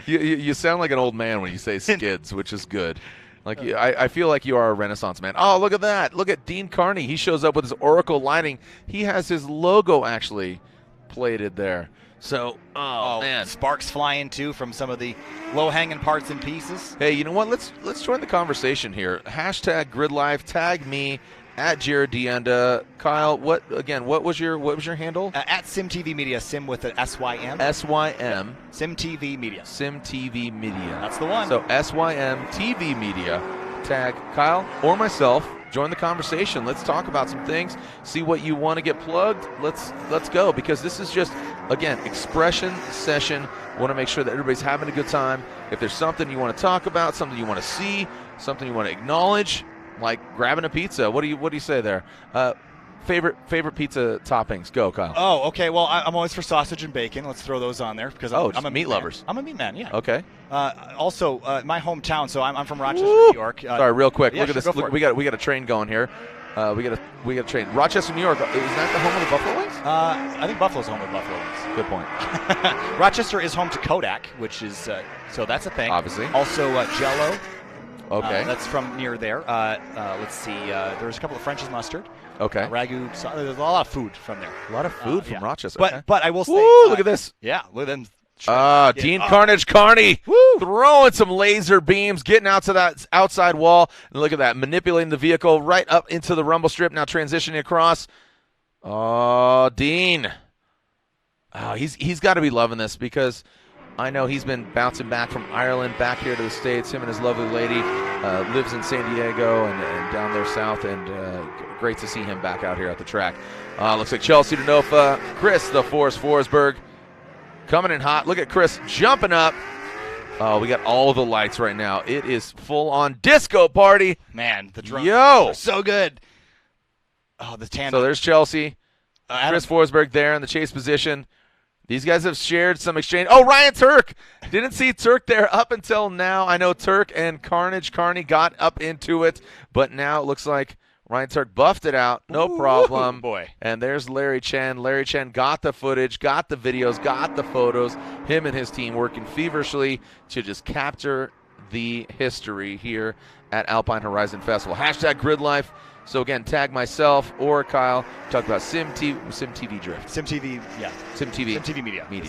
You sound like an old man when you say skids, which is good. Like I feel like you are a Renaissance man. Oh, look at that. Look at Dean Carney. He shows up with his Oracle lighting. He has his logo actually plated there. So, man, sparks flying too from some of the low-hanging parts and pieces. Hey, you know what? Let's join the conversation here. Hashtag GridLife. Tag me at Jared Dienda. Kyle, what was your handle? At SimTV Media. Sim with an SYM. SYM. SimTV Media. SimTV Media. That's the one. So SYM TV Media. Tag Kyle or myself. Join the conversation. Let's talk about some things. See what you want to get plugged. Let's go, because this is just, again, expression session. Want to make sure that everybody's having a good time. If there's something you want to talk about, something you want to see, something you want to acknowledge, like grabbing a pizza. What do you say there? Favorite pizza toppings? Go, Kyle. Oh, okay. Well, I'm always for sausage and bacon. Let's throw those on there because I'm a meat lovers. I'm a meat man. Yeah. Okay. Also, my hometown. So I'm from Rochester, New York. Sorry, real quick. Yeah, look at this. Look, we got a train going here. We got a train. Rochester, New York. Is that the home of the Buffalo Wings? I think Buffalo's home of Buffalo Wings. Good point. Rochester is home to Kodak, which is so that's a thing. Obviously. Also, Jello. Okay. That's from near there. Let's see. There's a couple of French's mustard. Okay. Ragu. There's a lot of food from there. A lot of food from yeah. Rochester. But I will say. Look at this. Yeah, look at them. Dean Carnage Carney throwing some laser beams, getting out to that outside wall. And look at that, manipulating the vehicle right up into the rumble strip, now transitioning across. Oh, Dean. Oh, he's got to be loving this, because I know he's been bouncing back from Ireland back here to the States. Him and his lovely lady lives in San Diego and down there south, and great to see him back out here at the track. Looks like Chelsea Denofa, Chris the Force Forsberg coming in hot. Look at Chris jumping up. Oh, we got all the lights right now. It is full-on disco party. Man, the drums are so good. Oh, the tandem. So there's Chelsea. Chris Forsberg there in the chase position. These guys have shared some exchange. Oh, Ryan Turk. Didn't see Turk there up until now. I know Turk and Carney got up into it, but now it looks like Ryan Turk buffed it out. No problem. Boy. And there's Larry Chen. Larry Chen got the footage, got the videos, got the photos. Him and his team working feverishly to just capture the history here at Alpine Horizon Festival. Hashtag GridLife. So, again, tag myself or Kyle. Talk about SimTV Drift. SimTV, yeah. SimTV Media. Yeah.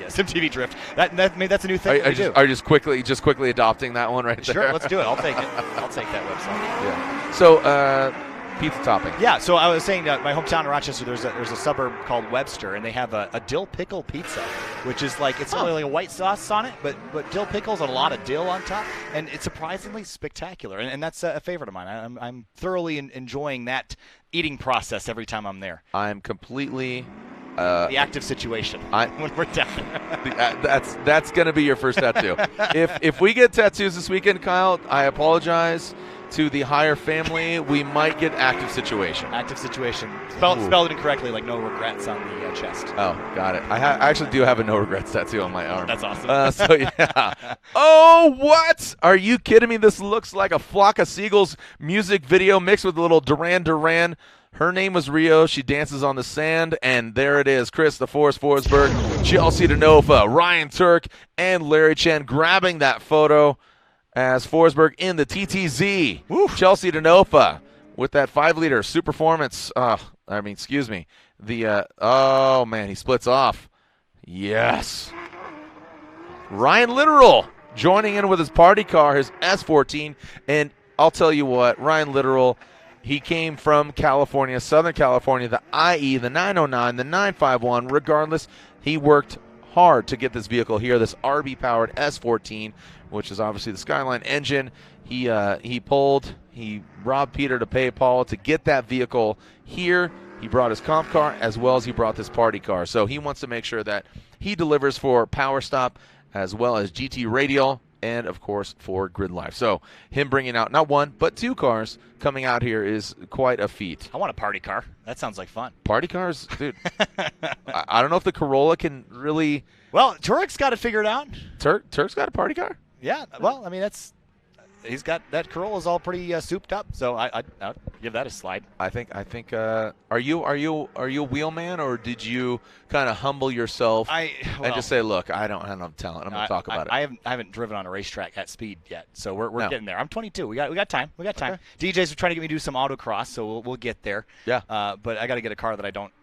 SimTV Drift. That's a new thing. Are you just quickly adopting that one right there? Sure, let's do it. I'll take it. I'll take that website. Yeah. So, pizza topping. Yeah, so I was saying my hometown in Rochester, there's a suburb called Webster, and they have a dill pickle pizza, which is like, it's only like a white sauce on it, but dill pickles and a lot of dill on top, and it's surprisingly spectacular, and that's a favorite of mine. I'm thoroughly enjoying that eating process every time I'm there. I'm completely the active situation when we're down. That's going to be your first tattoo. If we get tattoos this weekend, Kyle, I apologize to the higher family, we might get active situation. Active situation. Spelled it incorrectly, like no regrets on the chest. Oh, got it. I actually do have a no regrets tattoo on my arm. That's awesome. So, yeah. Oh, what? Are you kidding me? This looks like a Flock of Seagulls music video mixed with a little Duran Duran. Her name was Rio. She dances on the sand, and there it is. Chris, the Forest Forsberg, Chelsea DeNova, Ryan Turk, and Larry Chen grabbing that photo as Forsberg in the TTZ. Woo. Chelsea DeNova with that 5-liter Superformance. Excuse me. Oh, man, he splits off. Yes. Ryan Littoral joining in with his party car, his S14. And I'll tell you what, Ryan Littoral, he came from California, Southern California, the IE, the 909, the 951. Regardless, he worked hard to get this vehicle here, this RB-powered S14, which is obviously the Skyline engine. He robbed Peter to pay Paul to get that vehicle here. He brought his comp car as well as he brought this party car. So he wants to make sure that he delivers for Power Stop as well as GT Radial and, of course, for GRIDLIFE. So him bringing out not one but 2 cars coming out here is quite a feat. I want a party car. That sounds like fun. Party cars? Dude, I don't know if the Corolla can really... Well, Turek's got it figured out. Turk's got a party car? Yeah, well, I mean, he's got that Corolla's all pretty souped up, so I'll give that a slide. I think. Are you a wheelman, or did you kind of humble yourself and just say, look, I don't have talent. I'm going to talk about it. I haven't driven on a racetrack at speed yet, so we're getting there. I'm 22. We got time. Okay. DJs are trying to get me to do some autocross, so we'll get there. Yeah. But I got to get a car that I don't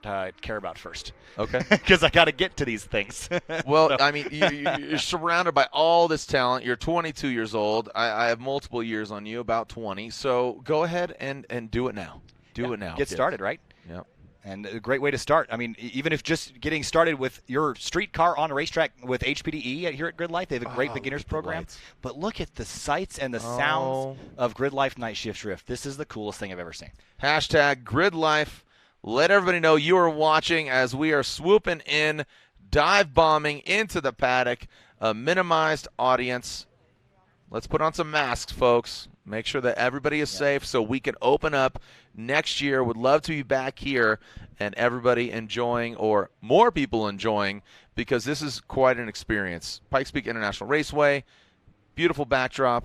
care about first. Okay. Because I got to get to these things. Well, so. I mean, you're surrounded by all this talent. You're 22 years old. I have multiple years on you, about 20. So go ahead and do it now. Do it now. Get started, right? Yep. And a great way to start. I mean, even if just getting started with your street car on a racetrack with HPDE here at GRIDLIFE, they have a great beginners program. But look at the sights and the sounds of GRIDLIFE Night Shift Drift. This is the coolest thing I've ever seen. Hashtag GRIDLIFE. Let everybody know you are watching as we are swooping in, dive bombing into the paddock, a minimized audience. Let's put on some masks, folks. Make sure that everybody is safe so we can open up next year. Would love to be back here and everybody enjoying, or more people enjoying, because this is quite an experience. Pikes Peak International Raceway, beautiful backdrop,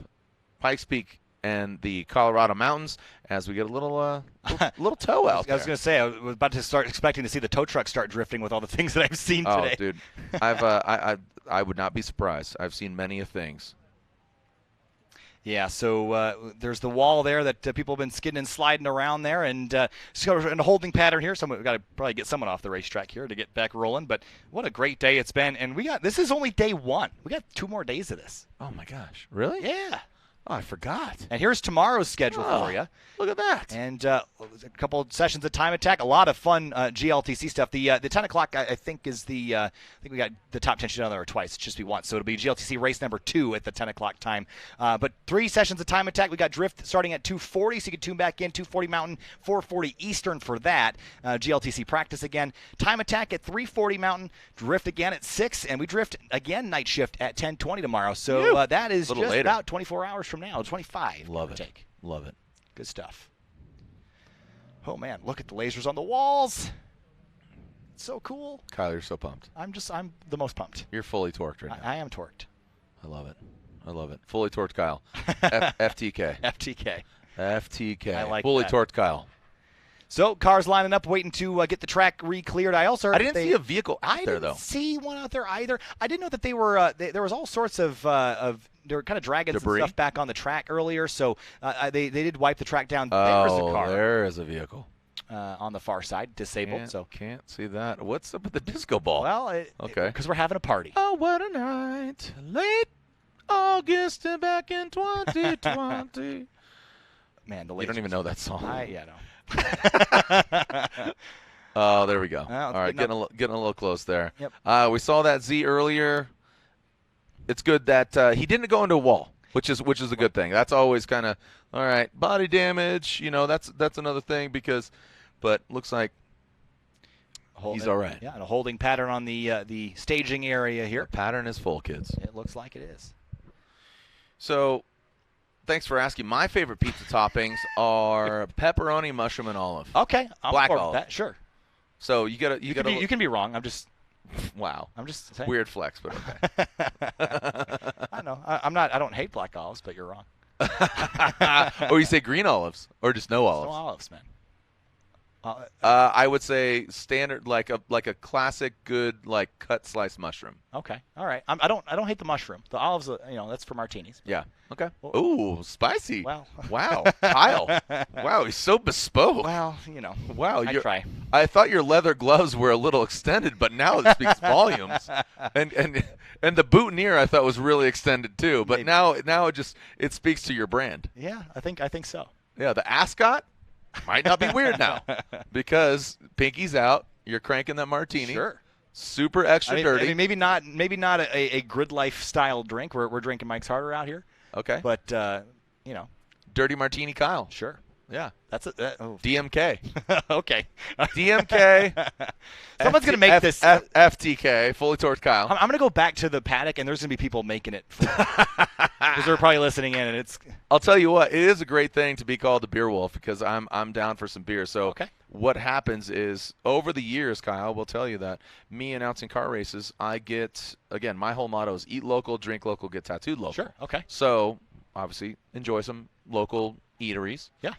Pikes Peak and the Colorado Mountains as we get a little tow out there. I was going to say, I was about to start expecting to see the tow truck start drifting with all the things that I've seen today. Oh, dude. I would not be surprised. I've seen many of things. Yeah, so there's the wall there that people have been skidding and sliding around there, and in a holding pattern here. We've got to probably get someone off the racetrack here to get back rolling. But what a great day it's been, and this is only day 1. We got 2 more days of this. Oh my gosh, really? Yeah. Oh, I forgot. And here's tomorrow's schedule for you. Look at that. And a couple of sessions of TimeAttack, a lot of fun GLTC stuff. The 10 o'clock, I think, is I think we got the top 10 down there twice. It should just be once. So it'll be GLTC race number 2 at the 10 o'clock time. But 3 sessions of TimeAttack. We got Drift starting at 2:40, so you can tune back in, 2:40 Mountain, 4:40 Eastern for that. GLTC practice again. TimeAttack at 3:40 Mountain, Drift again at 6, and we Drift again night shift at 10:20 tomorrow. So that is just later. about 24 hours from now, 25. Love it. Love it. Good stuff. Oh, man, look at the lasers on the walls. It's so cool. Kyle, you're so pumped. I'm the most pumped. You're fully torqued right now. I am torqued. I love it. Fully torqued Kyle. FTK. FTK. I like fully that. torqued Kyle. So cars lining up, waiting to get the track re-cleared. I didn't see a vehicle out there, though. I didn't see one out there either. I didn't know that they were. There was all sorts of they were kind of dragging debris, some stuff back on the track earlier. So they did wipe the track down. Oh, there's a car. There is a vehicle. On the far side, disabled. Can't see that. What's up with the disco ball? Well, okay, because we're having a party. Oh, what a night! Late August back in 2020. Man, you don't even know that song. No. Oh, there we go. Well, all right, getting a little close there. Yep. We saw that Z earlier. It's good that he didn't go into a wall, which is a good thing. That's always kind of all right. Body damage, that's another thing but looks like he's all right. Yeah, and a holding pattern on the staging area here. The pattern is full, kids. It looks like it is. So thanks for asking. My favorite pizza toppings are pepperoni, mushroom, and olive. Okay, I'm Black for olive. That. Sure. So you can be wrong. I'm just wow. I'm just saying. Weird flex, but okay. I know. I'm not. I don't hate black olives, but you're wrong. Or you say green olives, or just no olives? No olives, man. I would say standard, like a classic good like cut sliced mushroom. Okay, all right. I don't hate the mushroom. The olives, that's for martinis. Yeah. Okay. Well, Ooh, spicy. Well. Wow, Kyle. Wow, he's so bespoke. Well, Wow, I try. I thought your leather gloves were a little extended, but now it speaks volumes. And the boutonniere I thought was really extended too, but Maybe. now it speaks to your brand. Yeah, I think so. Yeah, the ascot might not be weird now because pinky's out. You're cranking that martini. Sure. Super extra dirty. I mean, maybe not a grid life style drink. We're drinking Mike's Harder out here. Okay. But Dirty martini, Kyle. sure. Yeah. That's it. DMK. Okay. DMK. Someone's gonna make this. FTK. Fully torqued Kyle. I'm gonna go back to the paddock, and there's gonna be people making it because they're probably listening in, and it's. I'll tell you what, it is a great thing to be called the Beer Wolf because I'm down for some beer. So Okay. what happens is over the years, Kyle will tell you that me announcing car races, I get, again, my whole motto is eat local, drink local, get tattooed local. Sure. Okay. So obviously enjoy some local eateries. Yeah.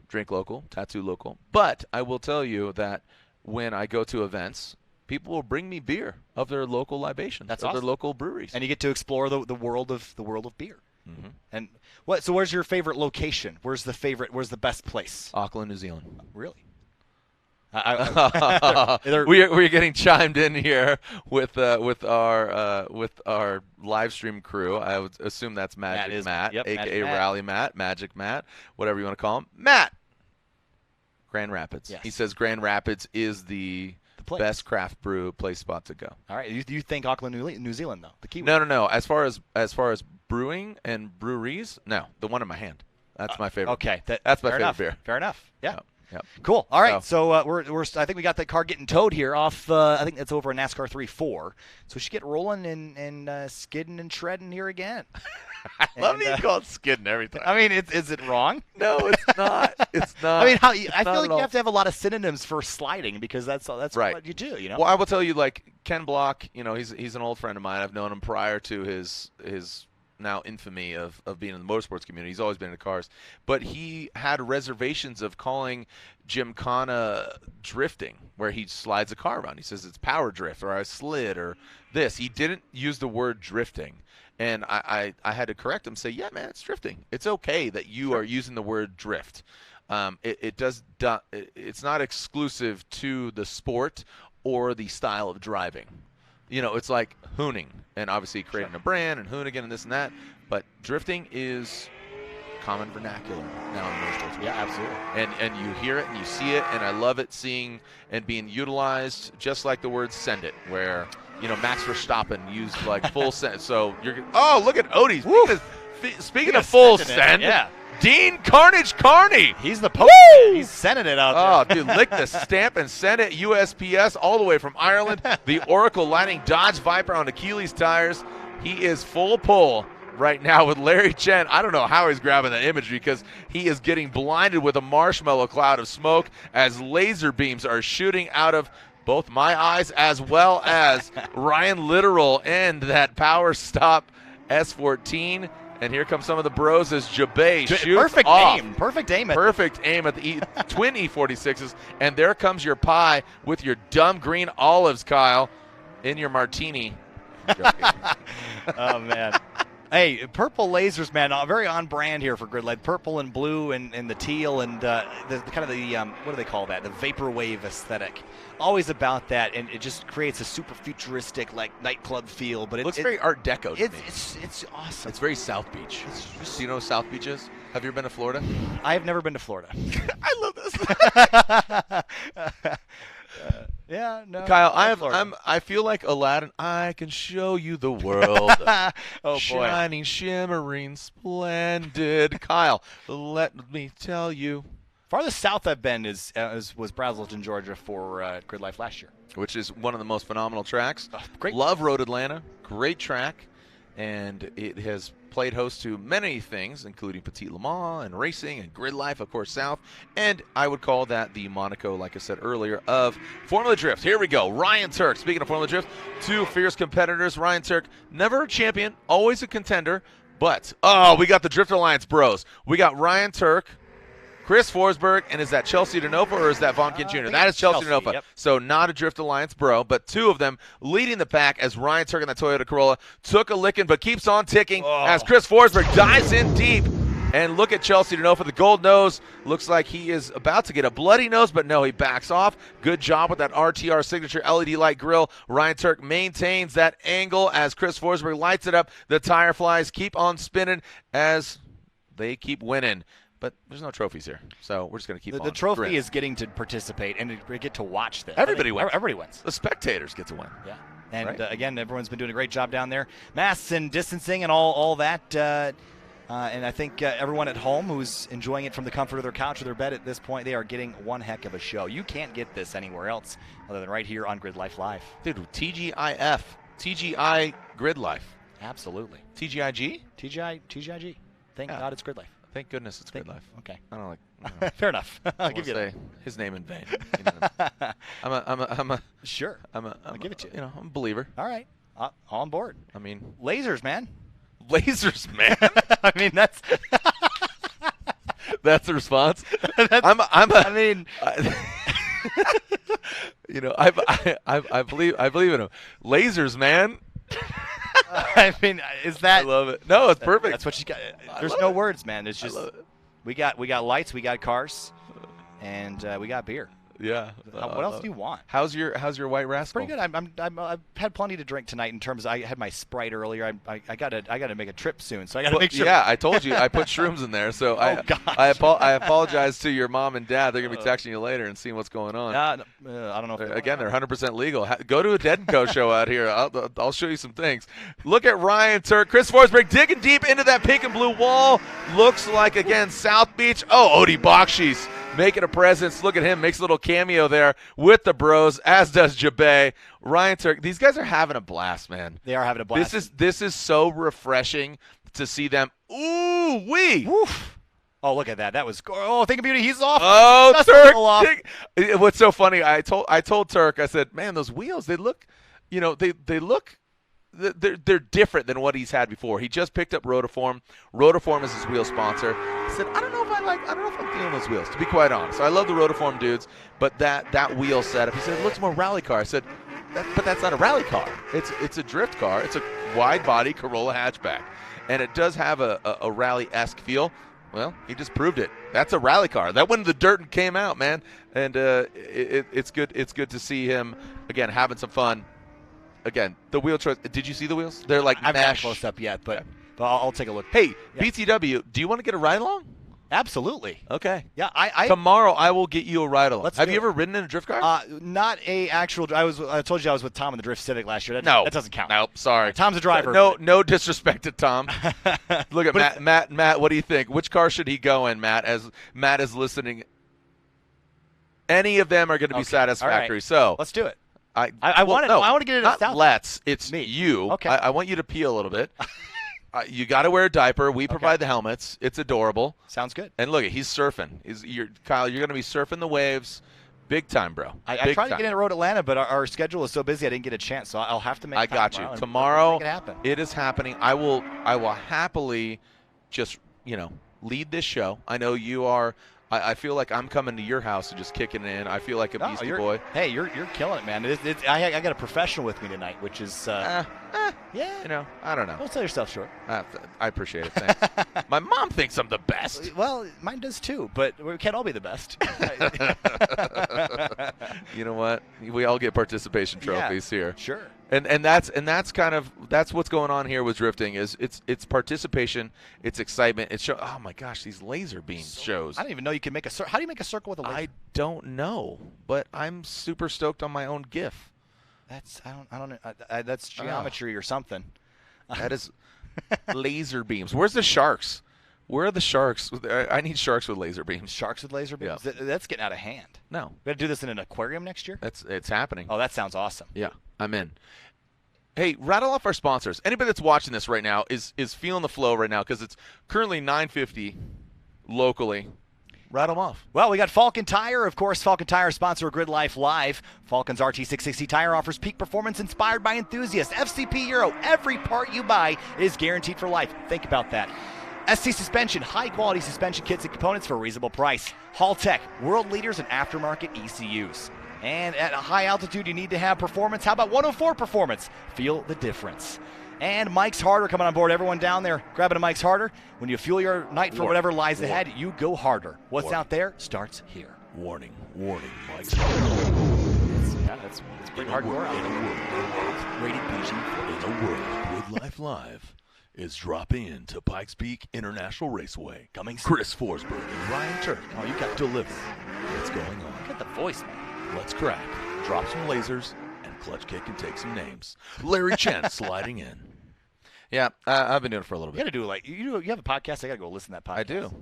Drink local, tattoo local. But I will tell you that when I go to events, people will bring me beer of their local libations, That's of awesome. their local breweries. And you get to explore the world of beer. Mm-hmm. And what? So where's your favorite location? Where's the best place? Auckland, New Zealand. Really? We're getting chimed in here with our live stream crew. I would assume that's Magic Matt, yep, aka Magic Matt. Rally Matt, Magic Matt, whatever you want to call him. Matt, Grand Rapids. Yes. He says Grand Rapids is the place. best craft brew place spot to go. All right. You think Auckland, New Zealand, though? The key. No. As far as brewing and breweries, no. The one in my hand. That's my favorite. Okay. That's my fair favorite enough. beer. Fair enough. Yeah. Yep. Cool. All right. So we're I think we got that car getting towed here off. I think that's over in NASCAR 3-4. So we should get rolling and skidding and shredding here again. I love that you call it skidding every time. I mean, is it wrong? No, it's not. It's not. I mean, I feel not like at you have to have a lot of synonyms for sliding because that's right. what you do. Well, I will tell you, like Ken Block, he's an old friend of mine. I've known him prior to his now infamy of being in the motorsports community. He's always been into cars. But he had reservations of calling Gymkhana drifting, where he slides a car around. He says it's power drift or I slid or this. He didn't use the word drifting. And I had to correct him, say, yeah, man, it's drifting. It's okay that you are using the word drift. It's not exclusive to the sport or the style of driving. It's like hooning, and obviously creating a brand and hoonigan and this and that. But drifting is common vernacular now in motorsports. Yeah, absolutely. And you hear it and you see it, and I love it seeing and being utilized just like the word "send it," where Max Verstappen used like full send. So look at Odie. Speaking of full send, yeah. Dean Carnage Carney. He's the Pope. He's sending it out there. Oh, dude, lick the stamp and send it. USPS all the way from Ireland. The Oracle lining Dodge Viper on Achilles tires. He is full pull right now with Larry Chen. I don't know how he's grabbing that imagery because he is getting blinded with a marshmallow cloud of smoke as laser beams are shooting out of both my eyes as well as Ryan Literal and that Power Stop S14. And here come some of the bros as Jabay shoots Perfect off. aim. Perfect aim. Perfect aim at the twin E46s. And there comes your pie with your dumb green olives, Kyle, in your martini. Oh, man. Hey, purple lasers, man, very on brand here for GRIDLIFE. Purple and blue and the teal and the kind of the, what do they call that? The vaporwave aesthetic. Always about that, and it just creates a super futuristic, like, nightclub feel. But it looks very Art Deco to me. It's awesome. It's very South Beach. Do you know South Beach is? Have you ever been to Florida? I have never been to Florida. I love this. Yeah, no. Kyle, I feel like Aladdin. I can show you the world. Oh, boy. Shining, shimmering, splendid. Kyle, let me tell you. Farthest south I've been was Braselton, Georgia for GRIDLIFE last year. Which is one of the most phenomenal tracks. Great. Love Road Atlanta. Great track. and it has played host to many things, including Petit Le Mans and racing and grid life, of course, South. And I would call that the Monaco, like I said earlier, of Formula Drift. Here we go. Ryan Turk. Speaking of Formula Drift, two fierce competitors. Ryan Turk, never a champion, always a contender. But, we got the Drift Alliance bros. We got Ryan Turk, Chris Forsberg, and is that Chelsea Denofa or is that Vonkin Jr.? That is Chelsea Denofa. Yep. So not a Drift Alliance bro, but two of them leading the pack as Ryan Turk in that Toyota Corolla took a licking but keeps on ticking as Chris Forsberg dives in deep. And look at Chelsea Denofa, the gold nose. Looks like he is about to get a bloody nose, but no, he backs off. Good job with that RTR signature LED light grille. Ryan Turk maintains that angle as Chris Forsberg lights it up. The tire flies keep on spinning as they keep winning. But there's no trophies here, so we're just going to keep on. The trophy grinning. is getting to participate, and we get to watch this. Everybody wins. Everybody wins. The spectators get to win. Yeah. And, right? Again, everyone's been doing a great job down there. Masks and distancing and all that. And I think everyone at home who's enjoying it from the comfort of their couch or their bed at this point, they are getting one heck of a show. You can't get this anywhere else other than right here on Grid Life Live. Dude, TGIF. TGI Grid Life. Absolutely. TGIG? TGIG. Thank God it's Grid Life. Thank goodness it's Grid Life. Okay. I don't like. Fair enough. I'll give you say his name in vain. You know, I'm a. Sure. I'll give it to you. You know, I'm a believer. All right. On board. I mean, lasers, man. Lasers, man. I mean, that's that's the response. I mean, you know, I believe in him. Lasers, man. I mean, is that? I love it. No, it's perfect. That's what you got. There's no words, man. There's just we got lights, we got cars, and we got beer. Yeah. What else do you want? How's your White Rascal? Pretty good. I've had plenty to drink tonight. In terms, I had my Sprite earlier. I gotta make a trip soon, so I gotta make sure. Yeah, I told you I put shrooms in there, so I apologize to your mom and dad. They're gonna be texting you later and seeing what's going on. I don't know. If they're 100% legal. Go to a Dead & Co show out here. I'll show you some things. Look at Ryan Turk, Chris Forsberg digging deep into that pink and blue wall. Looks like again South Beach. Oh, Odie Bakshi's making a presence. Look at him, makes a little cameo there with the bros, as does Jabay. Ryan Turk, these guys are having a blast, man. They are having a blast. This is so refreshing to see them. Ooh wee. Woof. Oh, look at that. That was think of beauty. He's off. Oh, that's Turk. Off. What's so funny? I told Turk. I said, man, those wheels. They look, they look. They're different than what he's had before. He just picked up Rotiform. Rotiform is his wheel sponsor. I said, I don't know if I'm feeling those wheels, to be quite honest. I love the Rotiform dudes, but that wheel setup, he said, it looks more rally car. I said, but that's not a rally car. It's a drift car. It's a wide body Corolla hatchback, and it does have a rally-esque feel. Well, he just proved it. That's a rally car. That went in the dirt and came out, man. And it's good. It's good to see him again having some fun. Again, the wheel choice. Did you see the wheels? They're like I'm mesh. not close up yet, but I'll take a look. Hey, yeah. BTW, do you want to get a ride along? Absolutely. Okay. Yeah, I tomorrow I will get you a ride along. Have you ever ridden in a drift car? Not a actual. I told you I was with Tom in the Drift Civic last year. That doesn't count. Nope. Sorry. Tom's a driver. No disrespect to Tom. Look at Matt. What do you think? Which car should he go in, Matt? As Matt is listening, any of them are going to be satisfactory. Right. So let's do it. I want to get it. Not South. Let's. It's me. You. Okay. I want you to pee a little bit. You got to wear a diaper. We provide the helmets. It's adorable. Sounds good. And look, he's surfing. Kyle, you're going to be surfing the waves, big time, bro. I tried to get in at Road Atlanta, but our schedule is so busy I didn't get a chance. So I'll have to make. I got you. Tomorrow, it is happening. I will happily just lead this show. I know you are. I feel like I'm coming to your house and just kicking it in. I feel like a Beastie Boy. Hey, you're killing it, man. I got a professional with me tonight, which is yeah. I don't know. Don't sell yourself short. I appreciate it. Thanks. My mom thinks I'm the best. Well, mine does too, but we can't all be the best. You know what? We all get participation trophies here. Sure. And that's what's going on here with drifting is it's participation, it's excitement, it's oh my gosh, these laser beam shows. I didn't even know you can make a circle. How do you make a circle with a laser? I don't know, but I'm super stoked on my own GIF. That's I don't know. That's geometry or something. That is laser beams. Where's the sharks? Where are the sharks? I need sharks with laser beams. Sharks with laser beams? Yeah. That's getting out of hand. No. We got to do this in an aquarium next year? It's happening. Oh, that sounds awesome. Yeah, I'm in. Hey, rattle off our sponsors. Anybody that's watching this right now is feeling the flow right now because it's currently 9:50 locally. Rattle them off. Well, we got Falcon Tire. Of course, Falcon Tire, sponsor of GridLife Live. Falcon's RT660 tire offers peak performance inspired by enthusiasts. FCP Euro, every part you buy is guaranteed for life. Think about that. SC Suspension, high-quality suspension kits and components for a reasonable price. Hall-Tech, world leaders in aftermarket ECUs. And at a high altitude, you need to have performance. How about 104 Performance? Feel the difference. And Mike's Harder coming on board. Everyone down there grabbing a Mike's Harder. When you fuel your night for whatever lies ahead, you go harder. What's out there starts here. Warning, Mike's Harder. That's pretty hardcore out there. Rated PG. In a world, GridLife Live is dropping into Pikes Peak International Raceway. Coming soon. Chris Forsberg and Ryan Turk. Oh, you got deliver. What's going on? Look at the voice, man. Let's crack, drop some lasers, and clutch kick and take some names. Larry Chen sliding in. Yeah, I've been doing it for a little You bit. got to do like you have a podcast. I got to go listen to that podcast.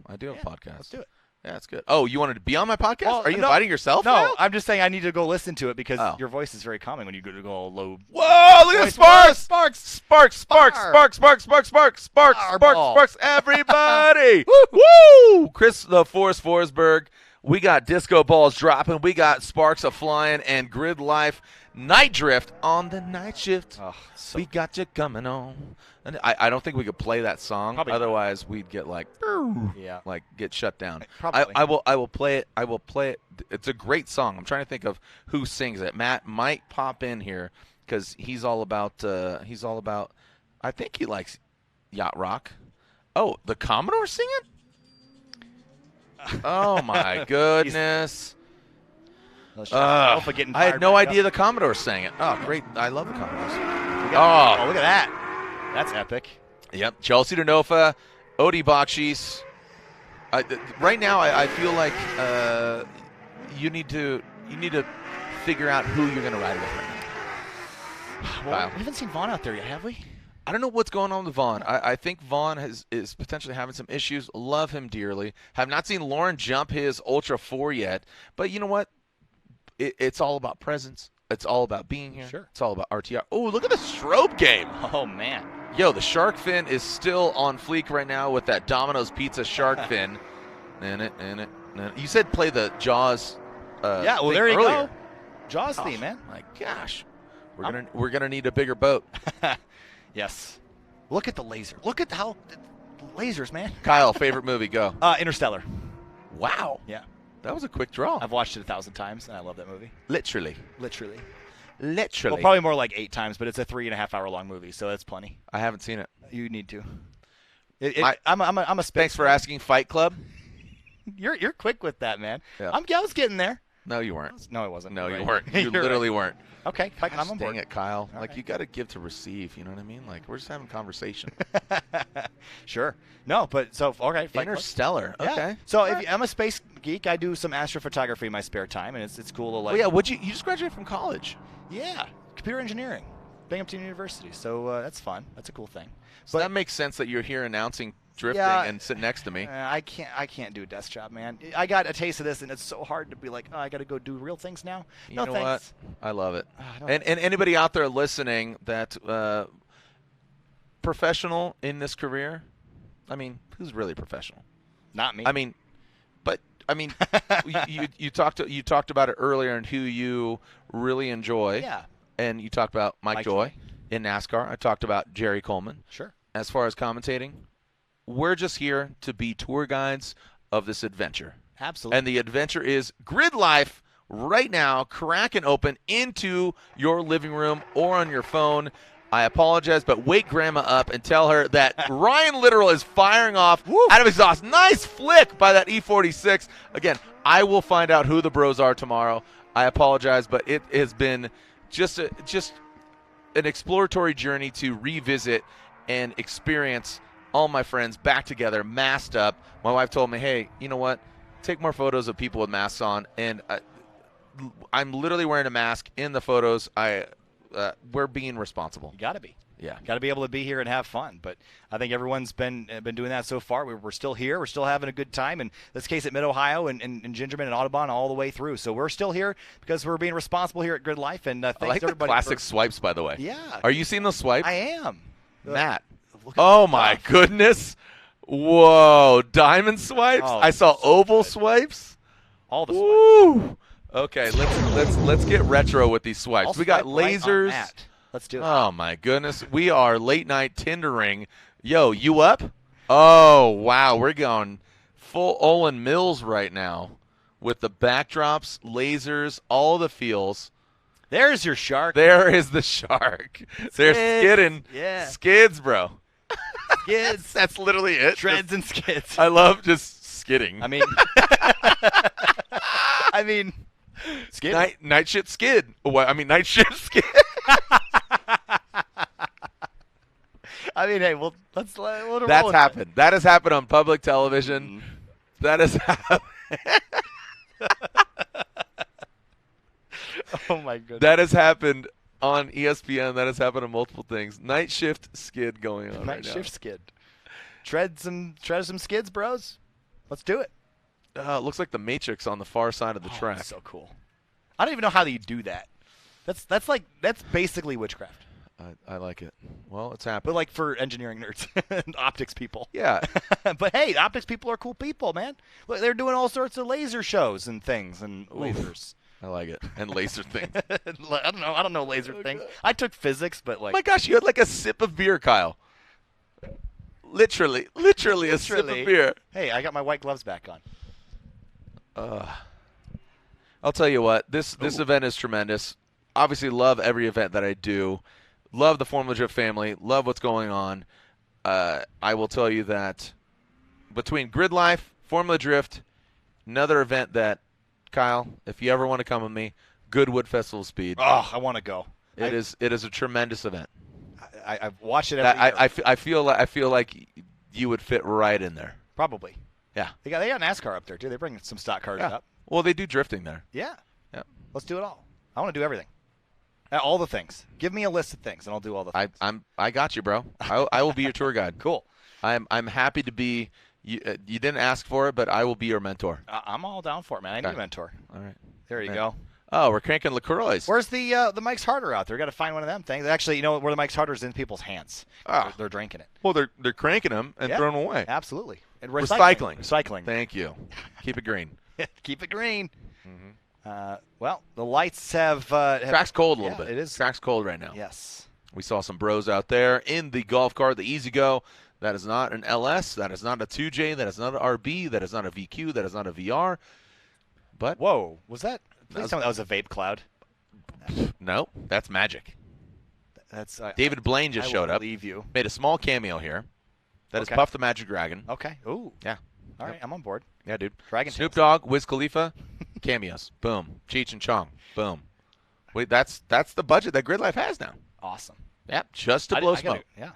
I do have a podcast. Let's do it. Yeah, it's good. Oh, you wanted to be on my podcast? Well, Are you no, inviting yourself? No, now? I'm just saying I need to go listen to it because Oh. your voice is very calming when you go to go low. Whoa! Look at Sparks! Sparks! Sparks! Everybody! Woo! Chris the Force Forsberg. We got disco balls dropping. We got sparks a flying and grid life night drift on the night shift. Oh, so We got you coming on. And I don't think we could play that song. Probably not. Otherwise, we'd get like get shut down. Probably. I will play it. I will play it. It's a great song. I'm trying to think of who sings it. Matt might pop in here because he's all about. I think he likes yacht rock. Oh, the Commodore sing it? Oh my goodness! I had no idea the Commodore sang it. Oh, great! I love the Commodores. Oh, look at that! That's epic. Yep, Chelsea Denofa, Odi Bakshis. Right now, I feel like you need to figure out who you're going to ride with right now. Well, we haven't seen Vaughn out there yet, have we? I don't know what's going on with Vaughn. I think Vaughn is potentially having some issues. Love him dearly. Have not seen Lauren jump his Ultra 4 yet. But you know what? It's all about presence. It's all about being here. Sure. It's all about RTR. Oh, look at the strobe game. Oh, man. Yo, the shark fin is still on fleek right now with that Domino's Pizza shark fin. You said play the Jaws Yeah, well, thing there you earlier. go. Jaws theme, man. My gosh. We're gonna need a bigger boat. Yes. Look at the laser. Look at how lasers, man. Kyle, favorite movie, go. Interstellar. Wow. Yeah. That was a quick draw. I've watched it 1,000 times, and I love that movie. Literally. Well, probably more like 8 times, but it's a 3.5-hour long movie, so that's plenty. I haven't seen it. You need to. I'm a space. Thanks for asking, Fight Club. You're quick with that, man. Yeah. I was getting there. No, you weren't. No, I wasn't. No, You're you right. weren't. You You're literally right. weren't. Okay, I'm on Dang board. it, Kyle. All like, right. you got to give to receive. You know what I mean? Like, we're just having conversation. Sure. No, but so okay. Fight Club. Interstellar. Yeah. Okay. So I'm a space geek. I do some astrophotography in my spare time, and it's cool to like. Well, yeah. You just graduated from college. Yeah, computer engineering, Binghamton University. So that's fun. That's a cool thing. So that makes sense that you're here announcing drifting Yeah. and sitting next to me. I can't do a desk job, man. I got a taste of this, and it's so hard to be like, oh, I got to go do real things now. You No know thanks. what? I love it. no And anybody out there listening that professional in this career, I mean, who's really professional? Not me. I mean, you talked about it earlier and who you really enjoy. Yeah. And you talked about Mike Joy in NASCAR. I talked about Jerry Coleman. Sure. As far as commentating, we're just here to be tour guides of this adventure. Absolutely. And the adventure is Grid Life right now, cracking open into your living room or on your phone. I apologize, but wake Grandma up and tell her that Ryan Literal is firing off out of exhaust. Nice flick by that E46. Again, I will find out who the bros are tomorrow. I apologize, but it has been just an exploratory journey to revisit and experience all my friends back together, masked up. My wife told me, hey, you know what? Take more photos of people with masks on. And I'm literally wearing a mask in the photos. We're being responsible. You got to be. Yeah. Got to be able to be here and have fun. But I think everyone's been doing that so far. We're still here. We're still having a good time. And this case at Mid-Ohio and Gingerman and Audubon all the way through. So we're still here because we're being responsible here at Grid Life. And thanks I like the everybody. classic swipes, by the way. Yeah. Are you seeing those swipes? I am. Matt. Look at Oh, the my stuff. goodness. Whoa. Diamond swipes? Oh, I saw so oval good. swipes. All the swipes. Woo. Okay, let's get retro with these swipes. I'll We got swipe right on lasers. that. Let's do it. Oh, my goodness. We are late night Tindering. Yo, you up? Oh, wow. We're going full Olin Mills right now with the backdrops, lasers, all the feels. There's your shark. There is the shark. They're Skids. skidding. Yeah. Skids, bro. Skids. That's literally it. Treads and skids. I love just skidding. I mean, skid. Night shift skid. What? I mean, night shift skid. I mean, hey, well, let's let it That's roll. happened. That has happened on public television. That has happened. Oh my goodness. That has happened on ESPN. That has happened on multiple things. Night shift skid going on Night right shift skid. Tread some skids, bros. Let's do it. now. Looks like the Matrix on the far side of the Oh, track. that's so cool. I don't even know how you do that. That's basically witchcraft, I like it. Well, it's happening. but like for engineering nerds and optics people. Yeah. But hey, optics people are cool people, man. Look, they're doing all sorts of laser shows and things and lasers. I like it. And laser things. I don't know laser things. I took physics, but like Oh my gosh, you had like a sip of beer, Kyle. Literally a sip of Literally. beer. Hey, I got my white gloves back on. I'll tell you what, this event is tremendous. Obviously, love every event that I do. Love the Formula Drift family. Love what's going on. I will tell you that between Grid Life, Formula Drift, another event that, Kyle, if you ever want to come with me, Goodwood Festival Speed. Oh, I want to go. It is a tremendous event. I've watched it every year. I feel like you would fit right in there. Probably. Yeah. They got NASCAR up there too. They bring some stock cars Yeah. up. Well, they do drifting there. Yeah. Yeah. Let's do it all. I want to do everything. All the things. Give me a list of things, and I'll do all the things. I got you, bro. I will be your tour guide. Cool. I'm happy to be. You didn't ask for it, but I will be your mentor. I'm all down for it, man. I need Okay. a mentor. All right. There you Okay. go. Oh, we're cranking LaCroix. Where's the Mike's Harder out there? Got to find one of them things. Actually, you know where the Mike's Harder is in people's hands. Ah. They're drinking it. Well, they're cranking them and Yeah. throwing them away. Absolutely. And Recycling. Recycling. Thank you. Keep it green. Keep it green. Well, the lights have. Track's cold a little Yeah, bit. it is. Track's cold right now. Yes. We saw some bros out there in the golf cart, the Easy Go. That is not an LS. That is not a 2J. That is not an RB. That is not a VQ. That is not a VR. But Whoa. Was that? Please was- tell me that was a vape cloud. no, that's magic. That's David Blaine just I showed will up. believe you. Made a small cameo here. That is Okay. Puff the Magic Dragon. Okay. Ooh. Yeah. All right. I'm on board. Yeah, dude. Dragon Snoop Tales. Dogg, Wiz Khalifa, cameos. Boom. Cheech and Chong. Boom. Wait, that's the budget that Grid Life has now. Awesome. Yep, just to I blow gotta- smoke. Yeah.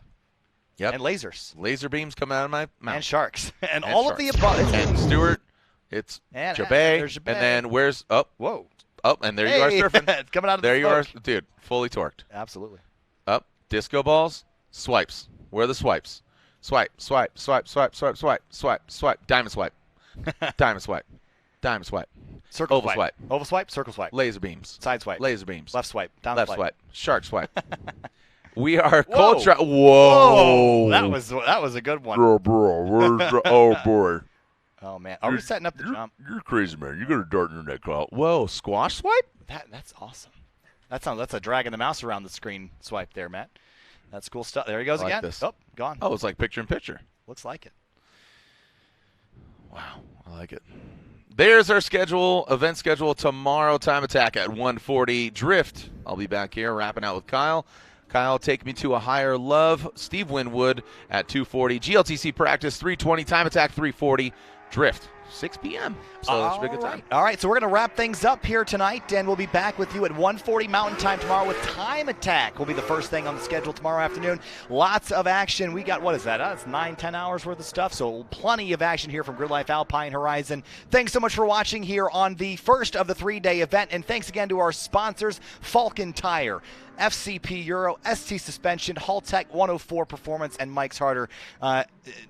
Yep. And lasers. Laser beams coming out of my mouth. And sharks. And, And all sharks. of the above. And Stewart, it's And- Jabay. there's Jabay. And then where's oh, Whoa. and there you are Hey, surfing. it's coming out of there the you are, smoke. dude, fully torqued. Absolutely. Up, disco balls, swipes. Where are the swipes? Swipe, swipe, swipe, swipe, swipe, swipe, swipe, swipe, diamond swipe, diamond swipe, diamond swipe, Circle oval swipe, Oval swipe. Circle swipe. laser beams, Side swipe. laser beams, Left swipe. Down left swipe. swipe, shark swipe. We are Whoa. cold track. Whoa. Whoa. That was a good one. Bro, where's the, oh boy. Oh man. Are we setting up the jump? You're crazy, man. You got a dart in your neck, Kyle. Whoa, squash swipe? That's awesome. That's a dragging the mouse around the screen swipe there, Matt. That's cool stuff. There he goes I like again. this. Oh, gone. Oh, it's like picture in picture. Looks like it. Wow, I like it. There's our schedule, event schedule tomorrow. Time attack at 1:40. Drift. I'll be back here wrapping out with Kyle. Kyle, take me to a higher love. Steve Winwood at 2:40. GLTC practice 3:20. Time attack 3:40. Drift 6 p.m. So that should be a good time. All right, so we're going to wrap things up here tonight, and we'll be back with you at 1:40 Mountain Time tomorrow with Time Attack. Will be the first thing on the schedule tomorrow afternoon. Lots of action. We got, what is that? It's 9-10 hours worth of stuff, so plenty of action here from GRIDLIFE Alpine Horizon. Thanks so much for watching here on the first of the 3-day event, and thanks again to our sponsors, Falcon Tire, FCP Euro, ST Suspension, Haltech 104 Performance, and Mike's Harder.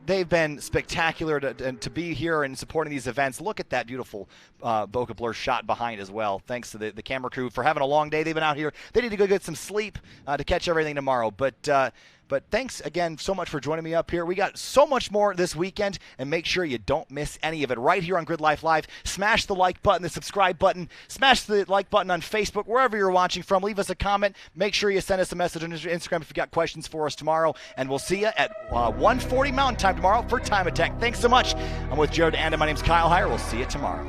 They've been spectacular to be here and supporting these events. Look at that beautiful Bokeh Blur shot behind as well. Thanks to the camera crew for having a long day. They've been out here. They need to go get some sleep to catch everything tomorrow. But thanks again so much for joining me up here. We got so much more this weekend, and make sure you don't miss any of it right here on GRIDLIFE Live. Smash the like button, the subscribe button. Smash the like button on Facebook, wherever you're watching from. Leave us a comment. Make sure you send us a message on Instagram if you got questions for us tomorrow. And we'll see you at 1:40 Mountain Time tomorrow for Time Attack. Thanks so much. I'm with Jared and my name's Kyle Heyer. We'll see you tomorrow.